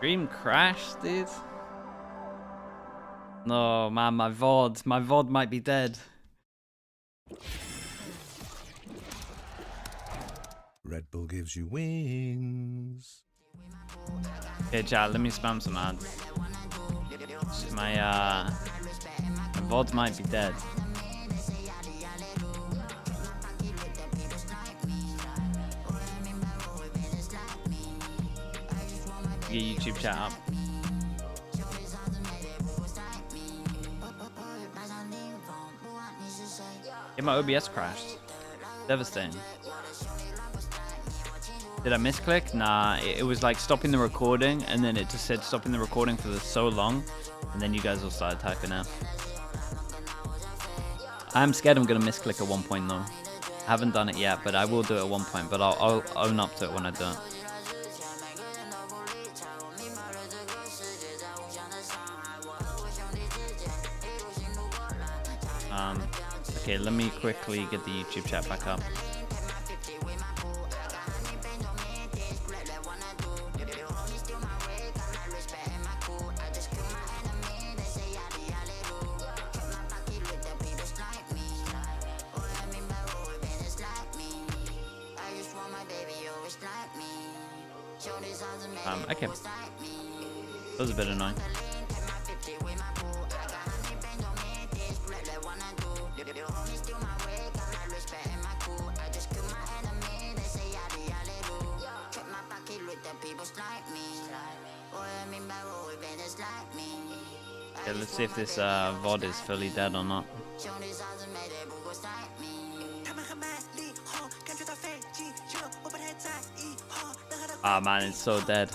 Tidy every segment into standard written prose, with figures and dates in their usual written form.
Stream crashed, dude. No, man, my VOD might be dead. Red Bull gives you wings. Okay, chat, let me spam some ads. My VOD might be dead. Get YouTube chat up. Yeah, my OBS crashed. Devastating. Did I misclick? Nah, it was like stopping the recording, and then it just said stopping the recording for so long, and then you guys all started typing F. I'm scared I'm gonna misclick at one point though. I haven't done it yet, but I will do it at one point, but I'll own up to it when I do it. Okay, let me quickly get the YouTube chat back up. Okay. That was a bit annoying. Okay, let's see if this VOD is fully dead or not. Ah man, it's so dead.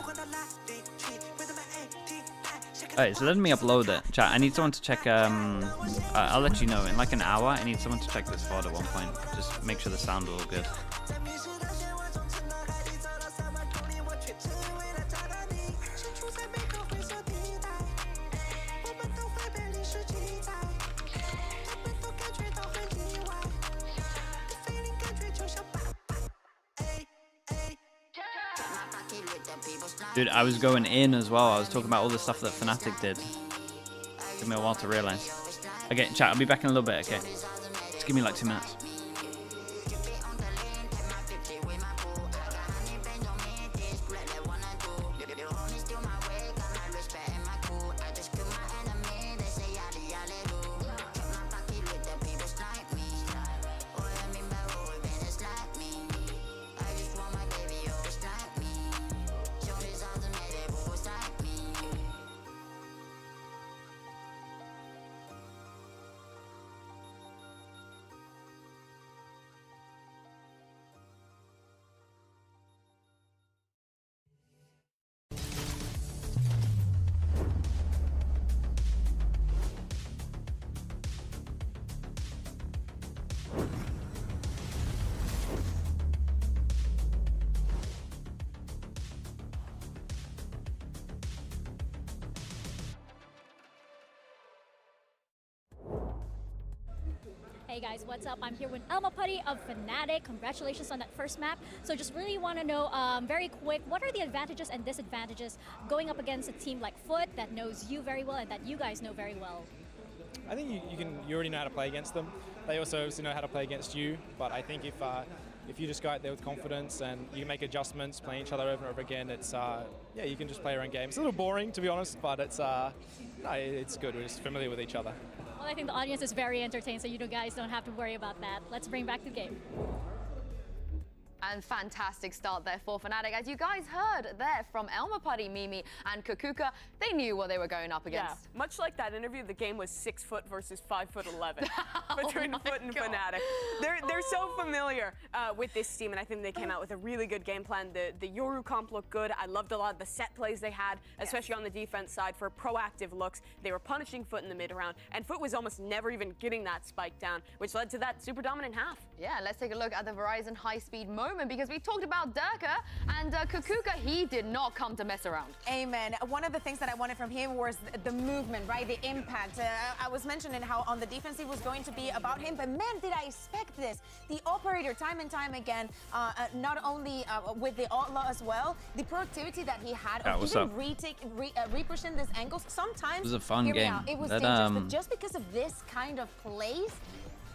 Alright, so let me upload it. Chat, I need someone to check, I'll let you know, in like an hour, I need someone to check this VOD at one point. Just make sure the sound is all good. Dude, I was going in as well. I was talking about all the stuff that FNATIC did. Took me a while to realize. Okay, chat, I'll be back in a little bit, okay? Just give me like 2 minutes. Hey guys, what's up? I'm here with Elma Putty of FNATIC. Congratulations on that first map. So just really want to know, very quick, what are the advantages and disadvantages going up against a team like FUT that knows you very well and that you guys know very well? I think you already know how to play against them. They also obviously know how to play against you. But I think if you just go out there with confidence and you make adjustments, playing each other over and over again, it's yeah, you can just play your own game. It's a little boring to be honest, but it's no, it's good. We're just familiar with each other. Well, I think the audience is very entertained, so you guys don't have to worry about that. Let's bring back the game. And fantastic start there for FNATIC. As you guys heard there from Elma Putty, Mimi, and Kukuka, they knew what they were going up against. Yeah, much like that interview, the game was 6' versus 5'11" between FUT and FNATIC. They're so familiar with this team, and I think they came out with a really good game plan. The Yoru comp looked good. I loved a lot of the set plays they had, especially on the defense side for proactive looks. They were punishing FUT in the mid round, and FUT was almost never even getting that spike down, which led to that super dominant half. Yeah, let's take a look at the Verizon high-speed moment, because we talked about Durka, and And Kukuka, he did not come to mess around. Amen. One of the things that I wanted from him was the movement, right? The impact. I was mentioning how on the defense it was going to be about him, but man, did I expect this. The operator, time and time again, not only with the outlaw as well, the productivity that he had of even repushing these angles. Sometimes it was a fun game. It was dangerous, but just because of this kind of plays,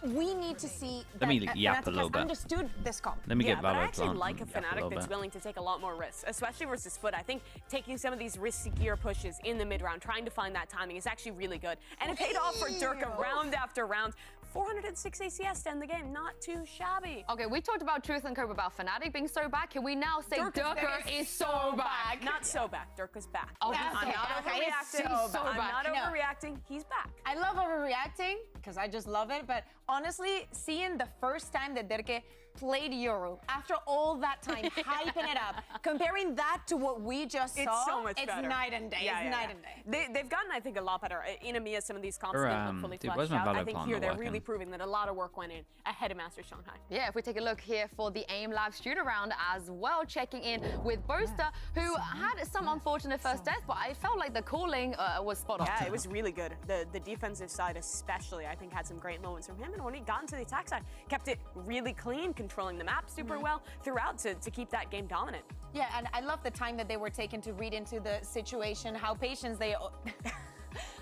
we need to see Let me yap a FNATIC little has bit. understood this comp. Let me get but I Valor actually plant like a and yap FNATIC little that's bit. willing to take a lot more risks, especially versus FUT. I think taking some of these riskier pushes in the mid-round, trying to find that timing is actually really good. And it paid off for Durka round after round. 406 ACS to end the game, not too shabby. Okay, we talked about Truth and Cope about FNATIC being so back. Can we now say Durka is so back? Not so back. Durka's back. Oh, I'm not overreacting. I'm not overreacting. He's back. I love overreacting because I just love it. But honestly, seeing the first time that Derke played Yoru after all that time, hyping it up, comparing that to what we just saw, it's so much better. It's night and day. Yeah, it's night and day. They've gotten, I think, a lot better. In EMEA, some of these comps Or, didn't look fully dude, fleshed where's my out. Valor I think plant here not they're working? really proving that a lot of work went in ahead of Masters Shanghai. Yeah, if we take a look here for the AIM Live shoot around as well, checking in with Boaster, who had some unfortunate first death, but I felt like the calling was spot on. Yeah, it was really good. The defensive side especially, I think, had some great moments from him. And when he got into the attack side, kept it really clean, controlling the map super well throughout to keep that game dominant. Yeah, and I love the time that they were taking to read into the situation, how patient they...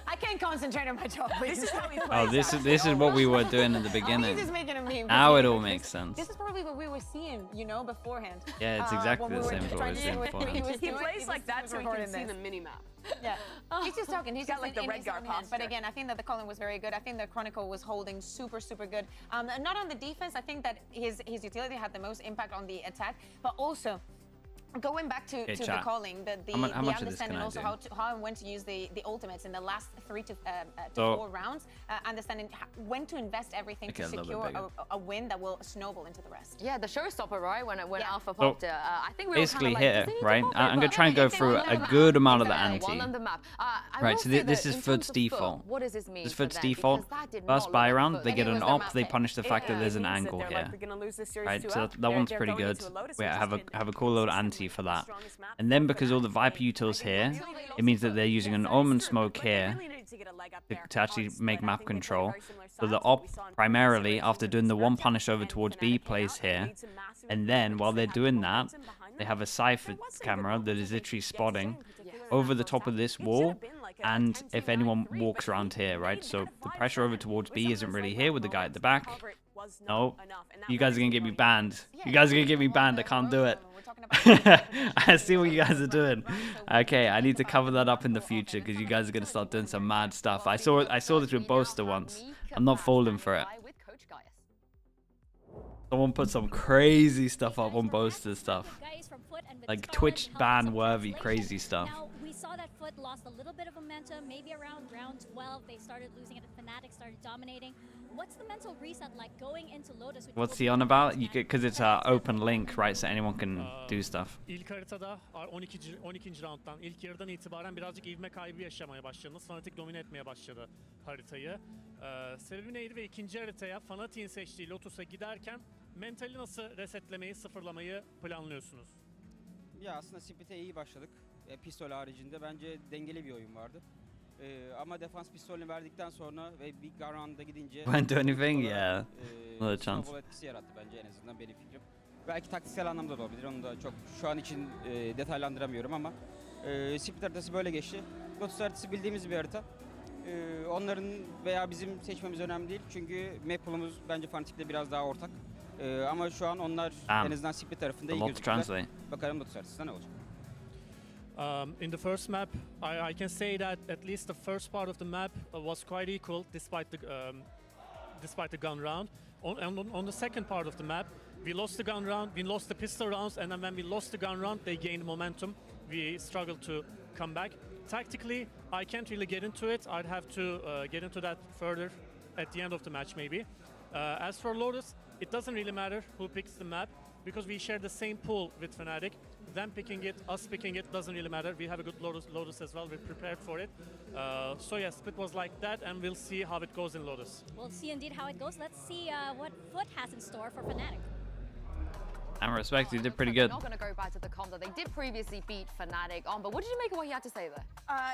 I can't concentrate on my job. This is how we play. Oh, this is what we were doing at the beginning. He's just making a meme. Now it all makes sense. This is probably what we were seeing, you know, beforehand. Yeah, it's exactly when the we were same as what trying we to were do seeing what beforehand. was He doing. plays like that so he can see recording the this. mini-map. Yeah, he's just talking. He's got just like the in Redgar his own hand. posture. But again, I think that the calling was very good. I think the Chronicle was holding super good. Not on the defense. I think that his utility had the most impact on the attack, but also. Going back to the chat. calling, the How much of this understanding can I also do? how and when to use the ultimates in the last 3 to So- 4 rounds, understanding when to invest everything Okay, to a little bit secure bigger. a win that will snowball into the rest. Yeah, the showstopper, right? When Yeah. Alpha popped it. I think we Basically were here, kind of like, right? I'm going to try and go through a good amount of the ante. One on the map. I Right, will so say this that is in FUT's terms of FUT, default. What does this mean This is for FUT's them? default. Because that did First not buy look round, good. they get It an was their op, map they pick. punish the fact that there's an It means that angle they're here. likely gonna lose this series Right, 2-0. so that They're one's pretty going good. into a Lotus, We which is have in a cool little the ante for that. strongest map And then for because all the FNATIC. Viper utils here, it means that they're using an Omen smoke here to actually make map control. So the op primarily, after doing the one punish over towards B, plays here. And then while they're doing that, they have a Cypher camera that is literally spotting over the top of this wall. And if anyone walks around here, right? So the pressure over towards B isn't really here with the guy at the back. No, you guys are going to get me banned. You guys are going to get me banned. I can't do it. I see what you guys are doing. Okay, I need to cover that up in the future because you guys are going to start doing some mad stuff. I saw this with Boaster once. I'm not falling for it. Someone put some crazy stuff up on Boaster stuff. Guys from FUT and with Like Scarlet Twitch helped ban some worthy translation. crazy stuff. Now, we saw that FUT lost a little bit of momentum, maybe around round 12. They started losing it, and FNATIC started dominating. What's the mental reset like going into Lotus? Which What's will he on be about? the Because it's an open link, right? So anyone can do stuff. İlk haritada 12. rounddan ilk yarıdan itibaren birazcık ivme kaybı yaşamaya başladınız. FNATIC domine etmeye başladı haritayı. Sebebi neydi ve ikinci haritaya FNATIC'in seçtiği Lotus'a giderken mentali nasıl resetlemeyi, sıfırlamayı planlıyorsunuz? Ya aslında Split'e iyi başladık. Pistol haricinde bence dengeli bir oyun vardı. Ama defans pistolünü verdikten sonra ve bir round'a gidince Won't do anything? Yeah. Another chance. snowball etkisi yarattı bence en azından benim fikrim. Belki taktiksel anlamda da olabilir. Onu da çok şu an için detaylandıramıyorum ama Split haritası böyle geçti. Lotus haritası bildiğimiz bir harita. Onların veya bizim seçmemiz önemli değil. Çünkü map pool'umuz bence FNATIC'le biraz daha ortak. Ama şu an onlar en azından Split tarafında A iyi lot to gözüküyorlar. translate. Bakalım Lotus haritasında ne olacak. In the first map, I can say that at least the first part of the map was quite equal despite the gun round. On the second part of the map, we lost the gun round, we lost the pistol rounds, and then when we lost the gun round, they gained momentum. We struggled to come back. Tactically, I can't really get into it. I'd have to get into that further at the end of the match, maybe. As for Lotus, it doesn't really matter who picks the map because we share the same pool with FNATIC. Them picking it, us picking it, doesn't really matter. We have a good Lotus as well. We're prepared for it. So yeah, Split was like that, and we'll see how it goes in Lotus. We'll see indeed how it goes. Let's see what FUT has in store for FNATIC. And respect, you did pretty good. We're not going to go back to the comp rounds that they did previously beat FNATIC on. But what did you make of what he had to say there?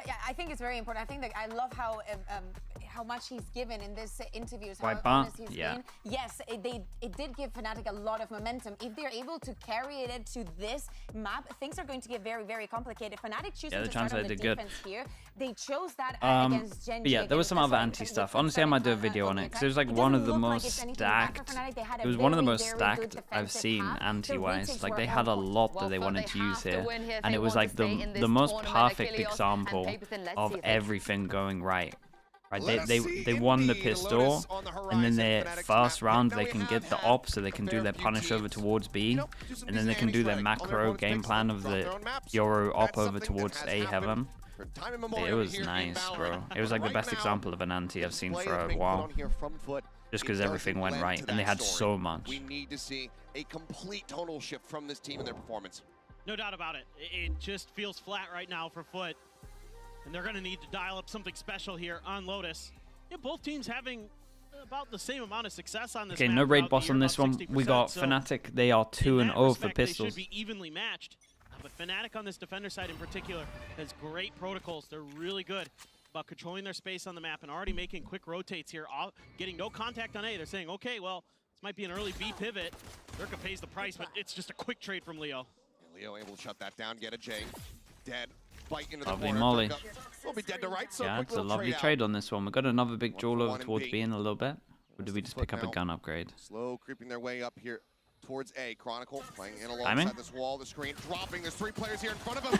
Yeah, I think it's very important. I think that I love how much he's given in this interviews, how White honest bar? he's Yeah. been. Yes, it did give FNATIC a lot of momentum. If they're able to carry it to this map, things are going to get very, very complicated. FNATIC choosing to start on the defense here. They chose that against Genji. But yeah, there was some other anti stuff. Honestly, I might do a video on it because it was like one of the most stacked. It was one of the most stacked I've seen anti-wise. Like they had a lot that they wanted to use here, and it was like the most perfect example of everything going right. Right, they won the pistol, and then their first round they can get the op, so they can do their punish over towards B, and then they can do their macro game plan of the Yoru op over towards A heaven. It was nice, bro. It was like the best example of an anti I've seen for a while. Just because everything went right, and they had so much. We need to see a complete tonal shift from this team in their performance. No doubt about it. It just feels flat right now for FUT. And they're going to need to dial up something special here on Lotus. Yeah, both teams having about the same amount of success on this. Okay, no raid boss on this one. We got FNATIC. They are 2-0 for pistols. They should be evenly matched. But FNATIC on this defender side in particular has great protocols. They're really good about controlling their space on the map and already making quick rotates here, getting no contact on A. They're saying, okay, well, this might be an early B pivot. Durka pays the price, but it's just a quick trade from Leo. And Leo able to shut that down, get a J. Dead. Bite into the Lovely corner. molly. We'll be dead to right, so Yeah, it's a lovely trade on this one. We got another big duel over towards B in a little bit. Or did we just pick up a gun upgrade? Slow creeping their way up here towards A. Chronicle playing in alongside this wall, the screen dropping. There's 3 players here in front of him.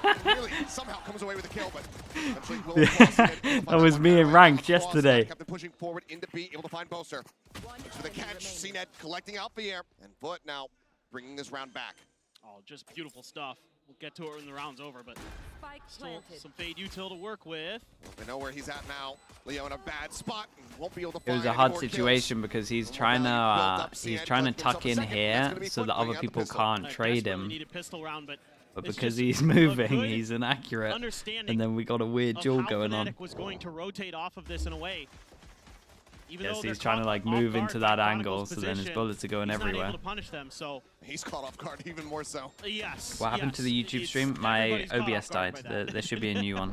And really somehow comes away with a kill, but eventually will that was me in ranked yesterday. Kept pushing forward into B, able to find Boaster. For the catch, CNED collecting out the air, and FUT now bringing this round back. Oh, just beautiful stuff. We'll get to it when the round's over, but still some Fade util to work with. They know where he's at now. Leo in a bad spot. Won't be able to It was a hard situation because he's trying to tuck in here so that other people can't trade him. But because he's moving, he's inaccurate. And then we got a weird duel going on. Was going to rotate off of this in a way. Yes, he's trying to like move into that angle, so then his bullets are going everywhere. To punish them, so he's caught off guard even more so. Yes. What happened to the YouTube stream? My OBS died. There should be a new one.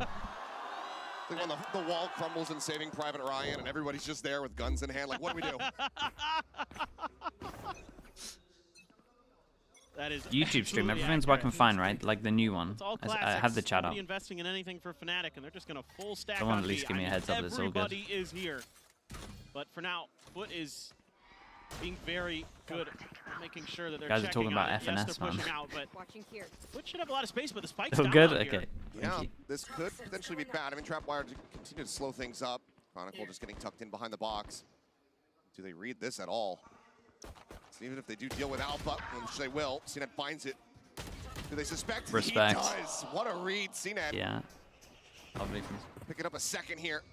Like when the wall crumbles in Saving Private Ryan, and everybody's just there with guns in hand. Like, what do we do? That is YouTube stream. Everything's working fine, right? Like the new one. I have the chat up. Investing in anything for FNATIC, and they're just gonna full stack. Someone at least give me a heads up. It's all good. Everybody is here. But for now, FUT is being very good at making sure that they're guys are talking about yes, FNS, they're pushing man. out, but FUT should have a lot of space, but the spike's Oh, down good? out Okay. Yeah, this could potentially be bad. I mean, Trapwire to continue to slow things up. Chronicle just getting tucked in behind the box. Do they read this at all? So even if they do deal with Alpha, which they will, CNED finds it. Do they suspect? Respect. He does. What a read, CNED. Yeah. Lovely. Picking up a second here.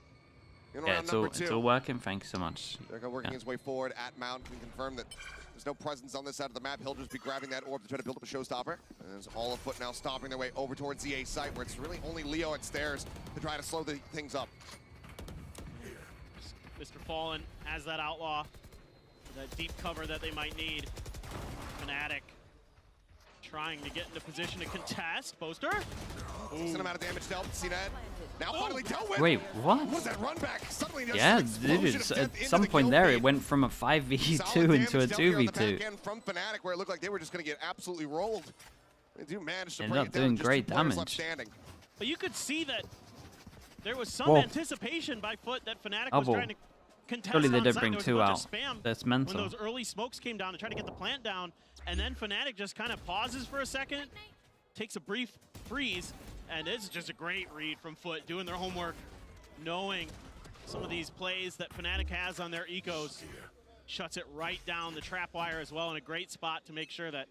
Yeah, it's all working. Thank you so much. Durka working his way forward at Mount. Can confirm that there's no presence on this side of the map. He'll just be grabbing that orb to try to build up a showstopper. And there's all of FUT now stopping their way over towards the A site, where it's really only Leo at stairs to try to slow things up. Mr. Fallen has that outlaw, that deep cover that they might need. FNATIC trying to get into position to contest. Boaster. Decent amount of damage dealt. CNED now finally dealt with. Wait, what? What was that run back? Suddenly Yeah, dude, at some point there, it went from a 5v2 into a 2v2. From FNATIC, where it looked like they were just going to get absolutely rolled. They do manage to Ended bring up it down. doing Just great 2 players damage. left standing. But you could see that there was some Whoa. anticipation by FUT that FNATIC was trying to contest. Surely they on did site. bring There was 2 a bunch out. of spam That's when mental. those early smokes came down to try to get the plant down, and then FNATIC just kind of pauses for a second, takes a brief freeze, and it's just a great read from FUT, doing their homework, knowing some of these plays that FNATIC has on their ecos. Shuts it right down the trap wire as well in a great spot to make sure that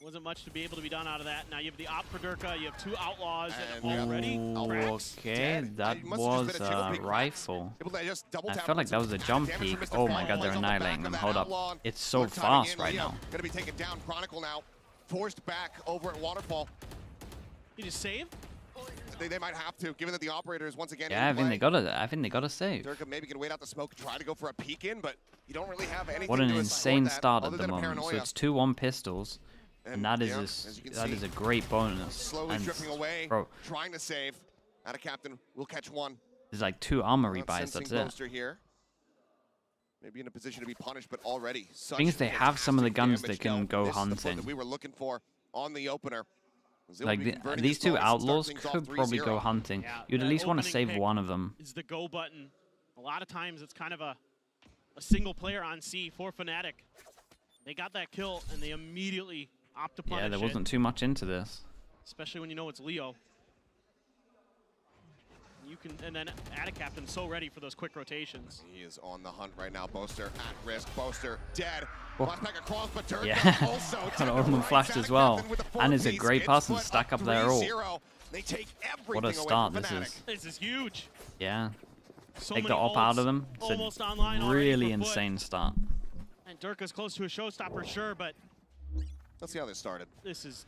wasn't much to be able to be done out of that. Now you have the op for Durka, you have 2 outlaws and already cracks. Okay, that was a rifle. I felt like that was a jump peek. Oh my god, they're annihilating them. Hold up. It's so fast right now. Gonna be taken down. Chronicle now forced back over at Waterfall. You just save? They might have to, given that the operator is once again. Yeah, I think they got to save. Durka maybe can wait out the smoke, try to go for a peek in, but you don't really have anything. What an to insane that start other at the than a moment. So paranoia. it's 2-1 pistols. And that is a great bonus. Slowly And drifting away, bro, trying to save. Out Captain will catch one. there's like 2 armor Not rebuys, sensing that's it. Boaster here. Maybe in a position to be punished, but already such Thing is, they have some of the guns that fantastic can damage go dealt. This is the hunting. that we were looking for on the opener. Zil will Like be converting these his 2 bonus and start outlaws things off could probably 3-0. go hunting. Yeah, You'd at that least want to opening save pick one of them. Is the go button. A lot of times it's kind of a single player on C for FNATIC. They got that kill and they immediately opt to punish Yeah, there it, wasn't too much into this. especially when you know it's Leo. You can, and then Captain so ready for those quick rotations. He is on the hunt right now. Boaster at risk. Boaster dead. Oh. Last back across, but Turk Yeah, also got Omen flashed as well. And is a great person to It's stack up a their ult. 3-0. They take What a everything away start from this FNATIC. is. This is huge. Yeah. So Take many the op out ults of them. It's almost a online already really for FUT. insane start. And Durka's close to a showstopper, sure, but Let's see how this started. this is.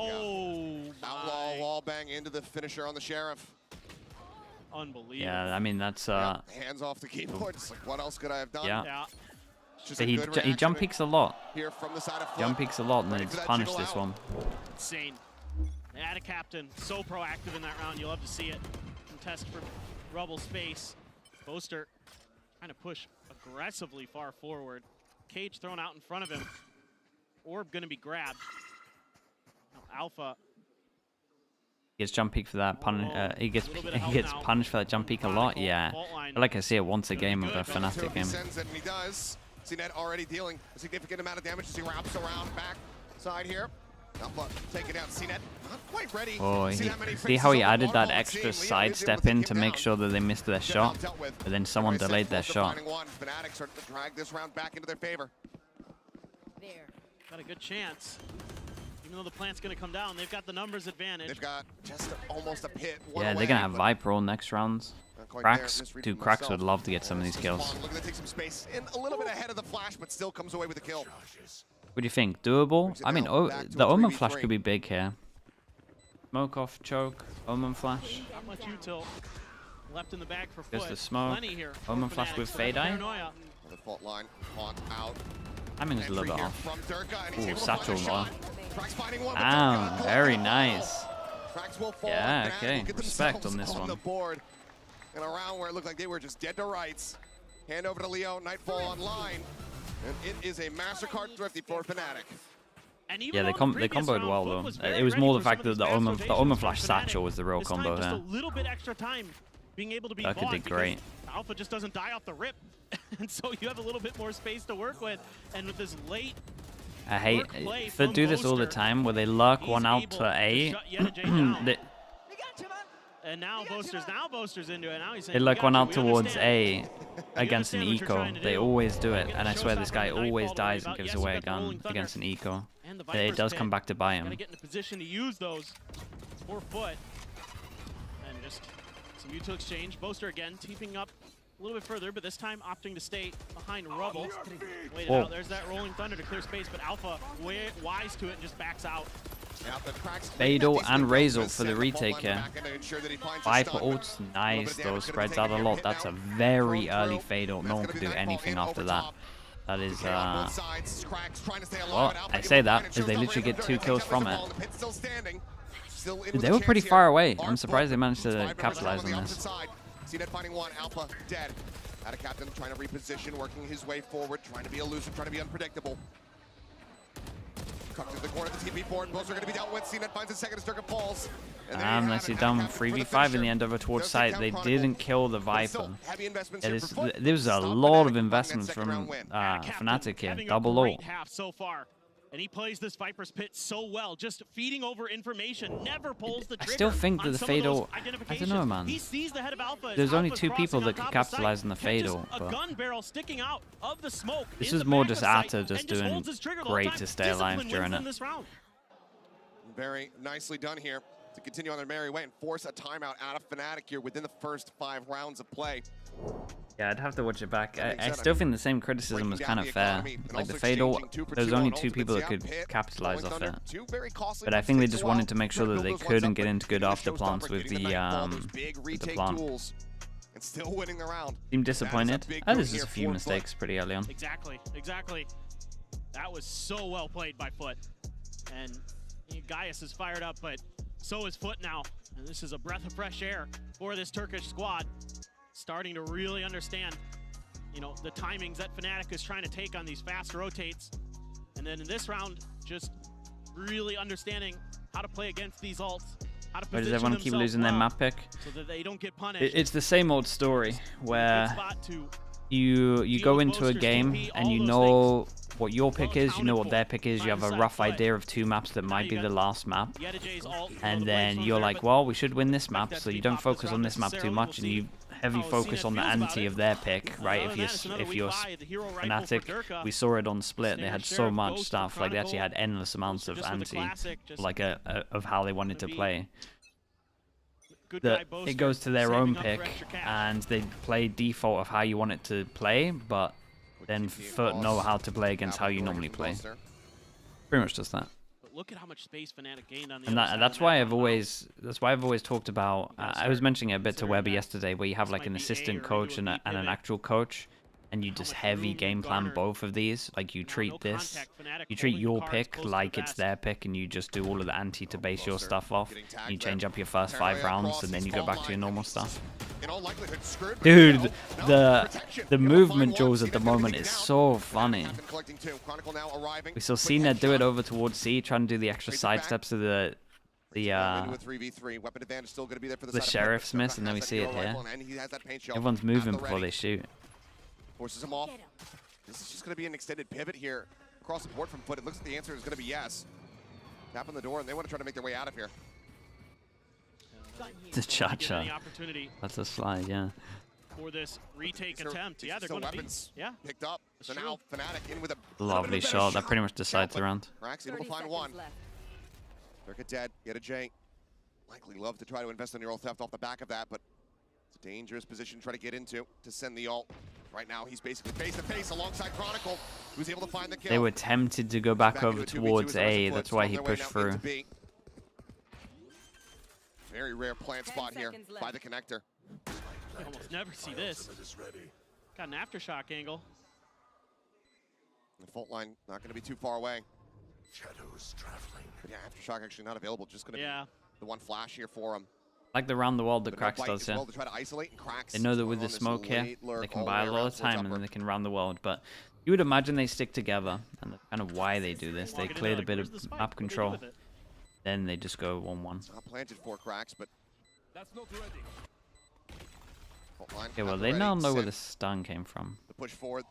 Oh, Outlaw my. wall bang into the finisher on the Sheriff. Unbelievable. Yeah, I mean, that's... Yeah, hands off the keyboard. It's like, what else could I have done? Yeah. Yeah. It's just So a he good he jump reaction peeks a lot. here from the side of FUT. Jump peeks a lot, and then Ready it's for that punished jiggle this out. one. Insane. Captain so proactive in that round. You love to see it. Contest for Rubble space. Boaster trying to push aggressively far forward. Cage thrown out in front of him. Orb going to be grabbed. Now Alpha. He gets jump peek for that. He gets Little bit of help gets now. punished for that jump peek a lot. Yeah. Fault line. I feel like I see it once a game of a Two FNATIC if he game. sends it, and he does. CNET already dealing a significant amount of damage as he wraps around back side here. Alpha taking out CNET. Not quite ready. Oh, See that many see how he faces on the added that waterfall, and extra seeing Leo is able sidestep to take in him to make down. sure that they missed their shot, Dealt with. but then someone Like I said, delayed their Boaster shot. finding one. FNATIC starting to drag this round back into their favor. Got a good chance. Even though the plant's going to come down, they've got the numbers advantage. They've got just almost a pit. Yeah, they're gonna have Viper all next rounds. Not quite Cracks, there. Misread dude, from Cracks myself. would love to get some of these Still kills. Spawn looking to take some space in a little bit ahead of the flash, but still comes away with a kill. What do you think? Doable? Brings it I mean, down back to the a Omen 3v3. flash could be big here. Smoke off, choke, Omen flash. Not much util left in the bag for There's FUT. the smoke. Plenty here for Omen flash FNATIC, with so Fade that Eye. paranoia. The fault line, Haunt out. I mean, it's a little Entry bit here off. from Durka, and he's Ooh, able to find satchel a shot. low. Cracks finding one, but Ah, Durka very collecting the nice. ball. Cracks will fall. Yeah, and okay, will get respect themselves on this one. the board. In a round where it looked like they were just dead to rights. Hand over to Leo, Nightfall online. And it is a MasterCard thrifty for FNATIC. And even Yeah, they on the they previous comboed round, well FUT though. was very It was ready more the for fact some that of the these fast Omen rotations flash for satchel FNATIC. was the real This time, combo just here. a little bit extra time being able to be Durka bought did because great. Alpha just doesn't die off the rip. And so you have a little bit more space to work with. And with this late I hate work play they from do this all the Boaster, time where they lurk he's one out able to A. shut Yeta J down. they, And now Boaster's into it. Now he's saying, they "We lurk got one you, out we towards understand." A against an understand what you're eco. trying to They do. always do it, Get and I the swear this showstopper guy and Nightfall always to worry dies and about. gives Yes, away you a got the gun Rolling Thunder against an eco. and the But it Viper's does pit. come back to buy him. Gotta get in a position to use those for FUT. And just some util exchange. Boaster again, teeping up a little bit further, but this time opting to stay behind Rubble. Wait it Oh. out. There's that Rolling Thunder to clear space, but Alpha wise to it and just backs out. Now the Cracks Fatal and decent Razor to for the set the ball retake line here. back and to ensure that he finds a Viper stun. ult's nice bit of though, damage, spreads could've out a taken lot. hit That's a now. very Thrown early through. fatal. That's No one gonna could be do Nightfall anything in after over that. top. That is Okay, on both sides. Cracks trying to stay alive, well, but Alpha I able say to that find it. as Shows they up literally Razor get 2 Durka, kills takes from the it. ball, and the pit's still standing. Still in Dude, with they a were chance pretty here. far away. I'm Barnes surprised they booked. managed to Viper capitalize on the on opposite this. side. CNET finding one. Alpha dead. Out of Captain trying to reposition, working his way forward, trying to be elusive, trying to be unpredictable. Tucked into the corner of the TV board. Both are going to be dealt with. CNET finds his second. Durka falls. And there you have Nicely it. done. Out of Captain for the 3v5 in the finisher. end over towards Does site. take They down Chronicle. didn't kill the But Viper. still, heavy investments It here is, for FUT. there was a Stop lot of FNATIC investments that second from round win. FNATIC here. Having a Double ult. great half so far. And he plays this Viper's Pit so well, just feeding over information, never pulls the I trigger. still think that on the some of those fatal. I identifications. don't know, man. He sees the head of Alpha. as There's only Alpha's 2 people crossing that on could top of sight, capitalize on the catches fatal. a But gun barrel sticking out of the smoke. this in is the more back just of sight, Atta just and doing holds his trigger the whole great time. to stay alive Discipline during wins it. them this round. Very nicely done here to continue on their merry way and force a timeout out of FNATIC here within the first 5 rounds of play. yeah, I'd have to watch it back. That being I said, still think the same criticism was breaking kind down of the fair. economy and Like the also fatal, exchanging 2 for there's 2 only on 2 people that ultimates. could Yeah, Pit, capitalize Rolling off Thunder, it. 2 very costly But I ones. think they Takes a just while wanted to make sure to that build they those could ones and up, get but into good getting after the plants showstopper, with getting the Nightfall, those big retake plant. tools, and still winning the round. Seemed That is a disappointed. big There's boon just here a few for mistakes pretty early on. Exactly. That was so well played by FUT. And Gaius is fired up, but so is FUT now. And this is a breath of fresh air for this Turkish squad. Starting to really understand, you know, the timings that FNATIC is trying to take on these fast rotates. And then in this round, just really understanding how to play against these ults. How to Why does everyone keep losing their map pick? So that they don't get punished. It's the same old story where you go into a game and you know what your pick is, you know what their pick is, you have a rough idea of two maps that might be the last map, and then you're like, well, we should win this map, so you don't focus on this map too much, and you heavy focus on the ante of their pick, right? If you're FNATIC, we saw it on Split, they had so much stuff, like they actually had endless amounts of ante, like of how they wanted to play. That it goes to their own pick, and they play default of how you want it to play, but then FUT know how to play against how you normally play. Pretty much just that. But look at how much space FNATIC gained on the And that's why I've always talked about. I was mentioning it a bit to Webby yesterday, where you have like an assistant coach and an actual coach, and you just heavy game plan both of these. Like you treat your pick like it's their pick, and you just do all of the ante to base your stuff off. You change up your first 5 rounds, and then you go back to your normal stuff. Dude, the movement draws at the moment is so funny. We saw CNED do it over towards C, trying to do the extra side steps of the sheriff's miss, and then we see it here. Everyone's moving before they shoot. Forces him off. This is just going to be an extended pivot here across the board from FUT. It looks like the answer is going to be yes. Tap on the door, and they want to try to make their way out of here. The cha-cha. That's a slide, yeah. For this retake attempt, yeah, they're going to be picked up. So now FNATIC in with a lovely shot. That pretty much decides the round. Rax able to find one. Circuit dead. Get a J. Likely love to try to invest on your ult theft off the back of that, but it's a dangerous position to try to get into to send the ult. Right now, he's basically face-to-face alongside Chronicle, who's able to find the kill. They were tempted to go back over towards A. That's why he pushed through. Very rare plant spot here by the connector. You almost never see this. Got an aftershock angle. The fault line not going to be too far away. Shadows traveling. But yeah, aftershock actually not available. Just going to be the one flash here for him. Like the round the world that Cracks does here. They know that with the smoke here, they can buy a lot of time and then they can round the world. But you would imagine they stick together, and that's kind of why they do this. They cleared a bit of map control, then they just go 1-1. Not planted for Cracks, but that's not ready. Okay, well they now know where the stun came from. The push forward.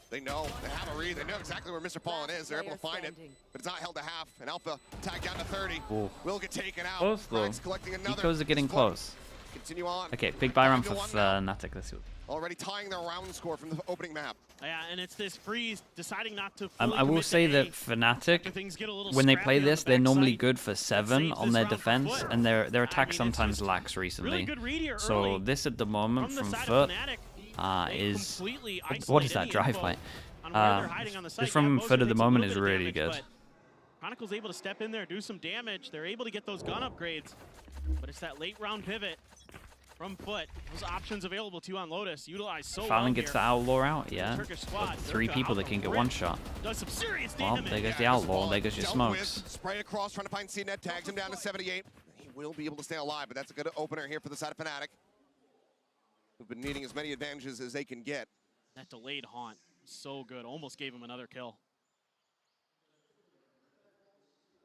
They know. They have a read. They know exactly where Mr. Fallen is. They're able to find it, but it's not held to half. And Alpha tagged down to 30. Ooh. Will get taken out. Close though. Ecos are getting close. Continue on. Okay, big buy round for FNATIC. Let's see. Already tying their round score from the opening map. Yeah, and it's this freeze deciding not to. I will say that FNATIC, when they play this, they're normally good for 7 on their defense, and their attack sometimes lacks recently. So this at the moment from FUT is what is that drive by? This from FUT at the moment is really good. Chronicle's able to step in there, do some damage. They're able to get those gun upgrades, but it's that late round pivot from FUT. Those options available to you on Lotus. Utilize so Fallon gets the Outlaw out, yeah. 3 people that can get one shot. Well, there goes the Outlaw, there goes your smokes. Spray across, trying to find CNED, tags him down to 78. He will be able to stay alive, but that's a good opener here for the side of FNATIC, who've been needing as many advantages as they can get. That delayed haunt, so good. Almost gave him another kill.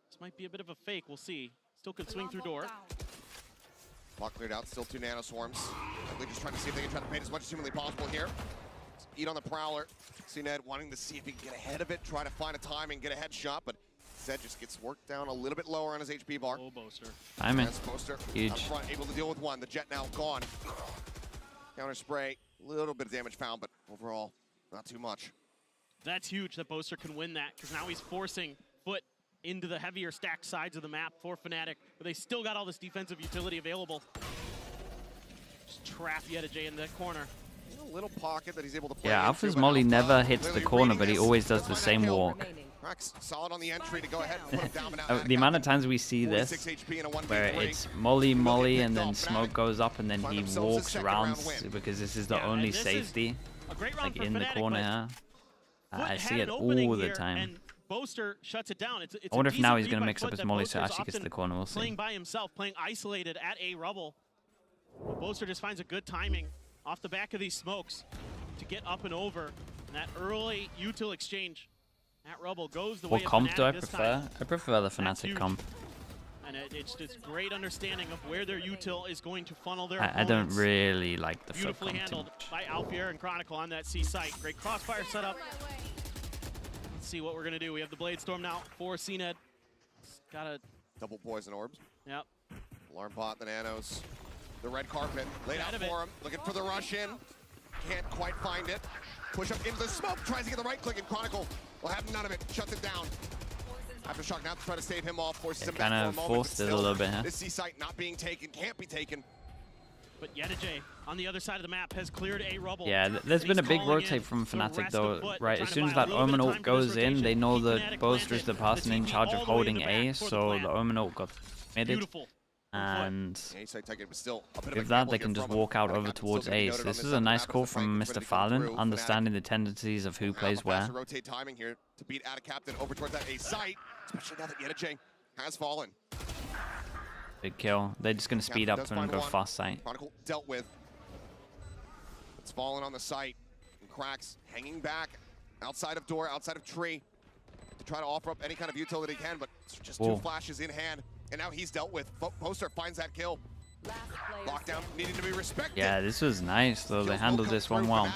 This might be a bit of a fake, we'll see. Still could swing through door. Block cleared out, still 2 nanoswarms. They're just trying to see if they can try to paint as much as humanly possible here. Eat on the Prowler. CNED wanting to see if he can get ahead of it, try to find a timing, get a headshot, but Zed just gets worked down a little bit lower on his HP bar. Oh, Boaster. I'm in. Boaster huge. Up front, able to deal with one. The Jet now gone. Counter spray, a little bit of damage found, but overall, not too much. That's huge that Boaster can win that, because now he's forcing FUT into the heavier stacked sides of the map for FNATIC, but they still got all this defensive utility available. Just trap J in that corner. A little pocket that he's able to play. Yeah, Alpha's Molly never hits the corner, but he always does the same walk. Solid on the entry to go ahead and put him down. The amount of times we see this, where it's Molly, and then smoke goes up, and then he walks around, because this is the only safety, like in the corner here. I see it all the time. Boaster shuts it down. It's I wonder a if now decent he's going to read by mix up FUT his that molly so Boaster's actually gets to the often corner. We'll see. playing by himself, playing isolated at A rubble. But Boaster just finds a good timing off the back of these smokes to get up and over. And that early util exchange at rubble goes the way What of comp do I FNATIC this prefer? time. I prefer the That's FNATIC huge. comp. And it's just great understanding of where their util is going to funnel their I don't opponents. really like the FUT Beautifully comp too handled much. by Alfier and Chronicle on that C site. Great crossfire setup. Let's see what we're gonna do. We have the Blade Storm now for CNED. Got a Double poison orbs. Yep. Alarm bot, the nanos. The red carpet laid out for him. Looking for the rush in. Can't quite find it. Push up into the smoke. Tries to get the right click, and Chronicle will have none of it. Shuts it down. Aftershock now to try to stave him off. Forces him back Kind for a of moment. forced but it a still, little bit, huh? This C site not being taken. Can't be taken. But Yedijay on the other side of the map has cleared A rubble. Yeah, there's been a big rotate from FNATIC though, right? As soon as that Omen ult goes in, they know that Boaster is the person in charge of holding A, so the Omen ult got committed. And with that, they can just walk out over towards A. So this is a nice call from Mr. Fallon, understanding the tendencies of who plays where. Rotate timing here to beat out a captain over towards that A site, especially now that Yedijay has fallen. Big kill. They're just going to speed up and go fast site. Chronicle dealt with. It's fallen on the site. And Cracks hanging back outside of door, outside of tree to try to offer up any kind of utility he can, but it's just two flashes in hand. And now he's dealt with. Poster finds that kill. Lockdown needing to be respected. Yeah, this was nice though. They handled this one well.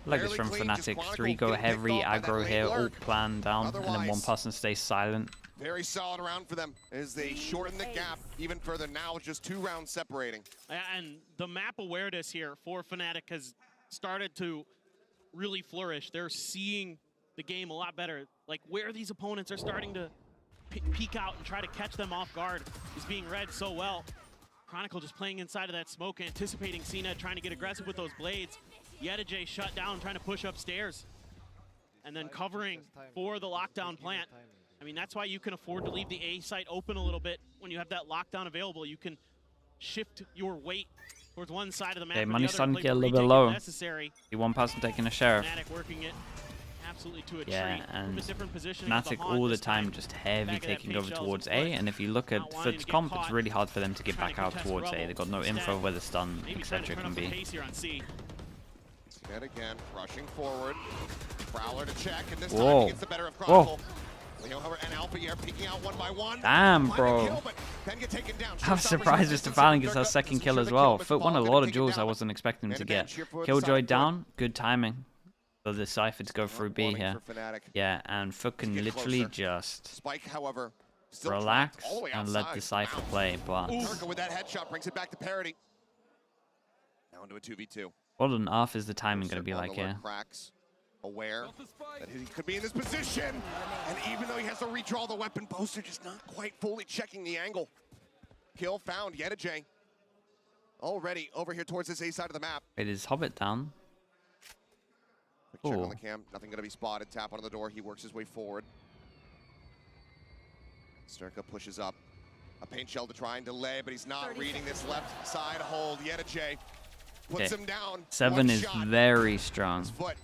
Like this from FNATIC. 3 go heavy, aggro here, ult plan down, and then one person stays silent. Very solid round for them as they shorten the gap even further. Now it's just 2 rounds separating. And the map awareness here for FNATIC has started to really flourish. They're seeing the game a lot better. Like where these opponents are starting to peek out and try to catch them off guard is being read so well. Chronicle just playing inside of that smoke, anticipating CNED, trying to get aggressive with those blades. Yedijay shut down, trying to push upstairs. And then covering for the lockdown plant. I mean, that's why you can afford to leave the A site open a little bit. When you have that lockdown available, you can shift your weight towards one side of the map. Okay, or the money's other, starting to play get a for little bit retake low. if necessary. See one person taking a sheriff. FNATIC working it absolutely to a Yeah, tree. and From a different positioning of the FNATIC haunt all the this time just heavy Back of that taking paint over shells towards and A, foot. and if you look at Not wanting FUT's to get comp, caught, it's really hard for them to get trying back to out contest towards A. rubble. They've got no info Instead, where the stun, maybe trying to etc. turn can up the be. pace here on C. Yet again, rushing forward. Prowler to check, and this Whoa. time he gets the better of Chronicle. Leo Hubbard and Alpha peeking out one by one. Damn, Find a bro. kill, but then get taken down. I'm surprised Mr. Fallon gets our second kill as well. FUT won a lot of duels I wasn't expecting him to get. Killjoy down, good timing. So the Cypher to go through B here. Yeah, and FUT can literally just Spike, however, still relax trapped all the way and let the outside. Cypher play, but Turka with that headshot brings it back to parity. Now into a 2v2. what on earth is the timing going to be On like the left, here? Cracks, aware that he could be in this position. And even though he has to redraw the weapon, Boaster just not quite fully checking the angle. Kill found, Yedijay. Already over here towards this A side of the map. It is Hobbit down. Quick check Ooh. on the cam, nothing gonna be spotted. Tap on the door, he works his way forward. Sturka pushes up. A paint shell to try and delay, but he's not reading this left side hold. Yedijay puts him down. 7 One is shot. very strong. Foot.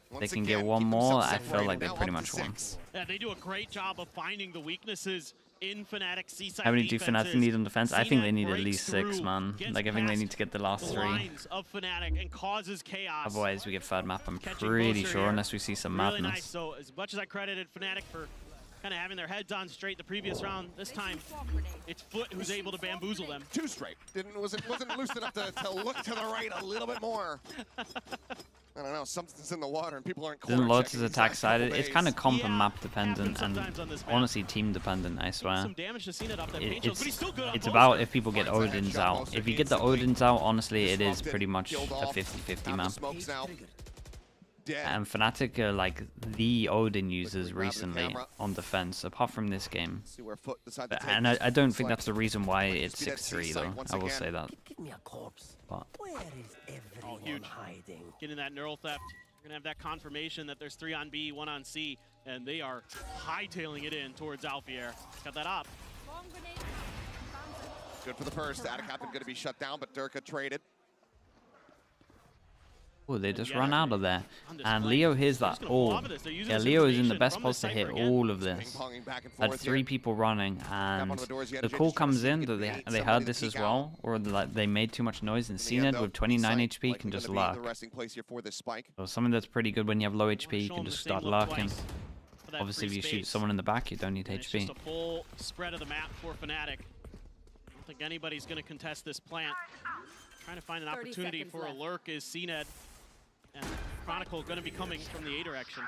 They Once can again, get one keep more. themselves I feel separated. like they Now pretty up much to won. 6. Yeah, they do a great job of finding the weaknesses in FNATIC C-side How many do FNATIC need on defense? I think they CNED need at breaks least 6, through, man. gets Like, I think they past need to get the last the 3. lines of FNATIC and causes chaos. Otherwise, we get third map, I'm Catching pretty Boaster sure, here. unless we see some Really madness. nice. So as much as I credited FNATIC for kind of having their heads on straight the previous round, this time it's FUT who's able to bamboozle them. 2 straight. Wasn't loose enough to look to the right a little bit more. I don't know, something's in the water and people aren't Doesn't load to checking the these attack last side. couple It's days. kind of comp and Yeah, map dependent, happens and sometimes on this map. honestly team dependent, I swear. Some damage to CNED off that paint shells, but he's still good on It's Boaster. about if people get Finds a Odins headshot, out. Boaster If you get the instantly Odins out, honestly, it is disrupted, pretty much killed a off. 50-50 Now the map. smokes now. Dead. And FNATIC are like the Odin users grab the recently camera. on defense, apart from this game. See where FUT decide to take And this. I don't think Select. that's the reason why it's Speed at 6-3 C-site though. once I will again. say that. Give me a corpse. But Where is everyone huge. hiding? Getting that neural theft. You're gonna have that confirmation that there's 3 on B, 1 on C, and they are hightailing it in towards Alfier. Got that up. Good for the first. Attic Captain going to be shut down, but Durka traded. Oh, they just Yeah, run out of there. on this And play. Leo hears They're that. just gonna Oh, blob this. They're using yeah, this Leo is in the information best from the spot to hit Cypher again. all of this. Ping-ponging back and Had forth 3 here. people running, one and of the doors, the Yettage call just trying to comes see if in he that can they bait they somebody heard to this as peek well, or like they made too much noise, and In the end, CNED though, with 29 Sight HP likely can just gonna be lurk. the resting place here for this spike. So something that's pretty good when you have low HP, you Show can them just the same start look lurking. twice for that Obviously, if free you shoot space. someone in the back, you don't need And it's HP. just a full spread of the map for FNATIC. I don't think anybody's going to contest this plant. Trying to find an 30 opportunity seconds for a left. lurk is CNED. And Chronicle going to be coming from the A direction.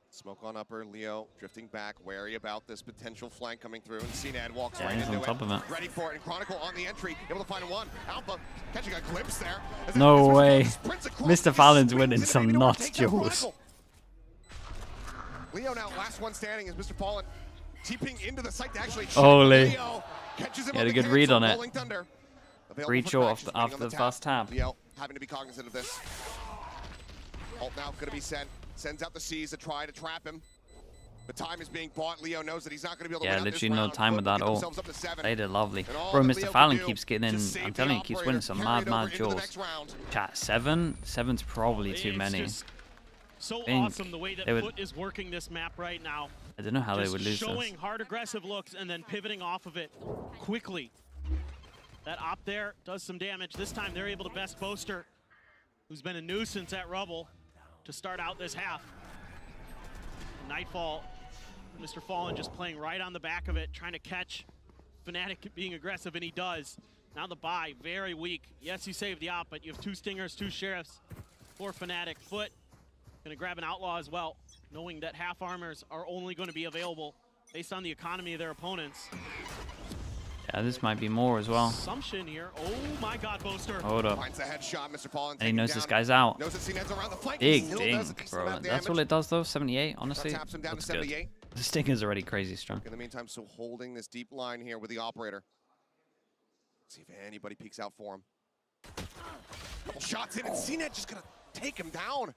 Smoke on upper, Leo drifting back, wary about this potential flank coming through, and CNED walks Yeah, right he's into on top of it. Ready for it, and Chronicle on the entry, able to find one. Alpha catching a glimpse there. As No it way. sprints across, Mr. he Fallon's swings winning in, some maybe to nuts, take down Jules. Chronicle. Leo now last one standing as Mr. Fallon TPing into the site to actually check Holy. Leo. Catches him He had on a the good read cancel, on it. Rolling Thunder. Available Read for short cracks, just waiting after on the first tap. Leo having to be cognizant of this. Ult now going to be sent. Sends out the C's to try to trap him. The time is being bought. Leo knows that he's not going to be able to Yeah, win out this literally no round. time with Foot that get ult. themselves up to 7. They did lovely. And all Bro, that Mr. Leo Fallon can do keeps getting in. to save I'm the telling you, he keeps winning operator, some carry mad, it over mad into the duels. next round. Chat, 7? 7's probably too It's many. just so think awesome the way that they would- FUT is working this map right now. I don't know how they Just would lose showing this. hard aggressive looks and then pivoting off of it quickly. That op there does some damage. This time they're able to best Boaster, who's been a nuisance at Rubble, to start out this half. Nightfall, Mr. Fallen just playing right on the back of it, trying to catch FNATIC being aggressive, and he does. Now the buy, very weak. Yes, you save the op, but you have 2 Stingers, 2 Sheriffs for FNATIC. FUT gonna grab an Outlaw as well, knowing that half armors are only going to be available based on the economy of their opponents. Yeah, this might be more as well. Assumption here. Oh my God, Boaster. Hold up. Finds the headshot, Mr. Fallon And he knows this down. guy's out. Knows that CNED's around the flank. Big Still ding, does a decent bro. amount of That's all damage. it does, though. 78, honestly. That taps him down to Looks good. 78. The Stinger's already crazy strong. In the meantime, so holding this deep line here with the operator. See if anybody peeks out for him. Couple shots in, and CNED just gonna take him down.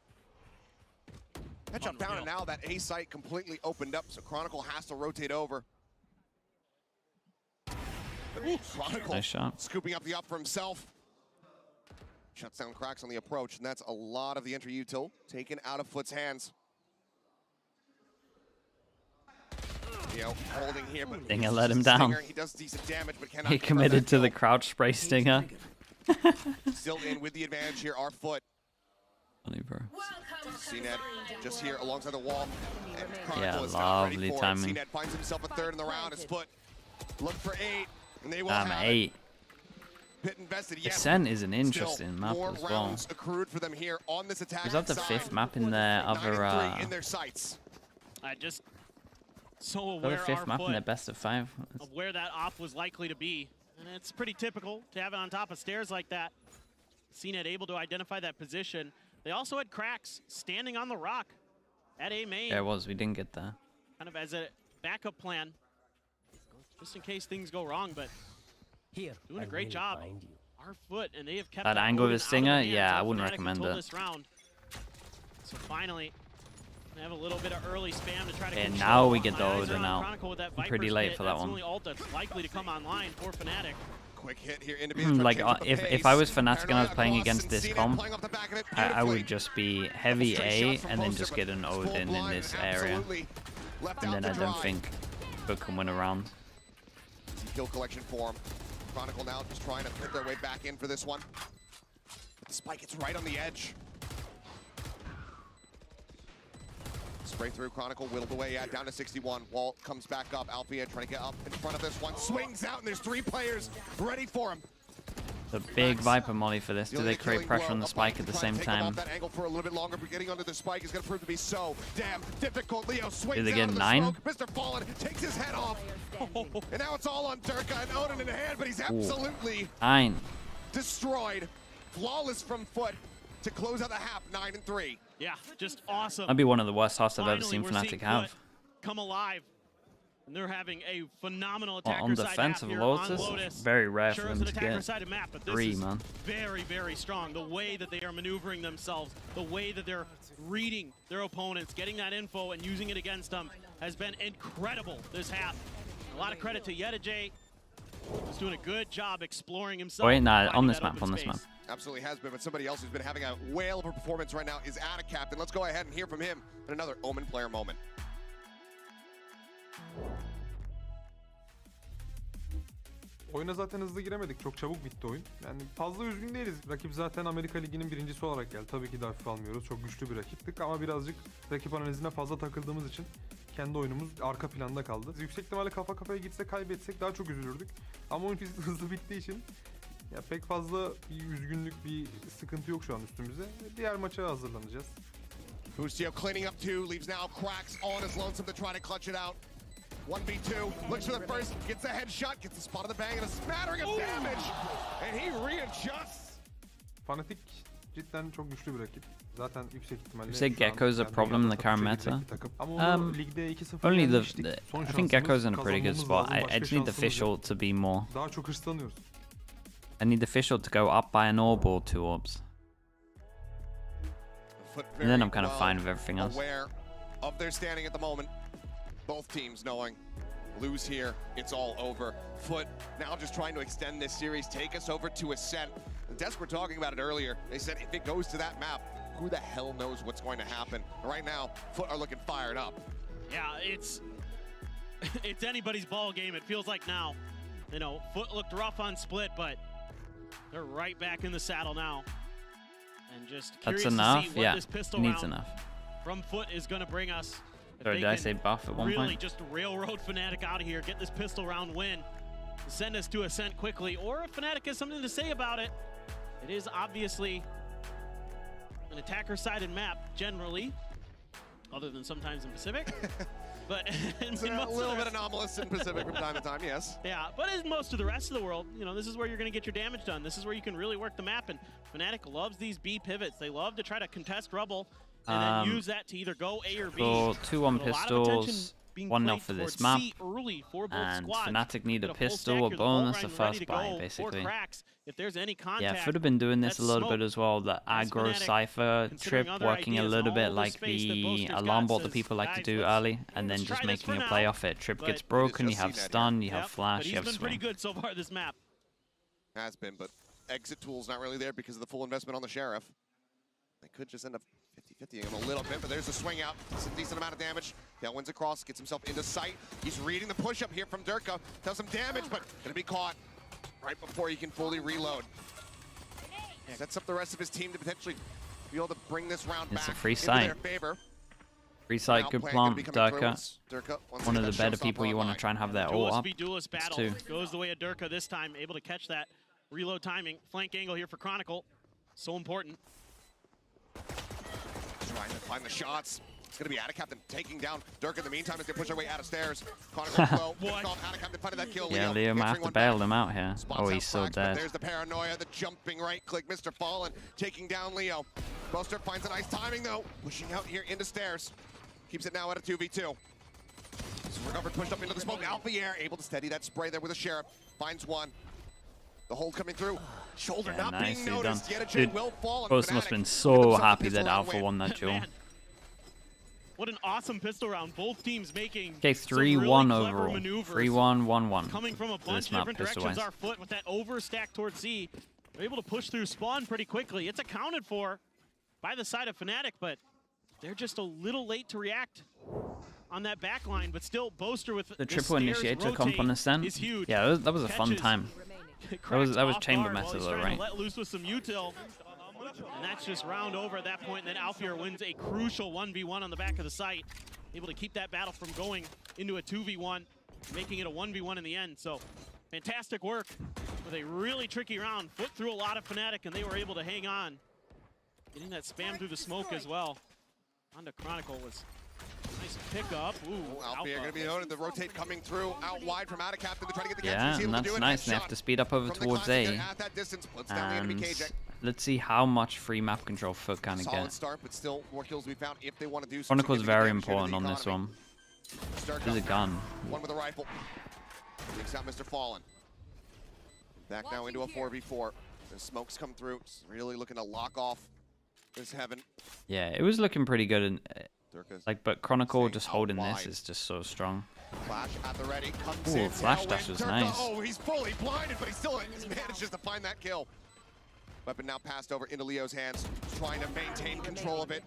Headshot down, and now that A site completely opened up, so Chronicle has to rotate over. Chronicle Nice shot. scooping up the up for himself. Shuts down cracks on the approach, and that's a lot of the entry util taken out of FUT's hands. Holding here, but Stinger let him down. Stinger, he does decent damage, but cannot He confirm committed that to the kill. crouch spray Stinger. Still in with the advantage here, our FUT. Funny, bro. CNED just here alongside the wall. And Chronicle Yeah, is not ready lovely for it. timing. CNED finds himself a 3rd in the round as FUT look for 8, and they will I'm have at it. 8. Pit invested, yes. Ascent is an Still interesting map more as well. rounds accrued for them here on this attack. Was that the 5th map in their other, 9-3 in their sights. I just so was that aware the 5th map in their FUT best of 5? of where that op was likely to be. And it's pretty typical to have it on top of stairs like that. CNED able to identify that position. They also had cracks standing on the rock at A main. Yeah, it was. We didn't get there. Kind of as a backup plan, just in case things go wrong, but Here, doing a I great will job. find you. Our FUT, and they have kept That angle of his out Stinger? the hands Yeah, I of wouldn't FNATIC recommend until it. this round. So finally, they have a little bit of early spam to try to And control. now we get My the eyes are Odin on out. Chronicle with that I'm pretty Viper's late Pit. for that That's one. the only ult that's likely to come online for FNATIC. Quick hit here into being Like, if I was FNATIC and I was playing against this comp, I would just be heavy A and then just get an Odin in this area. And then I don't think FUT can win a round. Kill collection for him. Chronicle now just trying to put their way back in for this one. But the spike gets right on the edge. Spray through, Chronicle whittled away, yeah, down to 61. Walt comes back up, Alfia trying to get up in front of this one. Swings out, and there's 3 players ready for him. The big Viper molly for this. Do Dealing they a create killing pressure blow. on the Up spike Mike at the trying same to take him time? off that angle for a little bit longer, but getting onto the spike is going to prove to be so damn difficult. Leo swings Did they out get of the 9? smoke. Mr. Fallen takes his head off. And now it's all on Durka and Odin in the hand, but he's absolutely 9. destroyed. Flawless from FUT to close out the half, 9-3. Yeah, just awesome. That'd be one of the worst halves I've ever Finally, seen we're FNATIC seeing have. FUT come alive. And they're having a phenomenal attacker On side defense half of here Lotus, on Lotus. very rare Sure, for it's them an to attacker get sided map, but this 3, is man. very, very strong. The way that they are maneuvering themselves, the way that they're reading their opponents, getting that info and using it against them has been incredible this half. A lot of credit to Yettage He's doing a good job exploring himself. Wait, nah, finding on this that map, open on this map. space. Absolutely has been, but somebody else who's been having a whale of a performance right now is FNATIC captain. Let's go ahead and hear from him in another Omen player moment. Oyuna zaten hızlı giremedik. Çok çabuk bitti oyun. Yani fazla üzgün değiliz. Rakip zaten Amerika Ligi'nin birincisi olarak geldi. Tabii ki de hafife almıyoruz. Çok güçlü bir rakiptik ama birazcık rakip analizine fazla takıldığımız için kendi oyunumuz arka planda kaldı. Biz yüksek ihtimalle kafa kafaya gitse kaybetsek daha çok üzülürdük. Ama oyun hızlı bittiği için ya pek fazla bir üzgünlük, bir sıkıntı yok şu an üstümüze. Diğer maça hazırlanacağız. Fusio cleaning up two, leaves now Cracks on his lonesome to try to clutch it out. 1v2, looks for the first, gets a headshot, gets the spot of the bang and a smattering of damage. And he readjusts. FNATIC cidden çok güçlü bir rakip. Zaten yüksek ihtimalle. You say Gecko's a problem in the current meta? Only I think Gecko's in a pretty good spot. I just need the Fischl to be more. Daha çok hırslanıyoruz. I need the Fischl to go up by an orb or 2 orbs. And then I'm kind of fine with everything else. Aware of their standing at the moment. Both teams knowing, lose here, it's all over. FUT now just trying to extend this series, take us over to Ascent. The Desk were talking about it earlier. They said if it goes to that map, who the hell knows what's going to happen. Right now, FUT are looking fired up. Yeah, it's anybody's ball game. It feels like now. You know, FUT looked rough on split, but they're right back in the saddle now. And just curious That's enough. to see what Yeah, this pistol needs round enough. from FUT is going to bring us. Sorry, did I say buff at one really point? just railroad FNATIC out of here, get this pistol round win, send us to Ascent quickly, or if FNATIC has something to say about it, it is obviously an attacker-sided map generally, other than sometimes in Pacific. But it's a little bit anomalous in Pacific from time to time, yes. Yeah, but in most of the rest of the world, you know, this is where you're going to get your damage done. This is where you can really work the map, and FNATIC loves these B pivots. They love to try to contest rubble and then use that to either go A or B. So 2-1 pistols, 1-0 for this map, and FNATIC need a pistol, a bonus, a first buy, basically. Yeah, FUT have been doing this a little bit as well, the aggro cypher trip, working a little bit like the alarm bot that people like to do early, and then just making a play off it. Trip gets broken, you have stun, you have flash, you have swing. He's been pretty good so far this map. Has been, but exit tool's not really there because of the full investment on the Sheriff. They could just end up 50-50ing him a little bit, but there's a swing out. It's a decent amount of damage. Tailwinds across, gets himself into sight. He's reading the push-up here from Durka. Does some damage, but gonna be caught right before he can fully reload. Sets up the rest of his team to potentially be able to bring this round back a free into sight. their favor. Free sight, good plant, Durka. One of the better people you want to try and have their ult up. Duelist battle goes the way of Durka this time, able to catch that reload timing. Flank angle here for Chronicle, so important. Trying to find the shots. It's going to be FNATIC captain taking down Durka in the meantime as they push their way out of stairs. Chronicle low. FNATIC captain finding that kill. Yeah, Leo might have to bail them out here. Oh, he's so dead. There's the paranoia, the jumping right click. Mr. Fallen taking down Leo. Buster finds a nice timing though. Pushing out here into stairs. Keeps it now at a 2v2. So recovered, pushed up into the smoke. Alfier able to steady that spray there with a Sheriff. Finds one. The hold coming through. Shoulder not being noticed. Yet a J will fall. Both must have been so happy that Alpha won that duel. What an awesome pistol round. Both teams making okay, 3-1 overall. 3-1, 1-1. Coming from a bunch of different directions, our FUT with that overstack towards C. They're able to push through spawn pretty quickly. It's accounted for by the side of FNATIC, but they're just a little late to react on that back line. But still, Boaster with the triple initiator comp on Ascent. Yeah, that was a fun time. That was chamber meta though, right? Let loose with some util. And that's just round over at that point. And then Alfier wins a crucial 1v1 on the back of the site. Able to keep that battle from going into a 2v1, making it a 1v1 in the end. So fantastic work with a really tricky round. FUT through a lot of FNATIC, and they were able to hang on. Getting that spam through the smoke as well. Onto Chronicle was nice pickup. Ooh, Alfier going to be noted. The rotate coming through out wide from FNATIC captain to try to get the catch. Yeah, and that's nice. They have to speed up over towards A. And let's see how much free map control FUT kind of get. Start, but still more kills to be found if they want to do Chronicle's very important on this one. There's a gun. One with a rifle. Takes out Mr. Fallen. Back now into a 4v4. The smokes come through. It's really looking to lock off this heaven. Yeah, it was looking pretty good. And, but Chronicle just holding this is just so strong. Flash at the ready. Comes Ooh, in. flash Tailwind, dash was turns nice. Oh, he's fully blinded, but he still manages to find that kill. Weapon now passed over into Leo's hands, trying to maintain control of it.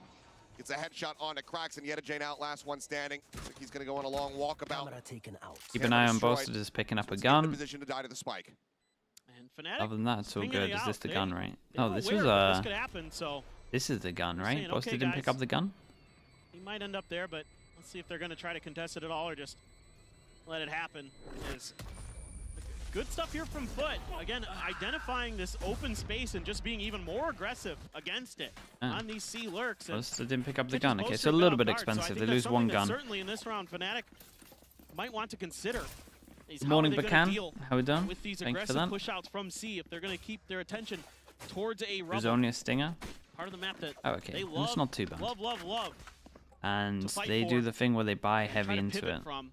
Gets a headshot onto Cracks, and yet Jane out, last one standing. Looks like he's going to go on a long walkabout. Camera taken out. Keep an eye on Boaster just picking up a In gun. position to die to the spike. And FNATIC, Other than that, it's all swinging good. it Is this out. the gun, right? They Oh, were this aware was that this could happen, so This is the gun, they're right? saying, Boaster okay, didn't pick guys, up the gun? he might end up there, but let's see if they're going to try to contest it at all or just let it happen. Is good stuff here from FUT. Again, identifying this open space and just being even more aggressive against it on these C lurks. And Boaster didn't pick up the catches gun. Okay, Boaster it's a bit little off bit guard, so I expensive. think They that's lose one something that gun. certainly in this round, FNATIC might want to consider. Is Good how morning, are they gonna Bacan. deal How we done? with these Thanks for aggressive that. push-outs from C if they're going to keep their attention towards a There's rubble. only a stinger. Part of the map that Oh, okay. they Well, love, it's not too bad. love And to fight they for do the thing where they buy and heavy try to into pivot it. from.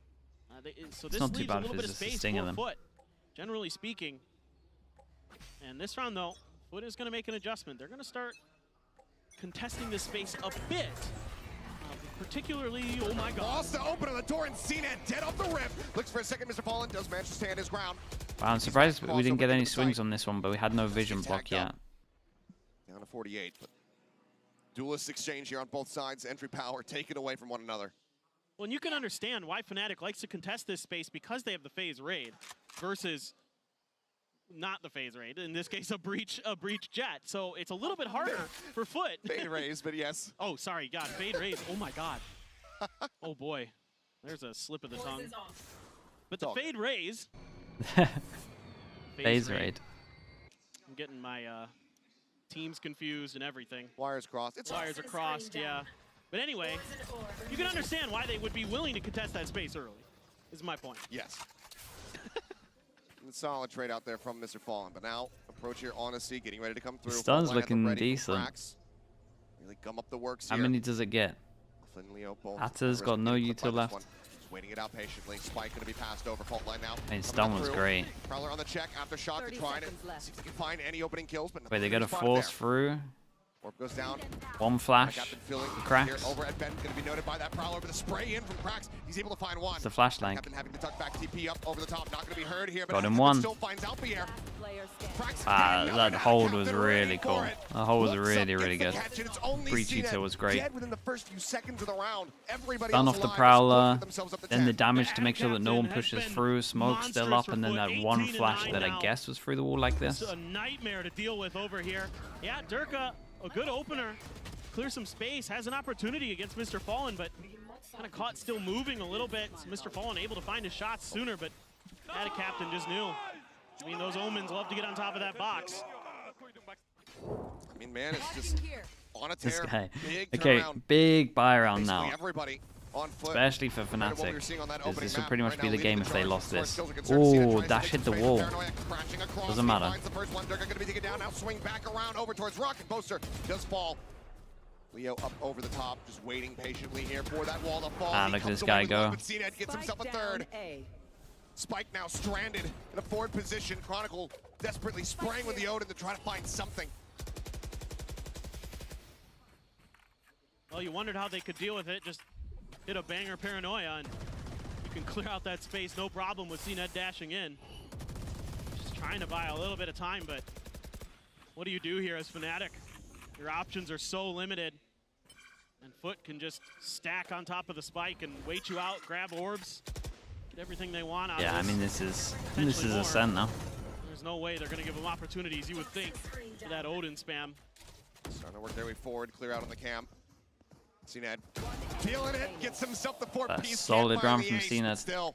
So It's this not too leaves bad a if little bit it's of just a space stinger for them. FUT, generally speaking. And this round, though, FUT is going to make an adjustment. They're going to start contesting this space a bit. Particularly, oh my god. Lost the open of the door, and CNET dead off the rip. Looks for a second, Mr. Fallen does manage to stand his ground. Wow, I'm surprised we didn't get crossover any to the swings site. on this one, but we had no vision block tagged up. yet. Down to 48, but duelist exchange here on both sides. Entry power taken away from one another. Well, and you can understand why FNATIC likes to contest this space because they have the phase raid versus not the phase raid. In this case, a breach jet. So it's a little bit harder for FUT. Fade raise, but yes. Oh, sorry, God, fade raise. Oh my God. Oh boy, there's a slip of the tongue. But the fade raise. Phase raid. I'm getting my teams confused and everything. Wires crossed. It's wires are crossed, yeah. But anyway, you can understand why they would be willing to contest that space early, is my point. Yes. Solid trade out there from Mr. Fallen, but now approach here, Honesty, getting ready to come through. Stun's Frontline at the looking ready for decent. Cracks. Really gum up the works How here. many does it get? Flynn Leo both Atter's got no risk util being clipped by left. this one. Just waiting it out patiently. Spike going to be passed over. Fault line now. And Coming stun up was through. great. Prowler on the check. Aftershock to try to see if they can find any opening kills, but Wait, they nothing got to spotted force there. through. Orb goes down. One flash. Captain filling Cracks. here over at Ben, going to be noted by that Prowler, but the spray in from Cracks. He's able to find one. It's the flashlight. Captain having to tuck back TP up over the top. Not going to be heard here, but Got him Captain one. still finds Alpier. Cracks That hold was really cool. The hold was really good. Breach CNET util was great. dead within the first few seconds of the round. Everybody Stun else off the alive, Prowler, just themselves up to then the 10. damage to make sure that no one pushes through, smoke still up, and then that one flash that I guess was through the wall like this. It's a nightmare to deal with over here. Yeah, Durka, a good opener. Clear some space, has an opportunity against Mr. Fallen, but kind of caught still moving a little bit. So Mr. Fallen able to find his shots sooner, but that Captain just knew. I mean, those Omens love to get on top of that box. I mean, man, it's just on a This tear. guy. Big Okay, turnaround. big buy round Basically now. everybody on foot. Especially for Compared to what we were FNATIC. seeing on that 'Cause opening this would map. pretty much Right be now, the leading game the if they charge. lost Score's this. still a concern. CNET Ooh, tries to dash take hit the space, wall. Paranoia crashing across. Doesn't He matter. finds the first one. Durka going to be taken down. Now swing back around over towards Rock, and Boaster does fall. Leo up over the top, just waiting patiently here for that wall to fall. Ah, He look at comes this away guy with go. one, but CNET gets himself a third. Spike now stranded in a forward position. Chronicle desperately spraying with the Odin to try to find something. Well, you wondered how they could deal with it. Just hit a banger Paranoia, and you can clear out that space no problem with CNET dashing in. Just trying to buy a little bit of time, but what do you do here as FNATIC? Your options are so limited, and FUT can just stack on top of the spike and wait you out, grab orbs, get everything they want out Yeah, I of mean this. this is Potentially more. Ascent now. There's no way they're going to give them opportunities, you would think, for that Odin spam. Starting to work their way forward, clear out on the camp. CNET feeling it, gets himself the fourth piece. Solid Can't round find the from ace, but CNET. Still,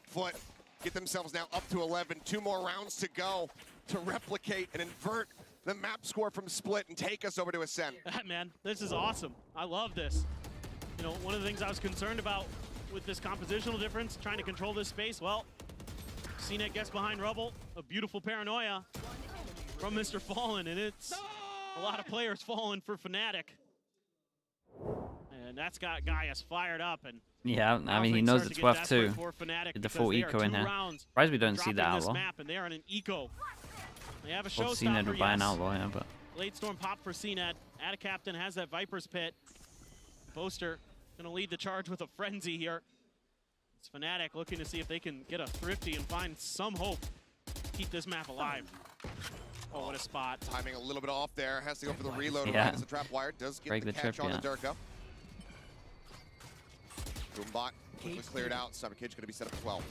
FUT get themselves now up to 11. 2 more rounds to go to replicate and invert the map score from Split and take us over to Ascent. Man, this is awesome. I love this. You know, one of the things I was concerned about with this compositional difference, trying to control this space, well, CNET gets behind Rubble, a beautiful Paranoia from Mr. Fallen, and it's a lot of players falling for FNATIC. And that's got Gaius fired up, and Yeah, I mean he things knows start it's to get worth desperate 2. for FNATIC With the because full they are eco in 2 here. rounds Surprised we don't see dropping the this outlaw. map, and they are in an eco. They have a Well, CNET showstopper, would buy an yes. outlaw here, but Late storm pop for CNET. Atta Captain has that Viper's Pit. Boaster gonna lead the charge with a frenzy here. It's FNATIC looking to see if they can get a thrifty and find some hope to keep this map alive. Oh, what a spot. Timing a little bit off there. Has to go for the reload Yeah. right as the trap wire does get Break the the catch trip, on yeah. the Durka. Boombot quickly cleared out. Cyber Cage going to be set up 12.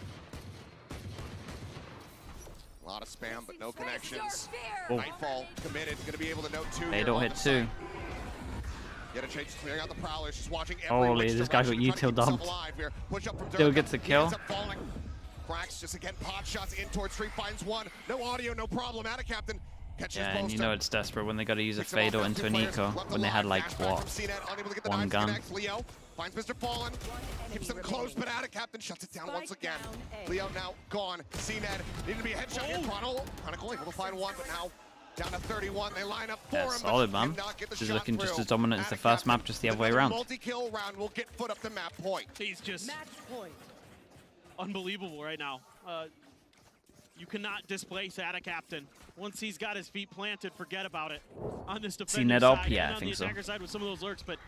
A lot of spam, but no connections. Oh. Nightfall committed. Going to be able to note 2 They here don't on hit the 2. site. Yet a change clearing out the Prowler. She's watching every Holy, which this guy got direction, trying to util keep himself dumped. alive here. Push up from Still Durka. gets the He kill. ends up falling. Cracks just again pot shots in towards Street, finds one. No audio, no problem. Out of Captain. Catches Yeah, and you Bolster. know it's desperate when they got to use a Picks him off Fado down into 2 an players, eco left when they had alive, like dash back what, from CNET, unable to get the 1 knives gun. connect. Leo finds Mr. Fallen, keeps him close, but out of Captain shuts it down once again. Leo now gone. CNET needed to be a headshot here. Chronicle able to find one, but now down to 31. They line up for Yeah, him. solid, but man. cannot get the This is shot looking just through. as dominant as Out the of first Captain. map, just the other way Another around. Multi-kill round will get foot up the map point. He's just Match point. unbelievable right now. You cannot displace Ada Captain. Once he's got his feet planted, forget about it. On this defender CNET up? side Yeah, and I on think the so. attacker side with some of those lurks, but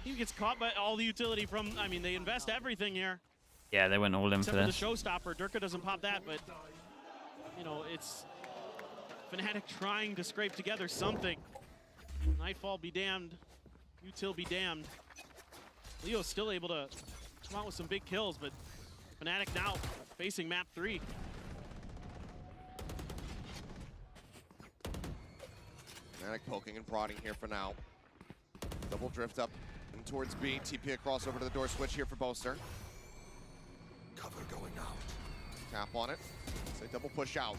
he gets caught by all the utility from, I mean, they invest everything here. Yeah, they went all in for Except for the this. showstopper. Durka doesn't pop that, but, you know, it's FNATIC trying to scrape together something. Nightfall be damned. Util be damned. Leo's still able to come out with some big kills, but FNATIC now facing map 3. FNATIC poking and prodding here for now. Double drift up and towards B. TP across over to the door switch here for Bolster. Cover going out. Tap on it. Say double push out.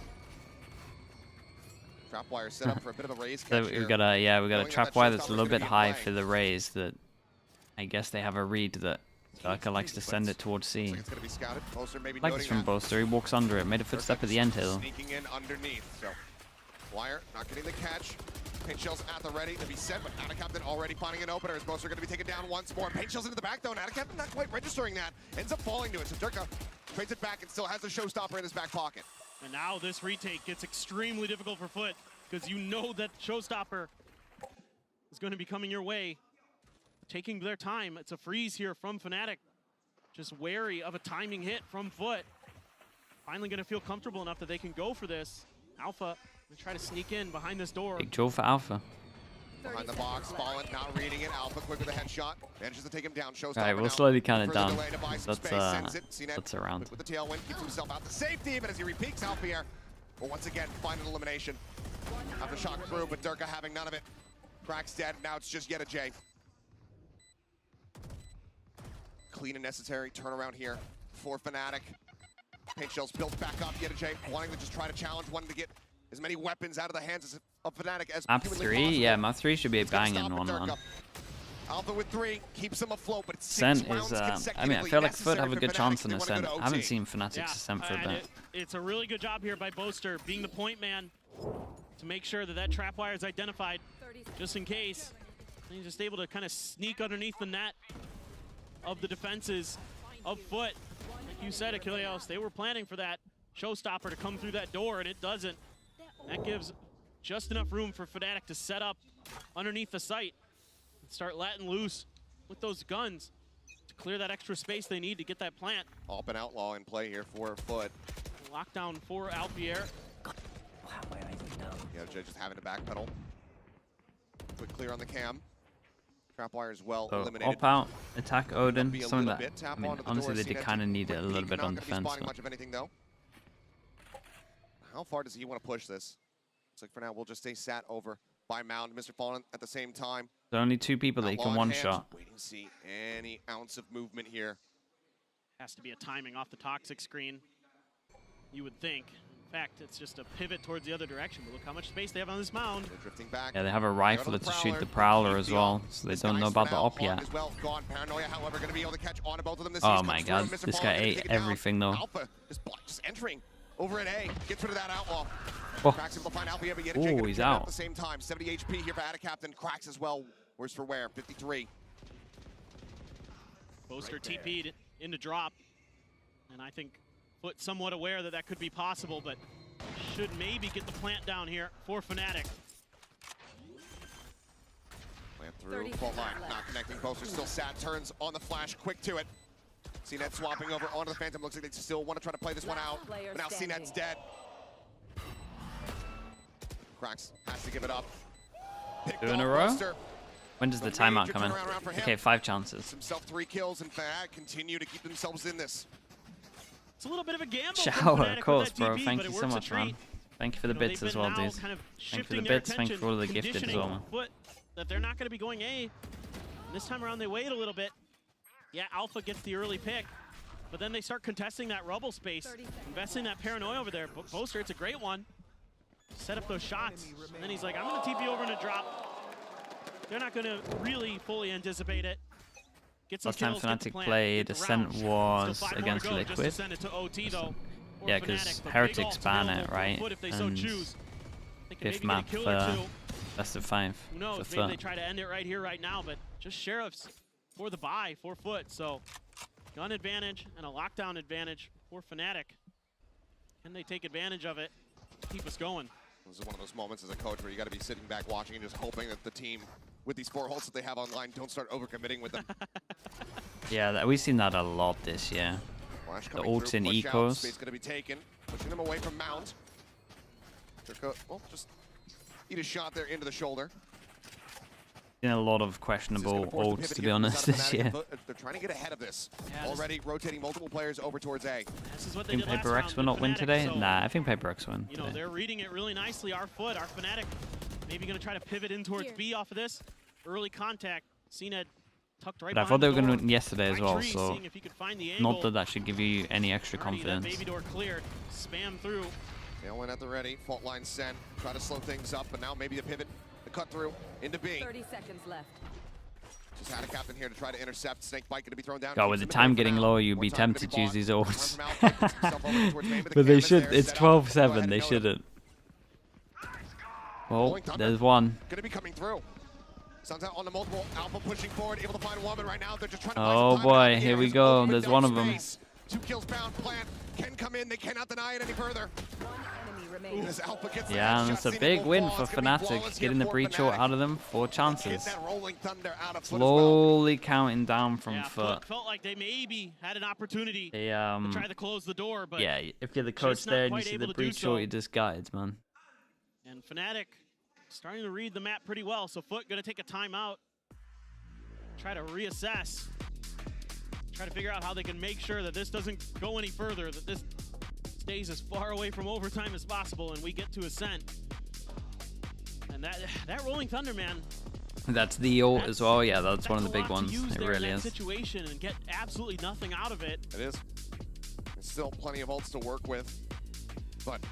Trap wire set up for a bit of a raise catch So here. we got a Knowing trap that wire showstopper's that's a little gonna bit be in high play. for the raise that I guess they have a read that Durka likes to send it towards C. Looks like it's gonna be scouted. Bolster maybe Like this noting from that. Bolster, he walks under it, made a footstep at the end hill. Sneaking in underneath. So Wire not getting the catch. Paint shells at the ready to be set, but Ada Captain already finding an opener. As Bolster going to be taken down once more. Paint shells into the back though, and Ada Captain not quite registering that. Ends up falling to it. So Durka trades it back and still has the showstopper in his back pocket. And now this retake gets extremely difficult for FUT because you know that showstopper is going to be coming your way. Taking their time. It's a freeze here from FNATIC. Just wary of a timing hit from FUT. Finally going to feel comfortable enough that they can go for this. Alpha and try to sneak in behind this door. Big draw for Alpha. Behind the box, Fallen not reading it. Alpha quick with a headshot. Manages to take him down. Showstopper Alright, we'll now. slowly count it Further down. delay to buy some That's, space. Sends it. CNET that's around. with the tailwind, keeps himself out to safety, but as he repeats Alpha here, will once again find an elimination. After shock through, but Durka having none of it. Crack's dead. Now it's just yet a J. Clean and necessary turnaround here for FNATIC. Paint shells built back up. Yet a J wanting to just try to challenge, wanting to get as many weapons out of the hands of FNATIC as Map humanly 3, possible. yeah, map 3 should be a It's gonna banging stop at one, Durka. man. Alpha with 3 keeps him afloat, but it's 6 Ascent rounds is, I mean, I consecutively feel like FUT have a necessary good for chance FNATIC on if they wanna Ascent. go to I haven't OT. seen FNATIC's Ascent for a and bit. it's a really good job here by Boaster being the point man to make sure that that trap wire is identified just in case. And he's just able to kind of sneak underneath the net of the defenses of FUT. Like you said, Achilleos, they were planning for that showstopper to come through that door, and it doesn't. That gives just enough room for FNATIC to set up underneath the site and start letting loose with those guns to clear that extra space they need to get that plant. Up and Outlaw in play here for FUT. Lockdown for Alpier. Yeah, Jay just having to backpedal. Quick clear on the cam. Trapwire as well So eliminated. up out, attack Odin, Be a something little that, bit, tap I mean, onto the honestly door, they did CNET kind of need it a quick little peek, bit not on gonna be defense. spotting much of anything though. How far does he want to push this? Looks like for now we'll just stay sat over by Mound. Mr. Fallen at the same time. There are only 2 people that you Outlaw can in one hand, shot. waiting to see any ounce of movement here. Has to be a timing off the toxic screen, you would think. In fact, it's just a pivot towards the other direction, but look how much space they have on this mound. They're drifting back. Yeah, they have a rifle Go to the to shoot the Prowler. Prowler as well, so they don't know about the op yet. As well. Gone. Paranoia, however, going to be able to catch on to both of them. Oh my god, this guy ate everything though. Alpha just entering over at A. Gets rid of that Outlaw. Oh. Cracks able to find Alpha, but yet Oh, he's out. at the same time. 70 HP here for Ada Captain. Cracks as well. Where's for where? 53. Boaster TP'd into drop, and I think FUT somewhat aware that that could be possible, but should maybe get the plant down here for FNATIC. Plant through, fault line, not connecting. Boaster still sat, turns on the flash, quick to it. CNET swapping over onto the Phantom. Looks like they still want to try to play this one out. But now CNET's dead. Cracks has to give it up. 2 in a row? When does the timeout come in? Okay, 5 chances. Himself 3 kills and FNATIC continue to keep themselves in this. It's a little bit of a gamble. Shower, of course, bro. Thank you so much, man. Thank you for the bits as well, dude. Kind of Thank you for the bits. Thank you for all the gifted as well, man. FUT that they're not going to be going A. This time around, they wait a little bit. Yeah, Alpha gets the early pick, but then they start contesting that rubble space, investing that paranoia over there. Boaster, it's a great one. Set up those shots, and then he's like, I'm going to TP over and a drop. They're not going to really fully anticipate it. Last time FNATIC played, Ascent was against Liquid. Yeah, because Heretics ban it, right? And 5th map for best of 5. Who knows? Maybe they try to end it right here, right now, but just Sheriffs for the buy, 4 FUT. So gun advantage and a lockdown advantage for FNATIC. Can they take advantage of it? Keep us going. This is one of those moments as a coach where you got to be sitting back watching and just hoping that the team, with these 4 holds that they have online, don't start overcommitting with them. Yeah, we've seen that a lot this year. The ults in ecos. Space going to be taken, pushing them away from Mount. Well, just eat a shot there into the shoulder. Seen a lot of questionable ults, to be honest, this year. They're trying to get ahead of this. Already rotating multiple players over towards A. This is what I think Paper X will not win today? So, nah, I think Paper X win. You know, they're reading it really nicely. Our FUT, our FNATIC, maybe going to try to pivot in towards B off of this. Early contact. CNET tucked right. But I thought they were going to win yesterday as well, so not that that should give you any extra confidence. Baby door cleared. Spam through. Tailwind at the ready. Fault line sent. Try to slow things up, but now maybe a pivot. The cut through into B. 30 seconds left. Just had a captain here to try to intercept. Snake bite going to be thrown down. God, with the time getting lower, you'd be tempted to use these ults. But they should. It's 12-7. They shouldn't. Well, there's one. Going to be coming through. Sounds out on the multiple. Alpha pushing forward, able to find woman right now. They're just trying to oh boy, here we go. There's one of them. 2 kills bound. Plant can come in. They cannot deny it any further. Yeah, and it's a big win for FNATIC, getting the breach out of them. 4 chances. Slowly counting down from FUT. Felt like they maybe had an opportunity to try to close the door, but yeah, if you're the coach there and you see the breach short, you're just gutted, man. And FNATIC starting to read the map pretty well, so FUT going to take a timeout, try to reassess, try to figure out how they can make sure that this doesn't go any further, that this stays as far away from overtime as possible, and we get to Ascent. And that Rolling Thunder, man. That's the ult as well. Yeah, that's one of the big ones. It really is. Situation and get absolutely nothing out of it. It is. There's still plenty of ults to work with, but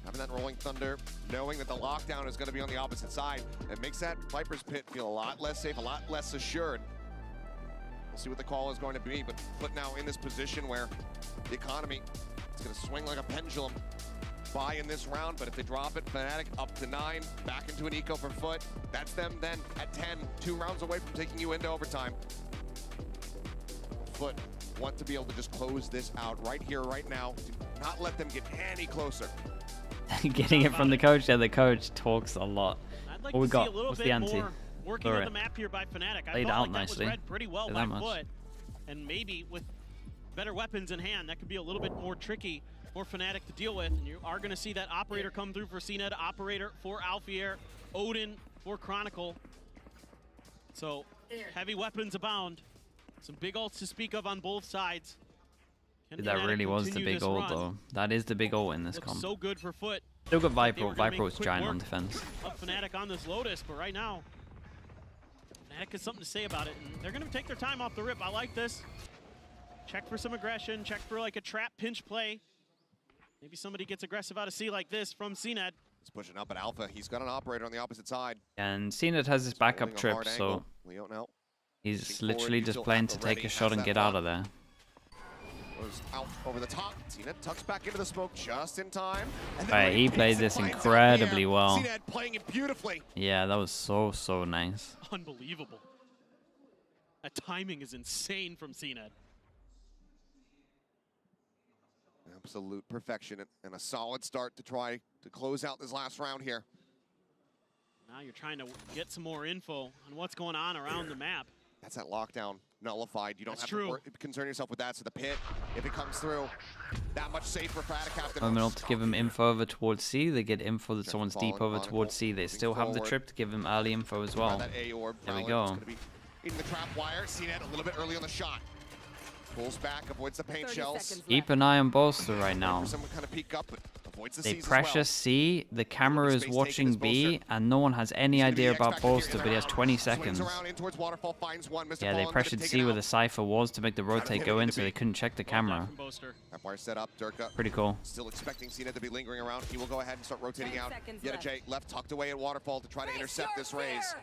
having that Rolling Thunder, knowing that the lockdown is going to be on the opposite side, it makes that Viper's Pit feel a lot less safe, a lot less assured. We'll see what the call is going to be, but FUT now in this position where the economy is going to swing like a pendulum. Buy in this round, but if they drop it, FNATIC up to 9, back into an eco for FUT. That's them then at 10, 2 rounds away from taking you into overtime. FUT want to be able to just close this out right here, right now. Do not let them get any closer. Getting it from the coach. Yeah, the coach talks a lot. Like what we got? What's the ante? Working on the map here by FNATIC. Laid out nicely. That was read pretty well by FUT, and maybe with better weapons in hand, that could be a little bit more tricky for FNATIC to deal with. And you are going to see that operator come through for CNET, operator for Alfier, Odin for Chronicle. So heavy weapons abound. Some big ults to speak of on both sides. That really was the big ult, though. That is the big ult in this comp. So good for FUT. Still got Viper. Viper was giant on defense. FNATIC on this Lotus, but right now, FNATIC has something to say about it. And they're going to take their time off the rip. I like this. Check for some aggression. Check for like a trap pinch play. Maybe somebody gets aggressive out of C like this from CNET. He's pushing up at Alpha. He's got an operator on the opposite side. And CNET has his backup trip, so he's literally just playing to take a shot and get out of there. Goes out over the top. CNET tucks back into the smoke just in time. Right, he played this incredibly well. CNET playing it beautifully. Yeah, that was so nice. Unbelievable. That timing is insane from CNET. Absolute perfection and a solid start to try to close out this last round here. Now you're trying to get some more info on what's going on around the map. That's that lockdown. nullified. You don't That's have true. to concern yourself with that. So the pit, if it comes through, that much safer for FNATIC Captain. Terminal to give him info over towards C. They get info that someone's deep over towards C. They still have the trip to give him early info as well. There we go. In the trap wire, CNET a little bit early on the shot. Pulls back, avoids the paint shells. Keep an eye on Bolster right now. Someone kind of peek up, but avoids the They Cs as pressure well. C, the camera is watching B, and no one has any idea about Bolster, but he has 20 seconds. Yeah, they pressured C where the Cypher was to make the rotate go in, so they couldn't check the camera. That wire set up, Durka. Pretty cool. Still expecting CNET to be lingering around. He will go ahead and start rotating out. Yetajay left tucked away at Waterfall to try to intercept this raise.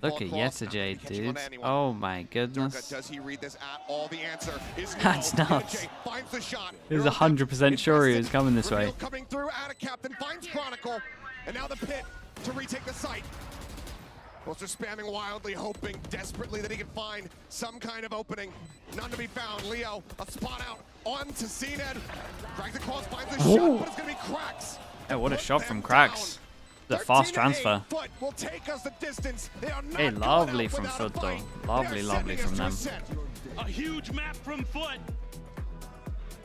Look at Yetajay, dude. Oh my goodness. Does he read this at all? The answer is no. That's nuts. Finds the shot. He was 100% sure he was coming this way. Coming through out of Captain, finds Chronicle, and now the pit to retake the site. Bolster spamming wildly, hoping desperately that he can find some kind of opening. None to be found. Leo, a spot out onto CNET. Drags the cross, finds the shot, but it's gonna be Cracks. Yeah, what a shot from Cracks. The fast transfer. Will take us the distance. They are not Hey, lovely from FUT though. Lovely from them. A huge map from FUT.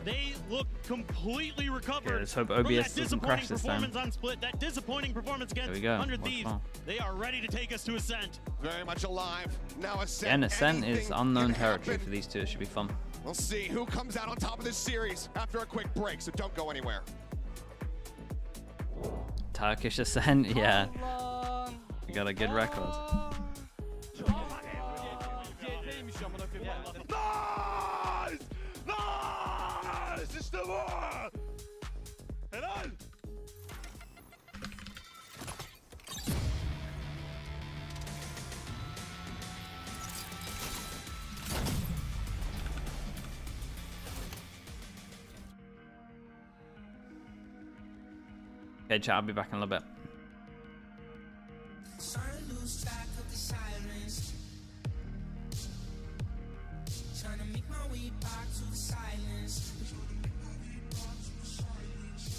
They look completely recovered. Yeah, let's hope from OBS that doesn't crash this time. performance on Split, that disappointing performance against There we go. 100 Watch Thieves. now. They are ready to take us to Ascent. Very much alive. Now Ascent. And Ascent is Anything unknown can territory happen. for these two. It should be fun. We'll see who comes out on top of this series after a quick break, so don't go anywhere. Turkish Ascent, yeah. We got a good record. Nice! Nice! İşte bu! Helal! Okay, chat, I'll be back in a little bit. Trying to make my way back to the silence.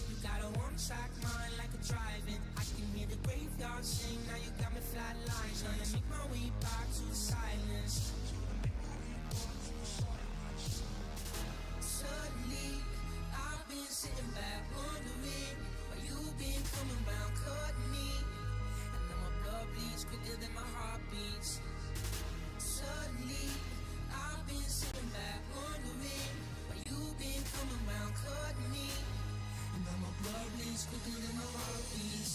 You got a one-track mind like a driving. I can hear the graveyard sing. Now you got me flatline. Trying to make my way back to the silence. Suddenly, I've been sitting back wondering why you've been coming round, cutting me. And now my blood bleeds quicker than my heart beats. Suddenly, I've been sitting back wondering why you've been coming round, cutting me. And now my blood bleeds quicker than my heart beats.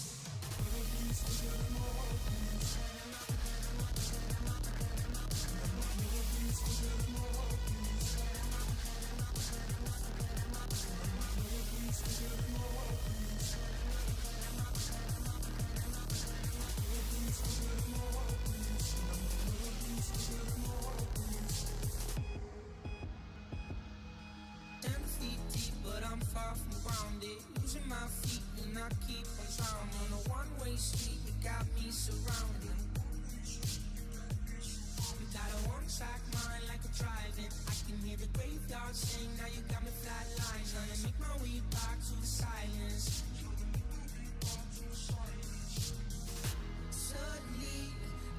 But I'm far from grounded, losing my feet and I keep on drowning. On a one-way street, you got me surrounded. You got a one-track mind like a driving. I can hear the graveyard sing. Now you got me flatline, trying to make my way back to the silence. Suddenly,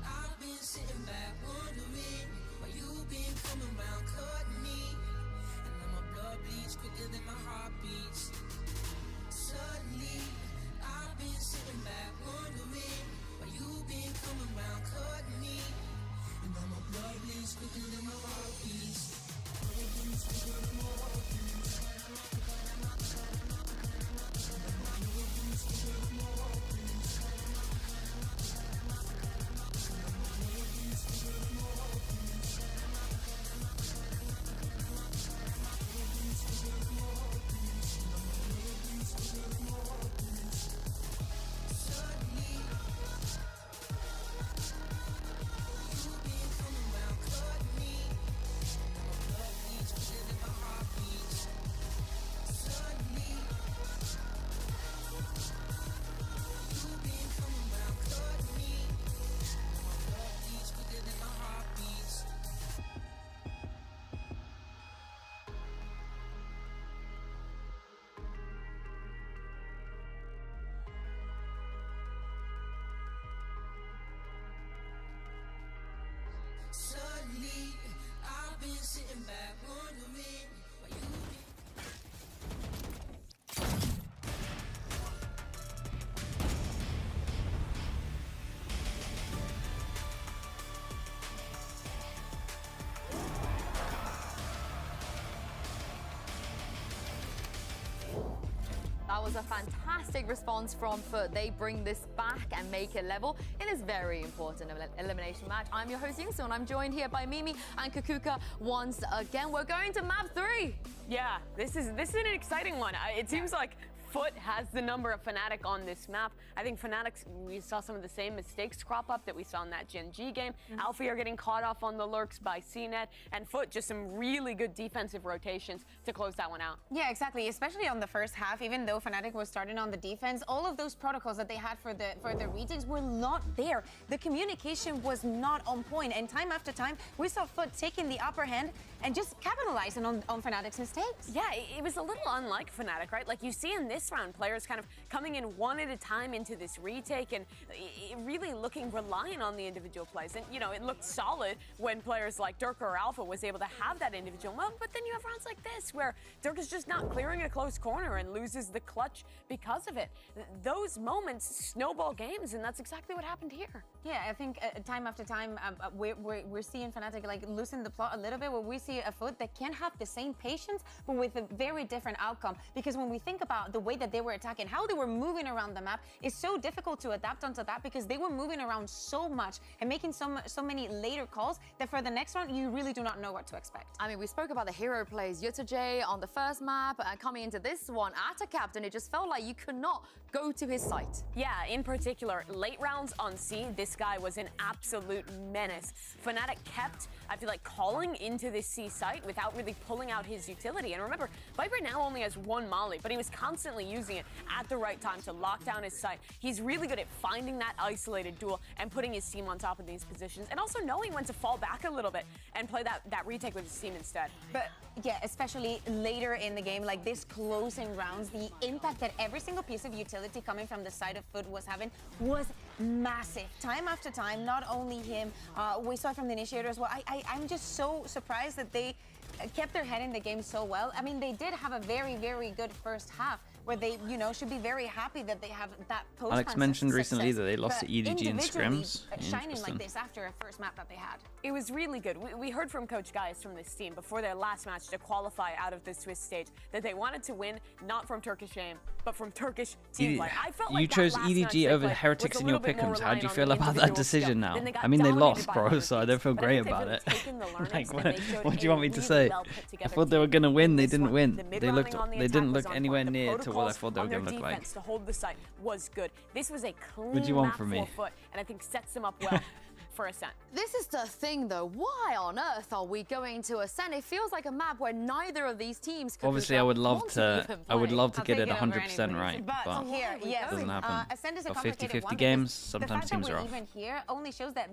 I've been sitting back wondering why you've been coming round, cutting me. Blood bleeds quicker than my heart beats. Suddenly, I've been sitting back wondering why you've been coming round, cutting me. And now my blood bleeds quicker than my heart beats. Blood bleeds quicker than my heart beats. That was a fantastic response from FUT. They bring this back and make it level in this very important elimination match. I'm your host, Yingsu, and I'm joined here by Mimi and Kakuka once again. We're going to map 3. Yeah, this is an exciting one. It seems like FUT has the number of FNATIC on this map. I think FNATIC, we saw some of the same mistakes crop up that we saw in that Gen G game. Alpha are getting caught off on the lurks by CNET, and FUT just some really good defensive rotations to close that one out. Yeah, exactly. Especially on the first half, even though FNATIC was starting on the defense, all of those protocols that they had for the retakes were not there. The communication was not on point, and time after time, we saw FUT taking the upper hand and just capitalizing on FNATIC's mistakes. Yeah, it was a little unlike FNATIC, right? Like you see in this round, players kind of coming in one at a time into this retake and really looking reliant on the individual plays. And, you know, it looked solid when players like Durka or Alpha was able to have that individual moment, but then you have rounds like this where Durka's just not clearing a close corner and loses the clutch because of it. Those moments snowball games, and that's exactly what happened here. Yeah, I think time after time, we're seeing FNATIC like losing the plot a little bit, where we see a FUT that can have the same patience, but with a very different outcome. Because when we think about the way that they were attacking, how they were moving around the map, it's so difficult to adapt onto that because they were moving around so much and making so many later calls that for the next round, you really do not know what to expect. I mean, we spoke about the hero plays. Yuta J on the first map, coming into this one at a captain, it just felt like you could not go to his site. Yeah, in particular, late rounds on C, this guy was an absolute menace. FNATIC kept, I feel like, calling into this C site without really pulling out his utility. And remember, Viper now only has one molly, but he was constantly using it at the right time to lock down his site. He's really good at finding that isolated duel and putting his team on top of these positions, and also knowing when to fall back a little bit and play that retake with his team instead. But yeah, especially later in the game, like this closing rounds, the impact that every single piece of utility coming from the side of FUT was having was massive. Time after time, not only him, we saw it from the initiator as well. I'm just so surprised that they kept their head in the game so well. I mean, they did have a very, very good first half, where they, you know, should be very happy that they have that post. Alex mentioned recently that they lost to EDG in scrims. Shining like this after a first map that they had. It was really good. We heard from Coach Gaius from this team before their last match to qualify out of the Swiss stage that they wanted to win not from Turkish aim, but from Turkish team play. I felt like you chose EDG over Heretics in your pick'ems. How do you feel about that decision now? I mean, they lost, bro, so I don't feel great about it. Like, what do you want me to say? I thought they were gonna win. They didn't win. They didn't look anywhere near to what I thought they were gonna look like. To hold the site was good. This was a clean What do you want map from me? for FUT, and I think sets them up well for Ascent. This is the thing, though. Why on earth are we going to Ascent? It feels like a map where neither of these teams could Obviously, I would love to get it 100% right, but here, yes, it doesn't happen. Ascent is a But complicated 50-50 one games, because sometimes the fact teams that are we're off. even here only shows that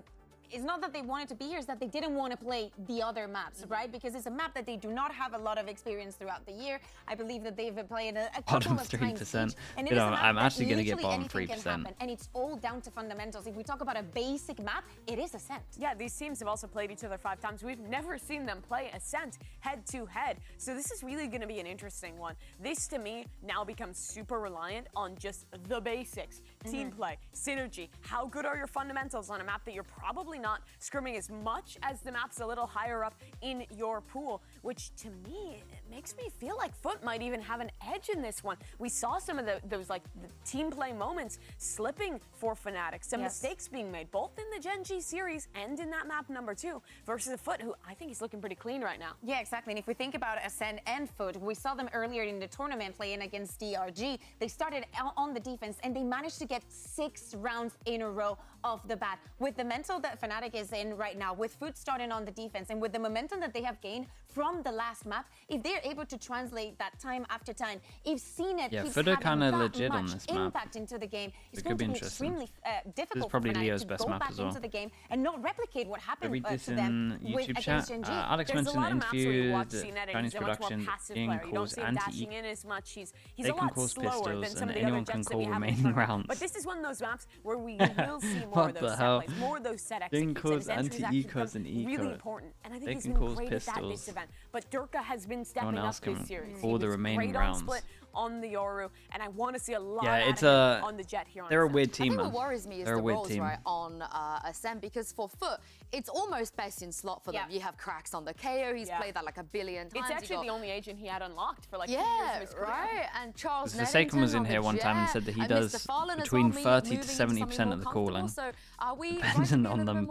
it's not that they wanted to be here, it's that they didn't want to play the other maps, right? Because it's a map that they do not have a lot of experience throughout the year. I believe that they've been playing a couple Bottom of times 3%. each, and it You is a know, map I'm that actually going to get literally bottom anything can 3%. happen, and it's all down to fundamentals. If we talk about a basic map, it is Ascent. Yeah, these teams have also played each other 5 times. We've never seen them play Ascent head-to-head. So this is really going to be an interesting one. This, to me, now becomes super reliant on just the basics. Team play, synergy, how good are your fundamentals on a map that you're probably not scrimming as much as the maps a little higher up in your pool, which to me, it makes me feel like FUT might even have an edge in this one. We saw some of those like the team play moments slipping for FNATIC, some mistakes being made, both in the Gen G series and in that map number 2 versus a FUT who I think is looking pretty clean right now. Yeah, exactly. And if we think about Ascent and FUT, we saw them earlier in the tournament playing against DRG. They started on the defense and they managed to get 6 rounds in a row off the bat. With the mental that FNATIC is in right now, with FUT starting on the defense, and with the momentum that they have gained from the last map, if they're able to translate that time after time, if CNET keeps FUT are having kinda that legit on much this map. impact into the game, it's It going could be to be interesting. extremely This is difficult probably for Leo's FNATIC best to go map back as well. into the game and not replicate what I happened read to this them in with YouTube against chat. Gen G. Alex There's a mentioned lot an of maps where you watch interview CNET that and he's Chinese a much more production passive being player. You don't calls see him dashing anti-E. in as much. He's They a can lot cause slower than pistols, some and of the other anyone can jets that we call have in remaining front of him. rounds. But this is one of those maps where we will see more What of the those set hell? plays, more of those set They can executes. cause and his entries anti-E actually cause and become E really code. important. And I think They he's can been cause great at that pistols. this event. But Durka has been No stepping one up else this can series. for He the was remaining great on rounds. split on the Yoru, and I want to see a lot it's on the Jet here on they're a Ascent. weird team, I think man. what worries me is They're the a weird roles, team. right, on Ascent, because for FUT, it's almost best in slot for them. You have Cracks on the KO, he's played that like a billion times. It's actually the only agent he had unlocked for like 2 yeah, years of his career. right. And Charles Forsaken was in on the here one time and Jet, said that he and does Mr. Fallen as between well, 30 moving to into something 70% more of the comfortable. calling, So are we depending on them,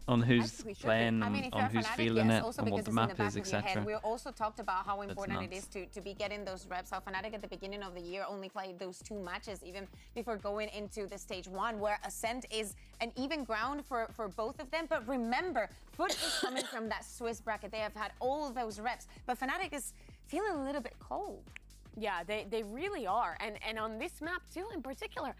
on who's playing, I mean, if on you're who's Fnatic, feeling yes, it, also and what because the it's in map is, back of your head. etc. We also talked about how important it nuts. is to be getting those reps. How Fnatic at the beginning of the year only played those 2 matches even before going into the stage 1, where Ascent is an even ground for both of them. But remember, FUT is coming from that Swiss bracket. They have had all those reps, but Fnatic is feeling a little bit cold. Yeah, they really are, and on this map too in particular.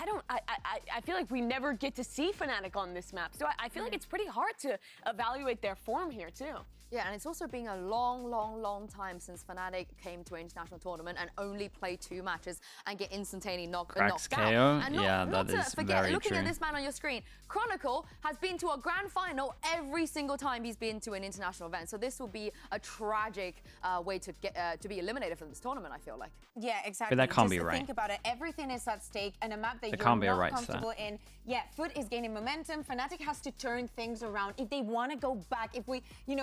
I feel like we never get to see Fnatic on this map, so I feel like it's pretty hard to evaluate their form here too. Yeah, and it's also been a long time since Fnatic came to an international tournament and only play 2 matches and get instantaneously knocked Cracks out. KO? And Yeah, not that to is forget, very looking true. at this man on your screen, Chronicle has been to a grand final every single time he's been to an international event. So this will be a tragic way to get to be eliminated from this tournament, I feel like. Yeah, exactly. But that can't Just be right. Think about it. Everything is at stake, and a map that There you're can't be a not right to that. comfortable in. Yeah, FUT is gaining momentum. Fnatic has to turn things around. If they want to go back, if we,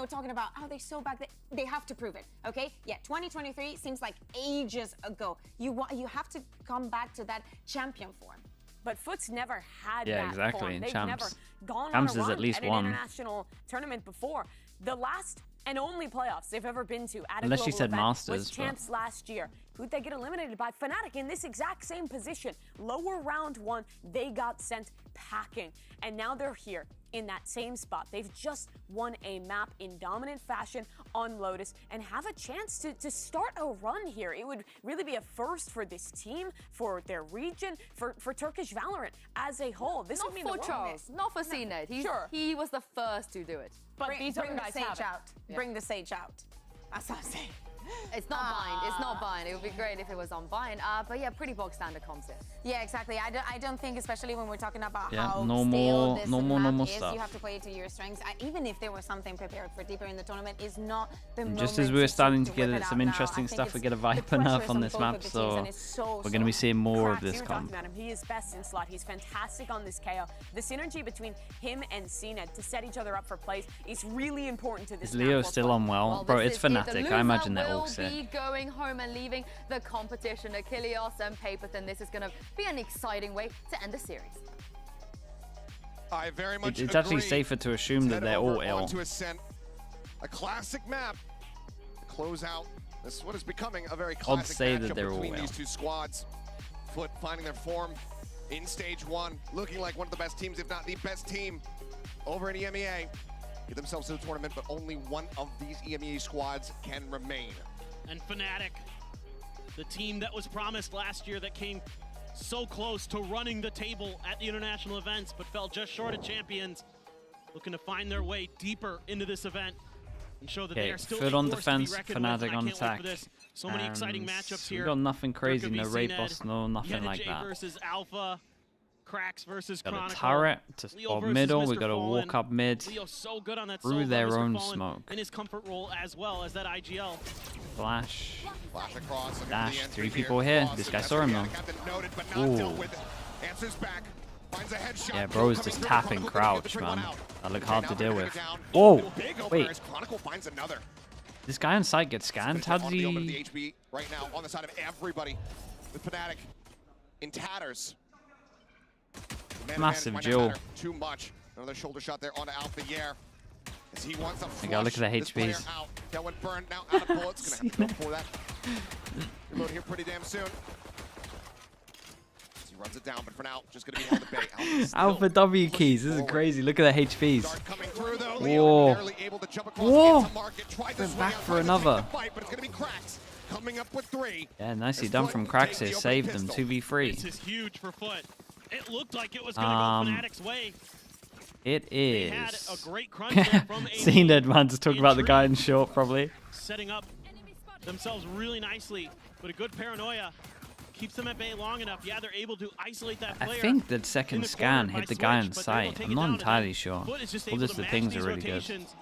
talking about, oh, they're so back, they have to prove it, okay? Yeah, 2023 seems like ages ago. You have to come back to that champion form. But FUT's never had Yeah, that exactly, form. They've champs. never gone Champs on a is run at least an one. international tournament before. The last and only playoffs they've ever been to at a Unless you global said event Masters, was but- champs last year. Who'd they get eliminated by? Fnatic in this exact same position. Lower round 1, they got sent packing. And now they're here in that same spot. They've just won a map in dominant fashion on Lotus and have a chance to start a run here. It would really be a first for this team, for their region, for Turkish Valorant as a whole. This Not would mean for the world. Charles, not for CNET. Sure. He was the first to do it. But bring these other the guys Sage have it. out. Bring the Sage out. That's what I'm saying. It's not bind. It's not bind. It would be great if it was on bind. But yeah, pretty bog standard comps here. Yeah, exactly. I don't think, especially when we're talking about Yeah, how no stale more- this no more map normal is, stuff. you have to play it to your strengths. Even if there was something prepared for deeper in the tournament, is not the And moment just as we were starting to whip get it some out now. interesting I think stuff, we it's get a the Viper pressure nerf is on this both map, of the teams, so and it's so we're going to be seeing more of Cracks, this you were talking comp. about him. He is best in slot. He's fantastic on this KO. The synergy between him and CNET to set each other up for plays is really important to this Is Leo map. still on well? Bro, this it's is it. The Fnatic. loser I imagine they're all will sick. be going home and leaving the competition. Achilles and Paperton. This is going to be an exciting way to end the series. I very much It's actually agree. safer to assume that Head they're over all ill. onto Ascent. A classic map to close out this what is becoming a very classic say that matchup they're all between ill. these 2 squads. FUT finding their form in stage 1, looking like one of the best teams, if not the best team, over in EMEA. Get themselves to the tournament, but only one of these EMEA squads can remain. And FNATIC, the team that was promised last year that came so close to running the table at the international events but fell just short of champions, looking to find their way deeper into this event and show that they are still FUT a on force to be defense, reckoned with, Fnatic and I on can't wait attack. for this. So many exciting matchups We here. got nothing crazy, Durka no v raid CNED, boss, no nothing like J that. versus Alpha, Cracks versus Got a Chronicle. turret to Leo spot versus middle. We Mr. got to Fallen. walk up mid. Leo's so good on that Through solo, their Mr. own Fallen smoke. in his comfort role as well as that IGL. Flash. Flash across. looking for the Dash. entry 3 people here. here. Cross, This and guy that's saw him the though. captain noted, but not dealt Ooh. with. Answers back. Finds a headshot. Yeah, bro is Coming just through. tapping Chronicle crouch, gets the one man. out. That look Okay, hard now to they're deal gonna with. go down. Whoa! Big opener Wait, as Chronicle finds another. this guy on site gets scanned? How did On the open of the he... HB right now on the side of everybody. With Fnatic in tatters. Man Massive might not duel. matter too much. Another shoulder shot there onto Alpha Yair. As he wants to You gotta look at the this player HPs. out. That one burned now out of bullets. Gonna have to go for that. Reload here pretty damn soon. As he runs it down, but for now, just gonna be on the bait. Alpha's still Alpha W pushing keys. This is forward. crazy. Look at the HPs. Dart coming through though. Whoa. Leo barely able to jump across Whoa. into market. Tried to Went swing back out, for tried to take another. the fight, but it's gonna be Cracks coming up with 3. Yeah, nicely As done FUT from Cracks takes here. the opening Saved them. pistol. 2v3. This is huge for FUT. It looked like it was going to go FNATIC's way. It They had a is. great crunch there from Seen AD. it, man. Just talk about the guy in short, probably. Setting up themselves really nicely, but a good paranoia keeps them at bay long enough. Yeah, they're able to isolate that I player. think that in second the scan corner by hit the guy Switch, in but they're able sight. to take I'm it not down, and entirely then sure. FUT is just All able this to the match pings are these really good. rotations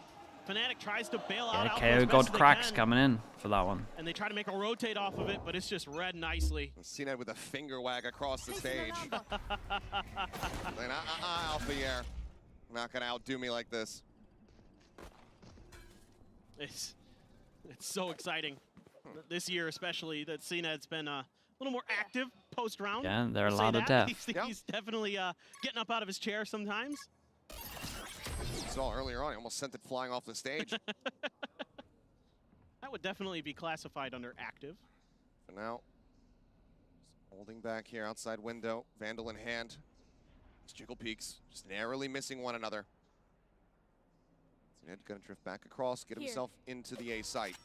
FNATIC tries to bail out. Yeah, KO God cracks coming in for that one. And they try to make a rotate off of it, but it's just read nicely. CNED with a finger wag across the stage. Alpha Air. Not gonna outdo me like this. It's so exciting this year, especially that CNED's been a little more active post round. Yeah, they're a lot of depth. He's definitely getting up out of his chair sometimes. You saw earlier on, he almost sent it flying off the stage. That would definitely be classified under active. For now, holding back here outside window, Vandal in hand. Jiggle peaks, just narrowly missing one another. CNED gonna drift back across, get himself into the A site.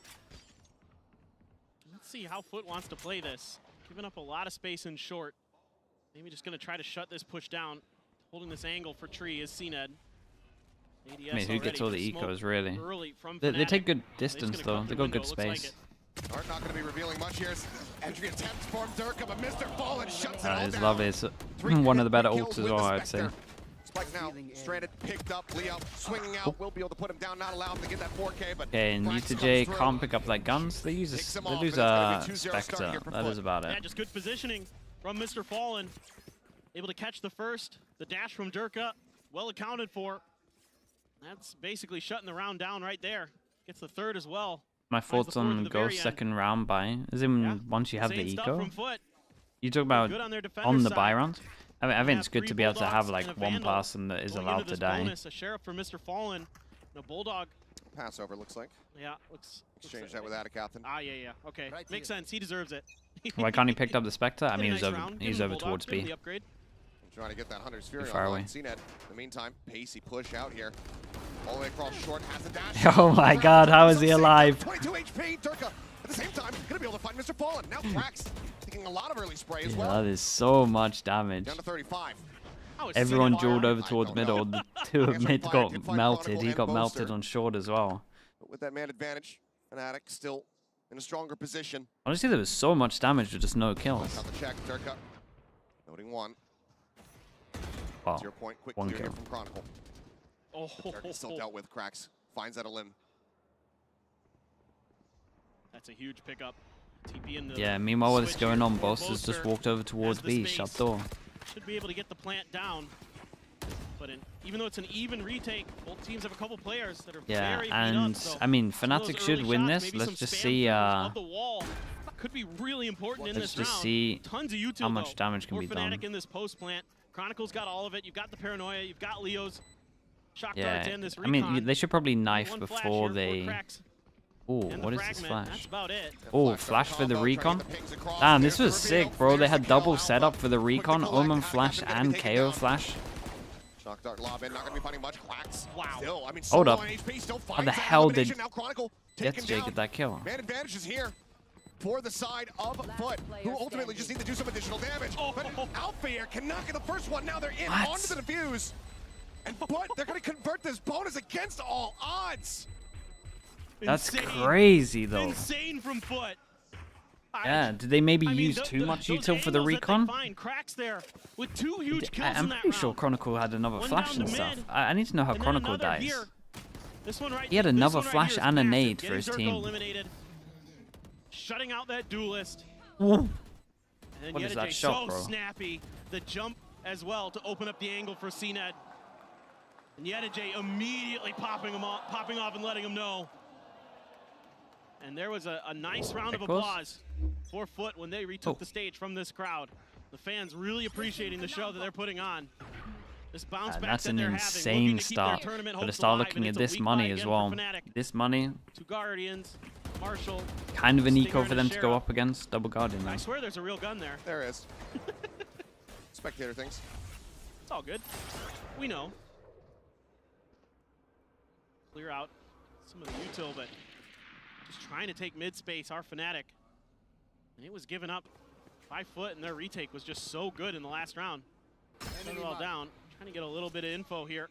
Let's see how FUT wants to play this. Giving up a lot of space in short. Maybe just gonna try to shut this push down. Holding this angle for Tree is CNED. I mean, who gets all the ecos, really? They take good distance, though. They got good space. Art not going to be revealing much here. Entry attempts from Durka, but Mr. Fallen shuts it all That is down. lovely. It's one of the better ults as well, I'd say. Spike now, stranded, picked up. Leo swinging out, will be able to put him down, not allow him to get that 4K, but Okay, and UTJ can't pick up their guns. They use a Spectre. That is about it. Yeah, just good positioning from Mr. Fallen. Able to catch the first. The dash from Durka, well accounted for. That's basically shutting the round down right there. Gets the third as well. My thoughts on Ghost second round buy is in once you have the eco. You talk about on the buy round. I think it's good to be able to have like one person that is allowed to die. A sheriff for Mr. Fallen. And a bulldog. Passover looks like. Yeah, looks. Exchange that with Atticathan. Ah, yeah. Okay, makes sense. He deserves it. Why can't he pick up the Spectre? I mean, he's over towards B. Trying to get that Hunter's Fury far away. CNED. In the meantime, pacey push out here. All the way across short, has a dash. Oh my god, how is he alive? 22 HP, Durka at the same time, gonna be able to find Mr. Fallen. Now Cracks taking a lot of early spray as well. That is so much damage. Down to 35. Everyone dueled over towards middle. The two of mid got melted. He got melted on short as well. But with that man advantage, FNATIC still in a stronger position. Honestly, there was so much damage with just no kills. Got the check, Durka. Noting one. Wow. To your point, quick One clear kill. here from Chronicle. Durka still dealt with. Cracks finds that a limb. That's a huge pickup. TP in the Yeah, meanwhile while this is going on, Boss has just walked over towards B, shut door. Should be able to get the plant down. But even though it's an even retake, both teams have a couple players that are very and up, so I mean, FNATIC should win this. Let's just see could be really important in let's this just round. see Tons of util, how much damage can for be FNATIC done. in this post plant. Chronicle's got all of it. You've got the paranoia, you've got Leo's shock Yeah, darts and this I mean, recon. they should probably knife One flash before here, they... 4 cracks. Oh, And what the is this fragment, flash? that's about it. Oh, flash for the recon? Damn, this was sick, bro. They had double setup for the recon, Omen flash and KO flash. Shock dart lob in, not gonna be finding much. Cracks. Wow. Still, I mean, Hold up. HP still How the finds that hell did elimination. Now Chronicle taken Jay down. get that kill? Man advantage is here for the side of FUT, who ultimately just need to do some additional damage. But Alpha Air cannot get the first one. Now they're in onto the defuse. And FUT, they're going to convert this bonus against all odds. That's Insane. crazy, though. Insane from FUT. Yeah, did they maybe use too much util for the recon? Cracks there with 2 huge kills I'm in that pretty sure round. Chronicle had another One flash down and to stuff. mid, I need to know how and then Chronicle another dies. here. This one right, He had this another one right flash here is and a massive. nade for Getting his Zerko team. eliminated. Shutting out that duelist. Ooh. And then What is Yedijay that shot, so bro? snappy. The jump as well to open up the angle for CNED. And Yedijay immediately popping off and letting him know. And there was a nice round of applause for FUT when they retook the stage from this crowd. The fans really appreciating the show that they're putting on. This bounce back That's that an they're insane having, looking to keep their start. tournament But to hopes start alive, looking and at it's a this week money by as again well. for FNATIC. This money, 2 Guardians, Marshall. kind of an eco Stinger for and them a to go Sheriff. up against. Double Guardian, though. I swear there's a real gun there. There is. Spectator things. It's all good. We know. Clear out some of the util, but just trying to take mid space, our FNATIC. And it was given up by FUT, and their retake was just so good in the last round. Shut it all down. Trying to get a little bit of info here.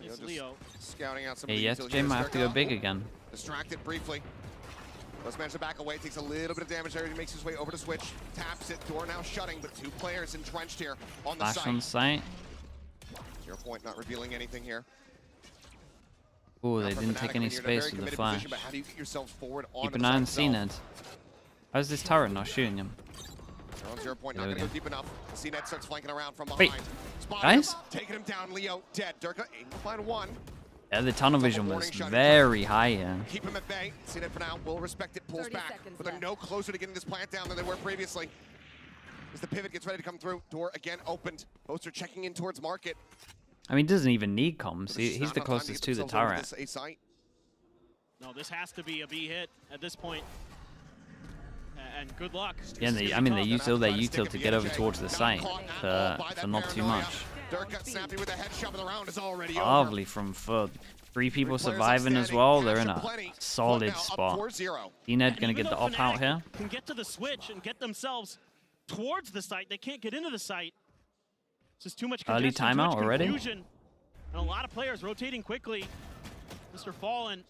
It's Leo. Scouting out some Hey, of the yes, util Jay here. might have to go big again. Distracted briefly. Let's manage to back away. Takes a little bit of damage there. He makes his way over to switch. Taps it. Door now shutting, but 2 players entrenched here on the Flash site. on site. 0 point, not revealing anything here. Oh, they didn't take any space with the flash. Keep an eye on CNED. How's this turret not shooting him? They're on 0 point, not going to go deep enough. CNED starts flanking around from Wait, behind. guys? Taking him down, Leo dead. Durka aiming to find one. Yeah, the tunnel vision was very high here. Keep him at bay. CNED for now will respect it, pulls back. But they're no closer to getting this plant down than they were previously. As the pivot gets ready to come through, door again opened. Both are checking in towards market. I mean, he doesn't even need comms. He's the closest to the turret. No, this has to be a B hit at this point. And good luck. Yeah, I mean, they use all their util to get over towards the site for not too much. Lovely from FUT. 3 people surviving as well. They're in a solid spot. CNED gonna get the op out here. Can get to the switch and get themselves towards the site. They can't get into the site. It's just too much early congestion, timeout too much already. Confusion. And a lot of players rotating quickly. Mr. Fallen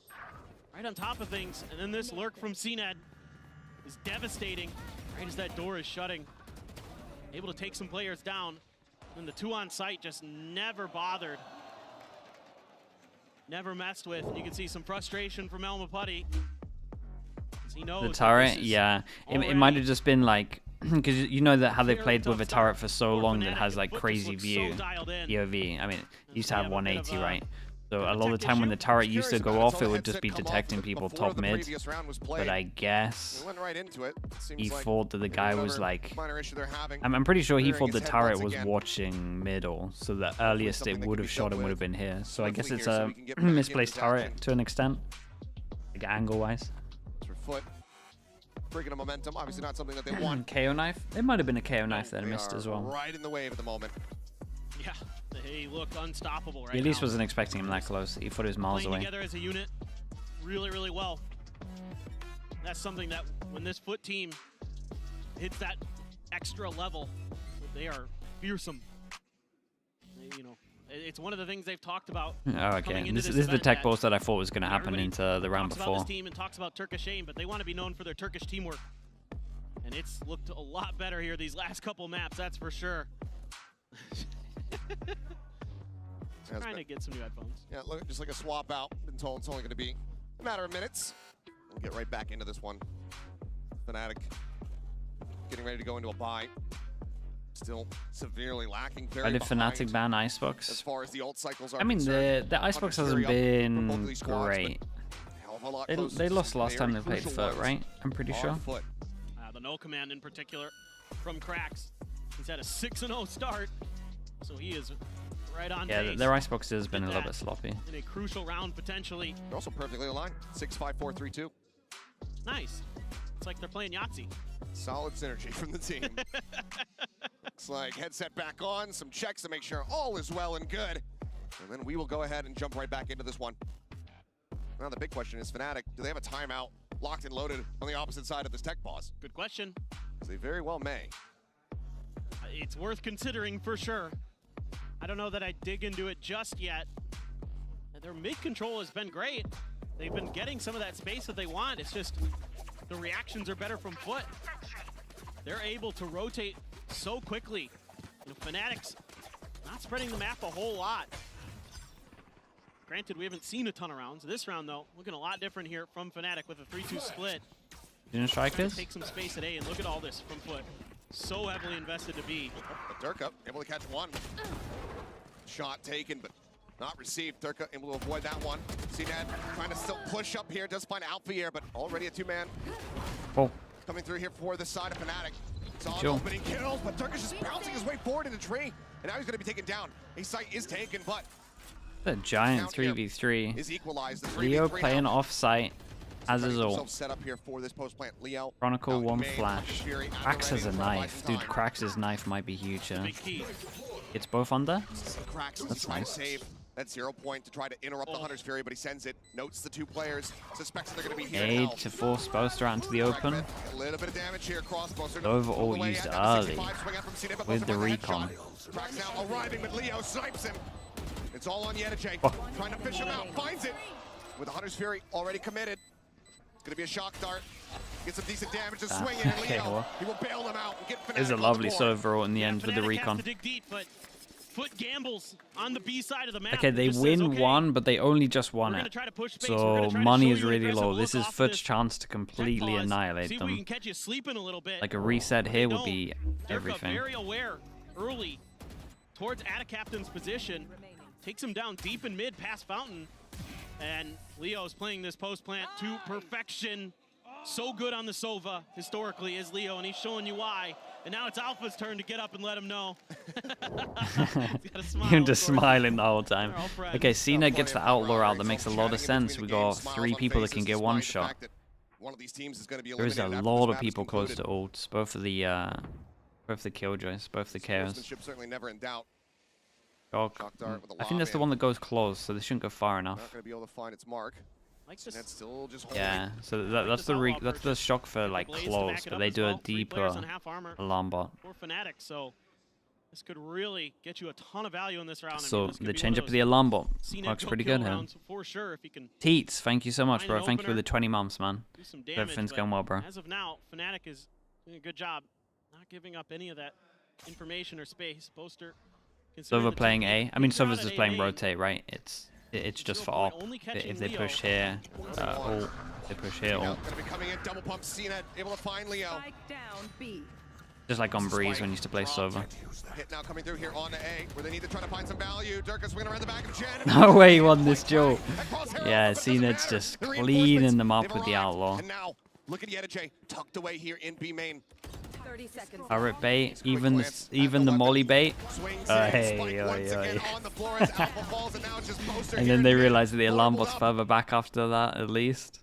right on top of things, and then this lurk from CNED is devastating right as that door is shutting. Able to take some players down. And the 2 on site just never bothered. Never messed with. You can see some frustration from Elma Putty. He knows The turret, yeah. It might have just been like, because you know that how they played with a turret for so long that has like crazy view, POV. I mean, it used to have 180, right? So a lot of the time when the turret used to go off, it would just be detecting people top mid. But I guess he thought that the guy was like, I'm pretty sure he thought the turret was watching middle, so the earliest it would have shot him would have been here. So I guess it's a misplaced turret to an extent, like angle-wise. Breaking a momentum, obviously not something that they want. KO knife? It might have been a KO knife that I missed as well. Right in the wave at the moment. Yeah, they look unstoppable right He at least now. wasn't expecting him that close. He thought he was miles Playing away. together as a unit really, really well. That's something that when this FUT team hits that extra level, they are fearsome. You know, it's one of the things they've talked about. Oh, okay. This is the tech balls that I thought was going to happen into the round talks before. about this team and talks about Turkish aim, but they want to be known for their Turkish teamwork. And it's looked a lot better here these last couple maps, that's for sure. Trying to get some new headphones. Yeah, look, just like a swap out. Been told it's only going to be a matter of minutes. We'll get right back into this one. FNATIC getting ready to go into a bye. Still severely lacking. Why did FNATIC ban Icebox? As far as the ult cycles are I mean, concerned, the Icebox hasn't been great. They lost last time they played FUT, right? I'm pretty sure. The no command in particular from Cracks. He's had a 6-0 start, so he is right on Yeah, pace. their Icebox has been a little bit sloppy. In a crucial round, potentially. They're also perfectly aligned. 6-5-4-3-2. Nice. It's like they're playing Yahtzee. Solid synergy from the team. Looks like headset back on, some checks to make sure all is well and good. And then we will go ahead and jump right back into this one. Now the big question is, FNATIC, do they have a timeout locked and loaded on the opposite side of this tech pause? Good question. Because they very well may. It's worth considering for sure. I don't know that I dig into it just yet. Their mid control has been great. They've been getting some of that space that they want. It's just the reactions are better from FUT. They're able to rotate so quickly. You know, FNATIC's not spreading the map a whole lot. Granted, we haven't seen a ton of rounds. This round, though, looking a lot different here from FNATIC with a 3-2 split. Didn't strike this? Take some space at A, and look at all this from FUT. So heavily invested to B. Durka able to catch one. Shot taken, but not received. Durka able to avoid that one. CNED trying to still push up here. Does find Alpha here, but already a 2-man. Oh. Coming through here for the side of FNATIC. Saw Chill. opening kills, but Turkish is bouncing his way forward in the tree. And now he's going to be taken down. A site is taken, but The giant 3v3. is equalized. The Leo 3v3 playing now. off-site as his Himself ult. set up here for this post plant. Leo. Chronicle out in one main. flash. Fury at the Cracks has a ready for knife. Dude, lifetime. Cracks' knife might be huge here. Big key. It's both under? Cracks as That's he tries to nice. save that 0 point to try to interrupt the Hunter's Fury, but he sends it, notes the 2 players, suspects that they're going to be here to Aid help. to force Boaster out into the open. A little bit of damage here, Crossbow. Overall used early with the recon. Cracks now arriving, but Leo snipes him. It's all on Yedijay. Oh. Trying to fish him out, finds it. With the Hunter's Fury already committed. It's going to be a shock dart. Get some decent damage to swing in, and okay, Leo, well. he will bail them out and get FNATIC Is a on the lovely board. solo overall in the end with the FNATIC recon. has to dig deep, but FUT gambles on the B side of the map. Okay, they win one, but they only just won it. So money is really low. This is FUT's chance to completely annihilate them. Like a reset here would be everything. Very aware early towards Ada Captain's position. Takes him down deep in mid past Fountain. And Leo is playing this post plant to perfection. So good on the Sova, historically, is Leo, and he's showing you why. And now it's Alpha's turn to get up and let him know. You're just smiling the whole time. Okay, Cena gets the Outlaw out. That makes a lot of sense. We got 3 people that can get one shot. There is a lot of people close to ults. Both of the Killjoys, both the KOs. I think that's the one that goes close, so they shouldn't go far enough. Not going to be able to find its mark. Still just yeah, so that's the shock for like close, but they do a deeper alarm bot. For FNATIC, so this could really get you a ton of value in this round. So the change up of the alarm bot works pretty good here. For sure, if you can. Teats, thank you so much, bro. Thank you for the 20 months, man. Everything's going well, bro. As of now, FNATIC is doing a good job, not giving up any of that information or space. Poster. Sova playing A. I mean, Sova's just playing rotate, right? It's just for op. If they push here, ult. They push here, ult. Just like on Breeze when you used to play Sova. Hit now coming through here on A, where they need to try to find some value. Durka swinging around the back of Jen. No way he won this duel. Yeah, Cened's just cleaning them up with the Outlaw. And now, look at Yedajay tucked away here in B main. Turret bait, even the molly bait. Hey. And then they realize that the alarm bot's further back after that, at least.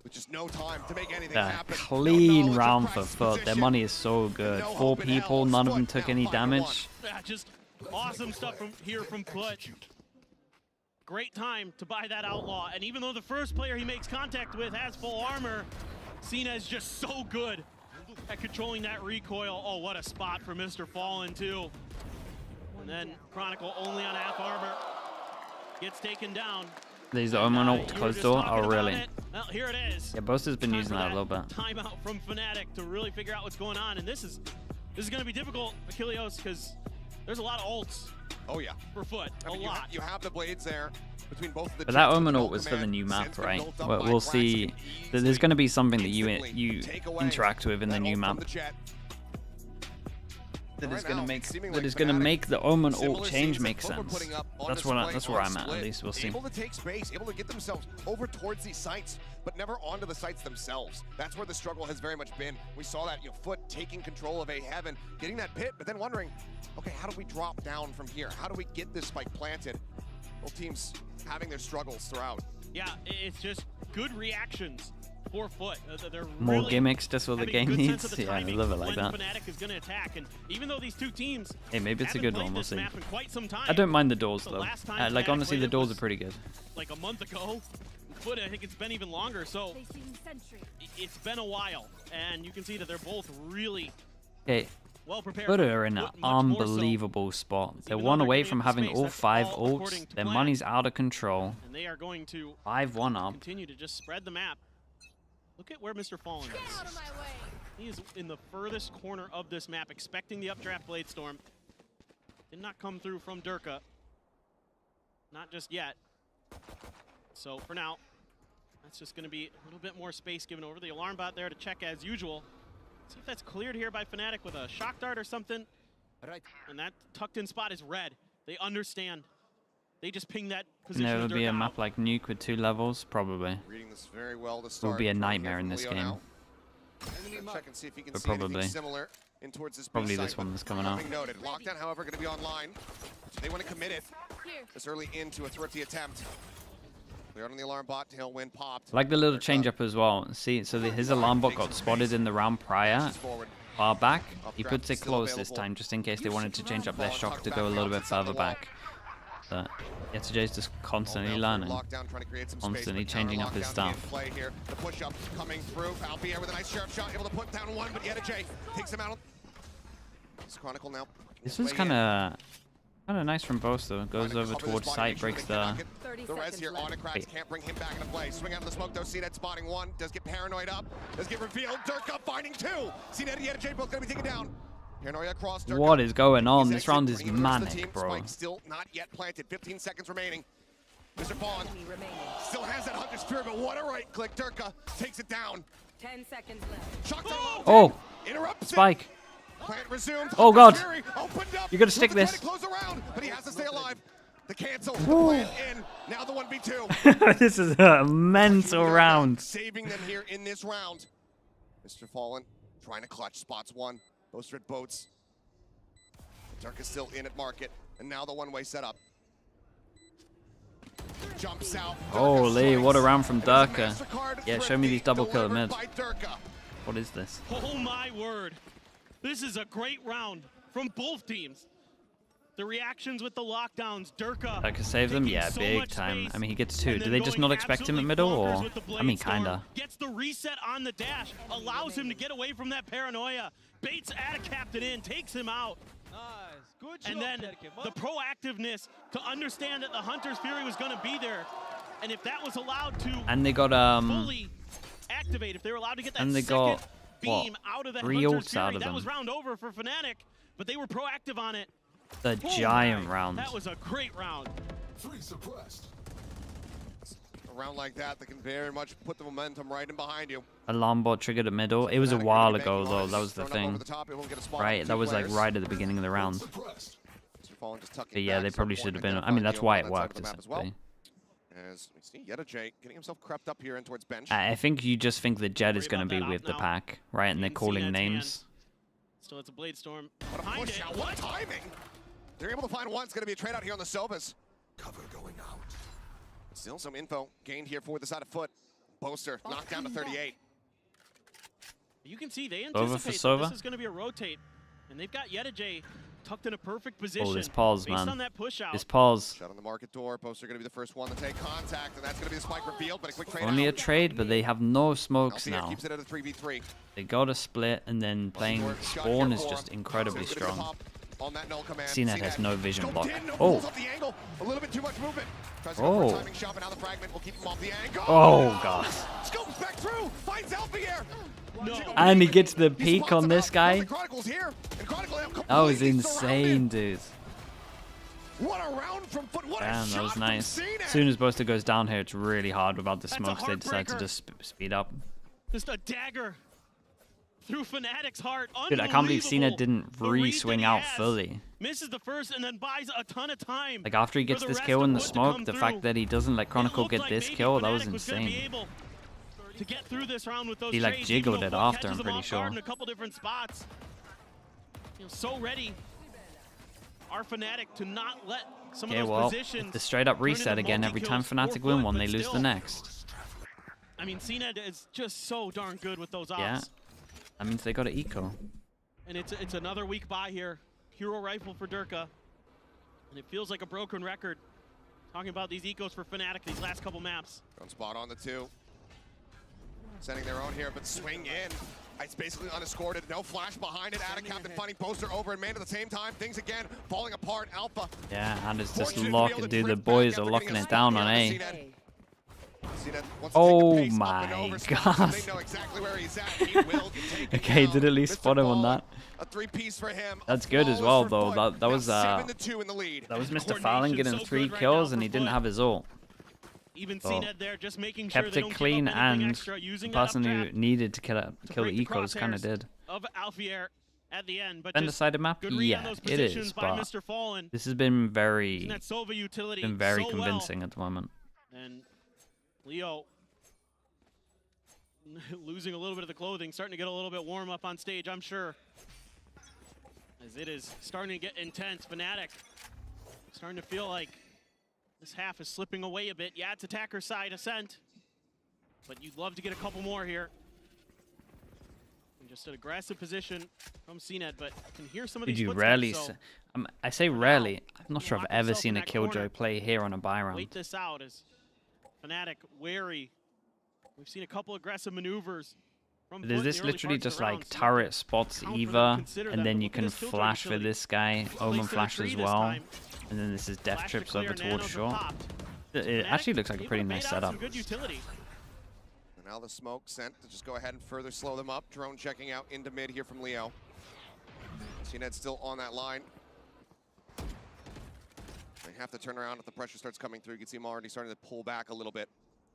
Yeah, clean round for FUT. Their money is so good. 4 people, none of them took any damage. Yeah, just awesome stuff from FUT. Great time to buy that Outlaw. And even though the first player he makes contact with has full armor, Cena is just so good at controlling that recoil. Oh, what a spot for Mr. Fallen, too. And then Chronicle only on half armor. Gets taken down. There's the Omen ult to close door. Oh, really? Well, here it is. Yeah, Boaster's been using that a little bit. Timeout from FNATIC to really figure out what's going on. And this is going to be difficult, Achilleos, because there's a lot of ults. Oh, yeah. For FUT. A lot. You have the blades there. Between both of the but that Omen ult was for the new map, right? We'll see. There's going to be something that you interact with in the new map that is going to make the Omen ult change make sense. That's where I'm at least. We'll see. Able to take space, able to get themselves over towards these sites, but never onto the sites themselves. That's where the struggle has very much been. We saw that, FUT taking control of A Heaven, getting that pit, but then wondering, okay, how do we drop down from here? How do we get this spike planted? Both teams having their struggles throughout. Yeah, it's just good reactions for FUT. They're more really gimmicks just what the game needs. Yeah, I love it like that. FNATIC is going to attack, and even though these two teams hey, maybe it's a good one. We'll see. Time, I don't mind the doors though. Like honestly, the doors are pretty good. Like a month ago, FUT, I think it's been even longer. So it's been a while, and you can see that they're both really. Okay. Well prepared. FUT are in an unbelievable spot. They're one away from having all 5 ults. Their money's out of control. And they are going to 5-1 up. Continue to just spread the map. Look at where Mr. Fallen is. He is in the furthest corner of this map, expecting the updraft Bladestorm. Did not come through from Durka. Not just yet. So for now, that's just going to be a little bit more space given over. The alarm bot there to check as usual. See if that's cleared here by FNATIC with a shock dart or something. Right. And that tucked in spot is red. They understand. They just ping that position. There would be a map like Nuke with 2 levels, probably. Reading this very well to it would be a nightmare in this game. Check and see if he can but see probably. Similar in towards this probably this one that's coming up. Noted. Lockdown, however, going to be online. So they want to commit it this early into a thrifty attempt. Clear on the alarm bot, tailwind popped. I like the little change up as well. See, so his alarm bot got spotted in the round prior. Far back. He puts it close this time just in case they wanted to change up their shock to go a little bit further back. But Yetujay's just constantly learning. Constantly changing up his stuff. The push up coming through. Alpier with a nice sharp shot, able to put down 1, but Yetujay takes him out. This Chronicle now. This was kind of nice from both though. Goes over towards site, breaks the. The res here, Autocrats can't bring him back into play. Swing out of the smoke though. CNED spotting 1. Does get paranoid up. Does get revealed. Durka finding 2. CNED and Yetujay both gonna be taken down. Paranoia across Durka. What is going on? He's This round exit, is bringing the rest of the manic, team. bro. Spike still not yet planted. 15 seconds remaining. Mr. Fallen still has that Hunter Spirit, but what a right click. Durka takes it down. 10 seconds left. Shocked Oh, interrupts Spike. Plant resumed. Oh God, Fury opened up. you gotta stick Trying this. to close the round, but he has to stay alive. The cancel. The plant in. Now the 1v2. This is a mental round. Saving them here in this round. Mr. Fallen trying to clutch. Spots one. Boaster at boats. Durka still in at market. And now the one-way setup. Jumps out. Holy, what a round from Durka. MasterCard Yeah, show me these double kill delivered mids. by Durka. What is this? Oh my word. This is a great round from both teams. The reactions with the lockdowns, Durka. Durka saved them? Yeah, so big much time. space, I mean, he gets two. and Do then they just going not expect him at middle, absolutely or? bonkers with the I mean, Blade Storm. kinda. Gets the reset on the dash, allows him to get away from that paranoia. Baits at a captain in, takes him out. And then the proactiveness to understand that the Hunter's Fury was going to be there. And if that was allowed to And they got fully activate, if they were allowed to get that and they second got beam what? out of that 3 Hunter's ults Fury, out of that them. was round over for FNATIC, but they were proactive on it. The Oh giant my, round. That was a great round. 3 suppressed. A round like that can very much put the momentum right in behind you. Alarm bot triggered at middle. It was a while ago though. That was the thing. Right, that was like right at the beginning of the round. Mr. Fallen just tucking But yeah, back, they so probably one should have been. I identified mean, that's Neo why on it that side worked of the map as well. essentially. As we see Yeta J getting himself crept up here in towards bench. I think you just think the Jet is going to be with the pack, right? And they're calling names. Still, it's a Blade Storm. What a Behind push it. out. What timing! They're able to find one. It's going to be a trade out here on the Sovas. Cover going out. Still some info gained here for the side of FUT. Boaster knocked down to 38. You can see they Over anticipate for that Sova. this is going to be a rotate. And they've got Yeta J tucked in a perfect position. Oh, this pause, based man. on that push out. This pause. Shot on the market door. Boaster going to be the first one to take contact, and that's going to be the spike revealed, but a quick trade Only a out. trade, but they have no smokes Althea now. keeps it at a 3v3. They got a split, and then playing Spawn is just incredibly strong. On that null command. CNET has no vision block. No Oh. pulls off the angle. A little bit too much movement. Tries to go Oh. for a timing shove, and now the fragment will keep him off the angle. Oh, God. Scopes back through. Finds Althea. And he gets the peek on this guy. Chronicles here, and Chronicle now That was completely insane, dude. What a round from FUT. What a Damn, that shot was from nice. CNET. As soon as Boaster goes down here, it's really hard without the That's a smokes. They decide to heartbreaker. just speed up. Just a dagger through FNATIC's heart. Dude, I can't believe CNET Unbelievable. didn't The read re-swing that he out has. fully. Misses the first and then buys a ton of time. Like, after he for gets the this rest kill of in the FUT to smoke, come the through. fact that he doesn't let Chronicle It get looked this like kill, maybe that was FNATIC gonna be insane. able to get through this round with those He, like, trades, jiggled even it though FUT after, catches I'm them pretty off guard sure. in a couple different spots. You know, so ready. Our FNATIC to not let some Okay, of those well, positions it's the straight up turn into reset again. Every time multi-kills FNATIC for win FUT, one, but they lose the still, next. I mean, CNET is just so darn good with those ops. Yeah. That means they got an eco. And it's another week by here. Hero rifle for Durka. And it feels like a broken record. Talking about these ecos for FNATIC these last couple maps. Drone spot on the 2. Sending their own here, but swing in. It's basically unescorted. No flash behind it. Ada Captain finding Boaster over and man at the same time. Things again falling apart. Alpha. Yeah, and it's just Fortunate to be lock. able to Dude, the drift boys back are after locking getting a it down spike on here. A. CNET wants to take the Oh pace up and my over spots, so God. they know exactly where he's at. He will take it Okay, down. did at least Mr. spot him on Fallen, that. A 3-piece for him. That's good as well, though. That was Now 7-2 in the lead. that was Mr. Coordination Fallon getting so 3 good right kills, now and for he didn't FUT. have his ult. Even So, CNET there, just making sure Kept they it don't clean, give up anything and extra, the using that person who updraft needed to kill to the break the ecos kind of crosshairs did. of Alfier at the end. But Been just decided map? good read on Yeah, those it positions is, by but Mr. Fallen. this has been Using very that Sova utility been very so convincing at the moment. well. And Leo losing a little bit of the clothing, starting to get a little bit warm up on stage, I'm sure. As it is starting to get intense. FNATIC starting to feel like this half is slipping away a bit. Yeah, it's attacker side Ascent, but you'd love to get a couple more here. And just an aggressive position from CNET, but I can hear some of Did these you footsteps, rarely? so I say rarely. I'm not sure I've lock ever himself seen in a that corner. Killjoy play here on a buy round. wait this out as FNATIC wary. We've seen a couple aggressive maneuvers from But FUT is in this the early literally parts of just the like round. CNET turret spots count for them, Eva, consider and them, then but you look at can his Killjoy flash for utility. this guy, Omen Placed in a flash tree as this well, time. and then this is death Flash to trips over clear, towards nanos are short. popped. It FNATIC actually looks like a able pretty to nice bait out setup. some good utility. And now the smoke sent to just go ahead and further slow them up. Drone checking out into mid here from Leo. CNED still on that line. They have to turn around if the pressure starts coming through. You can see him already starting to pull back a little bit.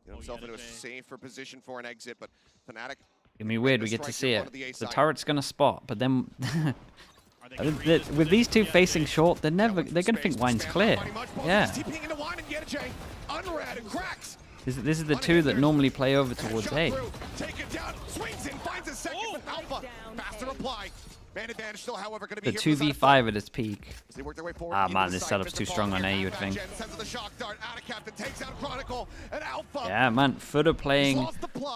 Get himself into a safer position for an exit, but FNATIC. It'd be weird, we get to see it. The turret's gonna spot, but then with these two facing short, they're gonna think Wine's clear. Yeah. This is the two that normally play over towards A. The 2v5 at its peak. Ah man, this setup's too strong on A, you would think. Yeah man, FUT are playing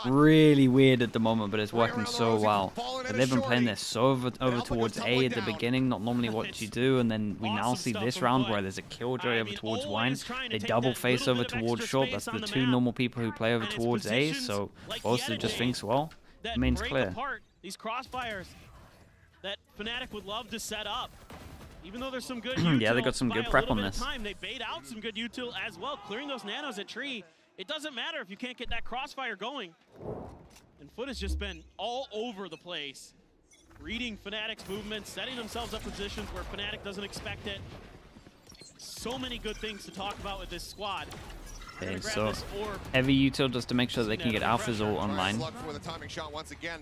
really weird at the moment, but it's working so well. But they've been playing this so over towards A at the beginning, not normally what you do, and then we now see this round where there's a killjoy over towards Wine. They double face over towards short. That's the two normal people who play over towards A, so Bolster just thinks, well, main's clear. These crossfires that FNATIC would love to set up. Even though there's some good yeah, they got some good prep on this. They bait out some good util as well, clearing those nanos at tree. It doesn't matter if you can't get that crossfire going. And FUT has just been all over the place, reading FNATIC's movements, setting themselves up positions where FNATIC doesn't expect it. So many good things to talk about with this squad. Okay, so heavy util just to make sure they can get Alpha's ult online.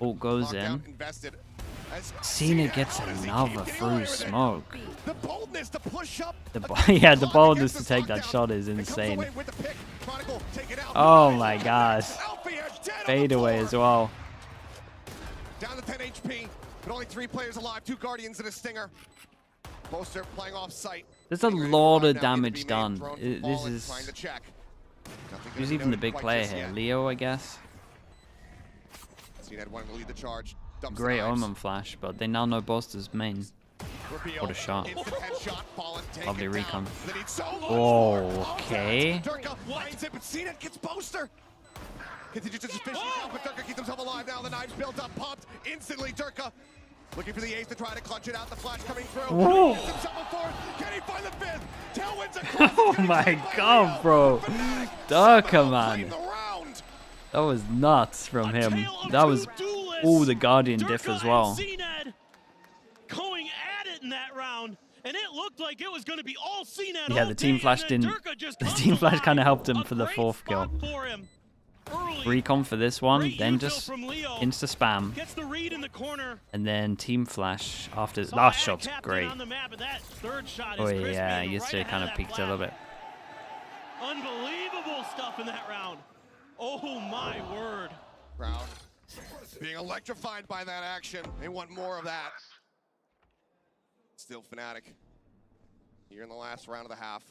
Ult goes in. Cena gets another through smoke. The boldness to push up. Yeah, the boldness to take that shot is insane. Oh my gosh. Fade away as well. Down to 10 HP, but only 3 players alive, 2 Guardians and a Stinger. Poster playing off site. There's a lot of damage done. This is... Who's even the big player here? Leo, I guess? CNED wanting to lead the charge. Great Omen flash, but they now know Bolster's main. What a shot. Lovely recon. Oh, okay. Continues to suspicion, but Durka keeps himself alive now. The knives built up, popped instantly. Durka looking for the ace to try to clutch it out. The flash coming through. Can he find the 5th? Tailwinds across. Oh my god, bro. Durka, man. That was nuts from him. That was all the Guardian diff as well. Going at it in that round, and it looked like it was going to be all CNED. Yeah, the team flash didn't. The team flash kind of helped him for the 4th kill. Recon for this one, then just insta spam, and then team flash after. Last shot's great. Oh yeah, yesterday kind of peaked a little bit. Unbelievable stuff in that round. Oh my word. Crowd being electrified by that action. They want more of that. Still FNATIC here in the last round of the half.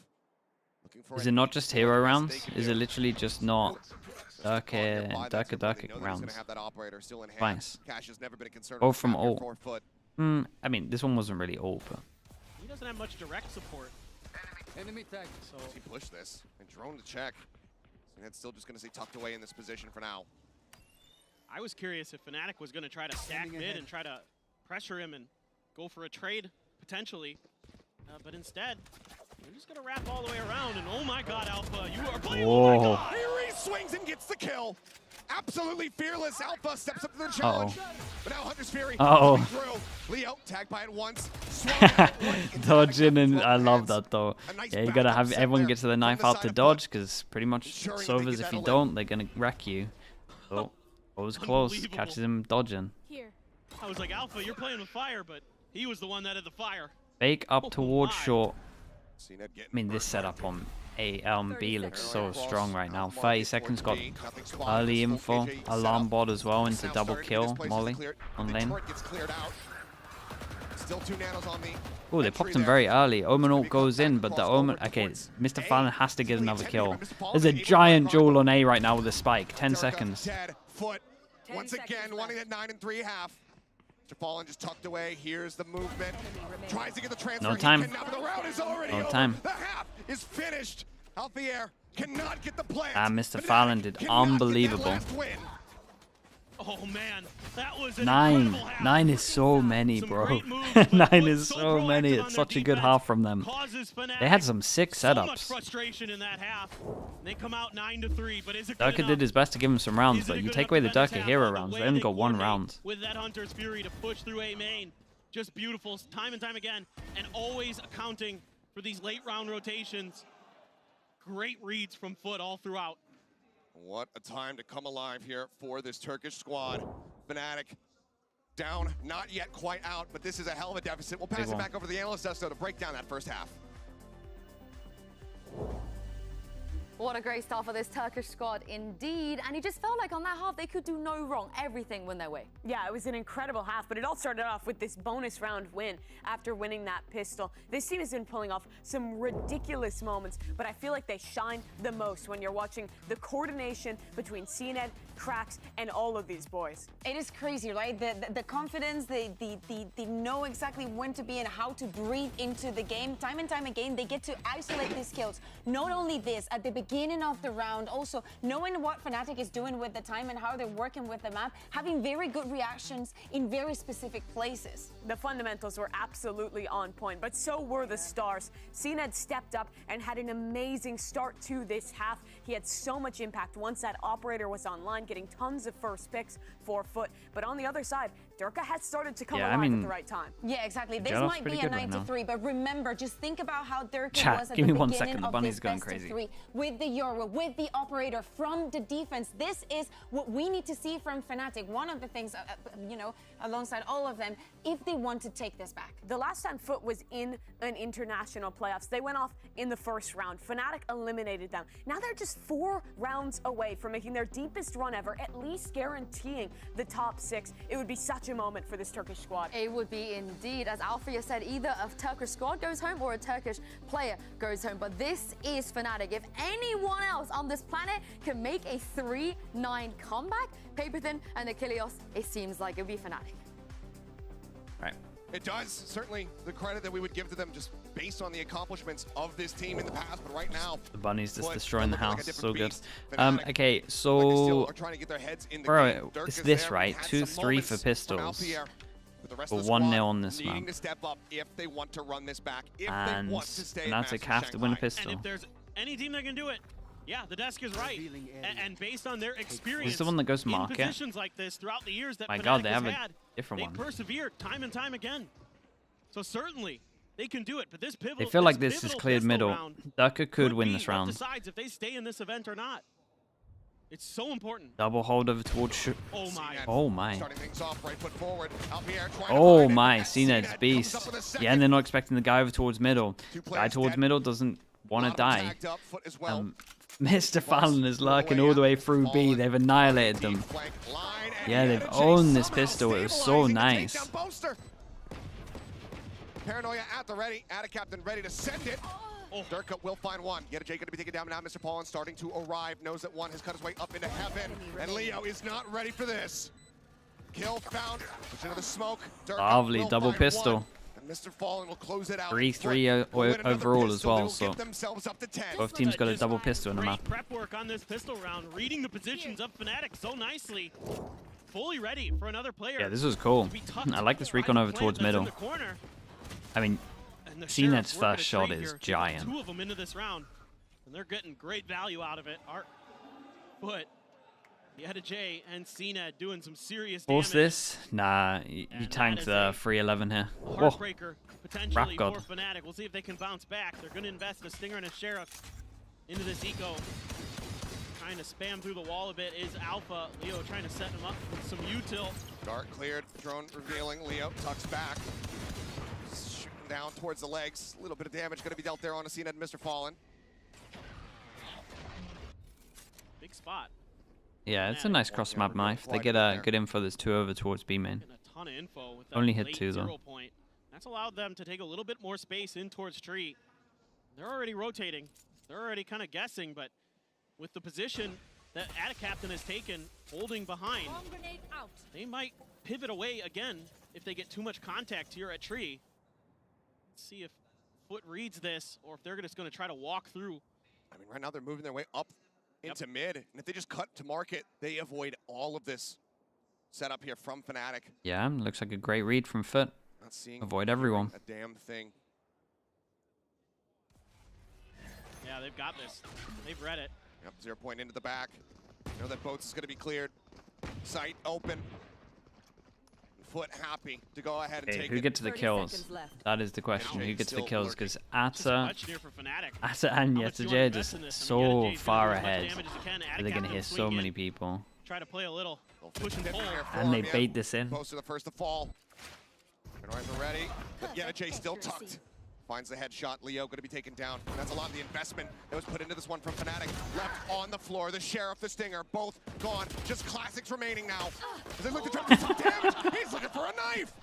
Is it not just hero rounds? Is it literally just not Durka rounds? Nice. Oh, from ult. I mean, this one wasn't really ult, but... He doesn't have much direct support. Enemy tag. So he pushed this and drone to check. And it's still just going to stay tucked away in this position for now. I was curious if FNATIC was going to try to stack mid and try to pressure him and go for a trade, potentially. But instead, we're just going to wrap all the way around. And oh my god, Alpha, you are playing. Oh my god. Here he swings and gets the kill. Absolutely fearless. Alpha steps up to the challenge. But now Hunter's Fury. Leo tagged by it once. Dodging, and I love that though. Yeah, you gotta have everyone get to the knife out to dodge, because pretty much Sovas, if you don't, they're gonna wreck you. Oh, it was close. Catches him dodging. I was like, Alpha, you're playing with fire, but he was the one that had the fire. Fake up towards short. I mean, this setup on B looks so strong right now. 30 seconds, got early info. Alarm bot as well into double kill. Molly on lane. Oh, they popped him very early. Omen ult goes in, but the Omen... Okay, Mr. Fallon has to get another kill. There's a giant duel on A right now with a spike. 10 seconds. Once again, wanting at 9 3/2. Mr. Fallen just tucked away. Here's the movement. Tries to get the transfer. No time. The round is already no over. time. The half is finished. Out the air. Cannot get the plant. Mr. Fallon did unbelievable. Oh man, that was 9. 9 is so many, bro. 9 is so many. It's such a good half from them. They had some sick setups. Frustration in that half. They come out 9-3, but is it Durka did his best to give him some rounds, but you take away the Durka hero rounds, they only got 1 round. With that Hunter's Fury to push through A main. just beautiful time and time again, and always accounting for these late round rotations. Great reads from FUT all throughout. What a time to come alive here for this Turkish squad. FNATIC down, not yet quite out, but this is a hell of a deficit. We'll pass it back over to the analyst desk though to break down that first half. What a great start for this Turkish squad indeed. And it just felt like on that half, they could do no wrong. Everything went their way. Yeah, it was an incredible half, but it all started off with this bonus round win after winning that pistol. This team has been pulling off some ridiculous moments, but I feel like they shine the most when you're watching the coordination between CNED, Cracks, and all of these boys. It is crazy, right? The confidence, they know exactly when to be and how to breathe into the game. Time and time again, they get to isolate these skills. Not only this, at the beginning of the round, also knowing what FNATIC is doing with the time and how they're working with the map, having very good reactions in very specific places. The fundamentals were absolutely on point, but so were the stars. CNED stepped up and had an amazing start to this half. He had so much impact once that operator was online, getting tons of first picks for FUT. But on the other side, Durka has started to come alive at the right time. Yeah, exactly. This might be a 9-3, but remember, just think about how Durka was at the beginning of this best-of-3 with the Euro, with the operator from the defense. This is what we need to see from FNATIC. One of the things, you know, alongside all of them, if they want to take this back. The last time FUT was in an international playoffs, they went off in the first round. FNATIC eliminated them. Now they're just 4 rounds away from making their deepest run ever, at least guaranteeing the top 6. It would be such a moment for this Turkish squad. It would be indeed. As Alfia said, either a Turkish squad goes home or a Turkish player goes home. But this is FNATIC. If anyone else on this planet can make a 3-9 comeback, Paperthin and Achilles, it seems like it would be FNATIC. Right. It does. Certainly the credit that we would give to them just based on the accomplishments of this team in the past. But right now, the bunny's just destroying the house. So good. FNATIC, okay, so like they still are trying to get their heads in the bro, game. it's this right? 2-3 for pistols. But 1-0 on this map. To step up if they want to run this back. If and they want to stay FNATIC have to win a And pistol. if there's any team that can do it, yeah, the desk is right. And based on their experience He's the one that goes in market. positions like this throughout the years that My FNATIC God, they has have a had, different one. They persevere time and time again. So certainly they can do it. But this pivotal, They feel like this is cleared middle. round Durka could win this what round. decides if they stay in this event or not. It's so important. Double hold over towards Oh my. Oh my. Starting things off, right foot forward. Alpier trying to Oh find it. my, That's CNED's CNED beast. comes up with a second. Yeah, and they're not expecting the guy over towards middle. Two Guy players towards dead. middle doesn't want to Lot of die. tagged up, foot as well. Mr. Fallon is lurking all the way through B. Fallen. They've annihilated them. Flank line, and Yeah, he they've had a chase, owned this somehow pistol. It was so stabilizing the nice. takedown poster. Paranoia at the ready. Attic Captain ready to send it. Durka will find one. Yet Jay going to be taken down now. Mr. Paulin starting to arrive. Knows that one has cut his way up into heaven. And Leo is not ready for this. Kill found. Push into the smoke. Durka Lovely will double find pistol. one. And Mr. Fallen will close it out. 3-3 Will win another overall as pistol. They well. will So get themselves up to 10. both teams got a double pistol in the map. Prep work on this pistol round, reading the positions of FNATIC so nicely. Fully ready for another player. Yeah, this was cool. I like this recon over towards middle. I mean, CNED's first shot is giant. 2 of them into this round, and they're getting great value out of it. But Yeta J and CNED doing some serious damage. Force this? Nah, you tanked the 3-11 here. Heartbreaker potentially Rap God. for FNATIC. We'll see if they can bounce back. They're going to invest a Stinger and a Sheriff into this eco. Trying to spam through the wall a bit is Alpha. Leo trying to set him up with some U-tilt. Dark cleared, drone revealing. Leo tucks back. Shooting down towards the legs. A little bit of damage going to be dealt there on a CNED, Mr. Fallen. Big spot. Yeah, it's a nice cross-map knife. They get a good info. There's 2 over towards B main. A ton of info with that Only hit late 2 though. 0 point. That's allowed them to take a little bit more space in towards tree. They're already rotating. They're already kind of guessing, but with the position that Attic Captain has taken, holding behind, they might pivot away again if they get too much contact here at tree. Let's see if FUT reads this or if they're just going to try to walk through. I mean, right now they're moving their way up into mid, and if they just cut to market, they avoid all of this setup here from FNATIC. Yeah, looks like a great read from FUT. Not seeing Avoid everyone. a damn thing. Yeah, they've got this. They've read it. Yep, 0 point into the back. Know that boats is going to be cleared. Sight open. FUT happy to go ahead and Okay, take who it. gets the kills? That is the question. Who gets the kills? Because Ata and Yetsuj are just so far ahead. They're going to hit so many people. Try to play a little push and pull. And they bait this in. Close to the first to fall. Are ready. Yetsuj still tucked. Finds the headshot. Leo going to be taken down. And that's a lot of the investment that was put into this one from FNATIC. Left on the floor. The Sheriff, the Stinger, both gone. Just classics remaining now. As they look to try to do some damage. He's looking for a knife.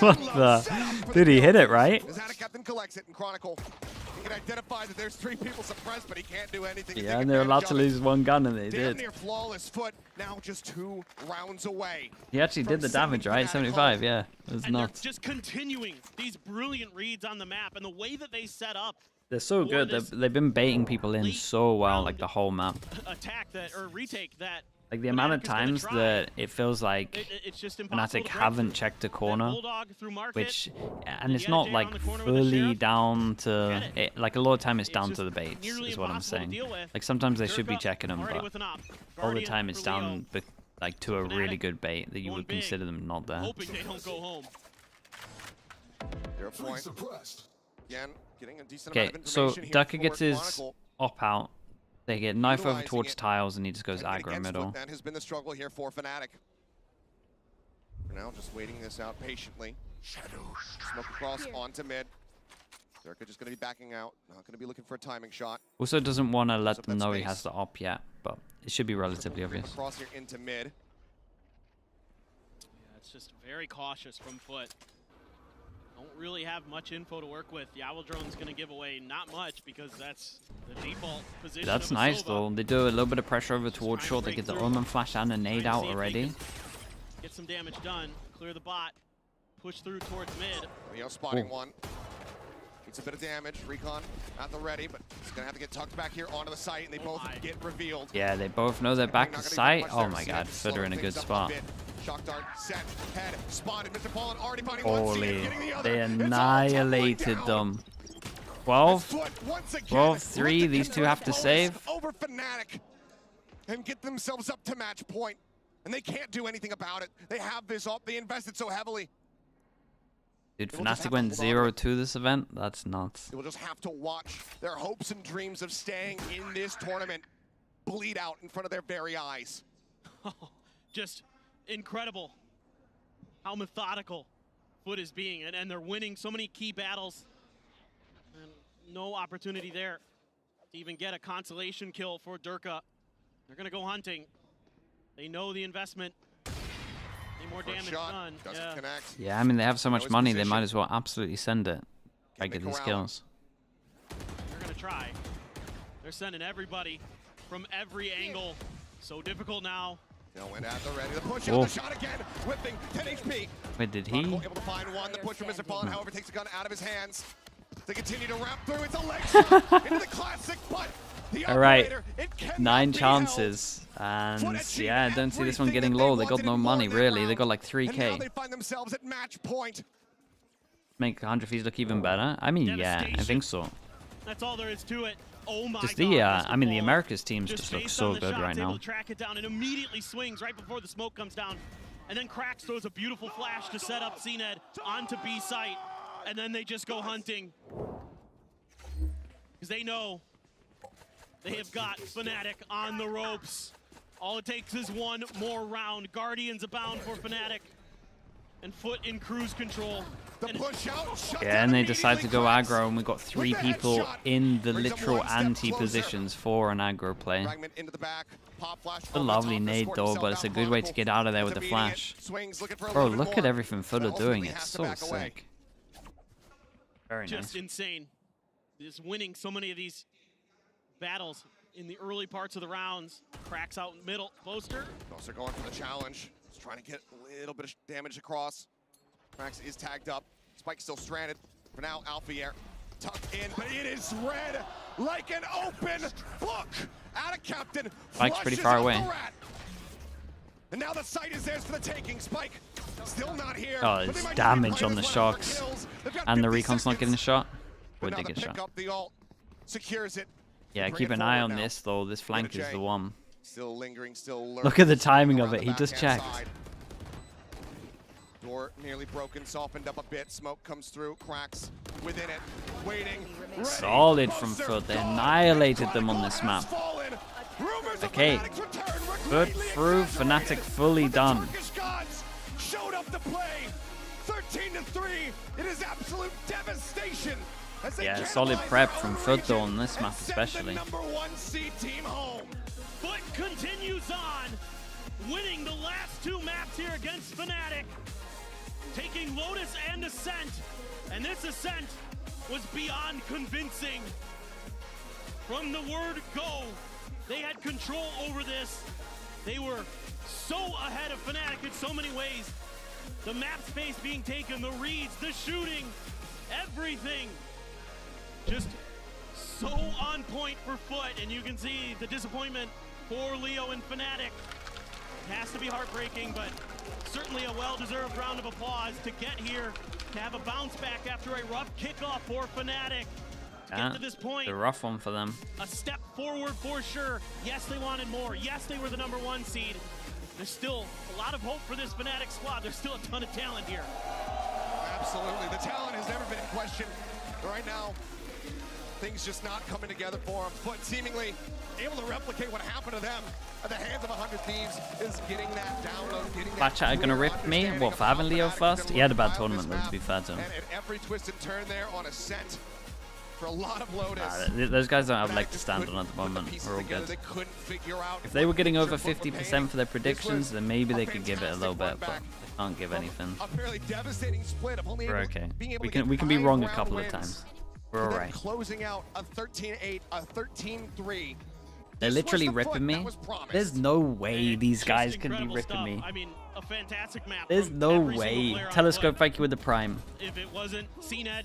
What the? Did he hit it right? As Captain collects it in Chronicle. He can identify that there's 3 people suppressed, but he can't do anything. Yeah, and they're allowed to lose one gun, and they Damn did. near flawless FUT. Now just 2 rounds away. He actually did the damage, right? 75, yeah. It was And nuts. they're just continuing these brilliant reads on the map, and the way that they set up They're so good. They've been baiting people in so well, like the whole map. attack that or retake that. Like the amount of times that it feels like It's just impossible FNATIC to haven't checked a corner, Bulldog through market, which, and it's not like fully down to it. Like a lot of time it's down to the baits, is what I'm saying. Like sometimes they should be checking them, but all the time it's down like to a really good bait that you would consider them not there. hoping they don't go home. 0 point. Again, getting a decent Okay, amount of so information here Ducker for gets his Chronicle. op out. They get knife over Utilizing towards it. tiles, and he just goes aggro Against middle. FUT, that has been the struggle here for FNATIC. For now, just waiting this out patiently. Smoke across onto mid. Zerka just going to be backing out. Not going to be looking for a timing shot. Also doesn't want to let Up them that know he space. has the op yet, but it should be relatively obvious. Across here into mid. Yeah, it's just very cautious from FUT. Don't really have much info to work with. The Owl Drone's going to give away not much because that's the default position. That's of a nice Sova. though. They do a little bit of pressure over towards short. They get the Omen flash and a nade Trying to out see if they already. can Get some damage done. Clear the bot. Push through towards mid. Leo spotting Ooh. one. Needs a bit of damage. Recon at the ready, but he's going to have to get tucked back here onto the site, and they both get revealed. Yeah, they both know they're back to Not gonna do sight. much Oh there. my See god, it FUT are in a slowing good things up spot. bit. Shock dart, set, head, spotted. Mr. Fallen already finding one. See it, Holy, getting the other. they It's all tumbling annihilated down. them. 12, FUT once again 12, look 3, to these two convert have to opponents save. over FNATIC and get themselves up to match point. And they can't do anything about it. They have this up. They invested so heavily. Dude, They will just FNATIC have went to hold on. 0-2 this event. That's nuts. They will just have to watch their hopes and dreams of staying in this tournament bleed out in front of their very eyes. Just incredible how methodical FUT is being, and they're winning so many key battles. And no opportunity there to even get a consolation kill for Durka. They're gonna go hunting. They know the investment. Any more First damage shot done. doesn't Yeah. connect. Yeah, I mean, they have so much his money, they position. might as well absolutely send it. Try Can't get make these a kills. They're gonna try. They're sending everybody from every angle. So difficult now. Now went at the ready. The push Oh. out, the shot again. Whipping, 10 HP. Wait, did he? Chronicle able to find one. The push from Mr. Fallen, however, takes the gun out of his hands. They continue to wrap through. It's a leg shot into the classic, but the All right, operator, it cannot 9 be held. chances. And FUT yeah, I don't see this one everything getting that they low. They got wanted no and more money, in that really. They round. got like And now 3K. they find themselves at match point. Make 100 fees look even better? I mean, yeah, I think so. That's all there is to it. Oh my Just god. the, Mr. I mean, the Fallen. Americas teams just look based so on the good shots, right able now. to track it down and immediately swings right before the smoke comes down. And then Krax throws a beautiful flash to set up CNED onto B site. And then they just go hunting. Because they know they have got FNATIC on the ropes. All it takes is one more round. Guardians abound for FNATIC. And FUT in cruise control. The push out, shut Yeah, down and they decide to go immediately. aggro, and we've got 3 the people headshot. in the Brings them literal one step anti-positions for an aggro play. Fragment into the back. Pop flash It's a on the lovely top to nade escort though, himself but it's a out. good way to get out of there with the It's immediate. flash. Swings, looking for a Bro, little bit look at more, everything FUT but are doing. ultimately It's has to so back away. sick. Very Just nice. insane. Just winning so many of these battles in the early parts of the rounds. Cracks out in the middle. Poster. Also going for the challenge. Just trying to get a little bit of damage across. Max is tagged up. Spike still stranded. For now, Alfier tucked in, but it is red like an open book. Out of Captain. Spike's pretty flushes far out away. the rat. And now the site is theirs for the taking. Spike still not here. Oh, but it's they might damage need to on the play this one out for shocks. kills. They've got And the 50 recon's not getting a seconds. shot. But Would now they the get a shot? pick up the ult secures it. Yeah, Bring keep it an eye forward on now. this though. This flank is the one. Still lingering, still lurking. Look at the timing of Around it. the He just backhand checked. side. Door nearly broken, softened up a bit. Smoke comes through, cracks within it, waiting. Solid from FUT. They annihilated them on this map. Okay, FUT through, FNATIC fully done. Showed up to play. 13-3. It is absolute devastation. Yeah, solid prep from FUT though on this map especially. FUT continues on, winning the last 2 maps here against FNATIC, taking Lotus and Ascent, and this Ascent was beyond convincing. From the word go, they had control over this. They were so ahead of FNATIC in so many ways. The map space being taken, the reads, the shooting, everything. Just so on point for FUT, and you can see the disappointment for Leo and FNATIC. It has to be heartbreaking, but certainly a well-deserved round of applause to get here, to have a bounce back after a rough kickoff for FNATIc. Get to this point, a rough one for them. A step forward for sure. Yes, they wanted more. Yes, they were the #1 seed. There's still a lot of hope for this FNATIC squad. There's still a ton of talent here. Absolutely. The talent has never been in question. But right now, things just not coming together for them. FUT seemingly able to replicate what happened to them at the hands of 100 Thieves is getting that download, getting that. Fat chat are gonna rip me? What, for having Leo first? He had a bad tournament though, to be fair to him. And at every twist and turn there on Ascent for a lot of Lotus. Those guys don't have leg to stand on at the moment. We're all good. If they were getting over 50% for their predictions, then maybe they could give it a little bit, but they can't give anything. A fairly devastating split of only We're okay. We can be wrong a couple of times. We're alright. Closing out a 13-8, a 13-3. They're literally ripping me. There's no way these guys can be ripping me. I mean, a fantastic map. There's no way. Telescope, thank you with the prime. If it wasn't CNED,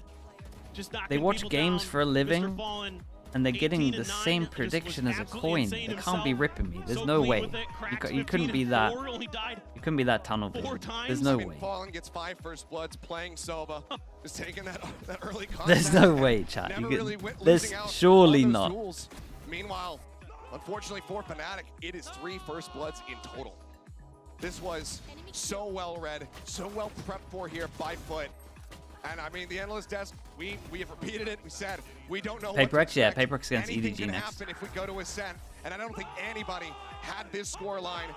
just they watch games for a living, and they're getting the same prediction as a coin. They can't be ripping me. There's no way. You couldn't be that. You couldn't be that tunnel vision. There's no way. Fallen gets 5 first bloods, playing Sova, just taking that early contact. There's no way, chat. There's surely not. Meanwhile, unfortunately for FNATIC, it is 3 first bloods in total. This was so well read, so well prepped for here by FUT. And I mean, the analyst desk, we have repeated it. We said we don't know. PaperX, yeah, PaperX against Anything EDG can next. happen if we go to Ascent, and I don't think anybody had this score line,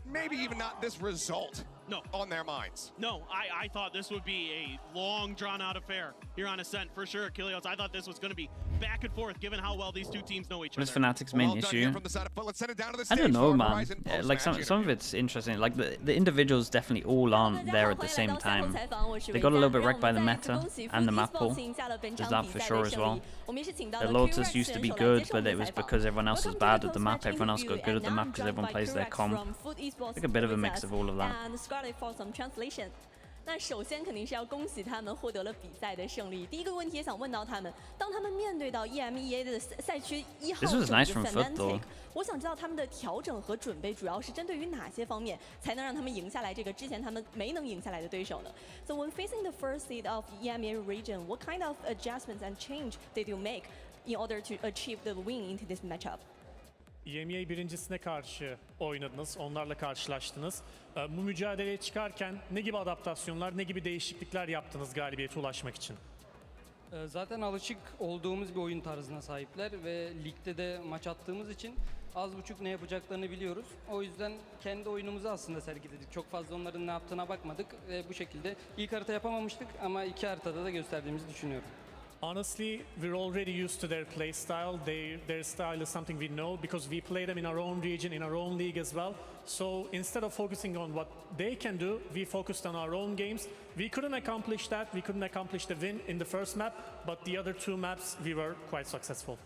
maybe even not this result, on their minds. No, I thought this would be a long, drawn-out affair here on Ascent for sure. Kilios, I thought this was going to be back and forth, given how well these 2 teams know each other. What is FNATIC's main issue? I don't know, man. Like some of it's interesting. Like the individuals definitely all aren't there at the same time. They got a little bit wrecked by the meta and the map pool. There's that for sure as well. The Lotus used to be good, but it was because everyone else was bad at the map. Everyone else got good at the map because everyone plays their comp. Like a bit of a mix of all of that. for some translation. 那首先肯定是要恭喜他们获得了比赛的胜利。第一个问题也想问到他们，当他们面对到 EMEA 的赛区1号种子 FNATIC， 我想知道他们的调整和准备主要是针对于哪些方面，才能让他们赢下来这个之前他们没能赢下来的对手呢 ？So when facing the first seed of EMEA region, what kind of adjustments and change did you make in order to achieve the win into this matchup? EMEA birincisine karşı oynadınız, onlarla karşılaştınız. Bu mücadeleye çıkarken ne gibi adaptasyonlar, ne gibi değişiklikler yaptınız galibiyete ulaşmak için? Zaten alışık olduğumuz bir oyun tarzına sahipler ve ligde de maç attığımız için az buçuk ne yapacaklarını biliyoruz. O yüzden kendi oyunumuzu aslında sergiledik. Çok fazla onların ne yaptığına bakmadık ve bu şekilde ilk harita yapamamıştık ama 2 haritada da gösterdiğimizi düşünüyorum. Honestly, we're already used to their play style. Their style is something we know because we play them in our own region, in our own league as well. So instead of focusing on what they can do, we focused on our own games. We couldn't accomplish that. We couldn't accomplish the win in the first map, but the other 2 maps we were quite successful.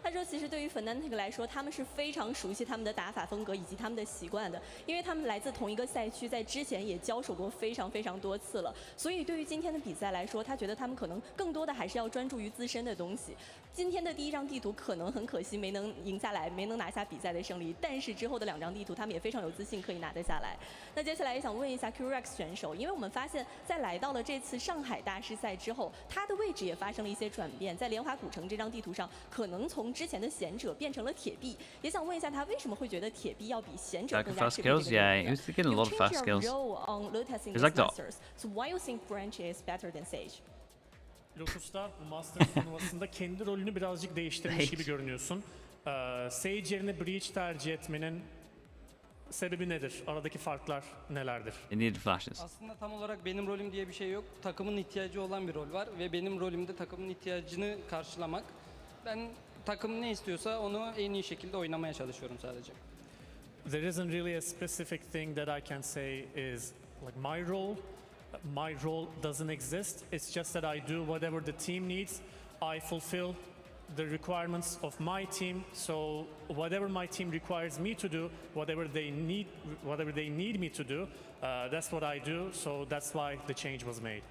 他说，其实对于 FNATIC 来说，他们是非常熟悉他们的打法风格以及他们的习惯的，因为他们来自同一个赛区，在之前也交手过非常多次了。所以对于今天的比赛来说，他觉得他们可能更多的还是要专注于自身的东西。今天的第1张地图可能很可惜没能赢下来，没能拿下比赛的胜利，但是之后的2张地图他们也非常有自信可以拿得下来。那接下来也想问一下 QREX 选手，因为我们发现，在来到了这次上海大师赛之后，他的位置也发生了一些转变，在莲华古城这张地图上，可能从从之前的贤者变成了铁臂，也想问一下他为什么会觉得铁臂要比贤者 Like 更 the 加 fast 适合 skills, 这个 yeah, 位 he 置 was getting a ？You lot of fast changed skills. your role on Lotus in He's this like the Masters, so why you think Branch is better than Sage? Lotus'ta bu Masters turnuvasında kendi rolünü birazcık değiştirmiş gibi görünüyorsun. Sage yerine Breach tercih etmenin sebebi nedir? Aradaki farklar nelerdir? He needed flashes. Aslında tam olarak benim rolüm diye bir şey yok. Takımın ihtiyacı olan bir rol var ve benim rolümde takımın ihtiyacını karşılamak. Ben takım ne istiyorsa onu en iyi şekilde oynamaya çalışıyorum sadece. There isn't really a specific thing that I can say is like my role. My role doesn't exist. It's just that I do whatever the team needs. I fulfill the requirements of my team. So whatever my team requires me to do, whatever they need me to do, that's what I do. So that's why the change was made.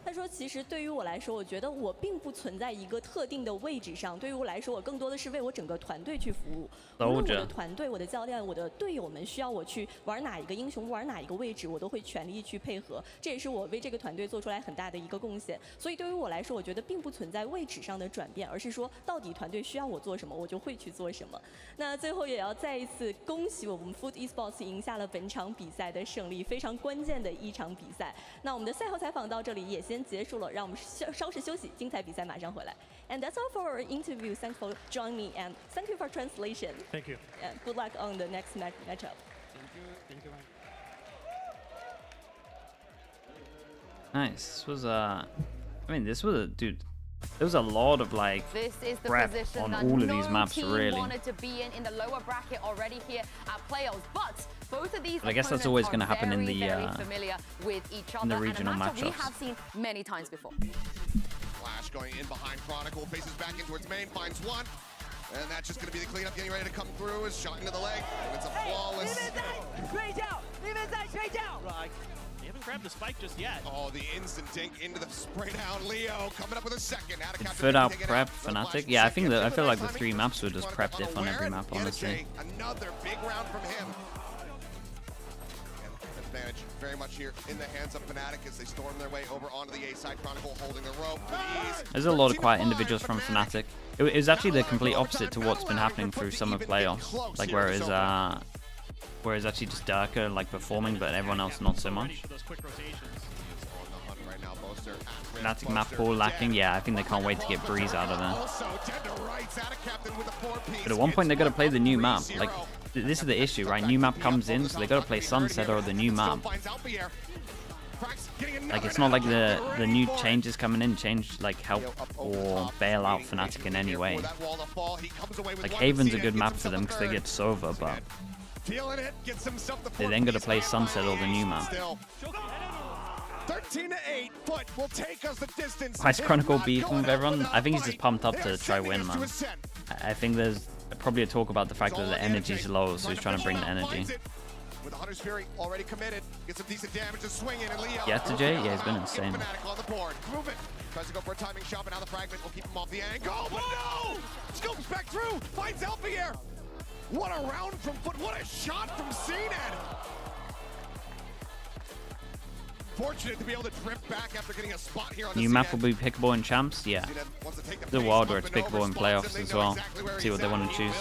他说：“其实对于我来说，我觉得我并不存在一个特定的位置上。对于我来说，我更多的是为我整个团队去服务。无论我的团队、我的教练、我的队友们需要我去玩哪一个英雄、玩哪一个位置，我都会全力去配合。这也是我为这个团队做出来很大的一个贡献。所以对于我来说，我觉得并不存在位置上的转变，而是说到底团队需要我做什么，我就会去做什么。那最后也要再一次恭喜我们 FUT Esports 赢下了本场比赛的胜利，非常关键的一场比赛。那我们的赛后采访到这里也先结束了，让我们稍事休息，精彩比赛马上回来。And that's all for our interview. Thanks for joining me and thank you for translation. Thank you. And good luck on the next matchup. Thank you. Nice. This was I mean, this was a dude. There was a lot of like This is the prep position on that all of no these maps, team really. wanted to be in the lower bracket already here at playoffs. But both of these But I guess that's always going to happen in the very familiar with each other, in the regional and a matchup we matchups. have seen many times before. Flash going in behind Chronicle, faces back in towards main, finds one. And that's just going to be the cleanup, getting ready to come through. Is shot into the leg, and it's a flawless. Right. They haven't grabbed the spike just yet. Oh, the instant dink into the spray down. Leo coming up with a second. FUT out prep FNATIC. Yeah, I feel like the 3 maps were just prepped if on every map, honestly. Another big round from him. Advantage very much here in the hands of FNATIC as they storm their way over onto the A side. Chronicle holding the rope. There's a lot of quiet individuals from FNATIC. It was actually the complete opposite to what's been happening through summer playoffs. Like whereas actually just Darker like performing, but everyone else not so much. FNATIC map pool lacking. Yeah, I think they can't wait to get Breeze out of there. But at one point they got to play the new map. Like this is the issue, right? New map comes in, so they got to play Sunset or the new map. Like it's not like the new changes coming in change like help or bail out FNATIC in any way. Like Haven's a good map for them because they get Sova, but they then got to play Sunset or the new map. 13-8, FUT will take us the distance. Why is Chronicle beefing with everyone? I think he's just pumped up to try win, man. I think there's probably a talk about the fact that the energy's low, so he's trying to bring the energy. With the Hunter's Fury already committed, get some decent damage to swing in, and Leo. Yeah, to Jay? Yeah, he's been insane. On the board. Move it. Tries to go for a timing shot, but now the fragment will keep him off the angle. But no! Scopes back through, finds Elfier. What a round from FUT, what a shot from CNED. Fortunate to be able to drift back after getting a spot here on the New map will be pickable in champs, yeah. The wild where it's pickable in playoffs as well. See what they want to choose.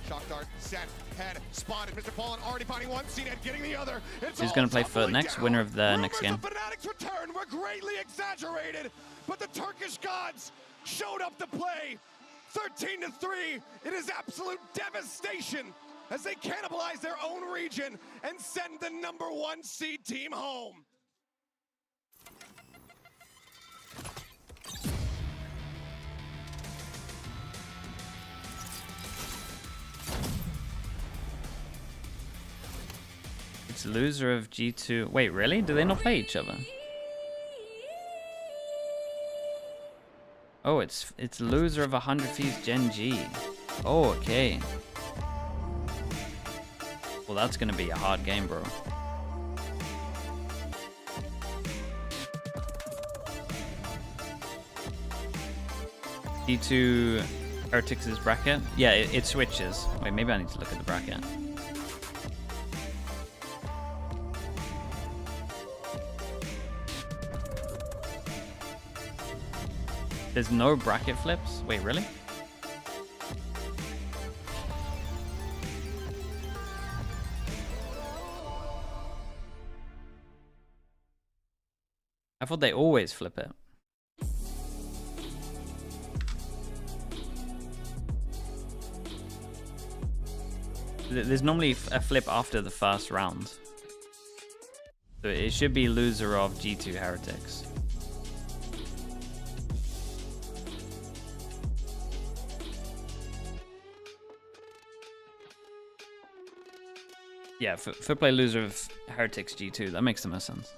Shock dart, set, head, spotted. Mr. Fallen already finding one, CNED getting the other. Who's going to play FUT next? Winner of the next game. FNATIC's return were greatly exaggerated, but the Turkish gods showed up to play. 13-3, it is absolute devastation as they cannibalize their own region and send the #1 seed team home. It's loser of G2. Wait, really? Do they not play each other? Oh, it's loser of 100 Thieves Gen G. Oh, okay. Well, that's gonna be a hard game, bro. D2 Heretics' bracket? Yeah, it switches. Wait, maybe I need to look at the bracket. There's no bracket flips? Wait, really? I thought they always flip it. There's normally a flip after the first round. So it should be loser of G2 Heretics. Yeah, for play loser of Heretics G2. That makes the most sense.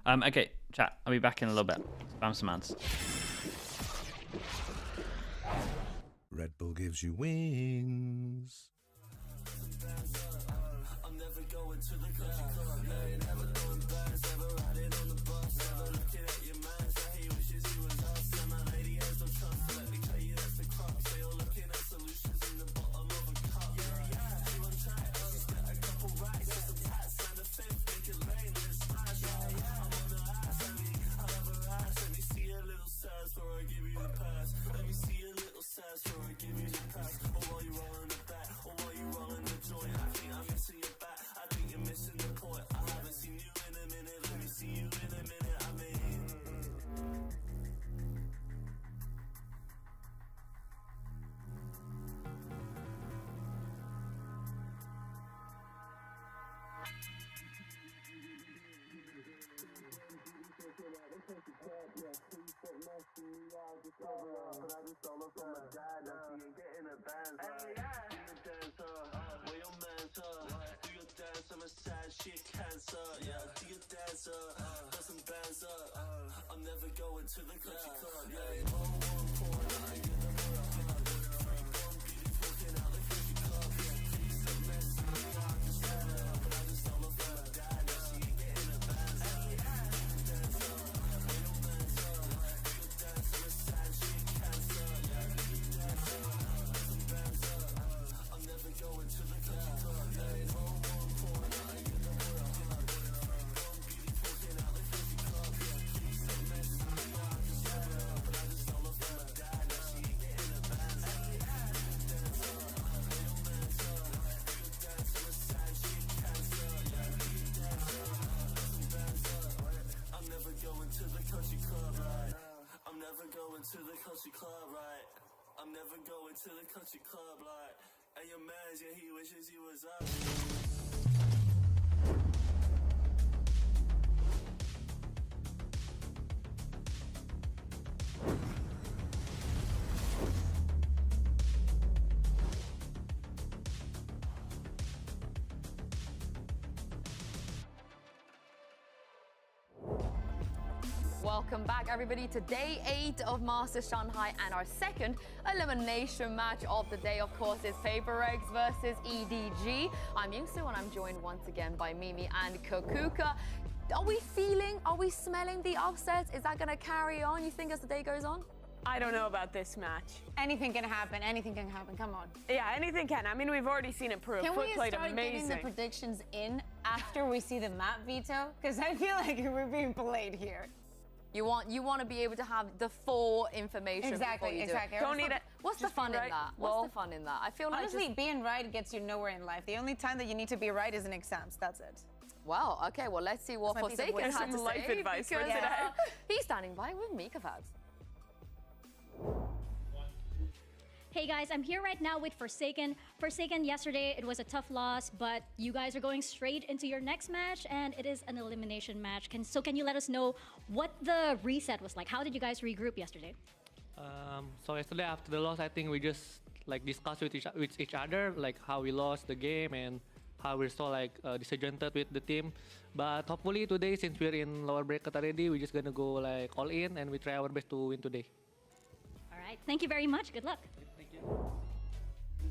Okay, chat. I'll be back in a little bit. Spam some ads. Red Bull gives you wings. I'm never going to the country club. Never going back. Never riding on the bus. Never looking at your man. Say he wishes he was us. And my lady has no trust. Let me tell you that's the crux. They all looking at solutions in the bottom of a cup. She on track. She's got a couple racks. Some tats and a fifth. Make it rain. Let's smash. I'm on the ass. I love her ass. Let me see a little sass before I give you the pass. Let me see a little sass before I give you the pass. Or while you rolling the back. Or while you rolling the joint. I think I'm missing your back. I think you're missing the point. I haven't seen you in a minute. Let me see you in a minute. I mean. I'm never going to the country club. To the country club, right? I'm never going to the country club, like. And your man's, yeah, he wishes he was up. Welcome back, everybody, to day 8 of Masters Shanghai, and our second elimination match of the day, of course, is Paper Eggs versus EDG. I'm Yingsu, and I'm joined once again by Mimi and Kakuka. Are we smelling the upsets? Is that going to carry on, you think, as the day goes on? I don't know about this match. Anything can happen. Anything can happen. Come on. Yeah, anything can. I mean, we've already seen it prove. Can FUT we played start amazing. getting the predictions in after we see the map veto? Because I feel like we're being played here. You want to be able to have the full information. Exactly, before you exactly. Don't need it. What's the fun in that? What's the fun in that? I feel like honestly, being right gets you nowhere in life. The only time that you need to be right is in exams. That's it. Wow. Okay. Well, let's see what Forsaken had to say. Life advice for today. He's standing by with Mika Fabs. Hey guys, I'm here right now with Forsaken. Forsaken, yesterday it was a tough loss, but you guys are going straight into your next match, and it is an elimination match. Can you let us know what the reset was like? How did you guys regroup yesterday? So yesterday after the loss, I think we just like discussed with each other, like how we lost the game and how we're so like disjointed with the team. But hopefully today, since we're in lower bracket already, we're just gonna go like all in and we try our best to win today. All right, thank you very much. Good luck.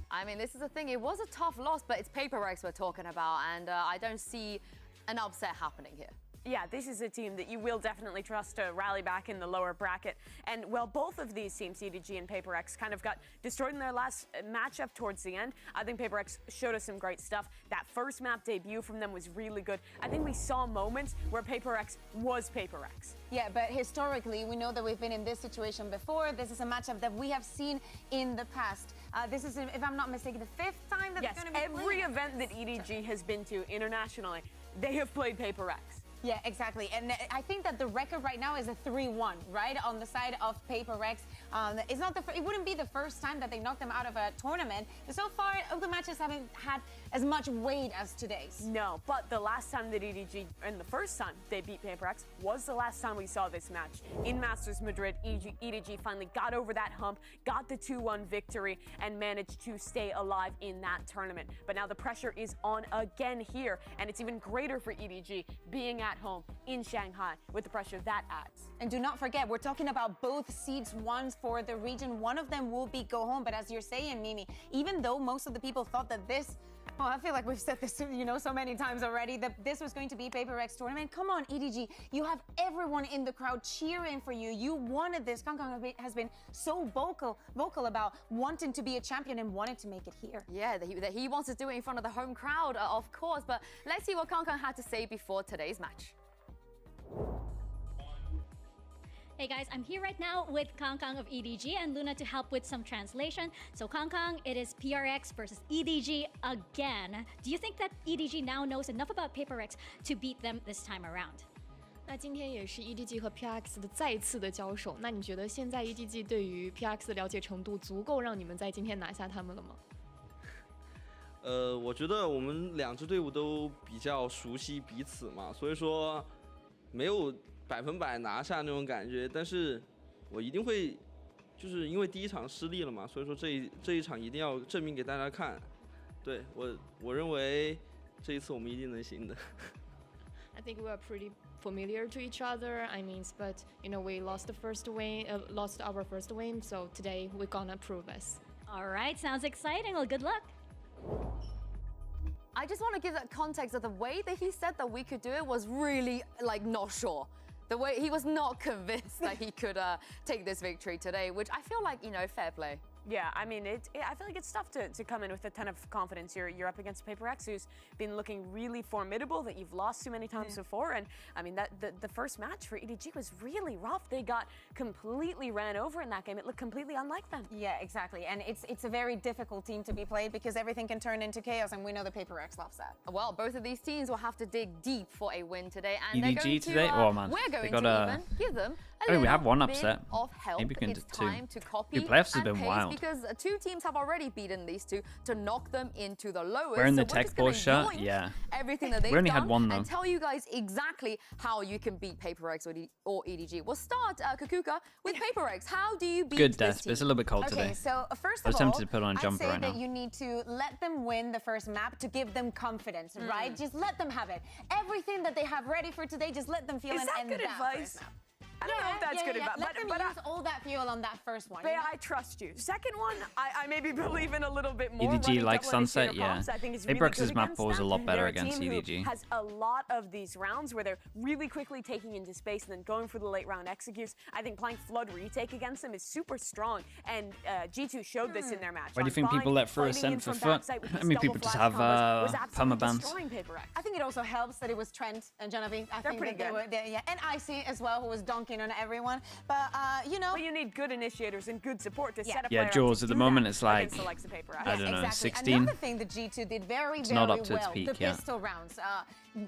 I mean, this is the thing. It was a tough loss, but it's Paper Eggs we're talking about, and I don't see an upset happening here. Yeah, this is a team that you will definitely trust to rally back in the lower bracket. And well, both of these teams, EDG and Paper X, kind of got destroyed in their last matchup towards the end. I think Paper X showed us some great stuff. That first map debut from them was really good. I think we saw moments where Paper X was Paper X. Yeah, but historically, we know that we've been in this situation before. This is a matchup that we have seen in the past. This is, if I'm not mistaken, the 5th time that yes, it's going to be every played. event that EDG has been to internationally, they have played Paper X. Yeah, exactly. And I think that the record right now is a 3-1, right, on the side of Paper X. It's not it wouldn't be the first time that they knocked them out of a tournament. But so far, the matches haven't had as much weight as today's. No, but the last time that EDG, and the first time they beat Paper X, was the last time we saw this match. In Masters Madrid, EDG finally got over that hump, got the 2-1 victory, and managed to stay alive in that tournament. But now the pressure is on again here, and it's even greater for EDG being at home in Shanghai with the pressure that adds. And do not forget, we're talking about both seeds ones for the region. One of them will be go home, but as you're saying, Mimi, even though most of the people thought that this, oh, I feel like we've said this, so many times already, that this was going to be Paper X tournament. Come on, EDG, you have everyone in the crowd cheering for you. You wanted this. Kangkang has been so vocal about wanting to be a champion and wanting to make it here. Yeah, that he wants to do it in front of the home crowd, of course. But let's see what Kangkang had to say before today's match. Hey guys, I'm here right now with Kangkang of EDG and Luna to help with some translation. So Kangkang, it is PRX versus EDG again. Do you think that EDG now knows enough about Paper X to beat them this time around? 那今天也是 EDG 和 PRX 的再次的交手。那你觉得现在 EDG 对于 PRX 的了解程度足够让你们在今天拿下他们了吗？我觉得我们两支队伍都比较熟悉彼此嘛，所以说没有100%拿下那种感觉，但是我一定会，就是因为第一场失利了嘛，所以说这一场一定要证明给大家看。对我认为这一次我们一定能行的。I think we are pretty familiar to each other. I mean, but we lost our first win, so today we're gonna prove us. All right, sounds exciting. Well, good luck. I just want to give that context of the way that he said that we could do it was really not sure. The way he was not convinced that he could take this victory today, which I feel like, fair play. Yeah, I mean, I feel like it's tough to come in with a ton of confidence. You're up against Paper X, who's been looking really formidable, that you've lost too many times before. And I mean, the first match for EDG was really rough. They got completely ran over in that game. It looked completely unlike them. Yeah, exactly. And it's a very difficult team to be played because everything can turn into chaos, and we know the Paper X loves that. Well, both of these teams will have to dig deep for a win today. And EDG they're going today? to, Oh man, we're going they got to even give them we have one bit upset. of help. Maybe we can It's do two. time to copy Dude, playoffs has and been pace wild. because two teams have already beaten these two to knock them into the lowest. Wearing the So we're tech just gonna ball shirt, yoink yeah. everything that they've We only done had one though. and tell you guys exactly how you can beat Paper X or EDG. We'll start, Kakuka, with Paper X. How do you beat Good this death, but it's a little bit cold Okay, today. so first I was of all, tempted to put on a jumper I'd say right that now. you need to let them win the first map to give them confidence, right? Just let them have it. Everything that they have ready for today, just let them feel Is it. that and good that advice? first map. I don't know if that's good advice. Let them use all that fuel on that first one. But I trust you. Second one, I maybe believe in a little bit more. EDG running like double Sunset, initiator yeah. comps, I think is Paper really X's good map against ball was a them. lot better They're a against team who EDG. has a lot of these rounds where they're really quickly taking into space and then going for the late round executes. I think playing Flood retake against them is super strong, and G2 showed this in their match. Why do you think On people Fine, let through a fighting in scent for from FUT? backside with I these mean, double people just flash have combos was absolutely permabans. destroying Paper X. I think it also helps that it was Trent and Genevieve. I They're think pretty that good. And Icy as well, who was dunking on everyone. But But you need good initiators and good support to set a Yeah, player up Jules, to at the do moment that it's like, against the likes of Paper X. I don't know, exactly. 16? Another thing that G2 did very, It's very not up to its well, peak, the yeah. pistol rounds.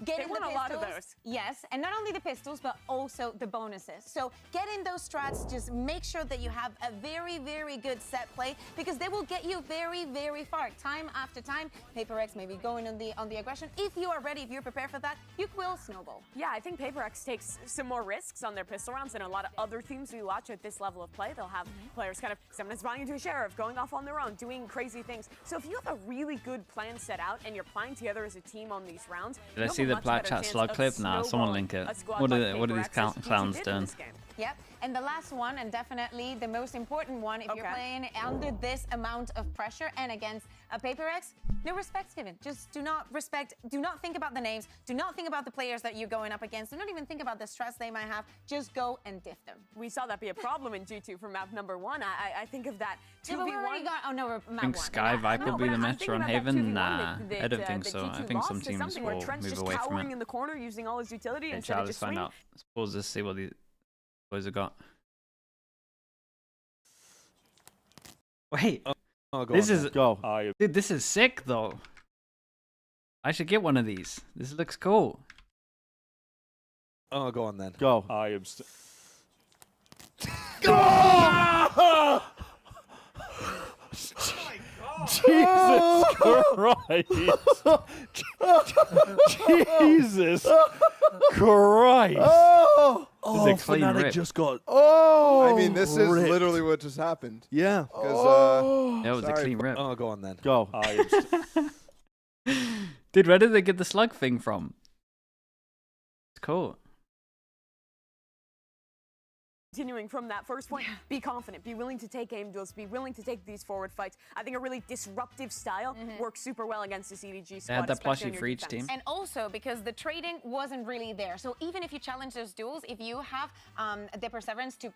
Getting won the a pistols, lot of those. Yes, and not only the pistols, but also the bonuses. So getting those strats, just make sure that you have a very, very good set play because they will get you very, very far. Time after time, Paper X may be going on the aggression. If you are ready, if you're prepared for that, you will snowball. Yeah, I think Paper X takes some more risks on their pistol rounds than a lot of other teams we watch at this level of play. They'll have players kind of sometimes buying into a sheriff, going off on their own, doing crazy things. So if you have a really good plan set out and you're playing together as a team on these rounds, Did I you have see a the much Black better Chat chance slug of clip? Nah, someone snowballing link it. a squad What like are Paper these X as G2 clowns did in doing? this game. Yep, and the last one, and definitely the most important one, if you're playing under this amount of pressure and against Paper X, no respect given. Just do not think about the names, do not think about the players that you're going up against, do not even think about the stress they might have, just go and diff them. We saw that be a problem in G2 for map number 1. I think of that 2v1. I think Sky Viper will be the meta on Haven. Nah, I don't think so. I think some teams will move away from it. In the corner using all his utility Okay, instead of let's just find swing. out. Let's pause this, see what these boys have got. Wait, this is dude. This is sick though. I should get one of these. This looks cool. Oh, go on then. Go. I am. Jesus Christ! Jesus Christ! Oh, This is a clean FNATIC rip. just got. I mean, this is ripped. literally what just happened. Yeah. Because That was a clean rip. Oh, go on then. Go. Dude, where did they get the slug thing from? It's cool. Continuing from that first point, be confident, be willing to take aim duels, be willing to take these forward fights. I think a really disruptive style works super well against this EDG squad. They had that especially plushie on your for each defense. team. And also because the trading wasn't really there. So even if you challenge those duels, if you have the perseverance to,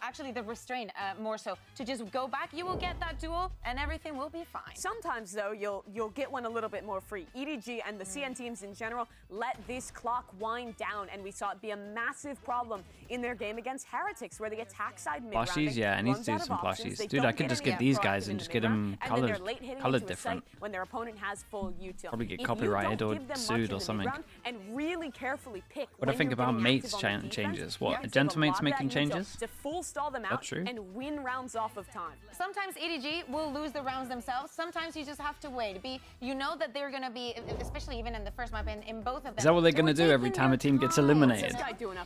actually the restraint more so, to just go back, you will get that duel and everything will be fine. Sometimes though, you'll get one a little bit more free. EDG and the CN teams in general let this clock wind down, and we saw it be a massive problem in their game against Heretics, where they attack side mid Plushies, yeah, I need to do some plushies. Dude, I could just get these guys and just get them colored different. When their opponent has full util. Probably get If you copyrighted don't or give them much sued in or the something. mid-round and really carefully pick What do I when think you're about getting mates active on the defense, changes? you What, can a save a Gentleman's lot of making that util changes? to full stall them That's out true. and win rounds off of time. Sometimes EDG will lose the rounds themselves. Sometimes you just have to wait. You know that they're going to be, especially even in the first map, in both of them. Is that what they're going to do every time a team gets eliminated?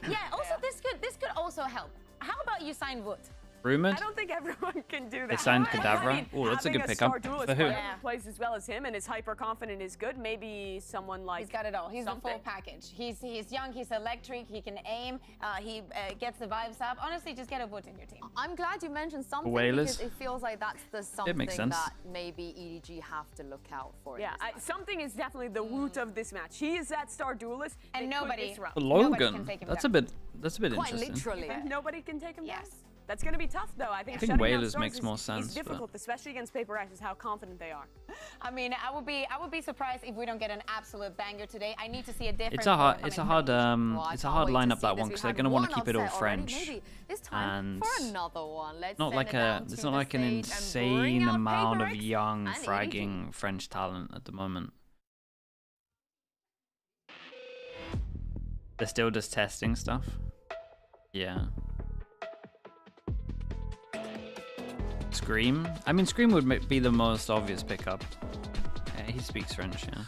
Yeah, also this could also help. How about you sign Wood? Rumored? I don't think everyone can do that. They signed I mean, Kadavra? Oh, that's a having good pickup. star duelist For who? player who plays as well as him and is hyper confident is good. Maybe someone like He's got it all. He's something. the full package. He's young. He's electric. He can aim. He gets the vibes up. Honestly, just get a Wood in your team. I'm glad you mentioned something Whalers. because it feels like that's the something makes sense. that maybe EDG have to look out for. Yeah, something is definitely the root of this match. He is that star duelist, and nobody. Logan. That's a bit Quite interesting. literally. Nobody can take him down. That's going to be tough, though. I think I think shutting down Whalers Stars makes more sense, is but- difficult, especially against Paper X, is how confident they are. I mean, I would be surprised if we don't get an absolute banger today. I need to see a different. It's a hard lineup, that one, because they're going to want to keep it all French. Maybe it's time And for another one. Let's not like it's not like an insane amount of young and fragging French talent at the moment. They're still just testing stuff. Yeah. Scream? I mean, Scream would be the most obvious pickup. Yeah, he speaks French, yeah.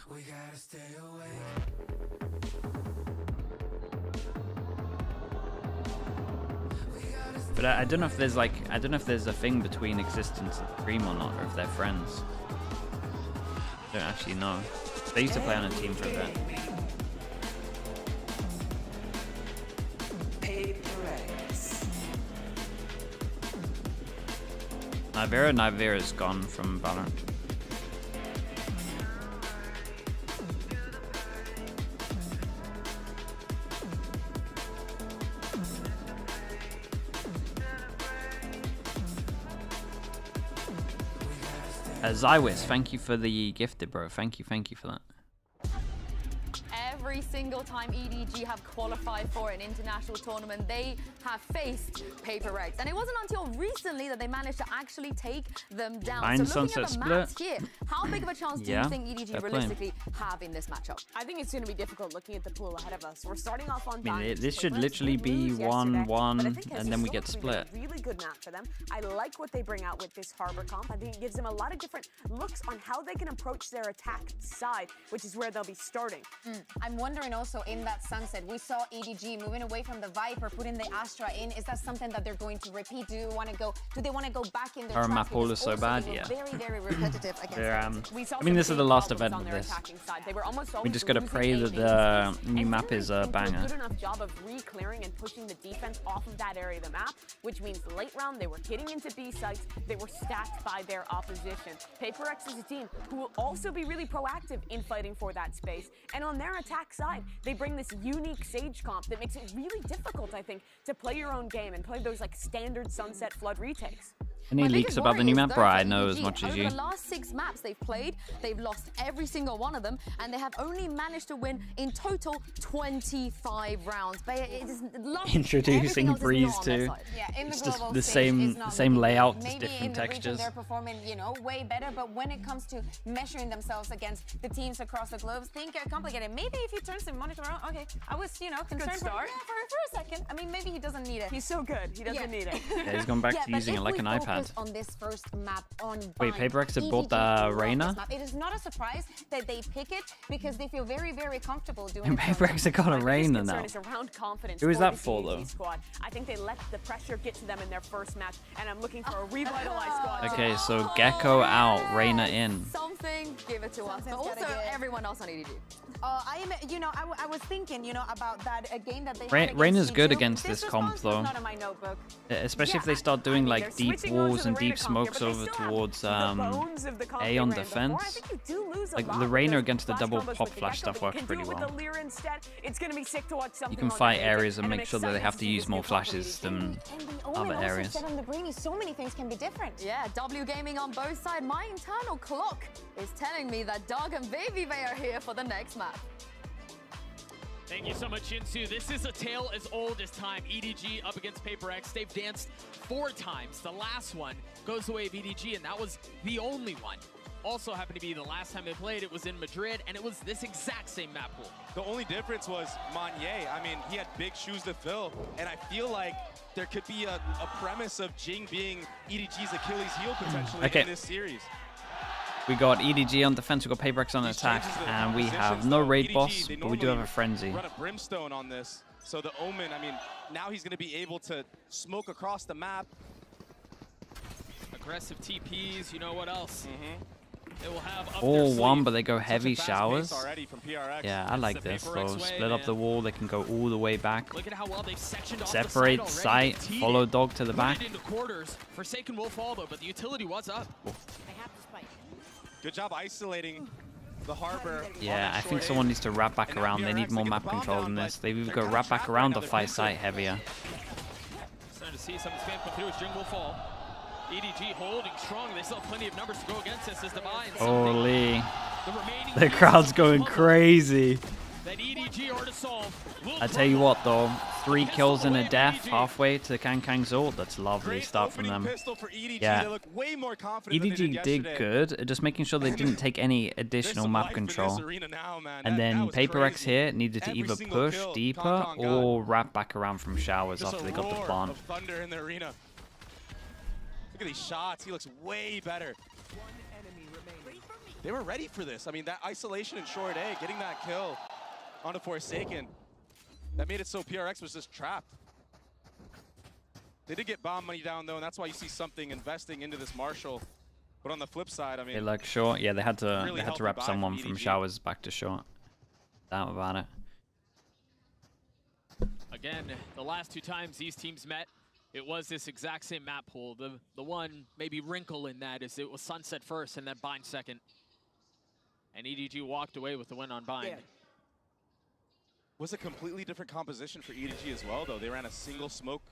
But I don't know if there's a thing between Existence and Scream or not, or if they're friends. I don't actually know. They used to play on a team for a bit. Nivera's gone from Valorant. Zywis, thank you for the gifted, bro. Thank you for that. Every single time EDG have qualified for an international tournament, they have faced Paper X. And it wasn't until recently that they managed to actually take them down. Fine, so looking at Sunset the maps split. here, how big of a chance do Yeah, you think EDG fair play. realistically have in this matchup? I think it's going to be difficult looking at the pool ahead of us. We're starting off on I mean, Diamond. this should Paper X literally did be lose yesterday, 1-1, but I think and then we get historically split. been a really good map for them. I like what they bring out with this Harbor comp. I think it gives them a lot of different looks on how they can approach their attack side, which is where they'll be starting. I'm wondering wondering also in that sunset, we saw EDG moving away from the Viper, putting the Astra in. Is that something that they're going to repeat? Do they want to go back in their Our tracks? map pool is so Also bad, they were yeah. Very, very repetitive against I mean, this is the last event of this. We just gotta pray that the new map is a banger. Good enough job of re-clearing and pushing the defense off of that area of the map, which means late round they were hitting into B sites, they were stacked by their opposition. PaperX is a team who will also be really proactive in fighting for that space. And on their attack side, they bring this unique Sage comp that makes it really difficult, I think, to play your own game and play those like standard Sunset Flood retakes. Any leaks about the new map? Bro, I know as much as you. Over the last 6 maps they've played, they've lost every single one of them, and they have only managed to win in total 25 rounds. But it is Introducing Breeze too. Yeah, it's just the same layout, just different textures. They're performing, you know, way better. But when it comes to measuring themselves against the teams across the globe, things get complicated. Maybe if he turns the monitor on, okay, I was, you know, concerned for a second. I mean, maybe he doesn't need it. He's so good, he doesn't need it. Yeah, he's gone back to using it like an iPad. On this first map on Wait, PaperX had bought the Reyna? It is not a surprise that they pick it because they feel very, very comfortable doing And it. PaperX have got a Reyna now. Who is that for though? Squad. I think they let the pressure get to them in their first match, and I'm looking for a revitalized squad. Okay, so Gecko out, Reyna in. Something, give it to us. But also everyone else on EDG. I was thinking, you know, about that game that they had Reyna's against good G2. against this comp though. Not in my notebook. Especially if they start doing like deep walls and deep smokes over towards A on defense. Like the Reyna against the double pop flash stuff works pretty well. You can fight areas and make sure that they have to use more flashes than other areas. So many things can be different. Yeah, W Gaming on both sides. My internal clock is telling me that Dog and Baby Bay are here for the next map. Thank you so much, Shinsu. This is a tale as old as time. EDG up against PaperX. They've danced 4 times. The last one goes the way of EDG, and that was the only one. Also happened to be the last time they played. It was in Madrid, and it was this exact same map pool. The only difference was Manye. I mean, he had big shoes to fill, and I feel like there could be a premise of Jing being EDG's Achilles heel potentially in this series. We got EDG on defense, we got PaperX on attack, and we have no raid boss, but we do have a frenzy. Run a brimstone on this, so the Omen, I mean, now he's going to be able to smoke across the map. Aggressive TPs, you know what else? It will have up All their one, sleeve. but they go heavy Such a fast showers. pace already from PRX. Yeah, I like this though. Split up the wall, they can go all the way back. Look at how well they've sectioned off Separate the site, follow dog to the back. Put it into quarters. Forsaken will fall though, but the utility was up. Good job isolating the harbor. Yeah, I think someone needs to wrap back around. They need more map control than this. They've either got wrap back around or fight site heavier. Starting to see some spam come through as Jing will fall. EDG holding strong. They still have plenty of numbers to go against this as the buy. Holy. The crowd's going crazy. That EDG are to solve. I tell you what though, 3 kills and a death halfway to Kangkang's ult. That's lovely start from them. Yeah, EDG did good, just making sure they didn't take any additional map control. And then PaperX here needed to either push deeper or wrap back around from showers after they got the plant. Thunder in the arena. Look at these shots. He looks way better. They were ready for this. I mean, that isolation in short A, getting that kill on the Forsaken, that made it so PRX was just trapped. They did get bomb money down though, and that's why you see something investing into this Marshall. But on the flip side, I mean, They like short. Yeah, they had to really wrap buy someone from from EDG. showers back to short. Doubt about it. Again, the last 2 times these teams met, it was this exact same map pool. The one maybe wrinkle in that is it was Sunset first and then Bind second. And EDG walked away with the win on Bind. was a completely different composition for EDG as well, though. They ran a single smoke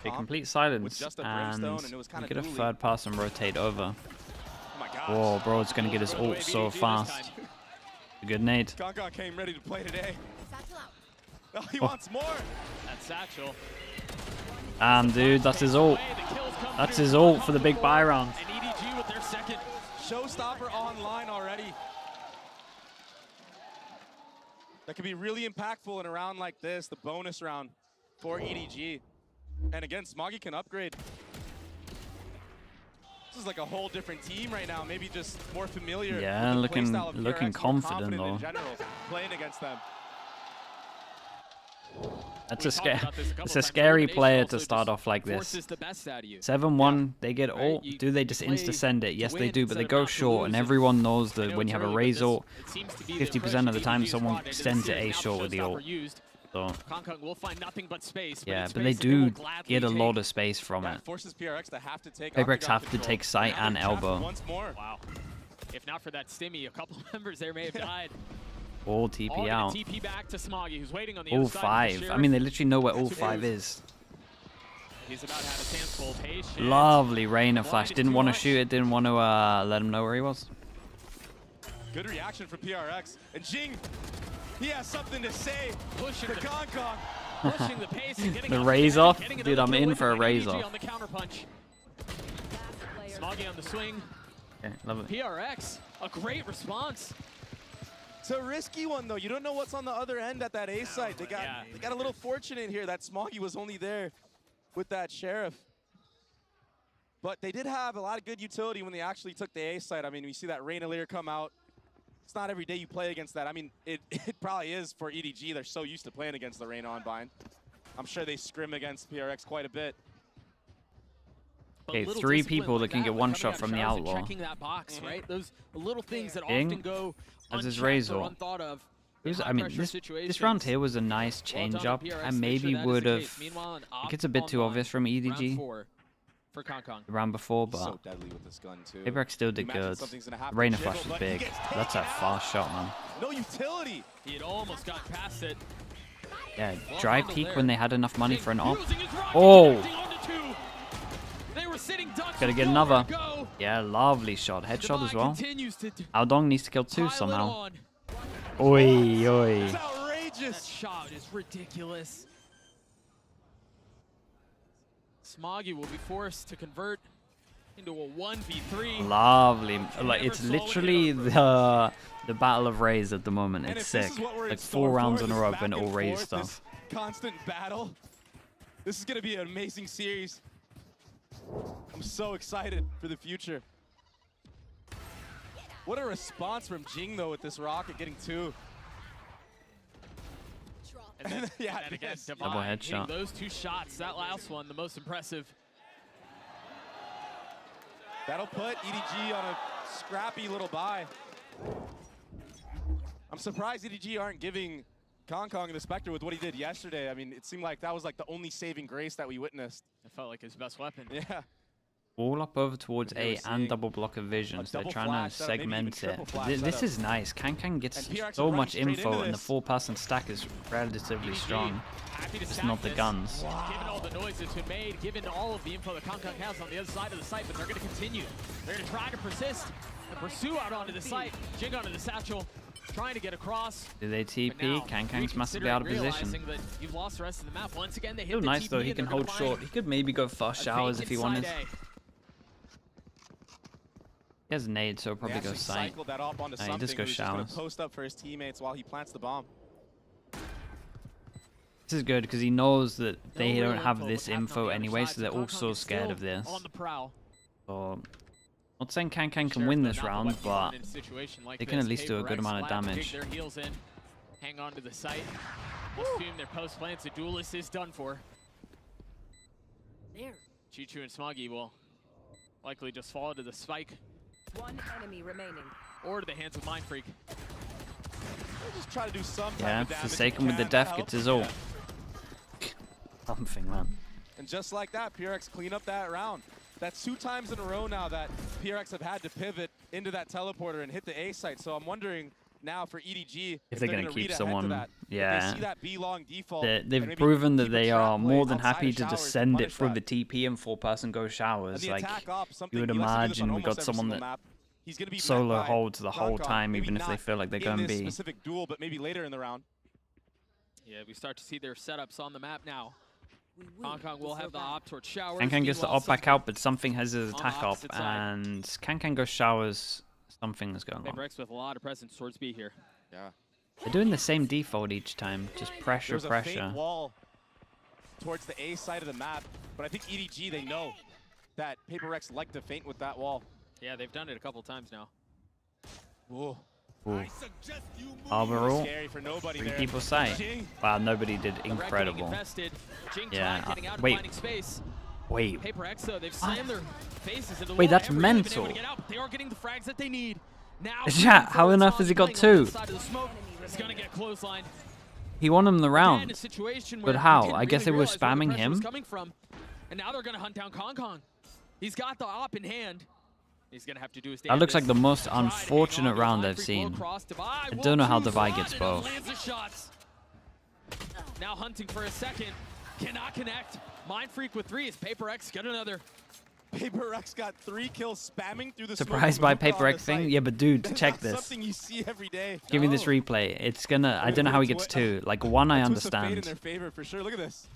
Okay, comp complete with silence, just a and brimstone, and it was kind we of get a dually. third person rotate over. Oh my gosh. Whoa, bro, it's gonna get his ult so fast. A good nade. Gaga came ready to play today. Oh, he Oh. wants more. That's Satchel. Damn, dude, that's his ult. That's his ult for the big buy round. And EDG with their second showstopper online already. That could be really impactful in a round like this, the bonus round for EDG. And again, Smoggy can upgrade. This is like a whole different team right now, maybe just more familiar. Yeah, with the looking playstyle of looking PRX, more confident in though. general, playing against them. That's it's a scary player to start off like this. 7-1, they get ult. Do they just insta-send it? Yes, they do, but they go short, and everyone knows that when you have a Raze ult, 50% of the time someone sends it A short with the ult. So, yeah, but they do get a lot of space from it. PaperX have to take sight and elbow. Wow. If not for that stimmy, a couple members there may have died. All TP out. TP back to Smoggy, who's waiting on the All other side. 5. I mean, they literally know where all 5 is. He's about to have his hands full. Patient. Lovely Rainer flash. Didn't want to shoot it. Didn't want to let him know where he was. Good reaction from PRX. And Jing, he has something to say Pushing for Kong. Pushing the pace and getting The up raise again, off? getting Dude, I'm another in win for a for raise EDG off. on the counter punch. Smoggy on the swing. Okay, love it. PRX, a great response. It's a risky one though. You don't know what's on the other end at that A site. They got a little fortunate here that Smoggy was only there with that Sheriff. But they did have a lot of good utility when they actually took the A site. I mean, we see that Reyna layer come out. It's not every day you play against that. I mean, it probably is for EDG. They're so used to playing against the Reyna on bind. I'm sure they scrim against PRX quite a bit. Okay, 3 people that can get one shot from the outlaw. Checking that box, right? Those little things that King often go has his unchecked Razor. or unthought of. I mean, this round here was a nice change up. I maybe would have. I think it's a bit too obvious from EDG. For Kong. The round before, but So deadly with this gun too. PaperX still did Imagine good. something's gonna happen Rainer to flash Jiggle, was but he big. gets That's a taken fast shot, man. No utility. He had almost got past it. Yeah, dry peak when they had enough money for an op. Using his rocket, Oh! connecting onto 2. They were sitting ducks Gotta with get nowhere another. to go. Yeah, lovely shot. Headshot as well. Continues to Aldong needs to kill 2 pile it somehow. on. Oi, oi. It's outrageous. That shot is ridiculous. Smoggy will be forced to convert into a 1v3. Lovely. Like, it's literally the battle of Raze at the moment. And It's if this sick. is what we're in Like store 4 rounds for, in a this row back been all and Raze forth, stuff. this constant battle. This is going to be an amazing series. I'm so excited for the future. What a response from Jing though with this rocket getting 2. And then, yeah, and again, Double Divine headshot. hitting those 2 shots. That last one, the most impressive. That'll put EDG on a scrappy little bye. I'm surprised EDG aren't giving Kong the Spectre with what he did yesterday. I mean, it seemed like that was like the only saving grace that we witnessed. It felt like his best weapon. Yeah. All up over towards Here we're A and seeing double block of visions. They're double trying flash to setup, maybe even segment it. triple flash This setup. is nice. Kankan gets And PRX so running much straight info, into and the this. 4-person stack is relatively strong. Happy to Just stack not the this. guns. Given all the noise that's been made, given all of the info that Kong has on the other side of the site, but they're going to continue. They're going to try to persist and pursue out onto the site. Jig onto the satchel, trying to get across. Do they But now, TP? Kankan's massively out of position. realizing that you've lost the rest of the map. Once again, they hit Still the nice TP though. He and can they're gonna hold find short. He could maybe go fast a showers if he vacant wanted. side A. He has nade, so he'll They probably go actually sight. cycled that up onto He something. just goes He's just gonna showers. post up for his teammates while he plants the bomb. This is good because he knows that they No real don't have info this what's happening on info the other anyway, side, so they're Kong also is scared still of this. on the prowl. So, not saying Kankan can Sheriff, win though, this not the round, weapon but in a situation like they can this. at least do a good PaperX amount of allowed to dig damage. their heels in, hang on to the site. Assume their post plants. The duelist is done for. There. Chichu and Smoggy will likely just fall to the spike. One enemy remaining. Or to the hands of Mind Freak. We'll just try to do some type yeah, of damage. Forsaken with the Can death help. gets his ult. Something, man. And just like that, PRX clean up that round. That's 2 times in a row now that PRX have had to pivot into that teleporter and hit the A site. So I'm wondering now for EDG If they're going gonna to keep read ahead someone, to that. yeah. If they see that B-long default. They've and maybe proven that keep a they trap are play more than outside happy of to showers just to send it punish through that. the TP and 4-person go And showers. the Like, attack op, something you would he likes to do this on imagine we got almost every someone single that map. He's going to be met solo by holds the whole Kong, time, maybe even if they not feel like they're in going to this be. specific duel, but maybe later in the round. Yeah, we start to see their setups on the map now. Kong will have the op towards showers. Kankan gets the Meanwhile, op back out, but something has his on the attack op, opposite side. and Kankan goes showers. Something is going on. PaperX with a lot of presence towards B here. Yeah. They're doing the same default each time, just pressure, There's a pressure. faint wall towards the A side of the map, but I think EDG, they know that PaperX like to feint with that wall. Yeah, they've done it a couple times now. Whoa. Ooh. Overall, Scary for nobody three there. people say. Wow, nobody did incredible. Yeah, wait. Wait. Paper X, though, they've slammed their faces into the Wait, wall. that's Everyone's been mental. able to get out, but they are getting the frags that they need. Now, Yeah, how on earth has he got two? It's gonna get clotheslined. He won him the Again, a round. situation But where how? he didn't I guess really they were realize where the spamming pressure was him. coming from. And now they're gonna hunt down Kong Kong. He's got the op in hand. He's gonna have to do his That looks like the most Try to hang unfortunate on to round line I've freak, seen. low cross, Divide I will don't know how choose Divide run, gets and both. lands the shots. Now hunting for a second. Cannot connect. Mind Freak with 3. Is Paper X got another. Paper X got 3 kills spamming through the Surprised smoke by from Luca Paper on X the thing? site. Yeah, but dude, That's check not this. something you see every day. Give me this replay. It's gonna. I don't know how he gets two. Like one, I Twist of fate in understand. their favor for sure. Look at this.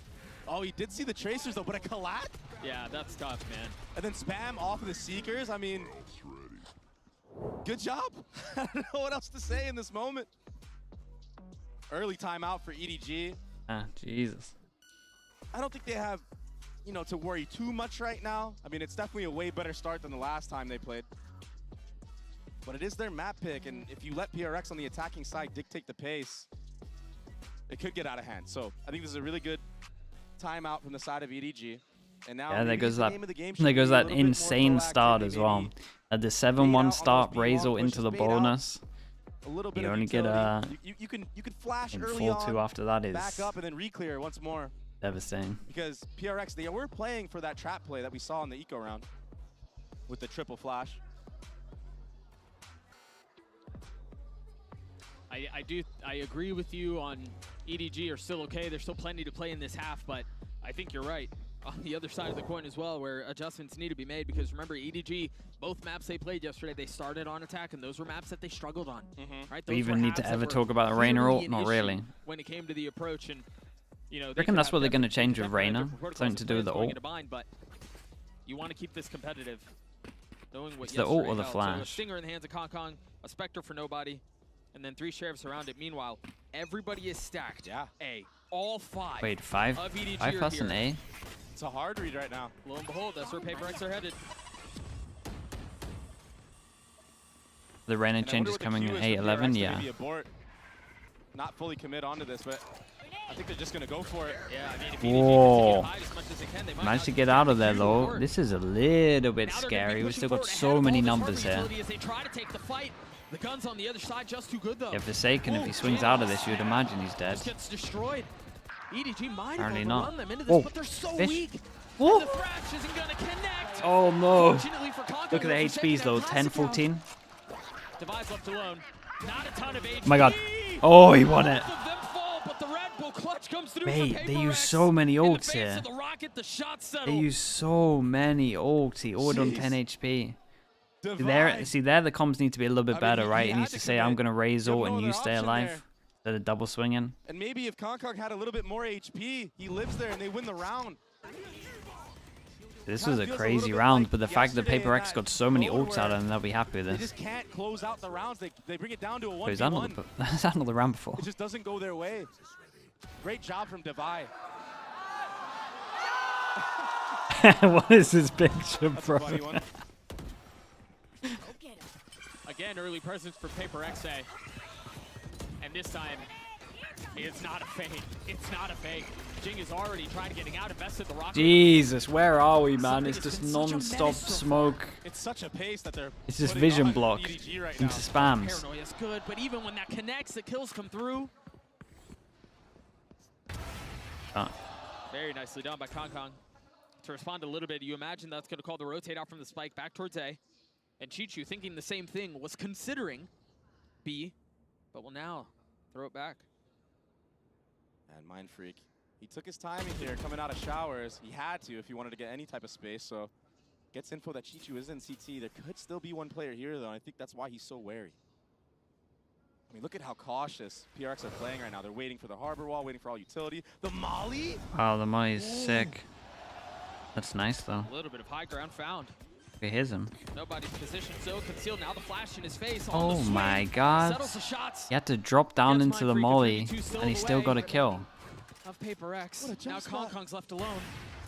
Oh, he did see the tracers though, but a collat? Yeah, that's tough, man. And then spam off of the seekers. I mean, good job. I don't know what else to say in this moment. Early timeout for EDG. Ah, Jesus. I don't think they have, you know, to worry too much right now. I mean, it's definitely a way better start than the last time they played. But it is their map pick, and if you let PRX on the attacking side dictate the pace, it could get out of hand. So I think this is a really good timeout from the side of EDG. And now Yeah, there maybe goes the that. name of the game should There goes be a that little bit more insane start proactivity, as well. maybe At the 7-1 start, Razor into the bait out, bonus. a little bit You of only get a. utility. You can flash and early 4-2 on, after that is back up and then re-clear once more. devastating. Because PRX, they were playing for that trap play that we saw in the eco round with the triple flash. I agree with you on EDG are still okay. There's still plenty to play in this half, but I think you're right on the other side of the coin as well, where adjustments need to be made. Because remember, EDG, both maps they played yesterday, they started on attack, and those were maps that they struggled on. Right? We Those even were need to halves that ever were talk about Reyna clearly ult? an Not issue really. when it came to the approach, and you know, I reckon that's what they're going to change with Reyna. Something to do with the ult. But you want to keep this competitive, knowing what It's the ult or yesterday the held. flash? So a stinger in the hands of Kong Kong, a Spectre for nobody, and then 3 sheriffs around it. Meanwhile, everybody is stacked. Yeah. A. All 5. Wait, 5? of EDG 5 are plus an here. A? It's a hard read right now. Lo and behold, that's where Paper X are headed. The Reyna And I change wonder is what the coming cue in is for PRX A11, to yeah. maybe abort, not fully commit onto this, but I think they're just going to go for it. Yeah, I mean, if Whoa. hide as much as they can, they might Managed to not get out of there do though. more. This is a little bit Now they're gonna be scary. We've pushing still got forward ahead so of many all this numbers harbor here. utility as they try to take the fight. The guns on the other side just too good though. Yeah, Forsaken, if he swings out of this, you'd imagine he's dead. Just gets destroyed. EDG might have Apparently overrun not. them into this, Whoa, but they're so fish. weak. Whoa. And the thrash isn't gonna connect. Oh no. Fortunately for Kong Kong, Look at the they're HPs though, taking 10, that classic 14. round. Device left alone. Not a ton of HP. Oh my god. Oh, he won it. Both of them fall, but the Red Bull clutch comes through for Mate, they Paper use X. so many In the ults face here. of the rocket, the shot They settle. use so many ults. He ordered on 10 HP. See, there the comms need to be a little bit better, right? He needs to say, I'm going to raise ult and you stay alive. Instead of double swinging. And maybe if Kong Kong had a little bit more HP, he lives there and they win the round. This was a crazy round, but the fact that Paper X got so many ults out of him, they'll be happy with They this. just can't close out the rounds. They bring it down to a 1v1. Wait, is that another round before? It just doesn't go their way. Great job from Devi. What is this picture, That's bro? a funny one. Again, early presence for Paper XA. And this time, it's not a fake. It's not a fake. Jing is already trying to getting out, invested the rocket. Jesus, where are we, man? It's just non-stop smoke. It's such a pace that they're It's just putting vision on block EDG right into now. spams. Paranoia is good, but even when that connects, the kills come through. Very nicely done by Kong Kong. To respond a little bit, you imagine that's going to call the rotate out from the spike back towards A. And Chichu, thinking the same thing, was considering B, but will now throw it back. And Mind Freak, he took his timing here coming out of showers. He had to if he wanted to get any type of space, so gets info that Chichu is in CT. There could still be one player here, though, and I think that's why he's so wary. I mean, look at how cautious PRX are playing right now. They're waiting for the harbor wall, waiting for all utility. The Molly? Wow, the Molly is sick. That's nice, though. A little bit of high ground found. It hits him. Nobody's positioned so concealed. Now the flash in his face. Oh on the swing. my god. Settles the shots. He had to drop down Gets into the Mind Freak molly, at 32 and he still got a kill. Of Paper X. What a jump Now Kong spot. Kong's left alone.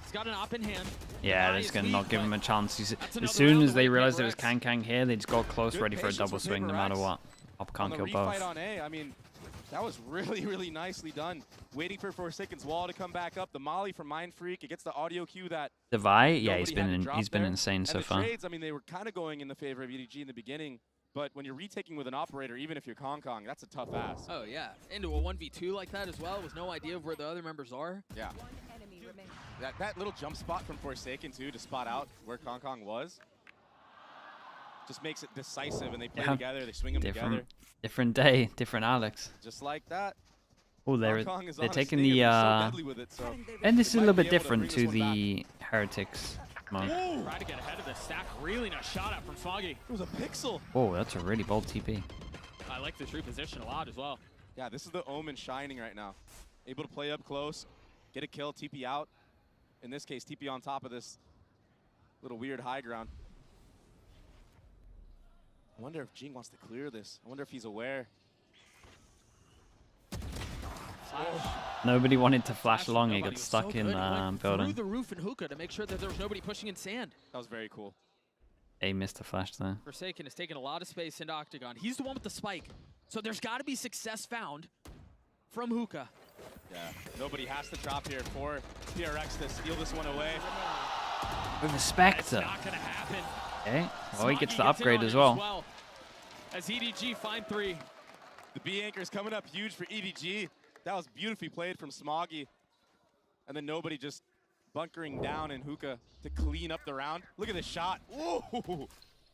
He's got an op in hand. Yeah, they're just going to not give him a chance. As soon as they realized it was Kang here, they just got close, ready for a double swing no matter what. Op on can't the kill refight both. on A, I mean, that was really, really nicely done. Waiting for Forsaken's wall to come back up. The molly from Mind Freak. It gets the audio cue that Divide, yeah, nobody had to drop he's been there. insane And so the far. trades, I mean, they were kind of going in the favor of EDG in the beginning. But when you're retaking with an operator, even if you're Kong, that's a tough ass. Oh, yeah. Into a 1v2 like that as well, with no idea of where the other members are. Yeah. That little jump spot from Forsaken, too, to spot out where Kong was, just makes it decisive, and they play together, they swing them together. Different day, different Alex. Just like that. Oh, they're Kong is they're on a taking stinger, the but so deadly with it, so and this is a might little be bit able to different bring to this one the Heretics mode. Try to get ahead of the stack. Really nice shot out from Smoggy. It was a pixel. Oh, that's a really bold TP. I like this reposition a lot as well. Yeah, this is the Omen shining right now. Able to play up close, get a kill, TP out. In this case, TP on top of this little weird high ground. I wonder if Jing wants to clear this. I wonder if he's aware. Nobody wanted to flash along. He Nobody got was stuck so in good. He went building. through the roof in hookah to make sure that there was nobody pushing in sand. That was very cool. A missed a flash there. Forsaken has taken a lot of space into Octagon. He's the one with the spike. So there's got to be success found from hookah. Yeah, nobody has to drop here for PRX to steal this one away. With the Spectre. Not going to happen. Okay. Well, he gets the Smoggy upgrade in as on it well. As EDG find 3. The B anchor is coming up huge for EDG. That was beautifully played from Smoggy. And then nobody just bunkering down in hookah to clean up the round. Look at this shot. Ooh,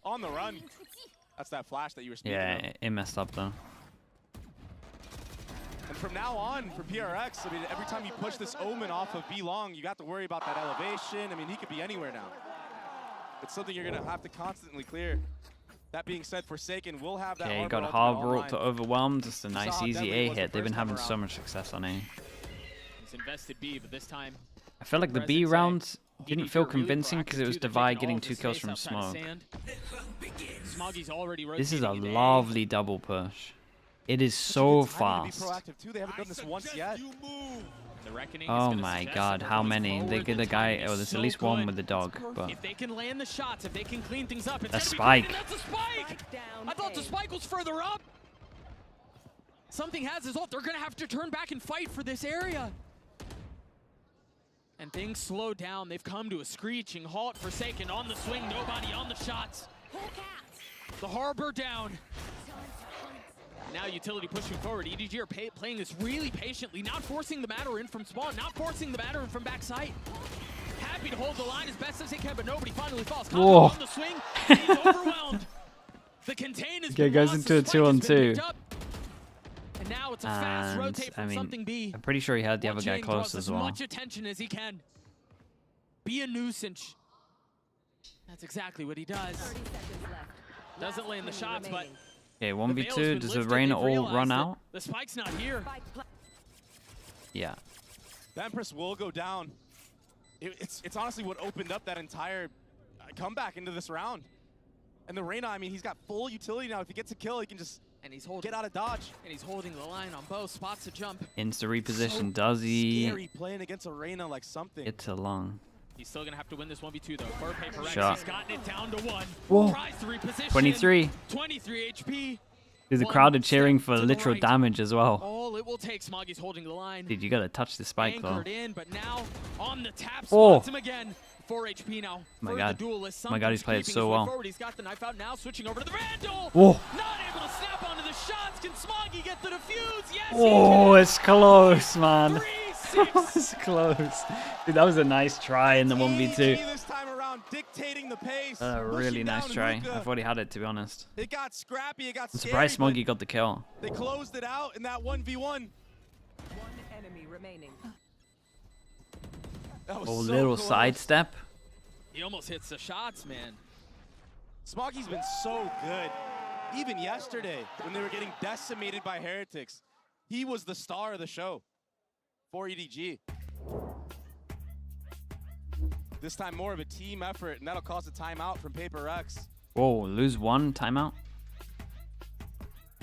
on the run. That's that flash that you were speaking of. Yeah, it messed up though. And from now on, for PRX, I mean, every time you push this Omen off of B long, you got to worry about that elevation. I mean, he could be anywhere now. It's something you're going to have to constantly clear. That being said, Forsaken will have that. Okay, Harbor got ultimate Harbor online. to overwhelm. Just a You nice, saw how easy deadly A it was the hit. They've been first time having so around. much success on A. He's invested B, but this time I feel like the B Presence A. round didn't EDG feel are really convincing because it was proactive, too. They're Divide taking all getting of 2 this kills space from outside of smoke. sand. Smoggy's already This is a rotating into A. lovely double push. It is so fast. Proactive too. They haven't done this once yet. The Reckoning is Oh gonna my suggest god, that how they're many? going They forward. get The a guy, timing oh, is there's so at least one good. with the dog, but If they can land the shots, if they can clean things up, it's a gonna be spike. good, and that's a spike! I thought the spike was further up. Something has his ult. They're gonna have to turn back and fight for this area. And things slow down. They've come to a screeching halt. Forsaken on the swing, nobody on the shots. The Harbor down. Now utility pushing forward. EDG are playing this really patiently, not forcing the matter in from spawn, not forcing the matter in from backside. Happy to hold the line as best as they can, but nobody finally falls. Whoa. On the swing, he's overwhelmed. The contain is Okay, goes into a 2-on-2. And now it's a fast And rotate I from something mean, B. I'm pretty sure he had the other guy Jing close draws as well. much attention as he can. Be a nuisance. That's exactly what he does. Doesn't land the shots, but Okay, the veil's 1v2. been Does the lifted. Reyna They've all realized run that out? The spike's not here. Yeah. The Empress will go down. It's honestly what opened up that entire comeback into this round. And the Reyna, I mean, he's got full utility now. If he gets a kill, he can just get out of dodge. And he's holding the line on both spots to jump. Insta reposition. So Does he? Scary playing against a Reyna like something. It's a long. He's still gonna have to win this 1v2 though. For Paper X, Shot. he's gotten it down to 1. Whoa. Tries to reposition. 23. 23 HP. Dude, the One crowd are cheering step for to the literal right. damage as well. All it will take. Smoggy's holding the line. Dude, you gotta touch the spike though. Anchored in, but now on the tap, Oh. spots him again. 4 HP now. My for God. The duelist. My God, he's played Something's so creeping his way well. forward. He's got the knife out now, switching over to the Vandal. Whoa. Not able to snap onto the shots. Can Smoggy get the defuse? Yes, Oh, it's close, man. 3-6. It's close. Dude, that was a nice try in the 1v2. this time around dictating the pace. A really pushing nice down try. Hookah. I thought he had it, to be honest. It got scrappy, it got I'm scary, surprised but Smoggy got the kill. they closed it out in that 1v1. One enemy remaining. That was Oh, so little close. sidestep. He almost hits the shots, man. Smoggy's been so good. Even yesterday, when they were getting decimated by Heretics, he was the star of the show for EDG. This time more of a team effort, and that'll cause a timeout from Paper X. Whoa, lose one timeout.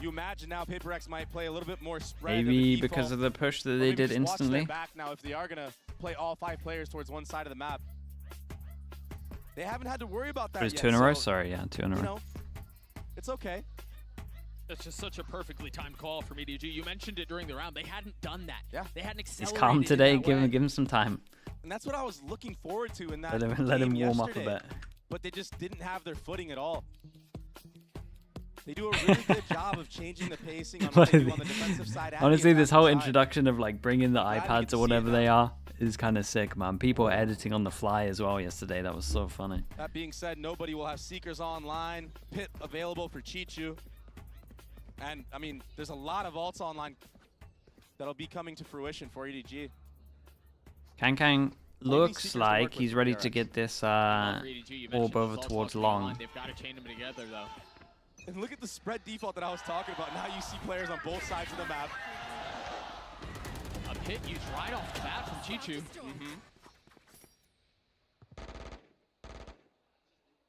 You imagine now Paper X might play a little bit more spread. of a Maybe default, because of the push that or they maybe did just watch their instantly. back now if they are gonna play all 5 players towards one side of the map. They haven't had to worry about that But it's yet. 2 in a row? so, Sorry, yeah, 2 in a you row. know, it's okay. That's just such a perfectly timed call from EDG. You mentioned it during the round. They hadn't done that. Yeah. They hadn't He's accelerated. calm today. Give Give him some time. And that's what I was looking forward to in that Let him game warm up a yesterday. bit. But they just didn't have their footing at all. They do a really good job of changing the pacing on what they do on the defensive side. And Honestly, the this whole attacking side. introduction of like bringing the Glad we get iPads to or see whatever it they now. are is kind of sick, man. People were editing on the fly as well yesterday. That was so funny. That being said, nobody will have Seekers online. Pit available for Chichu. And, I mean, there's a lot of ults online that'll be coming to fruition for EDG. Kang looks Seekers will like work with he's ready to PRX. get this For EDG, you mentioned orb over those ults towards came long. online. They've got to chain them together, though. And look at the spread default that I was talking about. Now you see players on both sides of the map. A pit used right off the bat from Chichu.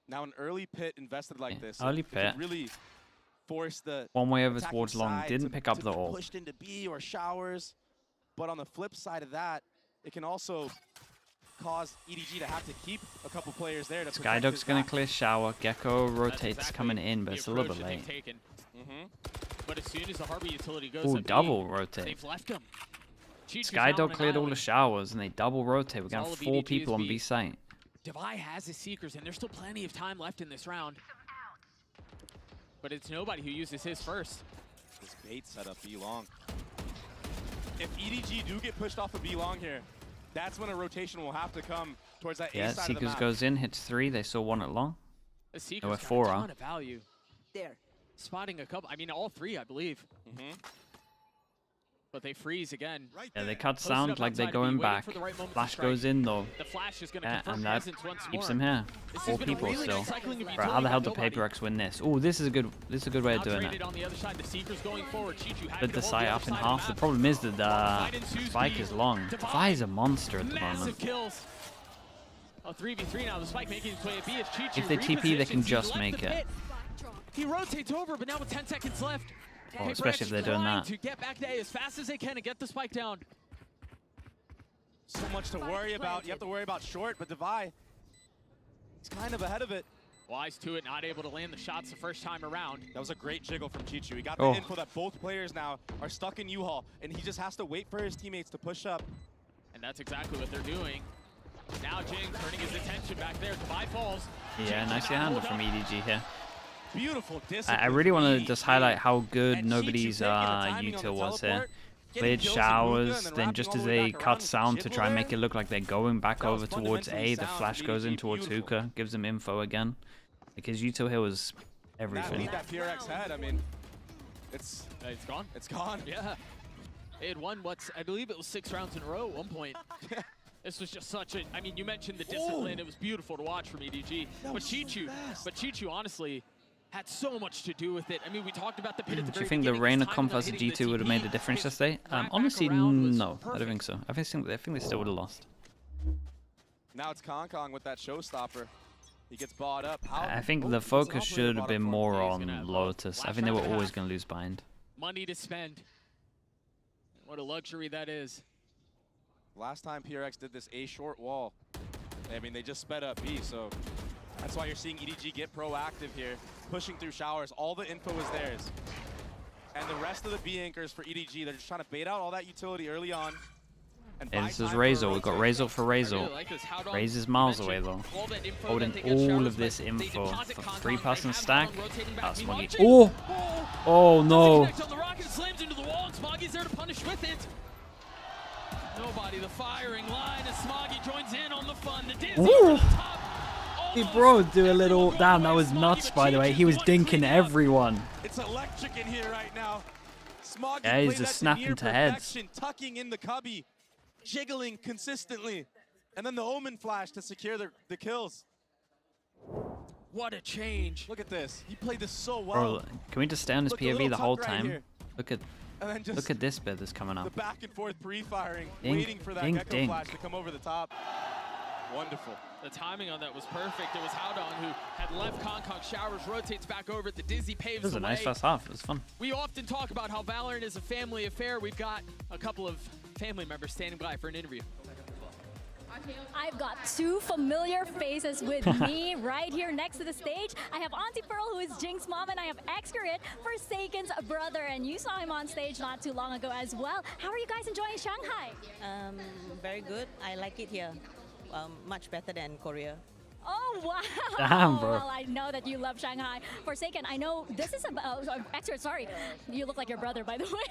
Now an early pit invested like this. early it can pit. really force the One way over attacking towards long. side Didn't to- pick up to the be ult. pushed into B or showers. But on the flip side of that, it can also cause EDG to have to keep a couple players there to protect his Skydog's gonna back. clear shower. Gecko rotates exactly coming in, but the it's a little approach bit that late. they've taken. But as soon as the Harbor utility goes Ooh, up B, double rotate. they've left him. Chichu's now on Skydog an cleared all the island. showers and they double rotate. We're It's going all of 4 EDG's people on B. B site. Devi has his Seekers, and there's still plenty of time left in this round. But it's nobody who uses his first. This bait setup B long. If EDG do get pushed off of B long here, that's when a rotation will have to come towards that Yeah, A side of the Seekers map. goes in, hits 3. They saw 1 at long. The There Seekers were got 4 a are. ton of value. There. Spotting a couple, I mean all 3, I believe. But they freeze again. Yeah, they cut Posted sound up like they're outside of B, going waiting back. for the right moment to Flash strike. goes in though. The Flash is going to Yeah, confirm and that presence once keeps more. them here. This 4 has been a people really still. nice cycling of Right, utility how the hell with did nobody. PaperX win this? Oh, this is a good way of doing Outrated it. on the other side, the Seekers going forward. Chichu happy Split to the hold site other up in side of half. The map. problem is that Fight ensues Spike B. is long. Devi is a monster at the Massive moment. kills. A 3v3 now. The Spike making its way at B. If Chichu If they TP, they can repositions, just he left make the it. pit. He rotates over, but now with 10 seconds left. Oh, PaperX especially if they're doing trying that. to get back to A as fast as they can and get the Spike down. So much to worry about. You have to worry about short, but Devi, he's kind of ahead of it. Wise to it, not able to land the shots the first time around. That was a great jiggle from Chichu. He got the Oh. info that both players now are stuck in U-Haul, and he just has to wait for his teammates to push up. And that's exactly what they're doing. Now Jing turning his attention back there. Devi falls. Yeah, nicely handled from EDG here. Beautiful discipline. I really want to from just EDG. highlight how good And nobody's Chichu taking the timing on the util was here. teleport, getting Cleared kills in Ruka showers, and then wrapping just all as the way they back cut around with sound to Jiggle try and make there. it look like they're going back That was over towards fundamentally A, the sound flash from goes in EDG. towards Beautiful. Hookah, gives them info again. Like his util here was That everything. lead that PRX had, I mean, it's gone. It's gone. Yeah. They had won, I believe it was 6 rounds in a row at one point. This was just such a, I mean, you mentioned the discipline. It was beautiful to watch from EDG. But Chichu, honestly, had so much to do with it. I mean, we talked about the pit at the Do very you think the beginning. Reigner His time comp without versus hitting the G2 would have made a TP, difference his yesterday? back Honestly, around was no. I don't perfect. think so. I think they still would have lost. Now it's Kong with that showstopper. He gets bought up. I think the focus should have been more on Lotus. I think they were always going to lose bind. Money to spend. What a luxury that is. Last time PRX did this A short wall, I mean, they just sped up B, so that's why you're seeing EDG get proactive here, pushing through showers. All the info is theirs. And the rest of the B anchors for EDG, they're just trying to bait out all that utility early on. And Hey, buy this is time for a Razor. We've got rotate. Razor for Razor. really like this. How dog Razor's miles away mentioned though. all that info Holding that they get all showers, of this but they info deposit for Kong, 3-person they have stack. Kong rotating back. That's Meanwhile, Smoggy. Jing- Oh! Oh Doesn't no! connect on the rocket, slams into the wall, and Smoggy's there to punish with it. Nobody, the firing line, as Smoggy joins in on the fun. The dizzy Ooh. over the top. Hey bro, do a little... Damn, that was nuts by the way. He was dinking everyone. It's electric in here right now. Smoggy Yeah, he's played just that to snapping near to heads. perfection, tucking in the cubby, jiggling consistently. And then the Omen flash to secure the kills. What a change. Look at this. He played this so well. Bro, can we just stay on this Look, a POV little the whole tuck right time? here. Look at And then just look at this bit that's coming the up. back and forth pre-firing, Dink, waiting for that dink, Gecko dink. flash to come over the top. Wonderful. The timing on that was perfect. It was Howdon who had left Kong showers, rotates back over it. The dizzy paves This was the a nice way. first half. It was fun. We often talk about how Valorant is a family affair. We've got a couple of family members standing by for an interview. I've got two familiar faces with me right here next to the stage. I have Auntie Pearl, who is Jing's mom, and I have Xcaret, Forsaken's brother. And you saw him on stage not too long ago as well. How are you guys enjoying Shanghai? Very good. I like it here. Much better than Korea. Oh, wow. Damn, bro. Well, I know that you love Shanghai. Forsaken, I know this is about... Xcaret, sorry. You look like your brother, by the way.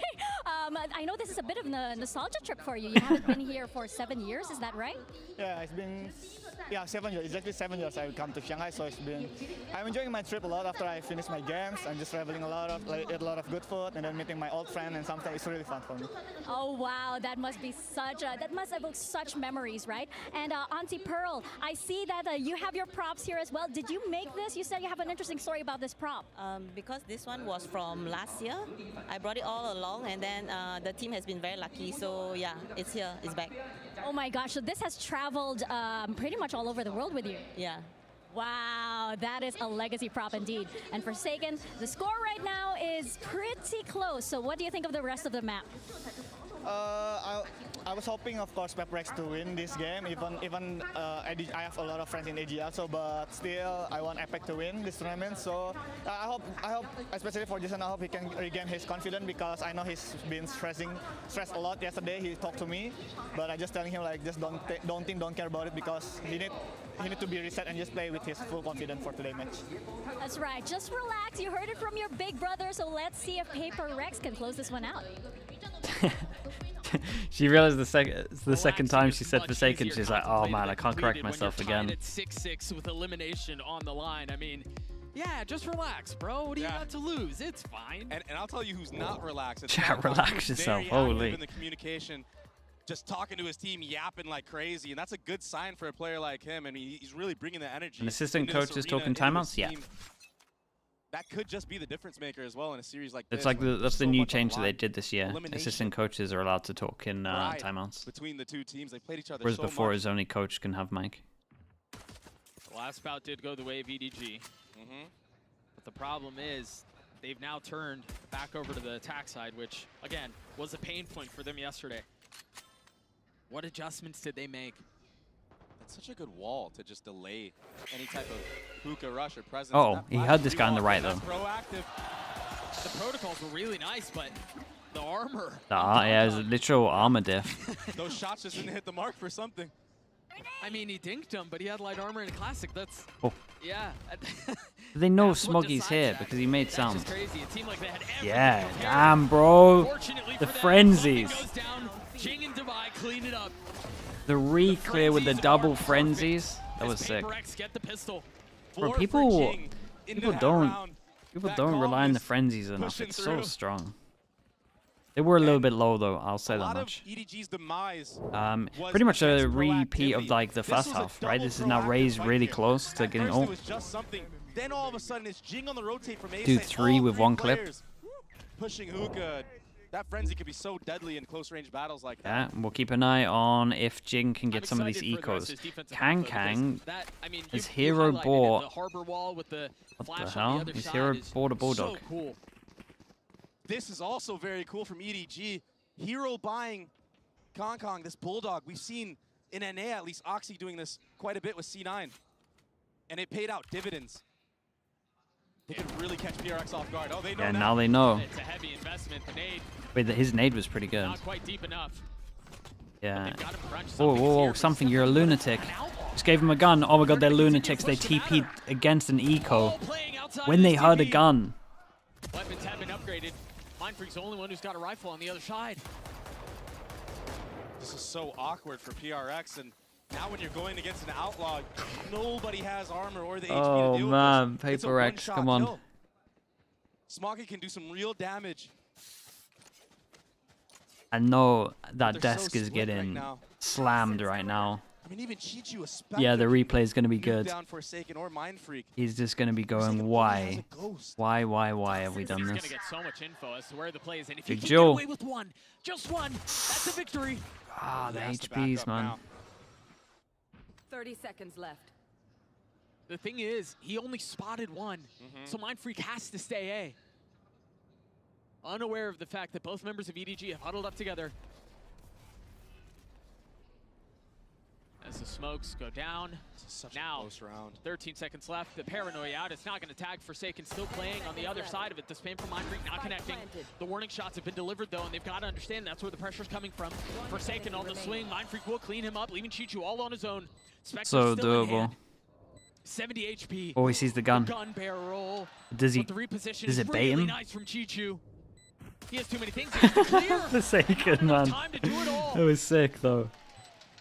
I know this is a bit of a nostalgia trip for you. You haven't been here for 7 years, is that right? Yeah, it's been 7 years. Exactly 7 years I've come to Shanghai, so I'm enjoying my trip a lot after I finish my games. I'm just traveling a lot of good food and then meeting my old friend and something. It's really fun for me. Oh wow, that must be that must evoke such memories, right? And Auntie Pearl, I see that you have your props here as well. Did you make this? You said you have an interesting story about this prop. Because this one was from last year, I brought it all along, and then the team has been very lucky. So yeah, it's here, it's back. Oh my gosh, so this has traveled pretty much all over the world with you. Yeah. Wow, that is a legacy prop indeed. And Forsaken, the score right now is pretty close. So what do you think of the rest of the map? I was hoping, of course, FapeRex to win this game. Even I have a lot of friends in AG also, but still, I want Epic to win this tournament. So I hope, especially for Jason, I hope he can regain his confidence because I know he's been stressed a lot yesterday. He talked to me, but I just telling him like just don't care about it because he need to be reset and just play with his full confidence for today's match. That's right. Just relax. You heard it from your big brother. So let's see if FapeRex can close this one out. She realized the second time she said Forsaken, she's like, oh man, I can't correct myself again. It's 6-6 with elimination on the line. I mean, yeah, just relax, bro. What do you got to lose? It's fine. And I'll tell you who's not relaxed. Chat, relax yourself. Holy. In the communication, just talking to his team, yapping like crazy, and that's a good sign for a player like him. And he's really bringing the energy. An assistant coach is talking timeouts. Yeah. That could just be the difference maker as well in a series like this. It's like that's the new change that they did this year. Assistant coaches are allowed to talk in timeouts. Between the two teams, they played each other Whereas so before, much. his only coach can have mic. The last bout did go the way of EDG. But the problem is they've now turned back over to the attack side, which, again, was a pain point for them yesterday. What adjustments did they make? It's such a good wall to just delay any type of hookah rush or presence. Oh, he had this guy on the right, though. Proactive. The protocols were really nice, but the armor. Yeah, it's a literal armor diff. Those shots just didn't hit the mark for something. I mean, he dinked him, but he had light armor in Classic. That's, yeah. They know Smoggy's here because he made sound. Crazy. It seemed like they had Yeah, damn, bro. The frenzies. Goes down. Jing and Divide clean it up. The re-clear with the double frenzies. That was sick. Bro, people don't rely on the frenzies enough. It's so strong. They were a little bit low though, I'll say that much. EDG's demise Pretty much a repeat of like the first half, right? This is now raised really close to getting ult. Then all of a sudden it's Jing on the rotate from Do 3 with 1 clip. Pushing hookah. That frenzy could be so deadly in close range battles like that. Yeah, we'll keep an eye on if Jing can get some of these ecos. Kang his hero bought. What the hell? His hero bought a bulldog. So cool. This is also very cool from EDG. Hero buying Kong, this bulldog. We've seen in NA at least Oxy doing this quite a bit with C9. And it paid out dividends. They could really catch PRX off guard. Oh, they know now they know. It's a heavy investment. The nade. Wait, his nade was pretty good. Not quite deep enough. Yeah. Whoa, something. You're a lunatic. Just gave him a gun. Oh my god, they're lunatics. They TP'd against an eco when they heard a gun. Weapons have been upgraded. Mindfreak's the only one who's got a rifle on the other side. This is so awkward for PRX, and now when you're going against an outlaw, nobody has armor or the HP to deal man, with this. FapeRex, come on. Smoggy can do some real damage. I know that desk is getting slammed right now. I mean, even Chichu, yeah, the replay is going to be good. Down Forsaken or Mindfreak. He's just going to be going, why? Why have we done this? He's going to get so much info as to where the play is. And if Big he can Joe. get away with one, just one, that's a victory. Ah, the HPs, man. 30 seconds left. The thing is, he only spotted one, so Mindfreak has to stay A. Unaware of the fact that both members of EDG have huddled up together. as the smokes go down. Such now, a close round. 13 seconds left. The paranoia out. It's not going to tag. Forsaken still playing on the other side of it. The spam from Mind Freak not connecting. The warning shots have been delivered though, and they've got to understand that's where the pressure's coming from. Forsaken on the swing. Mind Freak will clean him up, leaving Chichu all on his own. Spectre So still in doable. hand. 70 HP. Oh, he sees the gun. Gun barrel. Does he? But the reposition Does is it bait really him? nice from Chichu. He has too many things. He has to clear. Forsaken, man. That was sick though.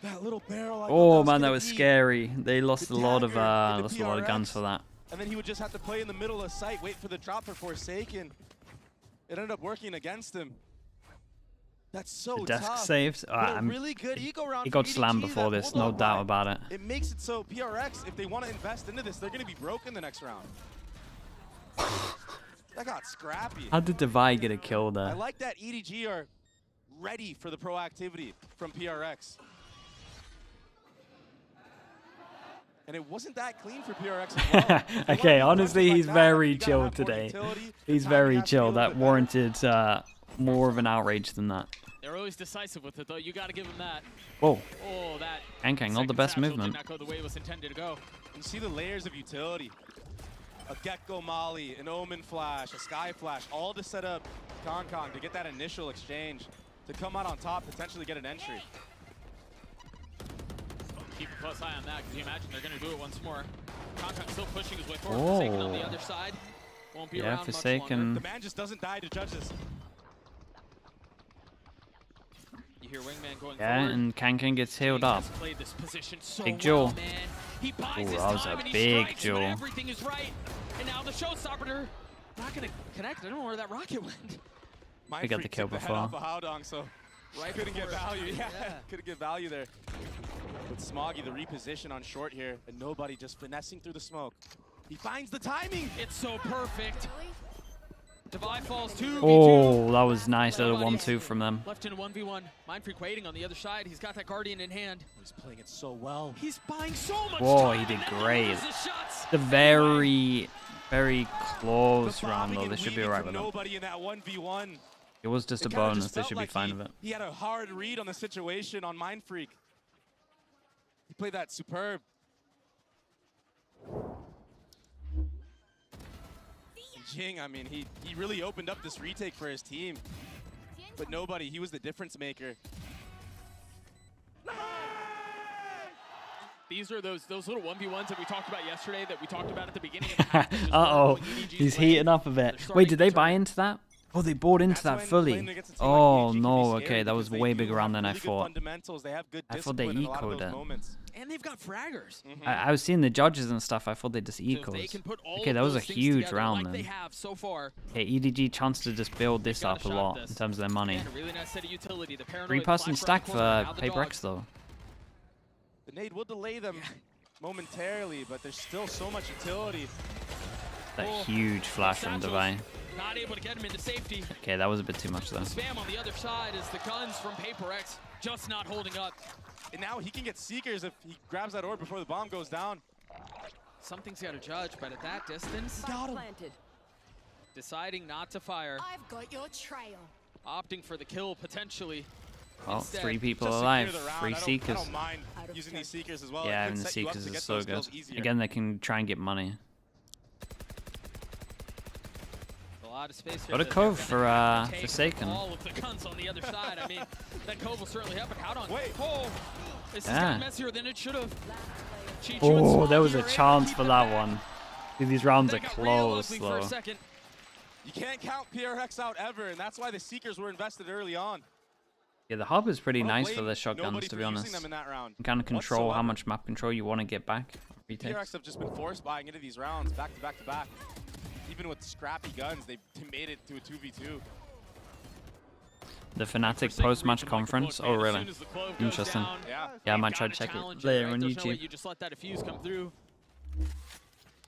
That little barrel. Oh man, that was scary. They lost a lot of guns for that. And then he would just have to play in the middle of sight, wait for the drop for Forsaken. It ended up working against him. That's so The desk tough. saved. But a really good eco round He for got EDG, slammed before that this, no hold-on doubt line. about it. It makes it so PRX, if they want to invest into this, they're going to be broken the next round. That got scrappy. How did Divide get a kill I there? like that EDG are ready for the proactivity from PRX. And it wasn't that clean for PRX as well. Okay, honestly, he's very chill today. He's very chill. That warranted more of an outrage than that. They're always decisive with it, though. You got to give them that. Whoa. Oh, that. Kankang, not the best second satchel movement. Did not go the way it was intended to go. You see the layers of utility. A Gecko Molly, an Omen Flash, a Sky Flash, all to set up Kong to get that initial exchange, to come out on top, potentially get an entry. Keep a close eye on that, because you imagine they're going to do it once more. Kong still pushing his way forward. Oh. Forsaken on the other side. Won't be Yeah, around much Forsaken. longer. The man just doesn't die to judges. You hear Wingman going Yeah, forward. and Kankang gets healed up. Played this position so Big well, jewel. man. He buys Ooh, his that was time a and he big strikes when jewel. everything is right. And now the showstopper not going to connect. I don't know where that rocket went. We got the kill took the head before. off of Howdong, so couldn't get value. Yeah, couldn't get value there. With Smoggy, the reposition on short here, and nobody just finessing through the smoke. He finds the timing. It's so perfect. Divide falls 2v2. Oh, that was nice. Little 1-2 from them. Left in a 1v1. Mind Freak waiting on the other side. He's got that Guardian in hand. He's playing it so well. He's buying so much Whoa, time. he did and then great. loses shots. The very close round though. They should be alright with it. Nobody in that 1v1. It was just a It kinda bonus. just They felt should be like fine with it. He had a hard read on the situation on Mind Freak. He played that superb. Jing, I mean, he really opened up this retake for his team. But nobody, he was the difference maker. These are those little 1v1s that we talked about yesterday, that we talked about at the beginning of the half. that just Uh-oh, weren't what EDG's he's playing. heating up a bit. Wait, did they buy into that? Oh, they bought into that fully. Oh no, okay, that was way bigger round than I thought. Fundamentals, they have good I thought they discipline in a lot of ecoed those it. moments. And they've got fraggers. I was seeing the judges and stuff. I thought they just So if they equals. can put all Okay, of that was a those things huge together round like then. they have so far. Okay, EDG chance to just build this got a up a shot at lot this. in terms of their money. And a really nice set of utility. The paranoid 3-person flash stack around the corner, for now the Paper dog. X though. The nade will delay them momentarily, but there's still so much utility. That Oh, huge flash from Satchels Divine. Not able to get him into safety. Okay, that was a bit too much though. Spam on the other side is the guns from Paper X just not holding up. And now he can get Seekers if he grabs that orb before the bomb goes down. Something's got to judge, but at that distance, Planted. deciding not to fire, I've got your trail. opting for the kill potentially. Oh, Instead, 3 people Just alive, secure the round. 3 I Seekers. don't mind using these Seekers as well. Yeah, It could having the set you up Seekers to is get so those good. kills easier. Again, they can try and get money. A lot of space here. Got a that cove they're for gonna take Forsaken. all of the guns on the other side. I mean, that cove will certainly help. But how on? Wait. Oh, this has Yeah. got messier than it should have. Oh, there was a chance for that one. Dude, these rounds are close For a though. second. You can't count PRX out ever, and that's why the Seekers were invested early on. Yeah, the hub is pretty I don't nice for blame the shotguns, nobody to for be using honest. them in that round You can control how whatsoever. much map control you want to get back. Retakes. PRX have just been force buying into these rounds back to back to back. Even with scrappy guns, they made it to a 2v2. The FNATIC post-match conference. Oh, really? Interesting. Yeah, I might try to check it later on There's no way YouTube. you just let that diffuse come through.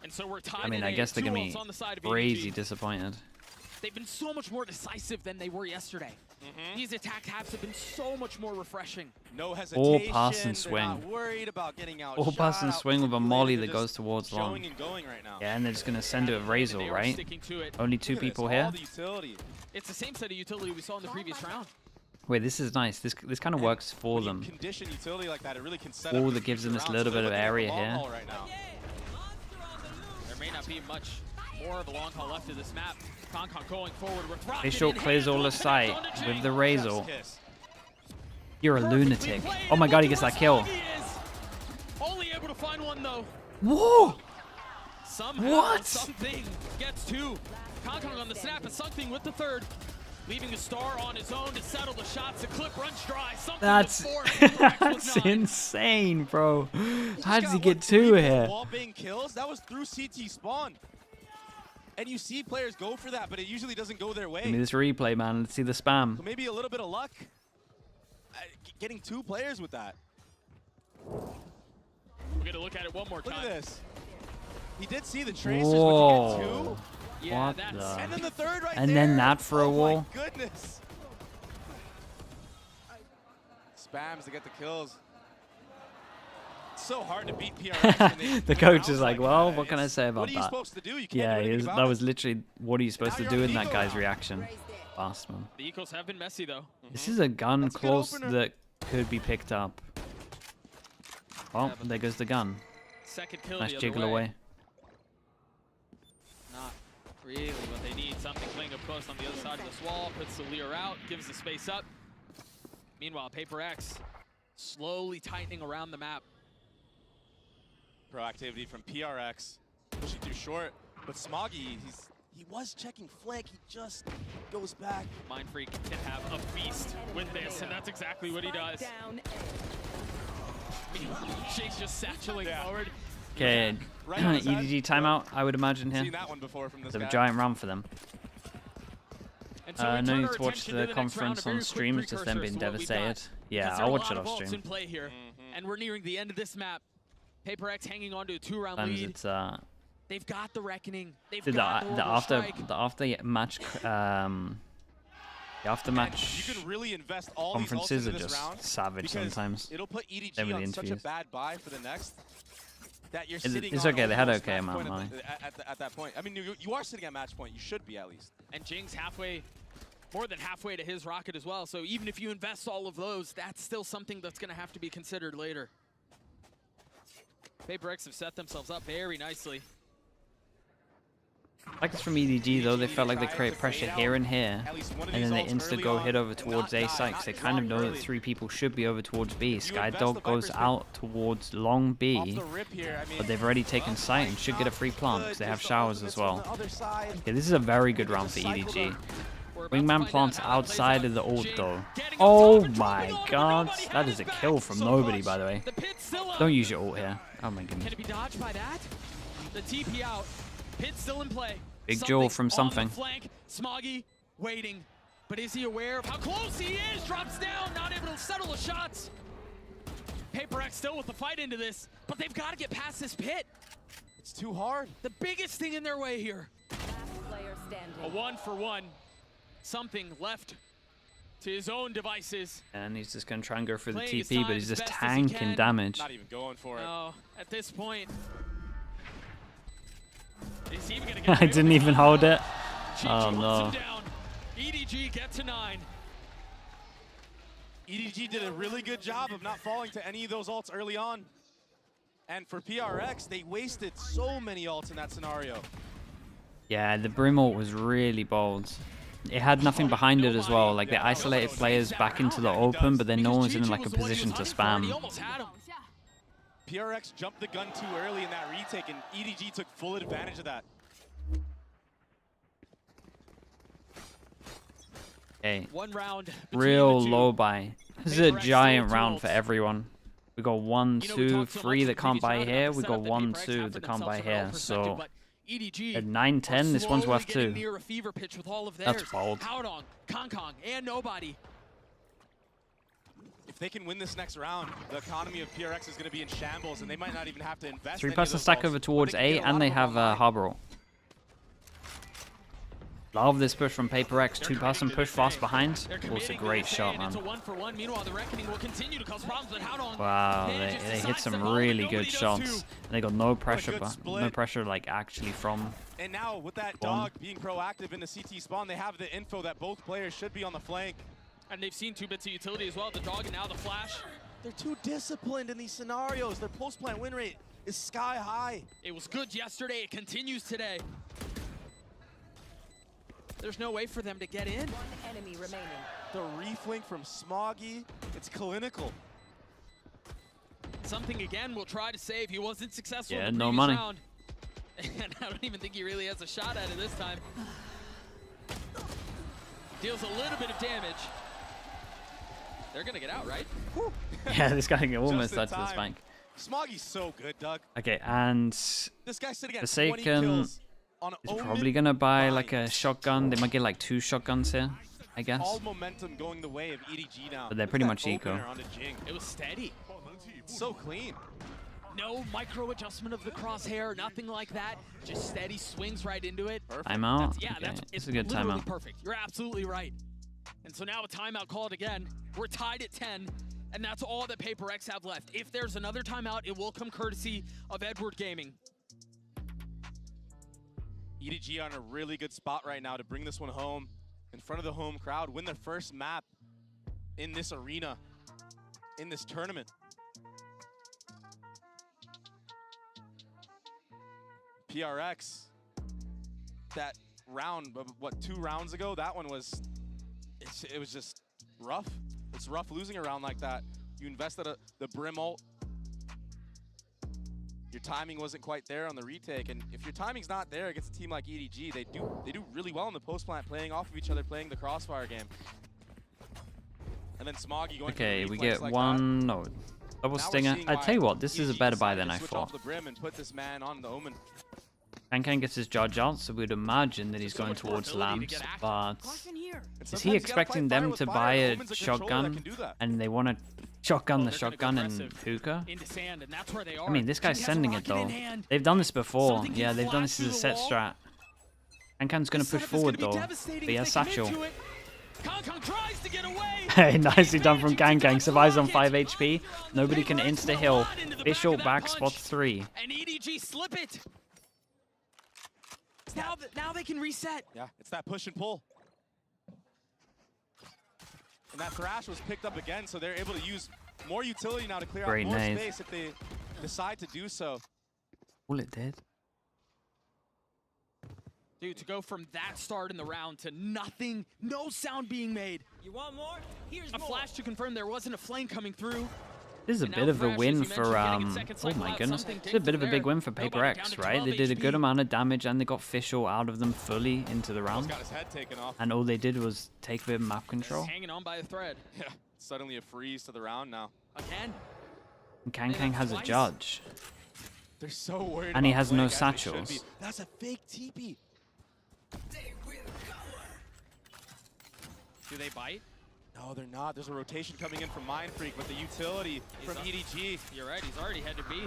And so we're tied I mean, in I a guess they're gonna 2 be ults on the side of crazy EDG. disappointed. They've been so much more decisive than they were yesterday. These attack halves have been so much more refreshing. No hesitation. All pass and They're swing. not worried about getting out. All pass and swing with a molly that They're goes just towards long. showing and going right now. Yeah, and they're just gonna send it with Razor, They are right? sticking to it. Only 2 Look at this, people all here. the utility. It's the same set of utility we saw in the previous round. Wait, this is nice. This kind of works for them. Condition utility like that, it really can set All up that gives them this rounds. little So bit of they're looking area at the long here. haul right now. There may not be much more of a long haul left of this map. Concon going forward with rocket Visual in clears hand. all the sight with the Razor. Kiss. You're a lunatic. Oh my god, he gets that kill. Only able to find one though. Whoa! Somehow What? something gets two. Concon on the snap and something with the third. Leaving the star on his own to settle the shots. The clip runs dry. Something That's with four. that's insane, bro. How did he Got get what, two 3 here? wall bang kills? That was through CT spawn. And you see players go for that, but it usually doesn't go their way. Give me this replay, man. Let's see the spam. So maybe a little bit of luck. Getting 2 players with that. We're gonna look at it one more time. Look at this. He did see the tracers, Whoa. but you get 2. Yeah, What that's... the? And then the third right And there. then that for a wall. Oh my goodness. Spams to get the kills. It's so hard to beat PRX. when they The come coach out is like, that. well, what can I say about What are you that? supposed to do? You can't Yeah, do anything about that it. was literally what are you supposed to Now do you're in on that eco guy's round. reaction. Fast, man. The ecos have been messy though. This is a gun That's a good close opener. that could be picked up. Oh, there goes the gun. Second kill Nice the other jiggle way. away. Not really what they need. Something playing up close on the other side of this wall. Puts the Lear out. Gives the space up. Meanwhile, Paper X slowly tightening around the map. Proactivity from PRX. Pushing through short. But Smoggy, he was checking flank. He just goes back. Mind Freak can have a feast with this, and that's exactly what he does. Shake's just satchelating forward. Okay, Right on his head. EDG timeout, I would imagine here. Seen that one before from this It's a guy. giant round for them. And so we No turn need our to watch attention the to next round, a conference very on quick stream, it's just them precursor being to what we've got. devastated. Yeah, Because there I'll are a watch lot it of off ults stream. in play here, and we're nearing the end of this map. Paper X hanging on to a 2-round Sometimes lead. it's They've got the reckoning. They've the got the after match the after match You can really invest all these ults conferences into are this just round savage because sometimes. It'll put EDG Them with on the such a interviews. bad buy for the next that you're It's- sitting it's on okay, they had almost okay match amount of point money. at that point. I mean, you are sitting at match point. You should be at least. And Jing's halfway, more than halfway to his rocket as well. So even if you invest all of those, that's still something that's going to have to be considered later. Paper X have set themselves up very nicely. Like this from EDG though, they felt like they create pressure here and here, and then they insta go hit over towards A site because they kind of know that 3 people should be over towards B. Skydog goes out towards long B, but they've already taken site and should get a free plant because they have showers as well. Okay, this is a very good round for EDG. Wingman plants outside of the ult though. Oh my god, that is a kill from nobody by the way. Don't use your ult here. Oh my Can goodness. it be dodged by that? The TP out. Pit still in play. Big Joel from on something. the flank. Smoggy waiting. But is he aware of how close he is? Drops down, not able to settle the shots. Paper X still with the fight into this, but they've got to get past this pit. It's too hard. The biggest thing in their way here. Player standing. A 1-for-1. Something left to his own devices. And he's just going to try and go for the Playing his TP, time but he's as just best as he tanking can. damage. Not even going for it. No, at this point. Is he even gonna get I didn't even hold it. GG Oh hunts no. him down. EDG get to 9. EDG did a really good job of not falling to any of those ults early on. And for PRX, they wasted so many ults in that scenario. Yeah, the Brim ult was really bold. It had nothing behind it as well. Like they isolated players back into the open, but then no one was in like a position to spam. PRX jumped the gun too early in that retake, and EDG took full advantage of that. Okay. One round. Real low buy. This is a giant round for everyone. We got 1, 2, 3 that can't buy here. We got 1, 2 that can't buy here. So at 9, 10, this one's worth 2. Near a fever pitch with all of That's theirs. bold. Howdong, Kong, and nobody. If they can win this next round, the economy of PRX is going to be in shambles, and they might not even have to invest. 3-person stack over towards A, and they have Harbor ult. Love this push from Paper X. 2-person push fast behind. Also a great shot, man. It's a 1-for-1. Meanwhile, the reckoning will continue to cause problems with Howdong. Wow, they hit some really good shots. And they got no pressure, but no pressure like actually from. And now with that dog being proactive in the CT spawn, they have the info that both players should be on the flank. And they've seen 2 bits of utility as well. The dog and now the flash. They're too disciplined in these scenarios. Their post-plant win rate is sky high. It was good yesterday. It continues today. There's no way for them to get in. 1 enemy remaining. The reflink from Smoggy, it's clinical. Something again will try to save. He wasn't successful Yeah, in the no previous money. round. And I don't even think he really has a shot at it this time. Deals a little bit of damage. They're gonna get out, right? Yeah, this guy can almost Just in touch the time. spank. Smoggy's so good, Doug. Okay, and This guy's sitting at 20 Forsaken kills on is Omen. probably gonna buy like a shotgun. They might get like 2 shotguns here, I guess. All momentum going the way of EDG now. But they're Look pretty at much that eco. opener onto Jing. It was steady. So clean. No micro adjustment of the crosshair, nothing like that. Just steady swings right into it. Timeout? Yeah, Okay, that's it's it's a good literally timeout. perfect. You're absolutely right. And so now a timeout called again. We're tied at 10, and that's all that Paper X have left. If there's another timeout, it will come courtesy of Edward Gaming. EDG on a really good spot right now to bring this one home in front of the home crowd, win their first map in this arena, in this tournament. PRX, that round, what, 2 rounds ago, that one was, it was just rough. It's rough losing a round like that. You invested the Brim ult. Your timing wasn't quite there on the retake, and if your timing's not there against a team like EDG, they do really well in the post plant, playing off of each other, playing the crossfire game. And then Smoggy going. Okay, for the we reflex get like one, that. no, double Now we're stinger. seeing I why tell you what, this is a EDG better buy decided than to I switch thought. off the Brim and put this man on the Omen. Kankan gets his judge out, so we'd imagine that he's So going much more towards ability to lamps, get active. but Caution here. And is sometimes he you gotta expecting fight fire them with to fire. buy a Omen's a controller that shotgun can do that. and they want to shotgun the They're gonna go shotgun and aggressive hookah? into sand, and that's where they are. I mean, this guy's Jing has a sending it rocket though. in hand. They've done this before. Something Yeah, can they've done flash this as a through set the wall. strat. Kankan's going to push Setup is forward gonna be though. devastating But he if has they commit satchel. to it. Kong tries to get away. Hey, nicely done from Kankan. Survives on 5 HP. Nobody can insta hill. Visual back spot 3. And EDG slip it. Now they can reset. Yeah, it's that push and pull. And that Thrash was picked up again, so they're able to use more utility now to clear Great out more nade. space if they decide to do so. All it did. Dude, to go from that start in the round to nothing, no sound being made. You want more? Here's A flash to confirm there wasn't a flame coming through. This is a And bit now of a Thrash, as win you for, mentioned, getting a second oh cycle my out, goodness. something This is a bit of a from big there. win for Paper Nobody X, down to right? They 12 did a good HP. amount of damage and they got Fischl out of them fully into the Almost round. got his head taken off. And all they did was take a bit of map control. Hanging on by a thread. Yeah, suddenly a freeze to the round now. Again. And Kankan has a twice. judge. They're so worried And he about has no playing as they should satchels. be. That's a fake TP. Do they bite? No, they're not. There's a rotation coming in from Mind Freak, but the utility from up. EDG. You're right, he's already had to be.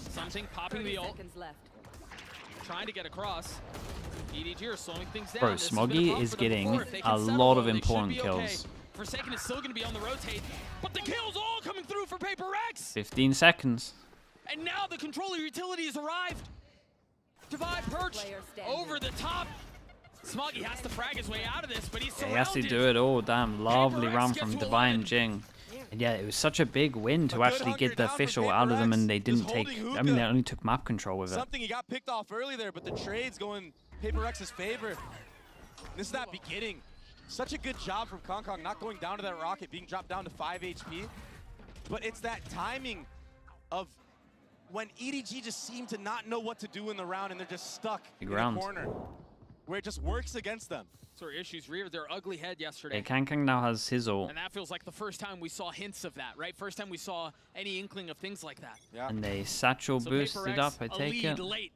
Something popping 30 the ult, seconds left. trying to get across. EDG are slowing things down. Bro, This has been a Smoggy problem is for them getting before. If they can a settle lot though, of they should important be okay. kills. Forsaken is still going to be on the rotate, but the kills all coming through for Paper X. 15 seconds. And now the controller utility has arrived. Divide perch Player standing. over the top. Smoggy has to frag his way out of this, but he's Yeah, surrounded. he has to do it all. Damn, lovely Paper X round gets from to Divine 11. Jing. And yeah, it was such a big win to good actually hunker get the down for official Paper out of them, X, and they didn't just take. holding I mean, they hookah. only took map control with it. Something he got picked off early there, but the trade's going Paper X's favor. This is that beginning. Such a good job from Kong not going down to that rocket, being dropped down to 5 HP. But it's that timing of when EDG just seem to not know what to do in the round and they're just stuck Big in round. the corner, where it just works against them. So issues reared their ugly head yesterday. Yeah, Kankan now has his ult, And that feels like the first time we saw hints of that, right? First time we saw any inkling of things like that. Yeah. and they satchel So boosted Paper up. X, I a take lead it. late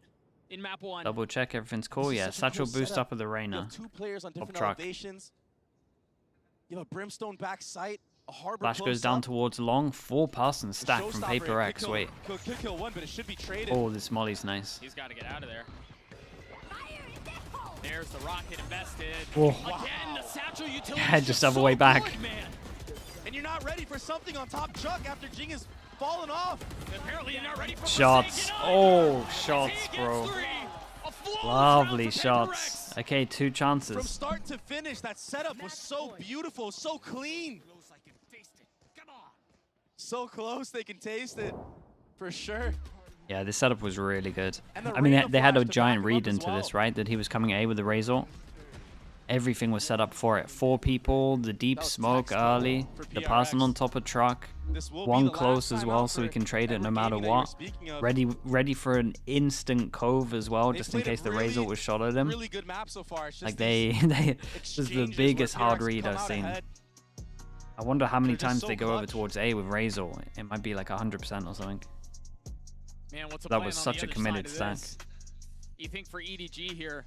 in map 1. Double check everything's cool. This is Yeah, such a satchel cool boost setup. up of the You Reyna. have 2 players on different truck. elevations. You have a Brimstone back sight, a Harbor Flash close goes down up. towards long. 4-person stack from Showstopper Paper could X. kill- Wait. could kill one, but it should be traded. Oh, this molly's nice. He's got to get out of there. There's the rocket invested. Whoa. Again, the satchel utility. Yeah, is just so other way back. good, man. And you're not ready for something on top Chuck after Jing has fallen off. Apparently you're not ready for Shots. Forsaken Oh, either. shots, As he gets bro. 3. A flawless round Lovely for Paper shots. X. Okay, 2 From chances. start to finish, that setup was so beautiful, so clean. So close, they can taste it, for sure. Yeah, this setup was really good. And the I mean, Reyna they had a flash to giant back him read up as into well. this, right? That he was coming A with the Razor. Everything was set up for it. 4 people, the deep smoke early, the person on top of truck, one close as well, so we can trade it no matter what. Ready for an instant cove as well, just in case the Razor was shot at him. Really good map so far. It's just Like this is the biggest hard read I've seen. I wonder how many times they go over towards A with Razor. It might be like 100% or something. Man, what's the That plan was on such the a other committed side of stack. this? You think for EDG here,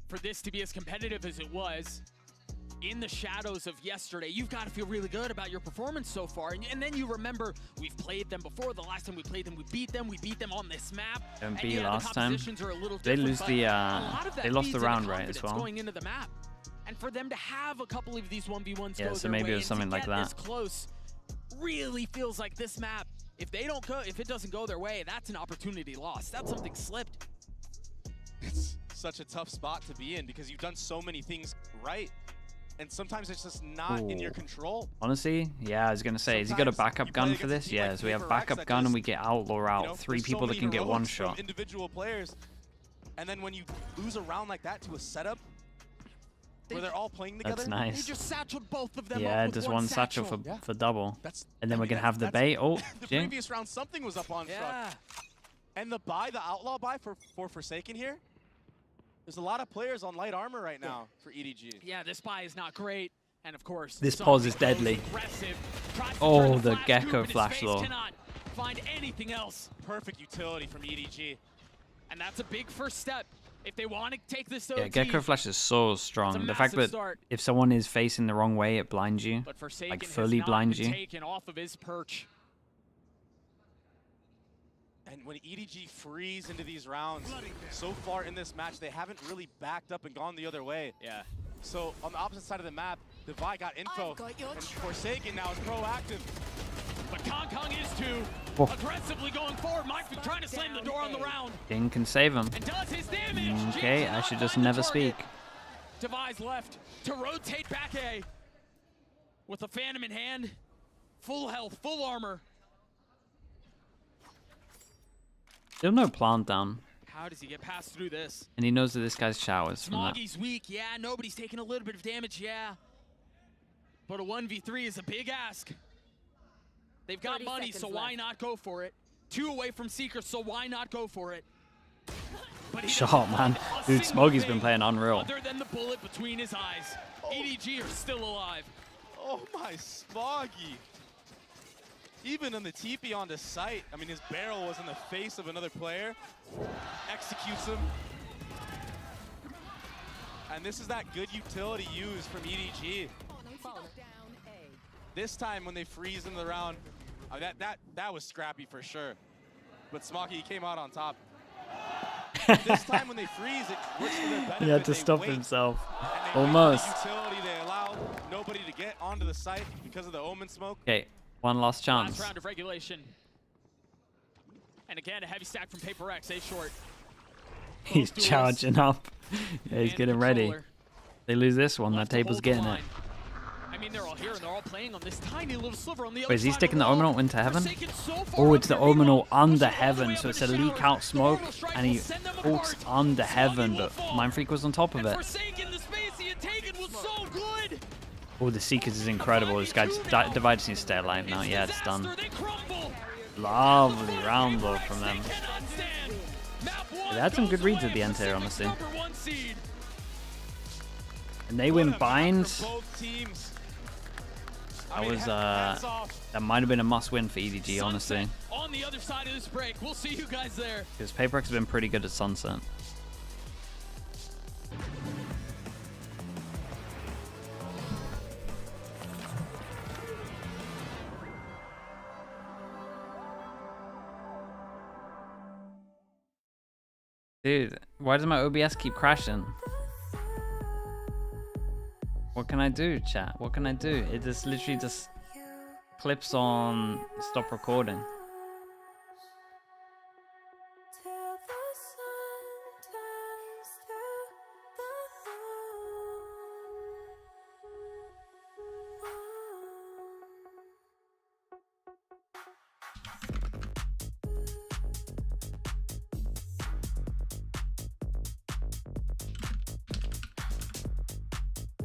for this to be as competitive as it was, in the shadows of yesterday, you've got to feel really good about your performance so far. And then you remember, we've played them before. The last time we played them, we beat them. We beat them on this map. And yeah, B the last time, compositions are a little they different, lose but the a lot of that they lost feeds the into round right as confidence well. going into the map. And for them to have a couple of these 1v1s Yeah, go so their maybe way it was and something to like get that. this close really feels like this map, if it doesn't go their way, that's an opportunity lost. That's something slipped. It's such a tough spot to be in because you've done so many things right. And sometimes it's just not in your Ooh. control. Honestly, yeah, I was gonna say, has he got a backup gun for this? Yeah, so we have backup gun and we get outlaw out. 3 people that can get 1 shot. Individual players. And then when you lose a round like that to a setup where they're all playing together, That's nice. They just satcheled both of them Yeah, up with just one one satchel for double. And then we're gonna have the bait. Oh, the Jing. previous round something was up on truck. And the outlaw buy for Forsaken here. There's a lot of players on light armor right now for EDG. Yeah, this buy is not great. And of course, This Zombie pause is goes deadly. aggressive, tries to Oh, turn the flash Gecko scoop, and his flash face law. cannot find anything else. Perfect utility from EDG. And that's a big first step. If they want to take this to Yeah, OT, Gecko Flash is so strong. The fact massive that start. if someone is facing the wrong way, it blinds you. but Forsaken Like has fully not blinds been you. taken off of his perch. And when EDG freeze into these rounds, so far in this match, they haven't really backed up and gone the other way. Yeah. So on the opposite side of the map, Devi got info, and Forsaken now is proactive. But Kong is too. Oh. Aggressively going forward. Mike trying to slam the door on the round. King can save him. And does his damage. Okay, I should just never speak. Devi's left to rotate back A. With a Phantom in hand. Full health, full armor. Still no plant down. How does he get passed through this? And he knows that this guy's showers from that. Smoggy's weak, yeah. Nobody's taking a little bit of damage, yeah. But a 1v3 is a big ask. They've got 30 money, so seconds why left. not go for it? 2 away from Seeker, so why not go for it? But he Shot, doesn't man. find a Dude, single Smoggy's been thing playing unreal. Other than the bullet between his eyes. EDG are still alive. Oh my Smoggy. Even in the TP onto sight, I mean, his barrel was in the face of another player. Executes him. And this is that good utility used from EDG. This time when they freeze in the round, that was scrappy for sure. But Smoggy came out on top. This time when they freeze, it works for their benefit. He had to They stop wait, himself. and they wait for Almost. the utility, they allow nobody to get onto the site because of the Omen smoke. Okay, one last chance. Last round of regulation. And again, a heavy stack from Paper X, A short. He's charging up. Yeah, he's getting ready. controller. They lose this one, that table's getting it. I mean, they're all here and they're all playing on this tiny little sliver on the other Wait, is he side of sticking the wall. Omen into heaven? Forsaken so far Oh, up it's the here, Omen Revo under pushing all the way heaven, up so in it's the a leak shower. out smoke, Orbital strike and will he send them ults apart. under heaven, will but fall. Mind Freak was on top of And it. Forsaken, the space he had taken was so good. Oh, the Seekers is incredible. This guy divides needs to stay alive now. Yeah, it's done. They crumble. Lovely round though from them. Cannot stand. Map one They had some goes good reads away at the end for here, Cemic's honestly. #1 seed. And they win bind. Both teams. That was that might have been a must-win for EDG, honestly, On the other side of this break, we'll see you guys there. because Paper X has been pretty good at Sunset. Dude, why does my OBS keep crashing? What can I do, chat? What can I do? It just literally just clips on stop recording.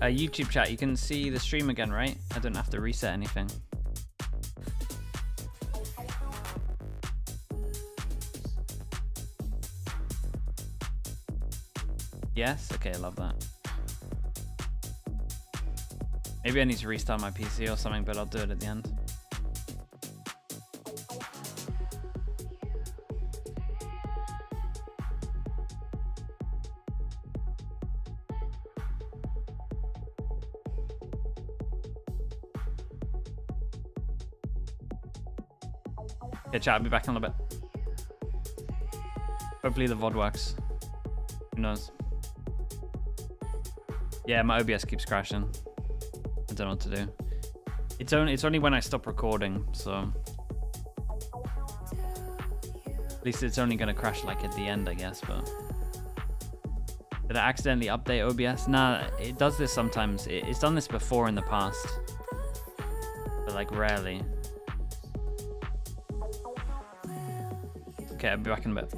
YouTube chat, you can see the stream again, right? I don't have to reset anything. Yes? Okay, I love that. Maybe I need to restart my PC or something, but I'll do it at the end. Okay, chat, I'll be back in a little bit. Hopefully the VOD works. Who knows? Yeah, my OBS keeps crashing. I don't know what to do. It's only when I stop recording, so at least it's only gonna crash like at the end, I guess. But did I accidentally update OBS? Nah, it does this sometimes. It's done this before in the past, but like rarely. Okay, I'll be back in a bit.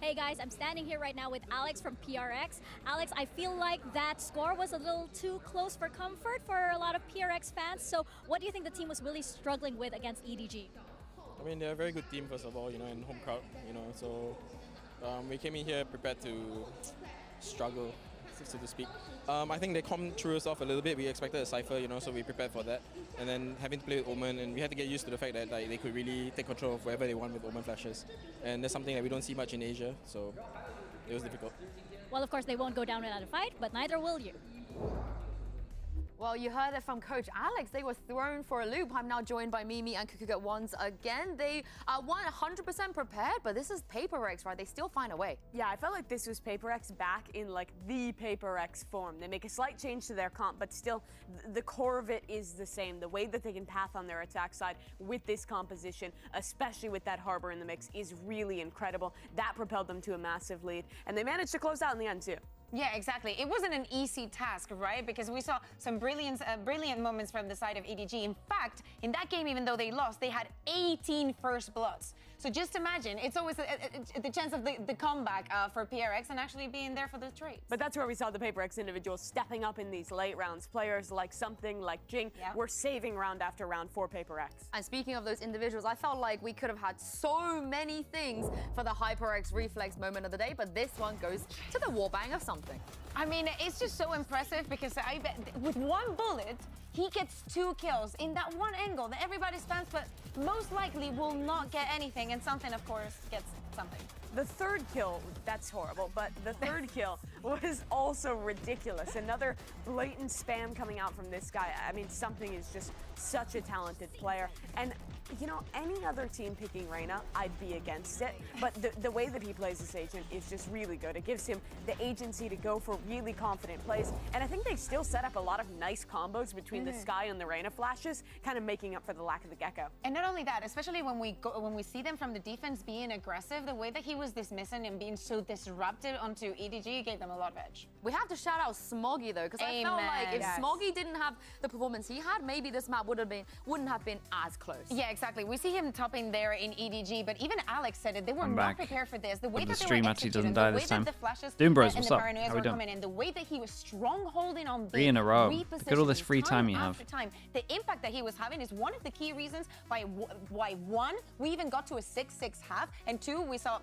Hey guys, I'm standing here right now with Alex from PRX. Alex, I feel like that score was a little too close for comfort for a lot of PRX fans. So what do you think the team was really struggling with against EDG? I mean, they're a very good team, first of all, you know, and home crowd, you know, so we came in here prepared to struggle, so to speak. I think they come through us off a little bit. We expected a Cypher, you know, so we prepared for that. And then having to play with Omen, and we had to get used to the fact that like, they could really take control of wherever they want with Omen flashes. And that's something that we don't see much in Asia, so it was difficult. Well, of course, they won't go down without a fight, but neither will you. Well, you heard it from Coach Alex. They were thrown for a loop. I'm now joined by Mimi and Kukuka once again. They weren't 100% prepared, but this is Paper X, right? They still find a way. Yeah, I felt like this was Paper X back in like the Paper X form. They make a slight change to their comp, but still the core of it is the same. The way that they can path on their attack side with this composition, especially with that Harbor in the mix, is really incredible. That propelled them to a massive lead, and they managed to close out in the end too. Yeah, exactly. It wasn't an easy task, right? Because we saw some brilliant moments from the side of EDG. In fact, in that game, even though they lost, they had 18 first bloods. So just imagine, it's always the chance of the comeback for PRX and actually being there for the trades. But that's where we saw the Paper X individuals stepping up in these late rounds. Players like something like Jing were saving round after round for Paper X. And speaking of those individuals, I felt like we could have had so many things for the HyperX Reflex moment of the day, but this one goes to the warbang of something. I mean, it's just so impressive because I bet with one bullet, he gets 2 kills in that one angle that everybody spams, but most likely will not get anything, and something, of course, gets something. The third kill, that's horrible, but the third kill was also ridiculous. Another blatant spam coming out from this guy. I mean, something is just such a talented player. And, you know, any other team picking Reyna, I'd be against it. But the way that he plays this agent is just really good. It gives him the agency to go for really confident plays. And I think they still set up a lot of nice combos between the Skye and the Reyna flashes, kind of making up for the lack of the Gecko. And not only that, especially when we see them from the defense being aggressive, the way that he was dismissing and being so disruptive onto EDG gave them a lot of edge. We have to shout out Smoggy though, because I felt like if Smoggy didn't have the performance he had, maybe this map wouldn't have been as close. Yeah, exactly. We see him topping there in EDG, but even Alex said it. They were not prepared for this. The way that stream they were actually doesn't executing, die the way this time. that the flashes Doom Bros, and what's the up? paranoias How were we doing? coming in, the way that he was strong holding on B, 3 in a row. Look at all this free time you have. after time. The impact that he was having is one of the key reasons why one, we even got to a 6-6 half, and two, we saw,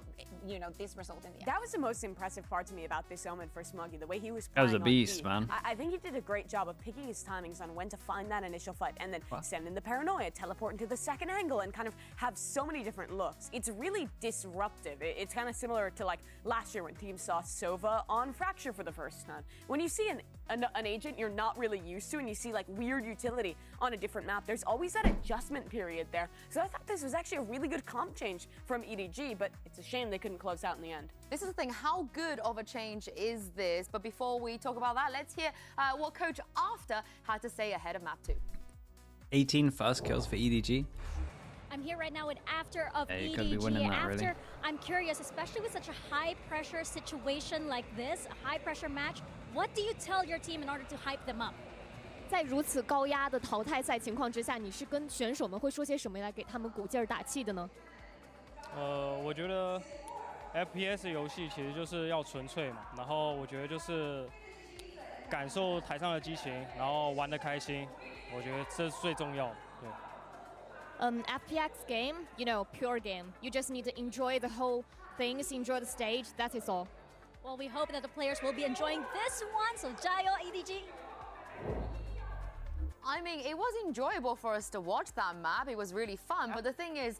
you know, this result in the end. That was the most impressive part to me about this Omen for Smoggy, the way he was That was a playing on beast, B. man. I think he did a great job of picking his timings on when to find that initial fight and then send in the paranoia, teleport into the second angle, and kind of have so many different looks. It's really disruptive. It's kind of similar to like last year when teams saw Sova on Fracture for the first time. When you see an agent you're not really used to and you see like weird utility on a different map, there's always that adjustment period there. So I thought this was actually a really good comp change from EDG, but it's a shame they couldn't close out in the end. This is the thing, how good of a change is this? But before we talk about that, let's hear what Coach After had to say ahead of map 2. 18 first kills for EDG. I'm here right now with After of Yeah, you could be EDG. winning that, After, really. I'm curious, especially with such a high-pressure situation like this, a high-pressure match, what do you tell your team in order to hype them up? 在如此高压的淘汰赛情况之下，你是跟选手们会说些什么来给他们鼓劲儿打气的呢？我觉得 FPS 游戏其实就是要纯粹嘛，然后我觉得就是感受台上的激情，然后玩得开心，我觉得这是最重要的。对。FPX game, you know, pure game. You just need to enjoy the whole things, enjoy the stage. That is all. Well, we hope that the players will be enjoying this one. So, Jayo, EDG. I mean, it was enjoyable for us to watch that map. It was really fun. But the thing is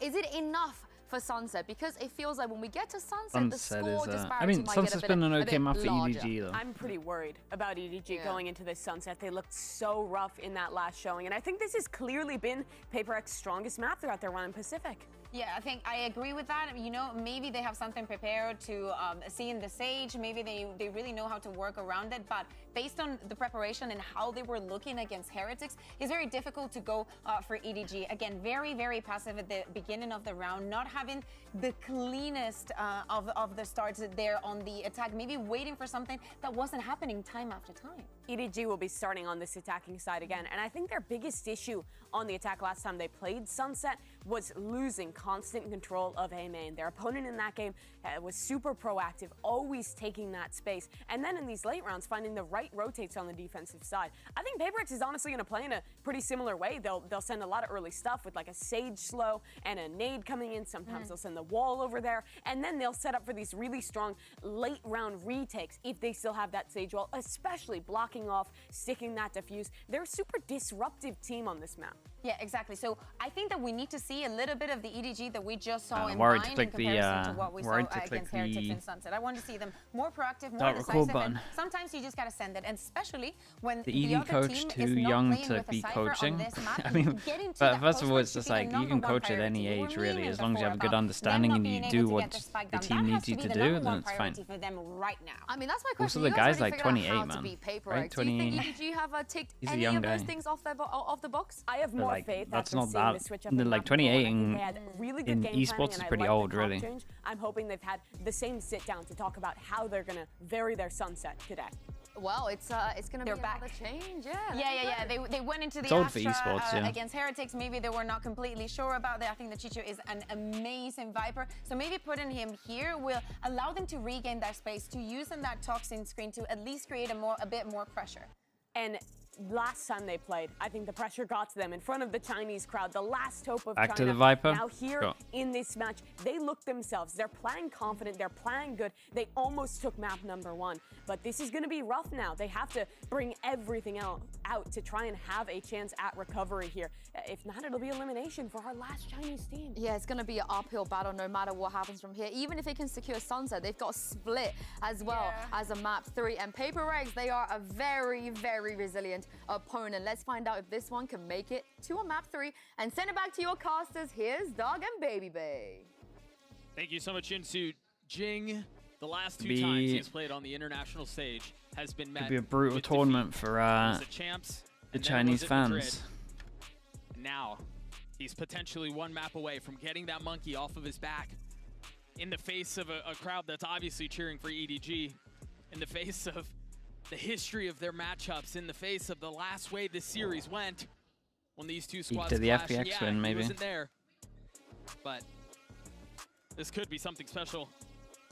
it enough for Sunset? Because it feels like when we get to Sunset, the score disparity I mean, might Sunset's get been an a okay bit map for larger. EDG though. I'm pretty worried about EDG going into this Sunset. They looked so rough in that last showing, and I think this has clearly been PaperX's strongest map throughout their run in Pacific. Yeah, I think I agree with that. You know, maybe they have something prepared to see in the Sage. Maybe they really know how to work around it. But based on the preparation and how they were looking against Heretics, it's very difficult to go for EDG. Again, very, very passive at the beginning of the round, not having the cleanest of the starts there on the attack, maybe waiting for something that wasn't happening time after time. EDG will be starting on this attacking side again, and I think their biggest issue on the attack last time they played Sunset was losing constant control of A main. Their opponent in that game was super proactive, always taking that space, and then in these late rounds finding the right rotates on the defensive side. I think PaperX is honestly going to play in a pretty similar way. They'll send a lot of early stuff with like a Sage slow and a nade coming in. Sometimes they'll send the wall over there, and then they'll set up for these really strong late round retakes if they still have that Sage wall, especially blocking off, sticking that diffuse. They're a super disruptive team on this map. Yeah, exactly. So I think that we need to see a little bit of the EDG that we just saw in worried Vine to click in comparison the, to what we saw worried to click against Heretics the and Sunset. I want to see them more proactive, more Don't record decisive, button. and sometimes you just got to send it, and especially when The other ED coach team too is not young playing to with a be Cypher on coaching. this map. I mean, Getting to but that first of all, post it's just should be like the you can number one coach at any priority. We age were really, memeing as long as you have a before good about understanding them and not you being do able to what get the spike the down. team That needs has you to to be the do, number then one it's fine. priority for them right now. I mean, that's my Also, question. the You guy's guys already like figured 28, out how to man. beat PaperX. Right? Do you think 28. EDG have ticked He's a any young of those guy. things off the box? I have more like, faith that's after not seeing that- the switch up the, in like, map before. 28 I think in- they had really good in game esports planning, is and I pretty like the old, comp really. change. I'm hoping they've had the same sit down to talk about how they're going to vary their Sunset today. Well, it's going to be back. another change, yeah. Yeah. They went into the It's old for Astra esports, yeah. against Heretics. Maybe they were not completely sure about that. I think that Chicho is an amazing Viper. So maybe putting him here will allow them to regain that space, to use in that toxin screen to at least create a bit more pressure. And last time they played, I think the pressure got to them in front of the Chinese crowd, the last hope of Back China. to the Viper. Now here in this match, they look themselves. They're playing confident. They're playing good. They almost took map #1. But this is going to be rough now. They have to bring everything out to try and have a chance at recovery here. If not, it'll be elimination for our last Chinese team. Yeah, it's going to be an uphill battle no matter what happens from here. Even if they can secure Sunset, they've got Split as well as a map 3. And Paper Regs, they are a very, very resilient opponent. Let's find out if this one can make it to a map 3 and send it back to your casters. Here's Dog and Baby Bay. Thank you so much, Jinsu. Jing, the last 2 times he's played on the international stage, has been met. Could be a brutal with tournament defeat. for the champs, the and then Chinese was at Madrid. fans. Now, he's potentially 1 map away from getting that monkey off of his back in the face of a crowd that's obviously cheering for EDG, in the face of the history of their matchups, in the face of the last way this series went when these two squads to the clashed. FPX Yeah, win, he maybe. wasn't there, but this could be something special.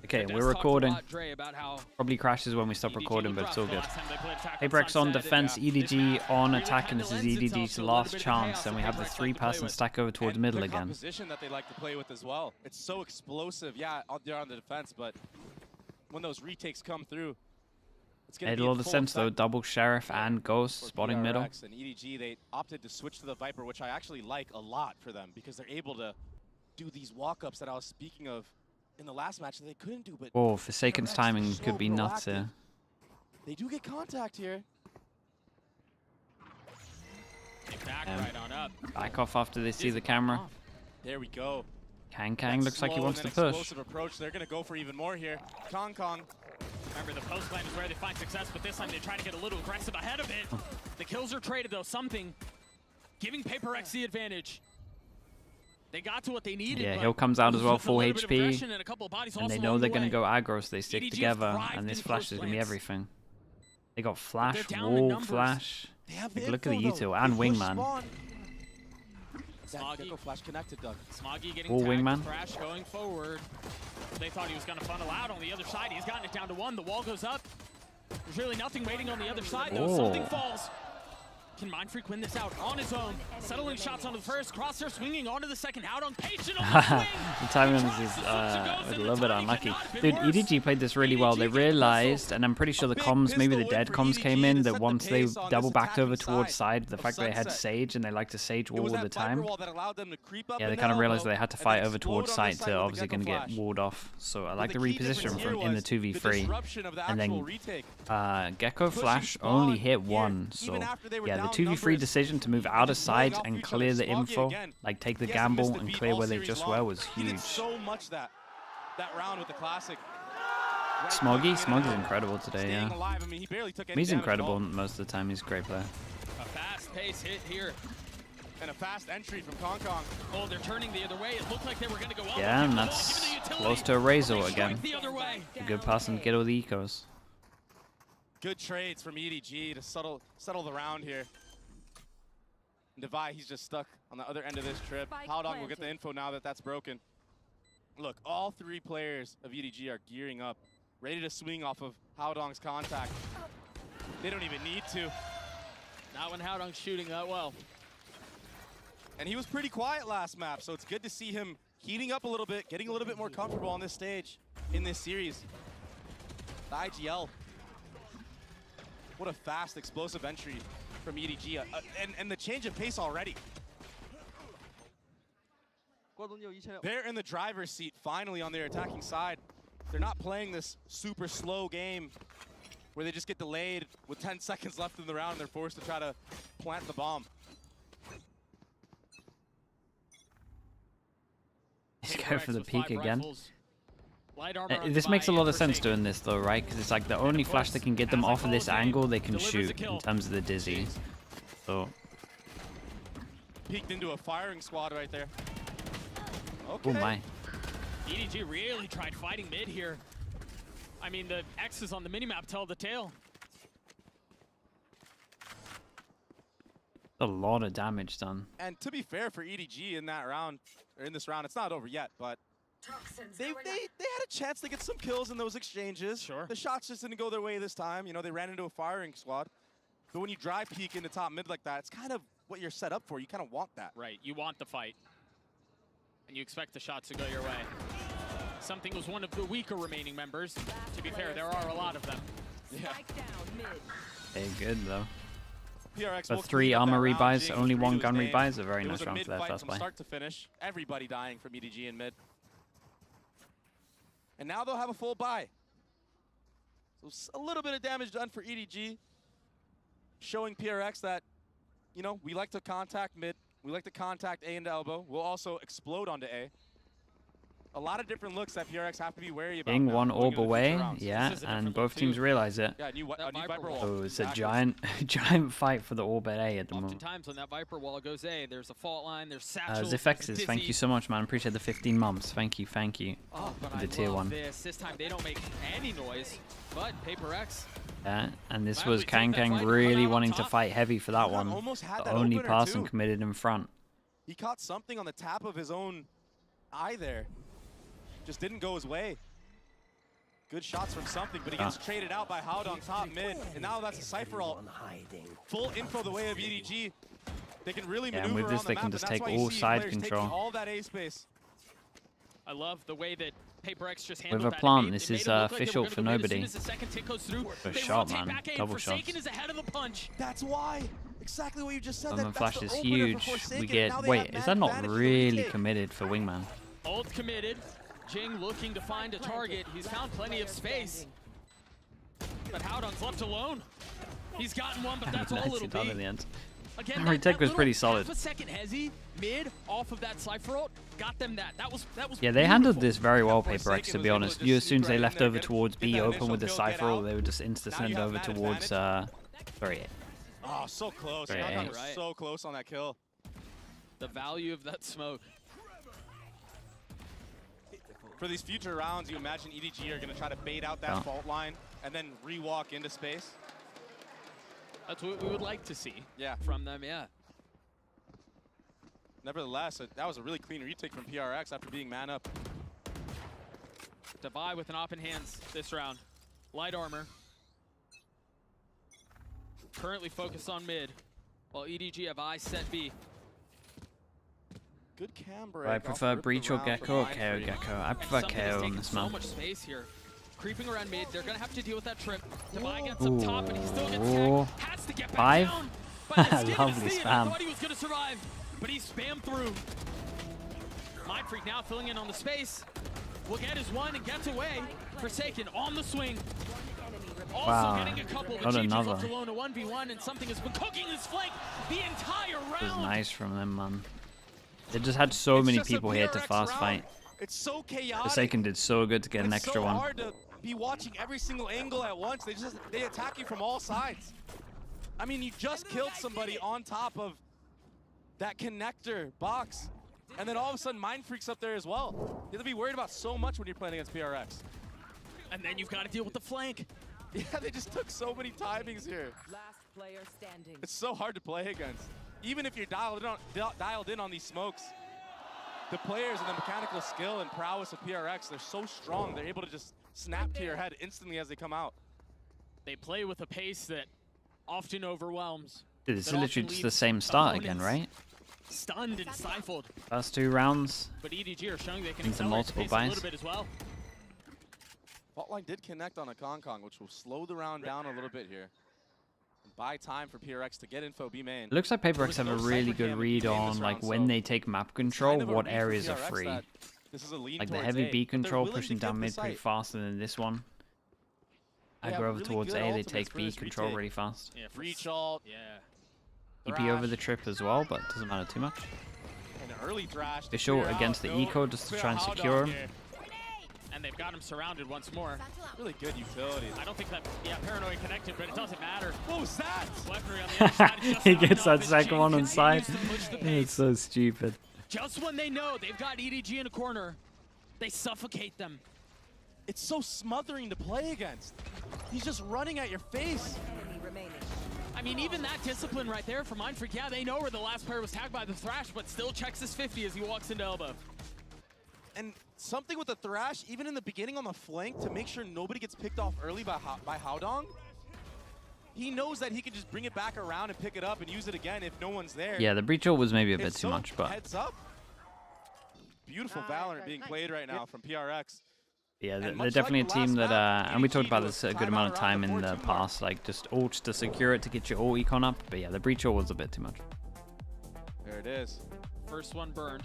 Okay, Des we're talked a recording. lot, Dre, about how Probably crashes when we stop recording, but it's all good. Paper Apex on defense, EDG on attack, and this is EDG's last chance. And we have the 3-person stack over towards middle the again. composition that they like to play with as well. It's so explosive. Yeah, they're on the defense, but when those retakes come through, it's going to Made be a lot of sense though. Double Sheriff and Ghost spotting middle. PRX and EDG, they opted to switch to the Viper, which I actually like a lot for them because they're able to do these walk-ups that I was speaking of in the last match that they couldn't do. But Oh, Forsaken's PRX timing is so could be nuts proactive. here. They do get contact here. Back right on up. Back off after they see the camera. There we go. Kang Kang That looks like he slow wants and to then push. explosive approach. They're going to go for even more here. Kong Kong. Remember, the post lane is where they find success, but this time they try to get a little aggressive ahead of it. The kills are traded, though. Something giving Paper X the advantage. They got to what they needed. Yeah, but Hill comes out as well, with a full little bit of HP. aggression and a couple of bodies And also they know along they're the going to way. go aggro, so they stick EDG has together. thrived And this in flash close is going to be lanes. everything. They got flash, they're down in wall, numbers. flash. They have Like, the look at the info, util though. and They push Wingman. spawn. Smoggy. That flash connected, Doug. Smoggy getting Wall tagged. Wingman. Crash going forward. They thought he was going to funnel out on the other side. He's gotten it down to 1. The wall goes up. There's really nothing waiting on the other side, though. Oh. Something falls. Can Mindfreak win this out on his own? Settling shots onto the first. Crosshair swinging onto the second. Out on patient on the swing. The timing on this is a little bit unlucky. Dude, EDG played this really well. They realized, and I'm pretty sure the comms, maybe the dead comms came in, that once they double backed over towards side, the fact that they had Sage and they like to Sage wall all the time, yeah, they kind of realized they had to fight over towards side to obviously going to get walled off. So I like the reposition from in the 2v3. And then Gecko Flash only hit 1. So yeah, the 2v3 decision to move out of side and clear the info, like take the gamble and clear where they just were, was huge. So much that round with the classic. Smoggy's incredible today, yeah. Alive. I mean, he barely took any He's damage at incredible all. most of the time. He's a great player. A fast pace hit here. And a fast entry from Kong Kong. Oh, they're turning the other way. It looked like they were going to go up. Yeah, and that's close to a Razor again. The other way. A good pass and get all the ecos. Good trades from EDG to settle the round here. Devi, he's just stuck on the other end of this trip. Howdong will get the info now that that's broken. Look, all 3 players of EDG are gearing up, ready to swing off of Howdong's contact. They don't even need to. Not when Howdong's shooting that well. And he was pretty quiet last map, so it's good to see him heating up a little bit, getting a little bit more comfortable on this stage in this series. The IGL. What a fast, explosive entry from EDG, and the change of pace already. They're in the driver's seat finally on their attacking side. They're not playing this super slow game where they just get delayed with 10 seconds left in the round and they're forced to try to plant the bomb. He's going for the peak again. This makes a lot of sense doing this though, right? Because it's like the only flash that can get them off of this angle they can shoot in terms of the dizzy. So Peeked into a firing squad right there. Okay. oh my. EDG really tried fighting mid here. I mean, the X's on the minimap tell the tale. A lot of damage done. And to be fair for EDG in that round, or in this round, it's not over yet, but they had a chance to get some kills in those exchanges. Sure. The shots just didn't go their way this time. You know, they ran into a firing squad. But when you drive peek into top mid like that, it's kind of what you're set up for. You kind of want that. Right, you want the fight. And you expect the shots to go your way. Something was one of the weaker remaining members. To be fair, there are a lot of them. Yeah. They're good though. PRX But will 3 clean up armor that round. rebuys, Jing only threw 1 to his gun name. rebuys. A very It was nice a round mid for their fight first from play. start to finish. Everybody dying from EDG in mid. And now they'll have a full buy. So a little bit of damage done for EDG. Showing PRX that, you know, we like to contact mid. We like to contact A into elbow. We'll also explode onto A. A lot of different looks that PRX have to be wary about. King now, one going orb into the away, future rounds. yeah, and both teams realize it. Yeah, a new Viper wall. So it's a Exactly. giant fight for the orb at A at the moment. Oftentimes when that Viper wall goes A, there's a fault line, there's satchels, Zifexes, thank you so much, man. Appreciate the 15 months. Thank you. Oh, but for I the tier love 1. This time they don't make any noise, but Paper X. Yeah, and this Finally was take that fight Kang and really come out on wanting to top. fight heavy for that one. almost had The that only opener, person too. committed in front. He caught something on the tap of his own eye there. Just didn't go his way. Good shots from something, but he gets traded out by Howdong top mid. And now that's a Cypher ult. Full info the way of EDG. They can really Yeah, and maneuver with this, around the they map, can and just that's take why you all see side players taking control. all that A space. I love the way that Paper X just handled With a that. plant, It this made is it look like they fish were ult gonna for go in as nobody. soon as the second tick goes through, Good they shot, rotate man. back A, and Double Forsaken shots. is ahead of the punch. That's why. Exactly what you just said. Lemon That's Flash the is opener for huge. Forsaken, We and get. now they Wait, have is man that not advantage over really retake. committed for Wingman? Ult committed. Jing looking to find a target. He's found plenty of space. But Howdong's left alone. He's gotten one, but that's all Nice it'll done in be. the end. Again, Retake was pretty solid. Half a second hezzy mid off of that Cypher ult got them that. That was Yeah, they handled this very well, Paper X, to be honest. You, as soon as they left over towards B open with the Cypher ult, they would just insta-send over towards, sorry. Oh, so close. Sorry, Howdong A. was so close on that kill. The value of that smoke. For these future rounds, you imagine EDG are going to try to bait out that Yeah. fault line and then re-walk into space. That's what we would like to see. Yeah. From them, yeah. Nevertheless, that was a really clean retake from PRX after being man up. Devi with an op in hands this round. Light armor. Currently focused on mid, while EDG have eyes set B. Good cam break. I off prefer the rip of Breach the or round Gecko for or Mind KO Freak. Gecko. I And prefer something is KO on taking this so man. much space here. Creeping around mid, they're gonna have to deal with that trip. Devi gets up top, and he still gets Ooh. tagged. Has to get back 5? down. By the skin of his Lovely teeth. I spam. thought he was gonna survive, but he spammed through. Mind Freak now filling in on the space. Will get his one and gets away. Forsaken on the swing. Also Wow. getting a couple, but Not GG's another. left alone a 1v1, and something has been cooking his flank the entire It was round. nice from them, man. They just had so It's many just a people here to PRX fast round. fight. It's so chaotic. Forsaken did so good to get an It's extra so one. hard to be watching every single angle at once. They attack you from all sides. I mean, you just killed somebody on top of that connector box, and then all of a sudden Mind Freak's up there as well. You have to be worried about so much when you're playing against PRX. And then you've got to deal with the flank. Yeah, they just took so many timings here. Last player standing. It's so hard to play against. Even if you're dialed in on these smokes, the players and the mechanical skill and prowess of PRX, they're so strong. They're able to just snap to your head instantly as they come out. They play with a pace that often overwhelms. Dude, it's that literally often just the leaves same start again, opponents right? Stunned and stifled. First 2 rounds. But EDG are showing they can Into accelerate the multiple pace a buys. little bit as well. Fault line did connect on a Kong, which will slow the round down a little bit here. And buy time for PRX to get info B main. It looks like Paper X There have a was no really cypher good cam read in on this like round, when so they take map control, kind of a what read for areas are PRX free. that this is a lean Like the towards heavy A, B but they're control willing to pushing give down the mid pretty site. faster than this one. I They go have over really towards good A, they ultimates take for B this control retake. really fast. Yeah, Breach ult. Yeah. EP over the trip as well, but doesn't matter too much. An early thrash. to Official clear against out, the no- eco just to clear try and Howdong secure him. here. And they've got him surrounded once more. Really good utility. I don't think that, yeah, Paranoid connected, but it doesn't matter. What was that? Weaponry on the other side is just He not gets enough, that and second Jing one on continues side. to push the It's pace. so stupid. Just when they know they've got EDG in a corner, they suffocate them. It's so smothering to play against. He's just running at your face. I mean, even that discipline right there for Mind Freak, yeah, they know where the last player was tagged by the Thrash, but still checks his 50 as he walks into elbow. And something with the thrash, even in the beginning on the flank, to make sure nobody gets picked off early by Howdong. he knows that he can just bring it back around and pick it up and use it again if no one's there. Yeah, the breach ult was maybe a bit too much, but heads up. Beautiful Valorant being played right now from PRX. yeah, they're definitely a team that, and we talked about this a good amount of time in the past, like just ults to secure it to get your ult econ up. But yeah, the breach ult was a bit too much. There it is. First one burned.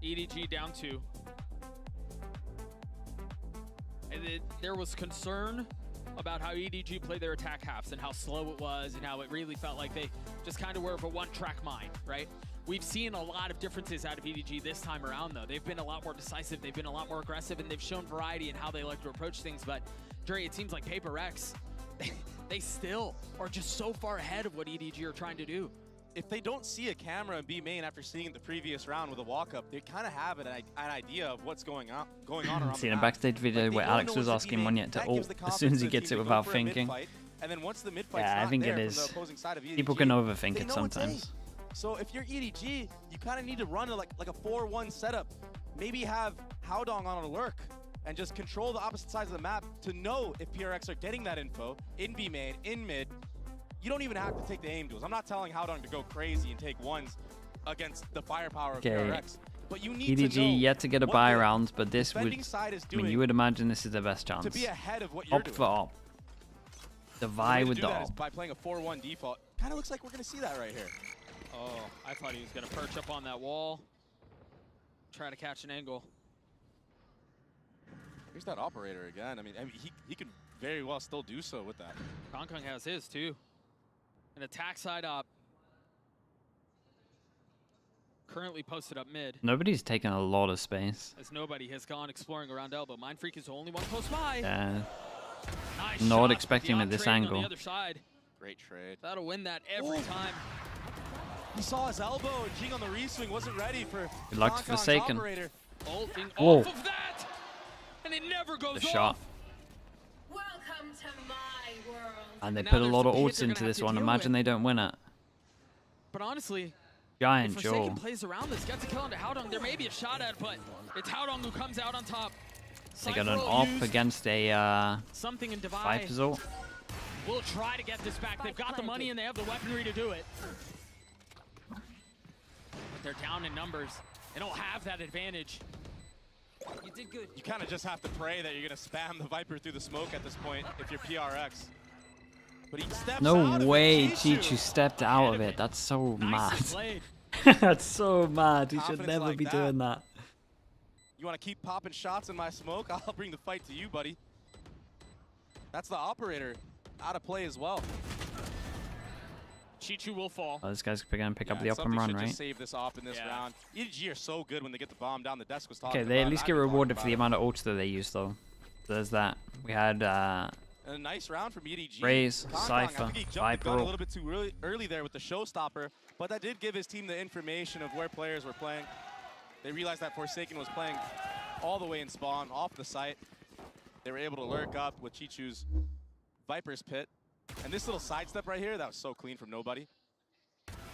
EDG down 2. And there was concern about how EDG played their attack halves and how slow it was and how it really felt like they just kind of were of a one-track mind, right? We've seen a lot of differences out of EDG this time around, though. They've been a lot more decisive, they've been a lot more aggressive, and they've shown variety in how they like to approach things. But, Dre, it seems like PaperX, they still are just so far ahead of what EDG are trying to do. If they don't see a camera in B main after seeing the previous round with a walk-up, they kind of have an idea of what's going on around Seen a backstage video where Alex was asking Monyet to ult as soon as he gets it without thinking. And then once the mid fight's Yeah, I think it is. People can overthink it sometimes. So if you're EDG, you kind of need to run like a 4-1 setup. Maybe have Haodong on a lurk and just control the opposite sides of the map to know if PRX are getting that info in B main, in mid. You don't even have to take the aim duels. I'm not telling Haodong to go crazy and take ones against the firepower of PRX. But you need EDG to know yet to get a buy round, but this would, side is I mean, you would imagine this is the best chance. to be ahead of what you're Op doing. for op. Divide with the op. By playing a 4-1 default. Kind of looks like we're going to see that right here. Oh, I thought he was going to perch up on that wall. Try to catch an angle. Here's that operator again. I mean he could very well still do so with that. Hong Kong has his, too. An attack side up. Currently posted up mid. Nobody's taken a lot of space. As nobody has gone exploring around elbow. Mind Freak is the only one close by. Yeah. Nice Not shot, expecting the him at this on-trade on angle. the other side. Great trade. That'll win that every time. He saw his elbow and Jing on the re-swing wasn't ready for Good luck Hong to Kong's Forsaken. operator. Ulting Whoa. off of that! And it never goes The off. shot. Welcome to my world. And they now put a there's lot of some hits ults they're into gonna have this to one. deal Imagine with. they don't win it. But honestly, Giant if Forsaken jaw. plays around this, gets a kill onto Haodong, there may be a shot at it, but it's Haodong who comes out on top. They got an Cypher will op use against a something in Divide. Viper's ult. We'll try to get this back. They've got the money and they have the weaponry to do it. But they're down in numbers. They don't have that advantage. You did good. You kind of just have to pray that you're going to spam the Viper through the smoke at this point if you're PRX. But he steps out No of way it. Chichu stepped out of it. That's so mad. played. That's so mad. He should Confidence never like be that. doing that. You want to keep popping shots in my smoke? I'll bring the fight to you, buddy. That's the operator out of play as well. Chichu will fall. Oh, this guy's gonna pick up the Yeah, up and something run, should right? just save this off in this round. EDG are so good when they get the bomb down. The desk was talking Okay, they at about it. least I've get been talking rewarded for about the it. amount of ults that they use, though. So there's that. We had And a nice round from EDG. Raze, Hong Kong, Cypher, I think he jumped the Viper gun a ult. little bit too early there with the showstopper, but that did give his team the information of where players were playing. They realized that Forsaken was playing all the way in spawn, off the site. They were able to lurk up with Chichu's Viper's Pit. And this little sidestep right here, that was so clean from nobody.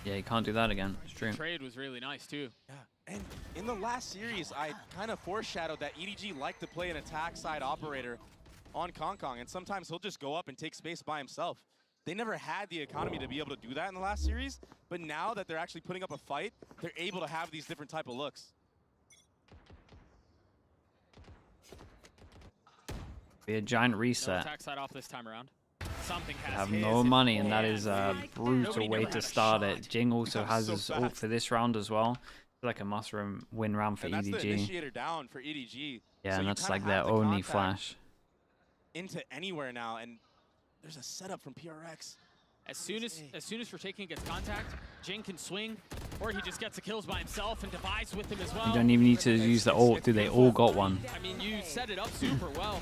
Yeah, you can't do that again. It's true. The trade was really nice, too. Yeah, and in the last series, I kind of foreshadowed that EDG liked to play an attack side operator on Hong Kong, and sometimes he'll just go up and take space by himself. They never had the economy to be able to do that in the last series, but now that they're actually putting up a fight, they're able to have these different type of looks. Be a giant No reset. attack side off this time around. Something They has have his no and- money, and that Yeah. is a brutal way to start it. Jing also That has was so his ult fast. for this round as well. It's like a must-win round for And that's the EDG. initiator down for EDG. Yeah, So and you that's kinda like have their the only contact flash. into anywhere now, and there's a setup from PRX. As soon as Forsaken gets contact, Jing can swing, or he just gets the kills by himself and Device with him as well. You don't even need to use the ult, do they? All got one. I mean, you set it up super well.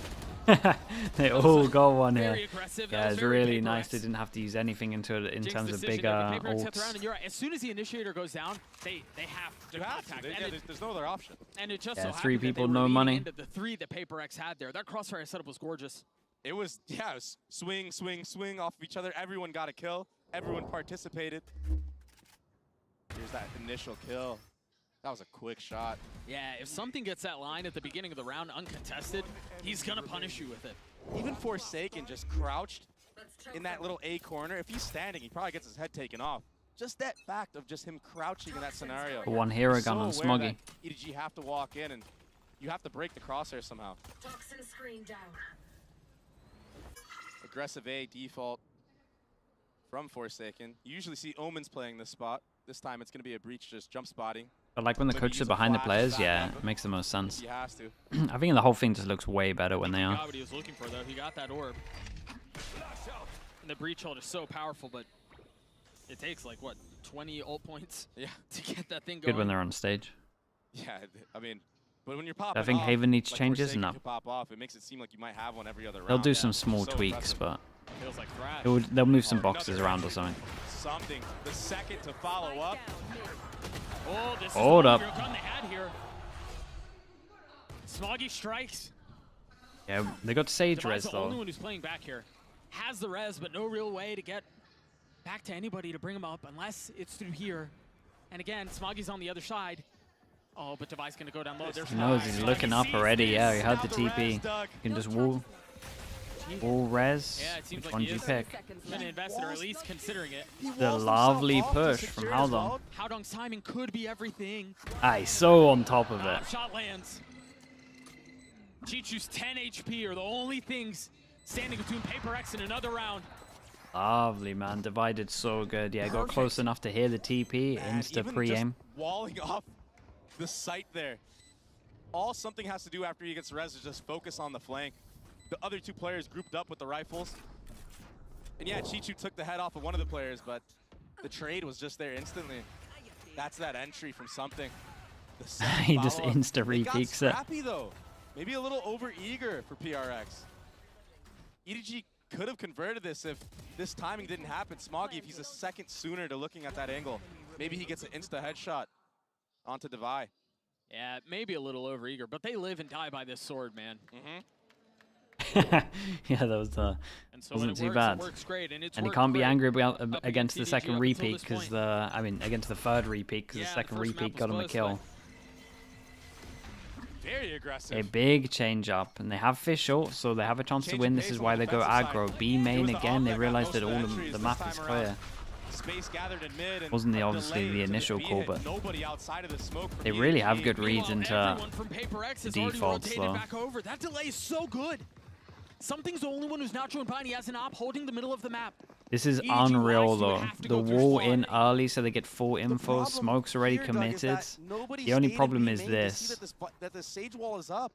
They all got one here. very aggressive. That Yeah, was it's very really Paper nice. X. They didn't have to use anything into it in Jing's terms of decision, bigger Paper X hits around, ults. and you're right. As soon as the initiator goes down, they have to You have contact. to. And Yeah, there's no other option. And it just Yeah, so three happened that people, they were no leaning money. into the three that Paper X had there. That crossfire setup was gorgeous. It was, yeah, it was swing, swing, swing off of each other. Everyone got a kill. Everyone participated. Here's that initial kill. That was a quick shot. Yeah, if something gets that line at the beginning of the round uncontested, he's gonna punish you with it. Even Forsaken just crouched in that little A corner. If he's standing, he probably gets his head taken off. Just that fact of just him crouching in that scenario. One hero gun on so Smoggy. EDG have to walk in and you have to break the crosshair somehow. Toxin screen down. Aggressive A default from Forsaken. You usually see Omens playing this spot. This time it's going to be a breach just jump spotting. But like when the Maybe coaches use are a behind the flash players, back yeah, up. it makes the most sense. He has to. I think the whole thing just looks way better when they He are. got what he was looking for, though. He got that orb. And the breach hold is so powerful, but it takes like, what, 20 ult points to get that thing going? Good when they're on stage. Yeah, I mean, but when you're popping I think off, Haven needs like changes. Forsaken No. could pop off, it makes it seem like you might have one every other round. They'll do Yeah, some small so tweaks, impressive. but Feels like Thrash. they'll move some boxes around or something. Something. The second to follow up. Oh, this Hold is up. the gun they had here. Smoggy strikes. Yeah, they got Sage Devi's res the only though. one who's playing back here. Has the res, but no real way to get back to anybody to bring him up unless it's through here. And again, Smoggy's on the other side. Oh, but Devi's gonna go down low. There's He knows he's looking up already. Yeah, he had the TP. You can just wall res. Yeah, it seems Which like one he do you is pick? gonna invest it, or at least considering it. The lovely push from Haldong. Haldong's timing could be everything. Ah, he's so on top of it. Shot lands. Chichu's 10 HP are the only things standing between Paper X and another round. Lovely, man. Divided so good. Yeah, got close enough to hear the TP. Insta Even pre-aim. just walling off the site there. All something has to do after he gets res is just focus on the flank. The other two players grouped up with the rifles. And yeah, Chichu took the head off of one of the players, but the trade was just there instantly. That's that entry from something. The He just follow-up. insta It got re-peeks it. scrappy though. Maybe a little over-eager for PRX. EDG could have converted this if this timing didn't happen. Smoggy, if he's a second sooner to looking at that angle, maybe he gets an insta headshot onto Devi. Yeah, maybe a little overeager, but they live and die by this sword, man. Yeah, that was And so when wasn't it too works, bad. it works great, and it's And he worked can't be great angry up against the EDG second up until repeat this because point. against the third repeat because Yeah, the the second first map repeat was got him a close, kill. Very aggressive. A big change up, and they have fish ult, so they have a chance to win. This is why they go aggro. B main again. They realized that all of the map is clear. Space gathered in mid and Wasn't a obviously delay the to initial B call, hit. but Nobody outside of the smoke from they really have EDG. good reads into Everyone from Paper X the has already defaults rotated though. back over. That delay is so good. Something's the only one who's not showing behind. He has an op holding the middle of the map. This is EDG unreal Rise, you would though. have to The go through wall spawn. in early so they get full info. Smoke's already Here, Doug, is committed. that nobody The only stayed in problem B is main to see this. that the Sage wall is up.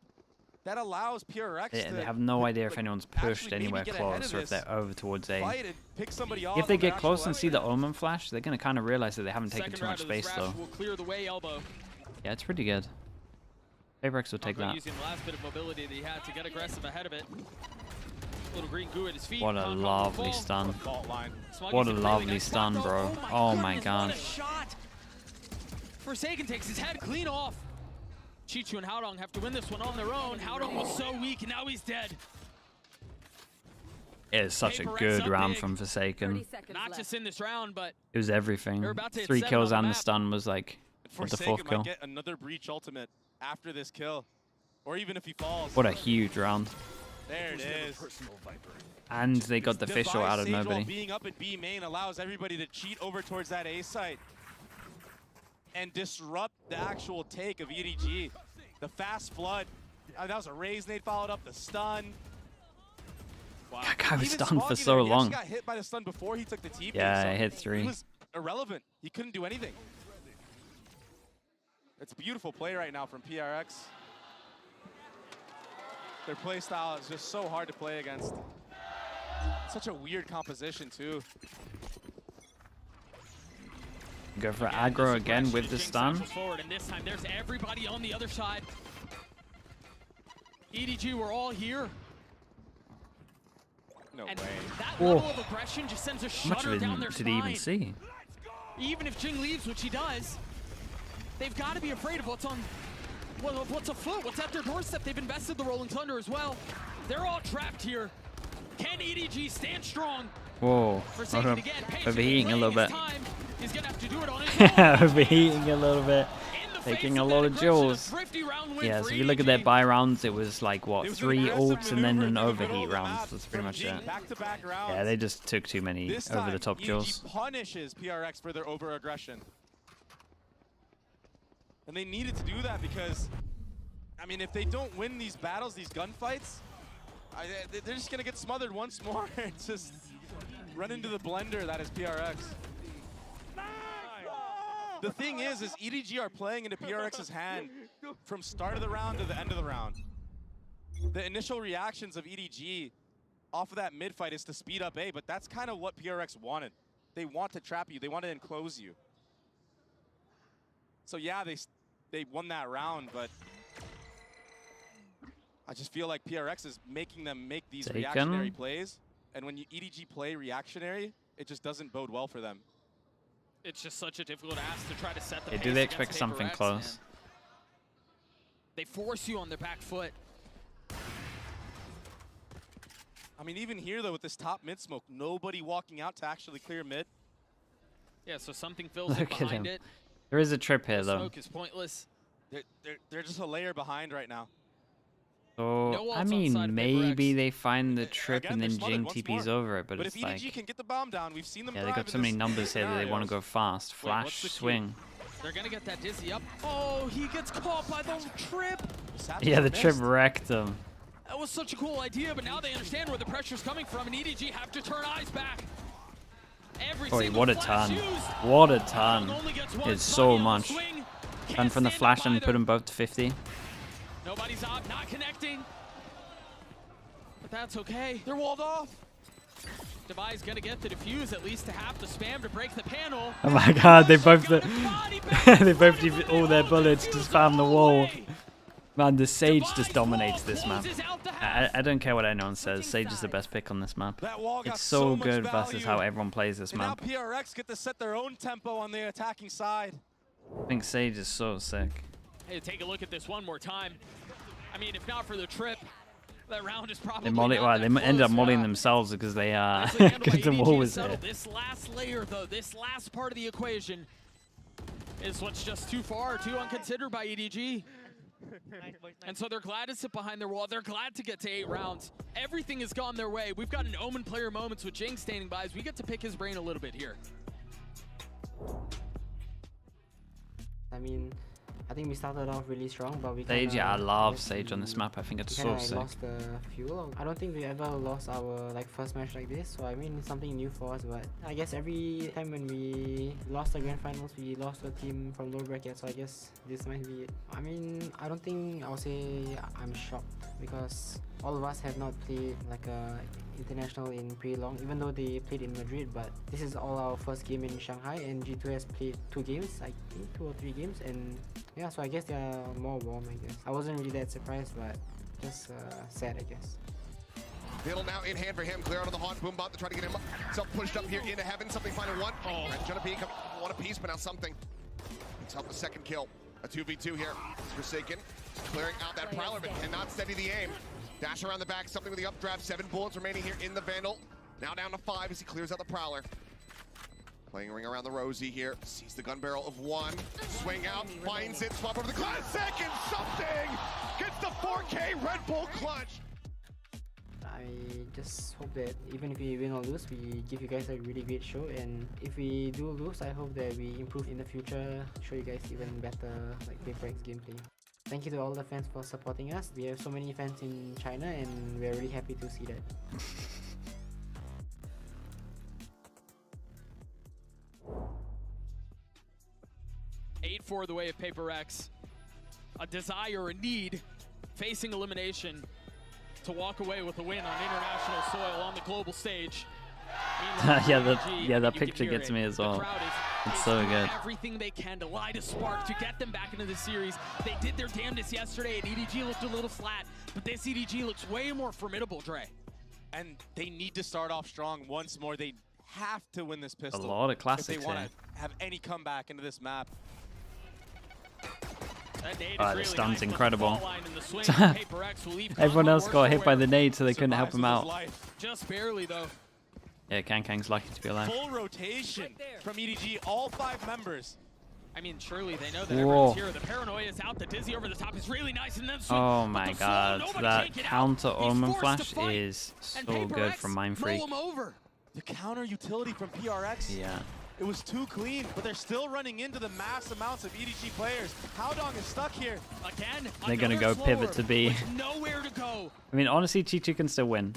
That allows PRX They to have no idea if like, anyone's actually pushed maybe anywhere get ahead of close or if this, they're over towards A. fight and pick somebody off If they on their get close actual and see the Omen flash, they're going to kind of realize that they haven't taken Second too much round of this space rash though. will clear the way, elbow. Yeah, it's pretty good. Paperex will take Conquer that. using the last bit of mobility that he had to get aggressive ahead of it. Little green goo at his feet. What a Conquer lovely will fall. stun. Smoggy's What a in really lovely nice stun, spot, bro. though. Oh my goodness, god. What a shot. Forsaken takes his head clean off. Chichu and Haldong have to win this one on their own. Haldong was so weak, and now he's dead. It is such a Paper X good up round big. from Forsaken. Not just in this round, but It was everything. They're about to hit 3 7 kills on the and the map. stun was like with the Forsaken 4th might kill. get another breach ultimate after this kill, or even if he falls. What a huge round. There it is. And they got the fish ult out of Sage wall nobody. being up at B main allows everybody to cheat over towards that A site and disrupt the actual take of EDG. The fast flood. That was a raise nade followed up the stun. Wow. That guy was Even stunned for Smoggy so there, he actually long. got hit by the stun before he took the TP. Yeah, so it hit 3. He was irrelevant. He couldn't do anything. It's beautiful play right now from PRX. Their play style is just so hard to play against. Such a weird composition too. Go for aggro again with the stun. forward, and this time there's everybody on the other side. EDG, we're all here. No and way. That Whoa. level of aggression just sends a How much shudder of down their it did spine. he even see? Even if Jing leaves, which he does, they've got to be afraid of what's afoot, what's at their doorstep. They've invested the Rolling Thunder as well. They're all trapped here. Can EDG stand strong? Whoa. Forsaken again, patient, Overheating a little playing bit. his time. He's gonna have to do it on his own. Overheating a little bit. In the Taking a lot of duels. Yeah, so if you look at their buy rounds, it was like, what, 3 ults and then an overheat round. That's pretty much it. Yeah, they just took too many over-the-top duels. Punishes PRX for their over-aggression. And they needed to do that because, I mean, if they don't win these battles, these gunfights, they're just going to get smothered once more. It's just run into the blender that is PRX. The thing is EDG are playing into PRX's hand from start of the round to the end of the round. The initial reactions of EDG off of that mid fight is to speed up A, but that's kind of what PRX wanted. They want to trap you. They want to enclose you. So yeah, they won that round, but I just feel like PRX is making them make these reactionary plays. And when you EDG play reactionary, it just doesn't bode well for them. It's just such a difficult ask to try to set the pace. Do they expect something X, close? They force you on their back foot. I mean, even here, though, with this top mid smoke, nobody walking out to actually clear mid. Yeah, so something fills in behind it. There is a trip here, though. Smoke is pointless. They're just a layer behind right now. So, I mean, maybe they find the trip and then Jing TP's over it, but it's if like... EDG can get the bomb down, we've seen them yeah, they got so many numbers here that they want to go fast. Flash, swing. They're going to get that dizzy up. Oh, he gets caught by the trip. Yeah, the trip wrecked him. That was such a cool idea, but now they understand where the pressure's coming from, and EDG have to turn eyes back. Boy, what a ton. What a ton. It's so much. Turn from the flash and put them both to 50. Nobody's up, not connecting. But that's okay. They're walled off. Devi's gonna get the defuse at least to have to spam to break the panel. Oh my god, they both they both use all their bullets to spam the wall. Man, the Sage just dominates this map. I don't care what anyone says. Sage is the best pick on this map. It's so good versus how everyone plays this map. Now PRX get to set their own tempo on the attacking side. I think Sage is so sick. Hey, take a look at this one more time. I mean, if not for the trip, that round is probably they ended up mollying themselves because they because the wall was there. This last layer, though, this last part of the equation is what's just too far, too unconsidered by EDG. And so they're glad to sit behind their wall. They're glad to get to 8 rounds. Everything has gone their way. We've got an Omen player moments with Jing standing by as we get to pick his brain a little bit here. I mean, I think we started off really strong, but we Sage, yeah, I love Sage on this map. I think it's so sick. Lost the fuel. I don't think we ever lost our first match like this, so I mean it's something new for us. But I guess every time when we lost the grand finals, we lost a team from low bracket. So I guess this might be it. I mean, I don't think I'll say I'm shocked because all of us have not played like a international in pretty long, even though they played in Madrid. But this is all our first game in Shanghai, and G2 has played 2 games, I think 2 or 3 games, and yeah, so I guess they are more warm, I guess. I wasn't really that surprised, but just sad, I guess. Fiddle now in hand for him, clear out of the haunt, Boombot to try to get himself pushed up here into heaven. Something final one. Oh, and Jonah coming one apiece, but now something. It's helped the second kill. A 2v2 here. Forsaken clearing out that Prowler, but cannot steady the aim. Dash around the back, something with the updraft. 7 bullets remaining here in the Vandal. Now down to 5 as he clears out the Prowler. Playing a ring around the Rosie here. Sees the gun barrel of 1. Swing out, finds it, swap over the classic, and something gets the 4K Red Bull clutch. I just hope that even if we win or lose, we give you guys a really great show. And if we do lose, I hope that we improve in the future, show you guys even better like PaperX gameplay. Thank you to all the fans for supporting us. We have so many fans in China, and we're really happy to see that. 8-4 the way of PaperX. A desire, a need, facing elimination to walk away with a win on international soil on the global stage. yeah, that picture gets me as well. It's so good. Everything they can to light a spark to get them back into the series. They did their damnedest yesterday, and EDG looked a little flat, but this EDG looks way more formidable, Dre. And they need to start off strong once more. They have to win this pistol. A lot of classics if they want to have any comeback into this map. The stun's incredible. Everyone else got hit by the nade, so they couldn't help him out. Just barely, though. Yeah, Kang's lucky to be alive. Full rotation from EDG, all 5 members. I mean, surely they know that Whoa. everyone's here. The paranoia is out. The dizzy over the top is really nice. And then Oh my god, that counter Omen flash is so good from Mind Freak. The counter utility from PRX. Yeah. It was too clean, but they're still running into the mass amounts of EDG players. Howdong is stuck here. Again, They're gonna go pivot to B. Nowhere to go. I mean, honestly, Chichu can still win.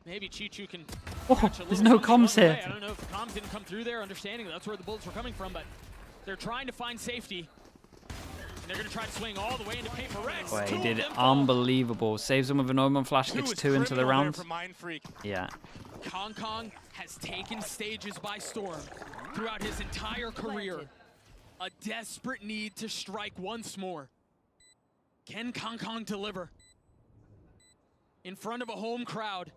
Maybe Chichu can. Oh, there's no comms here. I don't know if the comms didn't come through there, understanding that's where the bullets were coming from, but they're trying to find safety. And they're gonna try to swing all the way into Paper Rex. Boy, he did unbelievable. Saves him with an Omen flash, gets 2 into the round. Yeah. Kong Kong has taken stages by storm throughout his entire career. A desperate need to strike once more. Can Kong Kong deliver? In front of a home crowd.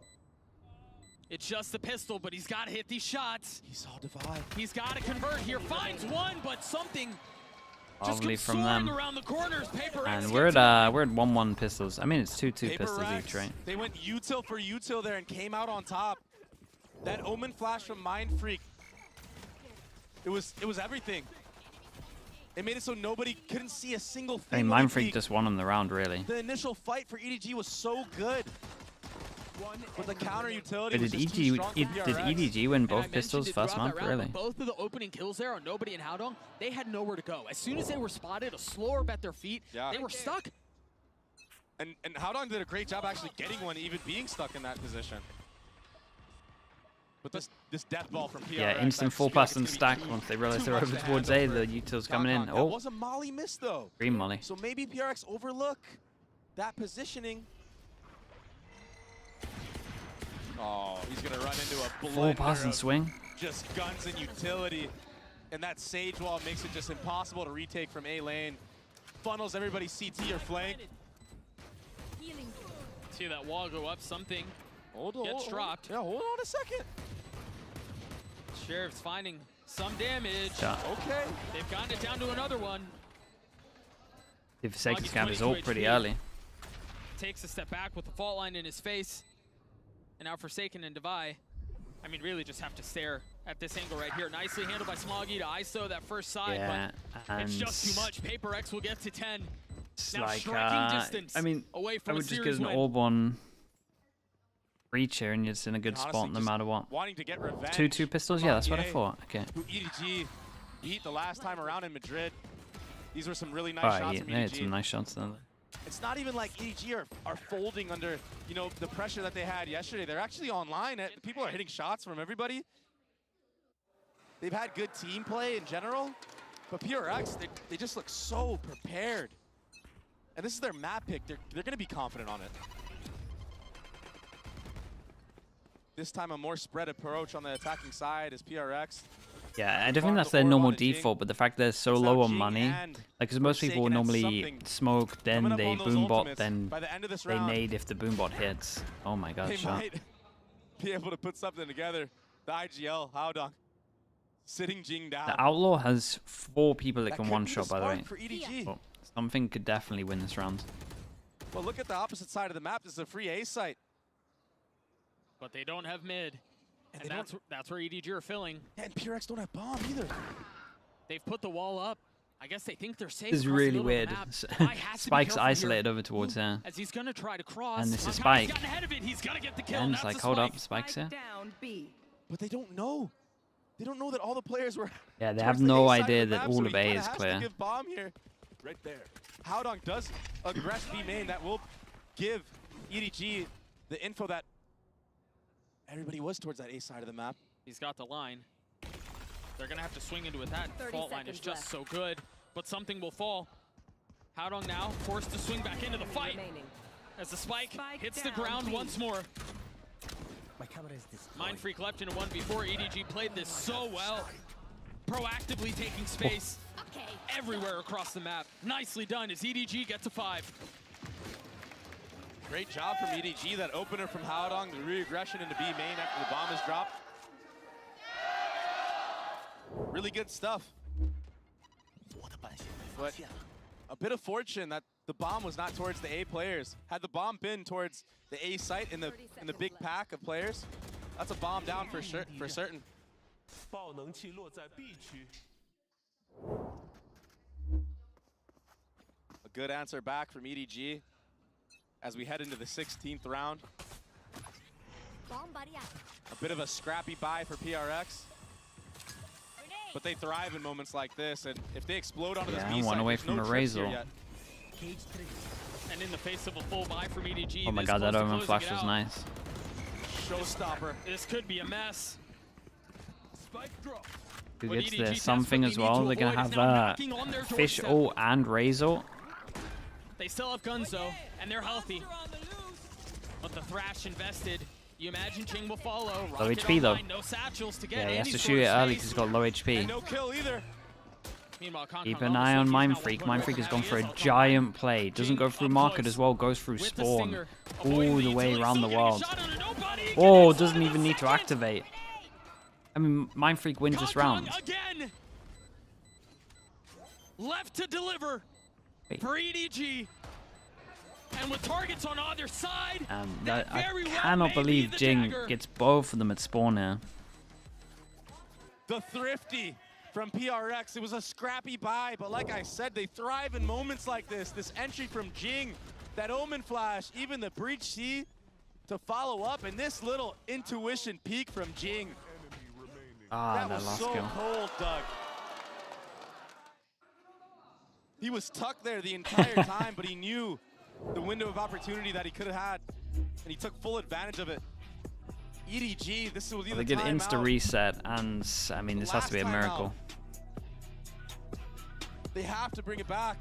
It's just the pistol, but he's got to hit these shots. He saw Divide. He's got to convert here. Finds one, but something just Lovely goes from soaring them. around the corners. Paper X And we're at 1-1 pistols. I mean, it's 2-2 Paper pistols Rex, each, right? They went util for util there and came out on top. That Omen flash from Mind Freak. It was everything. It made it so nobody couldn't see a single thing. I mean, Mind Freak just won him the round, really. The initial fight for EDG was so good. But the counter utility But was did just too strong for did PRX. EDG win And I both mentioned pistols it first throughout map, that round, really? but both of the opening kills there on Nobody and Howdong, they had nowhere to go. As soon as they were spotted, a slower bet their feet, they were stuck. And Howdong did a great job actually getting one, even being stuck in that position. But this death ball from PRX. Yeah, instant full pass and stack once they realize they're over towards A. The util's coming in. That Oh, was a molly miss though. green molly. So maybe PRX overlook that positioning. Oh, he's gonna run into a blender Full pass and of swing. Just guns and utility. And that Sage wall makes it just impossible to retake from A lane. Funnels everybody CT or flank. See that wall go up, something Hold dropped. Yeah, hold on a second. Sheriff's finding some damage. Yeah. Okay. They've gotten it down to another one. The Forsaken Smoggy's scam is 22 all pretty HP. early. Takes a step back with the fault line in his face. And now Forsaken and Devi, I mean, really just have to stare at this angle right here. Nicely handled by Smoggy to ISO that first side, Yeah, but it's and just too much. Paper X will get to 10. It's Now like, striking distance I mean, away I from a would just get series an win. orb on breach here and you're just in a good Honestly, spot no just matter what. Wanting to get revenge. 2-2 pistols? Yeah, that's what I thought. Okay. Who EDG beat the last time around in Madrid. These were some really nice Alright, shots yeah, from they had EDG. some nice shots there. It's not even like EDG are folding under, you know, the pressure that they had yesterday. They're actually online. People are hitting shots from everybody. They've had good team play in general, but PRX, they just look so prepared. And this is their map pick. They're going to be confident on it. This time a more spread approach on the attacking side is PRX. Yeah, I don't think that's their normal default, but the fact they're so low on money, like, because most people would normally smoke, then they boombot, then they nade if the boombot hits. Oh my god, They shot. might be able to put something together. The IGL, Howdong, sitting Jing down. The Outlaw has 4 people that can could be the one-shot, by the way. spark for EDG. Well, something could definitely win this round. Well, look at the opposite side of the map. This is a free A site. But they don't have mid. And that's where EDG are filling. And PRX don't have bomb either. They've put the wall up. I guess they think they're safe. This is across the really middle of the weird. map. Devi has to be Spike's careful isolated here. over towards there. As he's gonna try to cross. And this is Mankai's Spike. gotten ahead of it. He's gonna get the kill. And That's it's like, a hold spike. up, Spike's here. But they don't know. They don't know that all the players were. Yeah, they towards have the no A side of idea the that map, all so of he A kinda is has to clear. give bomb here. Right there. Howdong does aggress B main. That will give EDG the info that everybody was towards that A side of the map. He's got the line. They're gonna have to swing into it. That 30 fault line is seconds just left. so good, but something will fall. Howdong now forced to swing back into the fight as the spike hits the ground once more. Mind Freak left into 1v4. EDG played this so well, proactively taking space everywhere across the map. Nicely done as EDG gets to 5. Great job from EDG. That opener from Howdong, the re-aggression into B main after the bomb is dropped. Really good stuff. But a bit of fortune that the bomb was not towards the A players. Had the bomb been towards the A site in the big pack of players, that's a bomb down for certain. good answer back from EDG as we head into the 16th round. A bit of a scrappy buy for PRX. But they thrive in moments like this, and if they explode onto this B side, one away there's from no a tricks here Razor. yet. And in the face of a full buy from EDG, Oh my this god, that close to Omen closing flash it was out. nice. Showstopper. This could be a mess. Who What gets EDG this? Something as well. They're gonna have Fish ult and Razor. They still have guns though, and they're healthy. But the Thrash invested. You imagine Jing will follow. Low Rocket HP though. online, no satchels to get Yeah, he has any to sort shoot it of early space. because he's got low HP. And no kill either. Meanwhile, Kong Keep Kong an eye on obviously, he's Mind not Freak. one Mind point Freak has ahead. gone He for is a all giant play. Doesn't Jing go through up market close as well, goes through with the spawn. stinger. All Avoiding the way utility, around the still getting a world. shot on it, nobody gets Oh, inside doesn't of a even need to second. activate. I mean, Mind Freak wins this round. Again. Left to deliver Wait. for EDG. And with targets on either side, That, I very well cannot may believe be the Jing dagger. gets both of them at spawn here. The Thrifty from PRX. It was a scrappy buy, but like I said, they thrive in moments like this. This entry from Jing, that Omen flash, even the Breach C to follow up, and this little intuition peek from Jing. Ah, that that was last so kill. cold, Doug. He was tucked there the entire time, but he knew the window of opportunity that he could have had, and he took full advantage of it. EDG, this was either They get time insta out. reset, and I mean, this has to be a Last time miracle. They have to bring it back.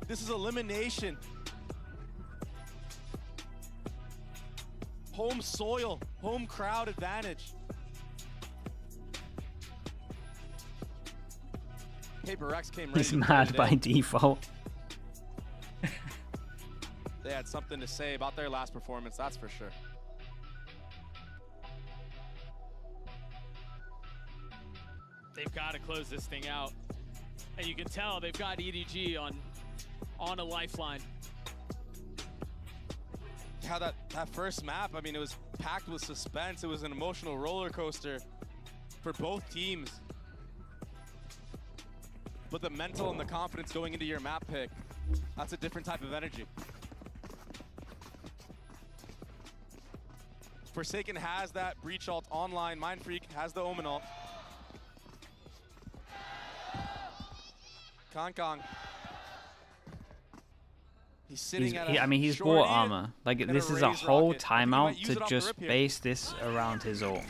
This is elimination. Home soil, home crowd advantage. Paper X came ready He's to play mad by today. default. They had something to say about their last performance, that's for sure. they've got to close this thing out. And you can tell they've got EDG on a lifeline. How that first map, I mean, it was packed with suspense. It was an emotional roller coaster for both teams. But the mental and the confidence going into your map pick, that's a different type of energy. Forsaken has that Breach ult online. Mind Freak has the Omen ult. Kong. He's sitting at I mean, he's bought armor. Like, this is a whole timeout to just base this around his ult.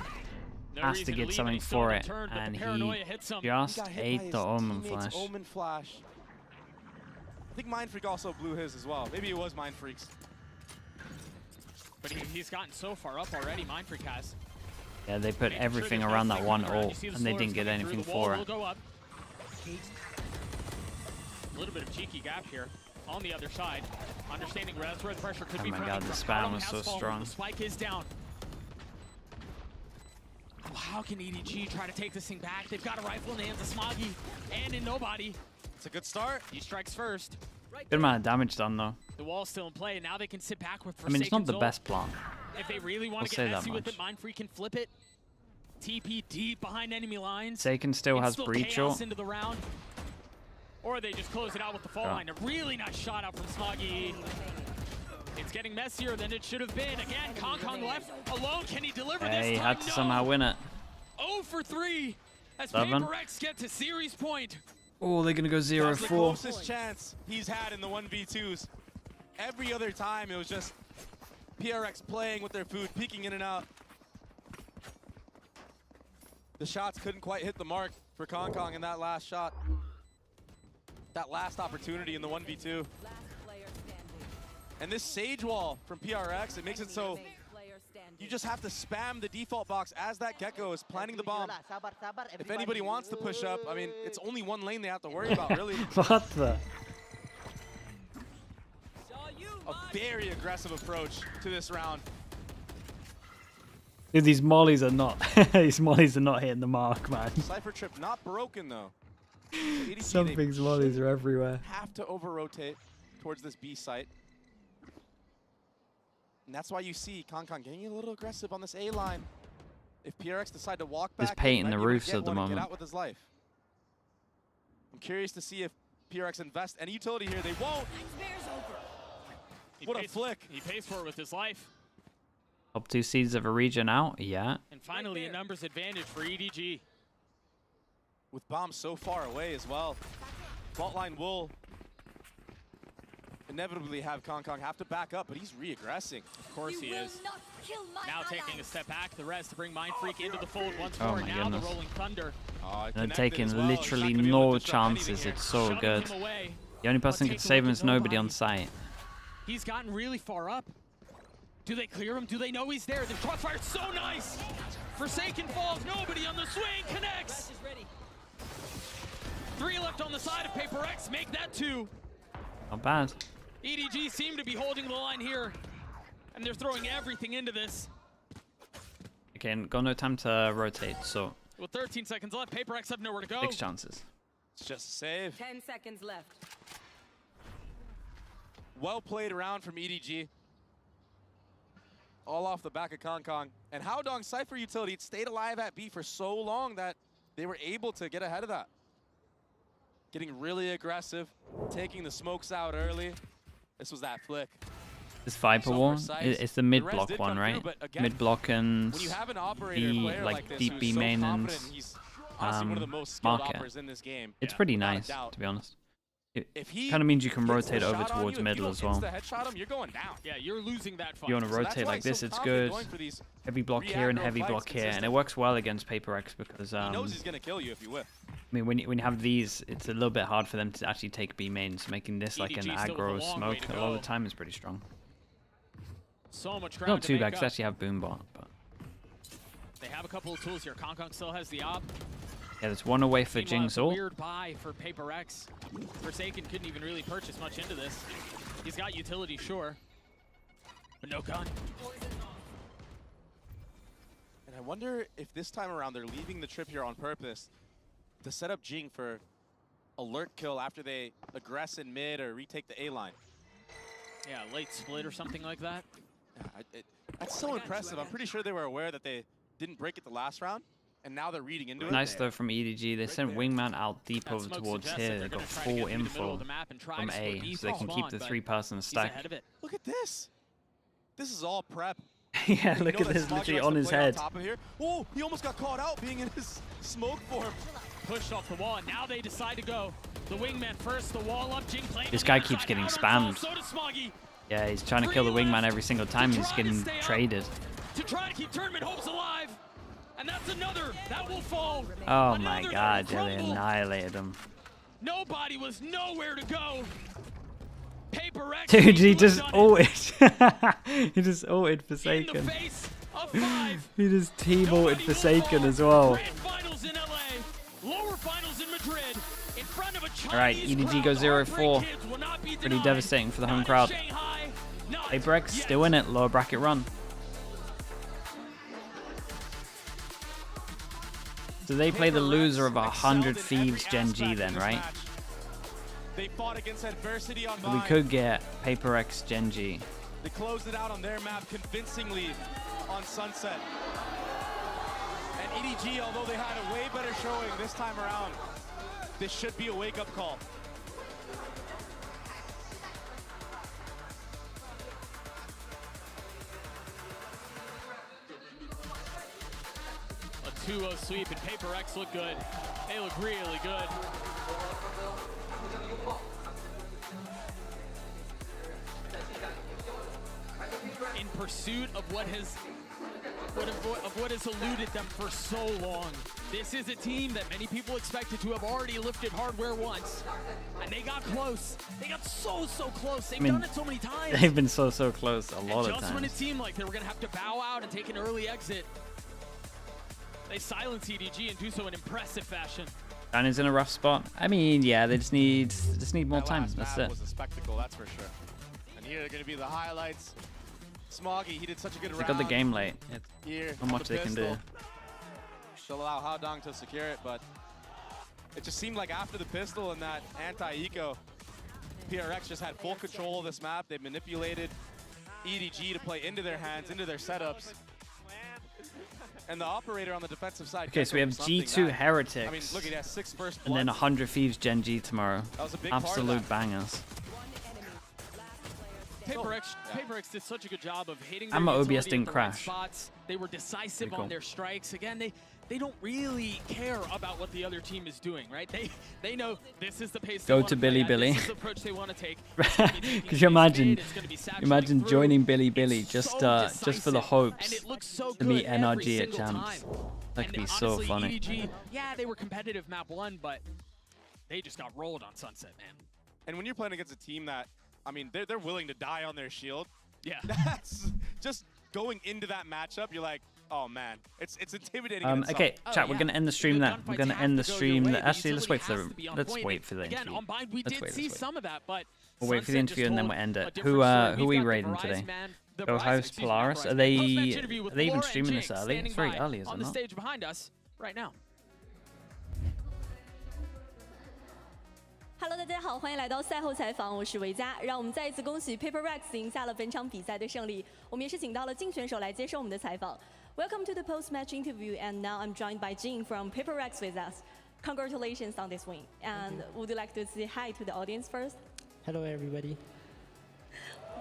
Has to get something for it, and he just ate the Omen flash. Omen flash. I think Mind Freak also blew his as well. Maybe it was Mind Freak's. But he's gotten so far up already, Mind Freak has. Yeah, they put everything around that one ult, and they didn't get anything for it. A little bit of cheeky gap here on the other side. Understanding that's where the pressure could be. Oh my god, the spam was so strong. The spike is down. Oh, how can EDG try to take this thing back? They've got a rifle in the hands of Smoggy and in Nobody. It's a good start. He strikes first. Good amount of damage done, though. The wall's still in play. Now they can sit back with I mean, it's not the Forsaken's ult. best plan. If they really want I'll to say get that messy with much. it, Mind Freak can flip it. TP deep behind enemy lines. Forsaken still It's has still Breach chaos ult. into the round. Or they just close it out with the fall Yeah. line. A really nice shot out from Smoggy. It's getting messier than it should have been. Again, Kong left alone. Can he deliver Yeah, this he time? had to No. somehow win it. 0 for 3 as 7. Paper X get to series point. Oh, they're gonna go That's the 0-4. closest chance he's had in the 1v2s. Every other time, it was just PRX playing with their food, peeking in and out. The shots couldn't quite hit the mark for Kong in that last shot. That last opportunity in the 1v2. And this Sage Wall from PRX, it makes it so you just have to spam the default box as that Gecko is planting the bomb. If anybody wants to push up, I mean, it's only one lane they have to worry about, really. What the? A very aggressive approach to this round. Dude, these mollies are not. These mollies are not hitting the mark, man. Cypher trip not broken though. So EDG, Something's mollies are everywhere. have to over-rotate towards this B site. And that's why you see Kong getting a little aggressive on this A line. If PRX decide to walk back, Just painting he might the be able to roofs get at the one and moment. Get out with his life. I'm curious to see if PRX invest any utility here. They won't. What a flick. He pays for it with his life. Top 2 seeds of a region out. Yeah. And finally, a numbers advantage for EDG. With bombs so far away as well. Faultline will inevitably have Kong have to back up, but he's re-aggressing. Of course he is. Now taking a step back, the res to bring Mind Freak into the fold once Oh more. my Now goodness. the Rolling Thunder. They're taking literally no chances. It's so good. The only person who can save him is nobody on site. He's gotten really far up. Do they clear him? Do they know he's there? The crossfire's so nice! Forsaken falls, nobody on the swing, connects! 3 left on the side of Paper X, make that 2. Not bad. EDG seem to be holding the line here, and they're throwing everything into this. Okay, got no time to rotate, so With 13 seconds left, Paper X have nowhere to go. 6 chances. It's just a save. 10 seconds left. Well played around from EDG. All off the back of Kong. And Howdong's Cypher utility, it stayed alive at B for so long that they were able to get ahead of that. Getting really aggressive, taking the smokes out early. This was that flick. This Viper one, it's the mid block one, right? Mid block and When you have an operator B, player like this deep who's B so main and confident, he's honestly one of the most skilled operators in this game. It's pretty without a nice, doubt. to be honest. It If he kind of means you can gets the rotate over shot on towards you, if middle you as don't well. insta-headshot him, you're going down. Yeah, you're losing that fight. You want to So that's rotate why like he's this, so it's confident good. going for these Heavy block here and re-aggro heavy fights block here, and consistent. it works well against Paper X because He knows he's going to kill you if you whip. I mean, when you have these, it's a little bit hard for them to actually take B mains. Making this like an EDG still with a aggro long smoke way to a lot of go. the time is pretty strong. So much It's ground not to too make bad because up. they actually have Boombot, but They have a couple of tools here. Kong still has the op. yeah, there's one away for Meanwhile, Jing's it's a ult. weird buy for Paper X. Forsaken couldn't even really purchase much into this. He's got utility, sure, but no gun. And I wonder if this time around they're leaving the trip here on purpose to set up Jing for a lurk kill after they aggress in mid or retake the A line. Yeah, late split or something like that. Yeah, that's so impressive. I'm pretty sure they were aware that they didn't break it the last round, and now they're reading into it. Nice though from EDG. They sent Wingman out deep That over smoke towards suggests that here. they're They got gonna try to get full through the middle info of the map and try from to split A, B so they can spawn, keep the but 3-person he's stack. ahead of it. Look at this. This is all prep. Yeah, You look know at that this Smoggy literally likes on to his play head. top of here. Oh, he almost got caught out being in his smoke form. Pushed off the wall, and now they decide to go. The wingman first, the wall up, Jing playing This on the guy other keeps side. getting Outer spammed. falls, so does Smoggy. Yeah, he's trying to kill the Wingman every single time. He's getting stay up. traded. To try to keep tournament hopes alive. And that's another. That will fall. Oh my Another god, that yeah, will they crumble. annihilated him. Nobody was nowhere to go. Paper X. Dude, he could have just done it. ulted. He just ulted In the Forsaken. face of 5. He just team ulted Forsaken as well. Grand finals in LA. Lower finals in Madrid. In front of a Chinese Alright, EDG goes 0-4. Pretty devastating for the home crowd. Paper X still in it, lower bracket run. So they play the loser of 100 Thieves Gen G then, right? They fought against adversity on So we mine. could get Paper X Gen G. They closed it out on their map convincingly on Sunset. And EDG, although they had a way better showing this time around, this should be a wake-up call. A 2-0 sweep, and Paper X look good. They look really good. In pursuit of what has eluded them for so long. This is a team that many people expected to have already lifted hardware once, and they got close. They got so close. They've done it so many times. They've been so close a lot And of just when it times. seemed like they were gonna have to bow out and take an early exit, they silence EDG and do so in impressive fashion. And is in a rough spot. I mean, yeah, they just need more That time. last That's map it. was a spectacle, that's for sure. And here are going to be the highlights. Smoggy, he did such a good They round. got the game late. Here, Not much the they can do. pistol. She'll allow Howdong to secure it, but it just seemed like after the pistol and that anti-eco, PRX just had full control of this map. They manipulated EDG to play into their hands, into their setups. And the operator on the defensive side. Okay, so we have G2 Heretics. I mean, look, he has 6 first and then bloods. 100 Thieves Gen G tomorrow. That was a big part of Absolute that. bangers. Paper X did such a good job of hitting And my their OBS utility didn't at the right crash. spots. They were decisive Pretty cool. on their strikes. Again, they don't really care about what the other team is doing, right? They know this is the pace they Go want to play Billy at, Billy. This is the approach they want to take. Could you imagine joining Billy Billy just for the hopes to meet NRG at Champs? That could be so honestly, funny. EDG, yeah, they were competitive map 1, but they just got rolled on Sunset, man. And when you're playing against a team that, I mean, they're willing to die on their shield. Yeah. That's just going into that matchup. You're like, oh man, it's intimidating. in Okay, itself. chat. We're gonna end the stream then. We're gonna end the stream. Actually, let's wait for the Again, on Bind, we did see some of that, but We'll wait for the interview and then we'll end it. Who are we raiding today? Go House Polaris. Are they even streaming this early? It's very early, is it on the not? stage behind us right now. Hello， 大家好，欢迎来到赛后采访，我是维嘉。让我们再一次恭喜 Paper Rex 赢下了本场比赛的胜利。我们也是请到了竞选手来接受我们的采访。Welcome to the post-match interview, and now I'm joined by Jin from Paper Rex with us. Congratulations on this win. And would you like to say hi to the audience first? Hello, everybody.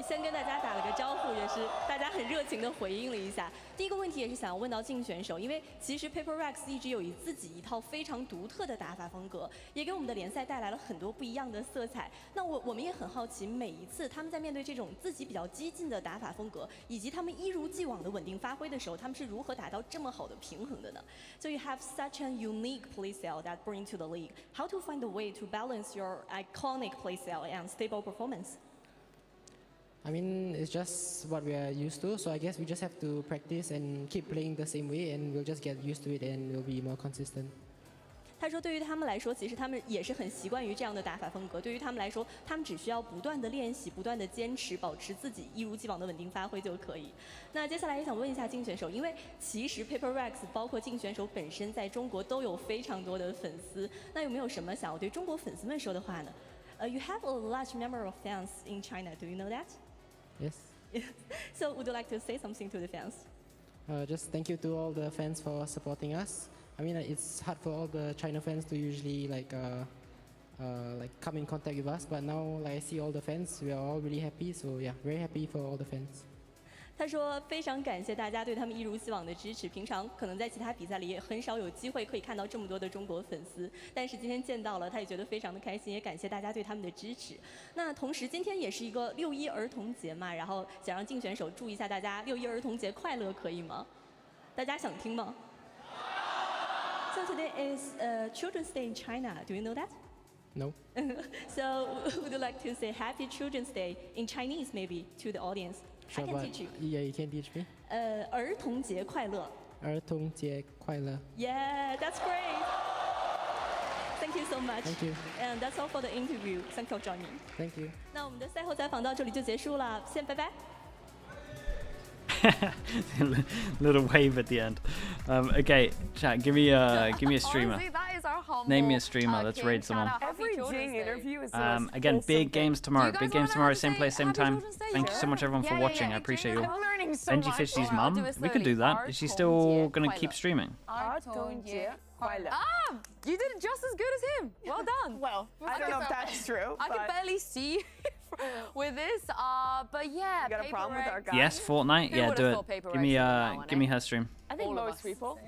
先跟大家打了个招呼，也是大家很热情的回应了一下。第一个问题也是想要问到竞选手，因为其实 Paper Rex 一直有自己一套非常独特的打法风格，也给我们的联赛带来了很多不一样的色彩。那我们也很好奇，每一次他们在面对这种自己比较激进的打法风格，以及他们一如既往的稳定发挥的时候，他们是如何达到这么好的平衡的呢？ So you have such a unique playstyle that bring to the league. How to find a way to balance your iconic playstyle and stable performance? I mean, it's just what we are used to, so I guess we just have to practice and keep playing the same way, and we'll just get used to it and we'll be more consistent. 他说，对于他们来说，其实他们也是很习惯于这样的打法风格。对于他们来说，他们只需要不断的练习，不断的坚持，保持自己一如既往的稳定发挥就可以。那接下来也想问一下竞选手，因为其实 Paper Rex 包括竞选手本身在中国都有非常多的粉丝，那有没有什么想要对中国粉丝们说的话呢？You have a large number of fans in China. Do you know that? Yes. So would you like to say something to the fans? Just thank you to all the fans for supporting us. I mean, it's hard for all the China fans to usually like come in contact with us, but now like I see all the fans, we are all really happy. So yeah, very happy for all the fans. 他说非常感谢大家对他们一如既往的支持，平常可能在其他比赛里也很少有机会可以看到这么多的中国粉丝，但是今天见到了，他也觉得非常的开心，也感谢大家对他们的支持。那同时今天也是一个6·1儿童节嘛，然后想让竞选手祝一下大家6·1儿童节快乐，可以吗？大家想听吗？ So today is Children's Day in China. Do you know that? No. So would you like to say Happy Children's Day in Chinese maybe to the audience? Sure, I can but teach you. Yeah, you can teach me. 儿童节快乐。儿童节快乐。 Yeah, that's great. Thank you so much. Thank you. And that's all for the interview. Thank you for joining. Thank you. 那我们的赛后采访到这里就结束了，先拜拜。 Little wave at the end. Okay, chat. Give me a streamer. Honestly, that is our humble, Name me a streamer. Let's raid someone. Every Jing interview is Again, big games tomorrow. Big games tomorrow, same place, same time. Thank you so much, everyone, for watching. I appreciate you all. Benji Fishy's mum. We could do that. Is she still gonna keep streaming? 儿童节快乐。 You did it just as good as him. Well done. Well, I don't know if that's true. I can barely see with this, but yeah. You got a problem with our guy? Yes, Fortnite. Who Yeah, would've do thought it. Paper Give me Rex would win that one, give me her stream. I think All of most us. people.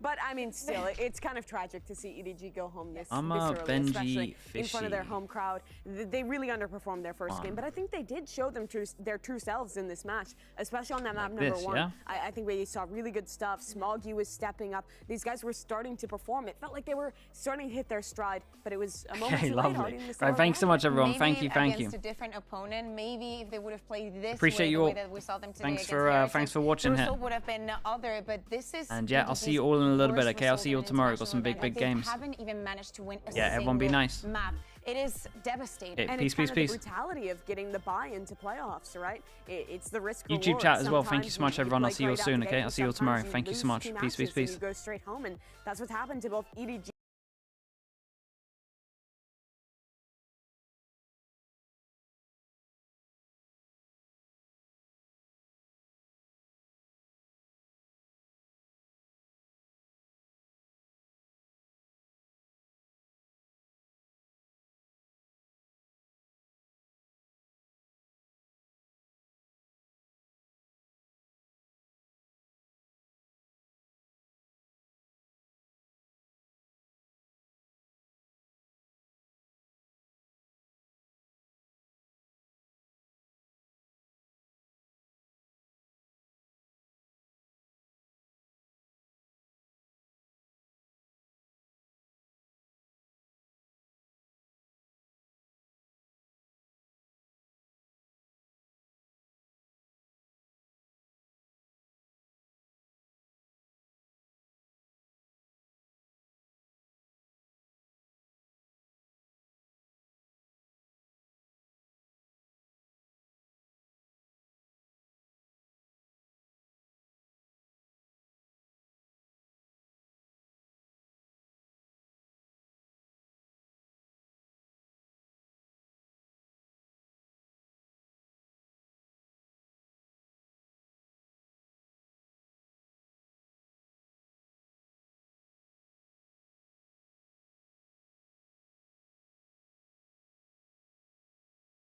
But I mean, still, it's kind of tragic to see EDG go home this I'm early, Benji especially in front of their Fishy. home crowd. They really underperformed their first game, but I think they did show them their true selves in this match, especially on that map Like number this, 1. yeah? I think we saw really good stuff. Smoggy was stepping up. These guys were starting to perform. It felt like they were starting to hit their stride, but it was a moment Okay, too late. lovely. Harding the Right, thanks so much, everyone. Maybe Thank you, thank you. against a different opponent, maybe if they would have played this Appreciate way, you the way all. that we saw them today Thanks against for Heretics, thanks for watching the here. result would have been other, but this is And yeah, I'll see you EDG's all in a little bit. worst Okay, I'll see you all result in tomorrow. Got some international big event. games. They haven't even managed to win a Yeah, everyone be single nice. map. It is devastating. Okay, And peace, it's kind peace, of peace. the brutality of getting the buy-in to playoffs, right? It's the risk YouTube reward. chat as well. Thank you Sometimes so much, you everyone. I'll play see you all great soon, out the okay? gate, I'll see you all tomorrow. sometimes Thank you lose so much. two Peace, peace, matches and peace. you go straight home, and that's what's happened to both EDG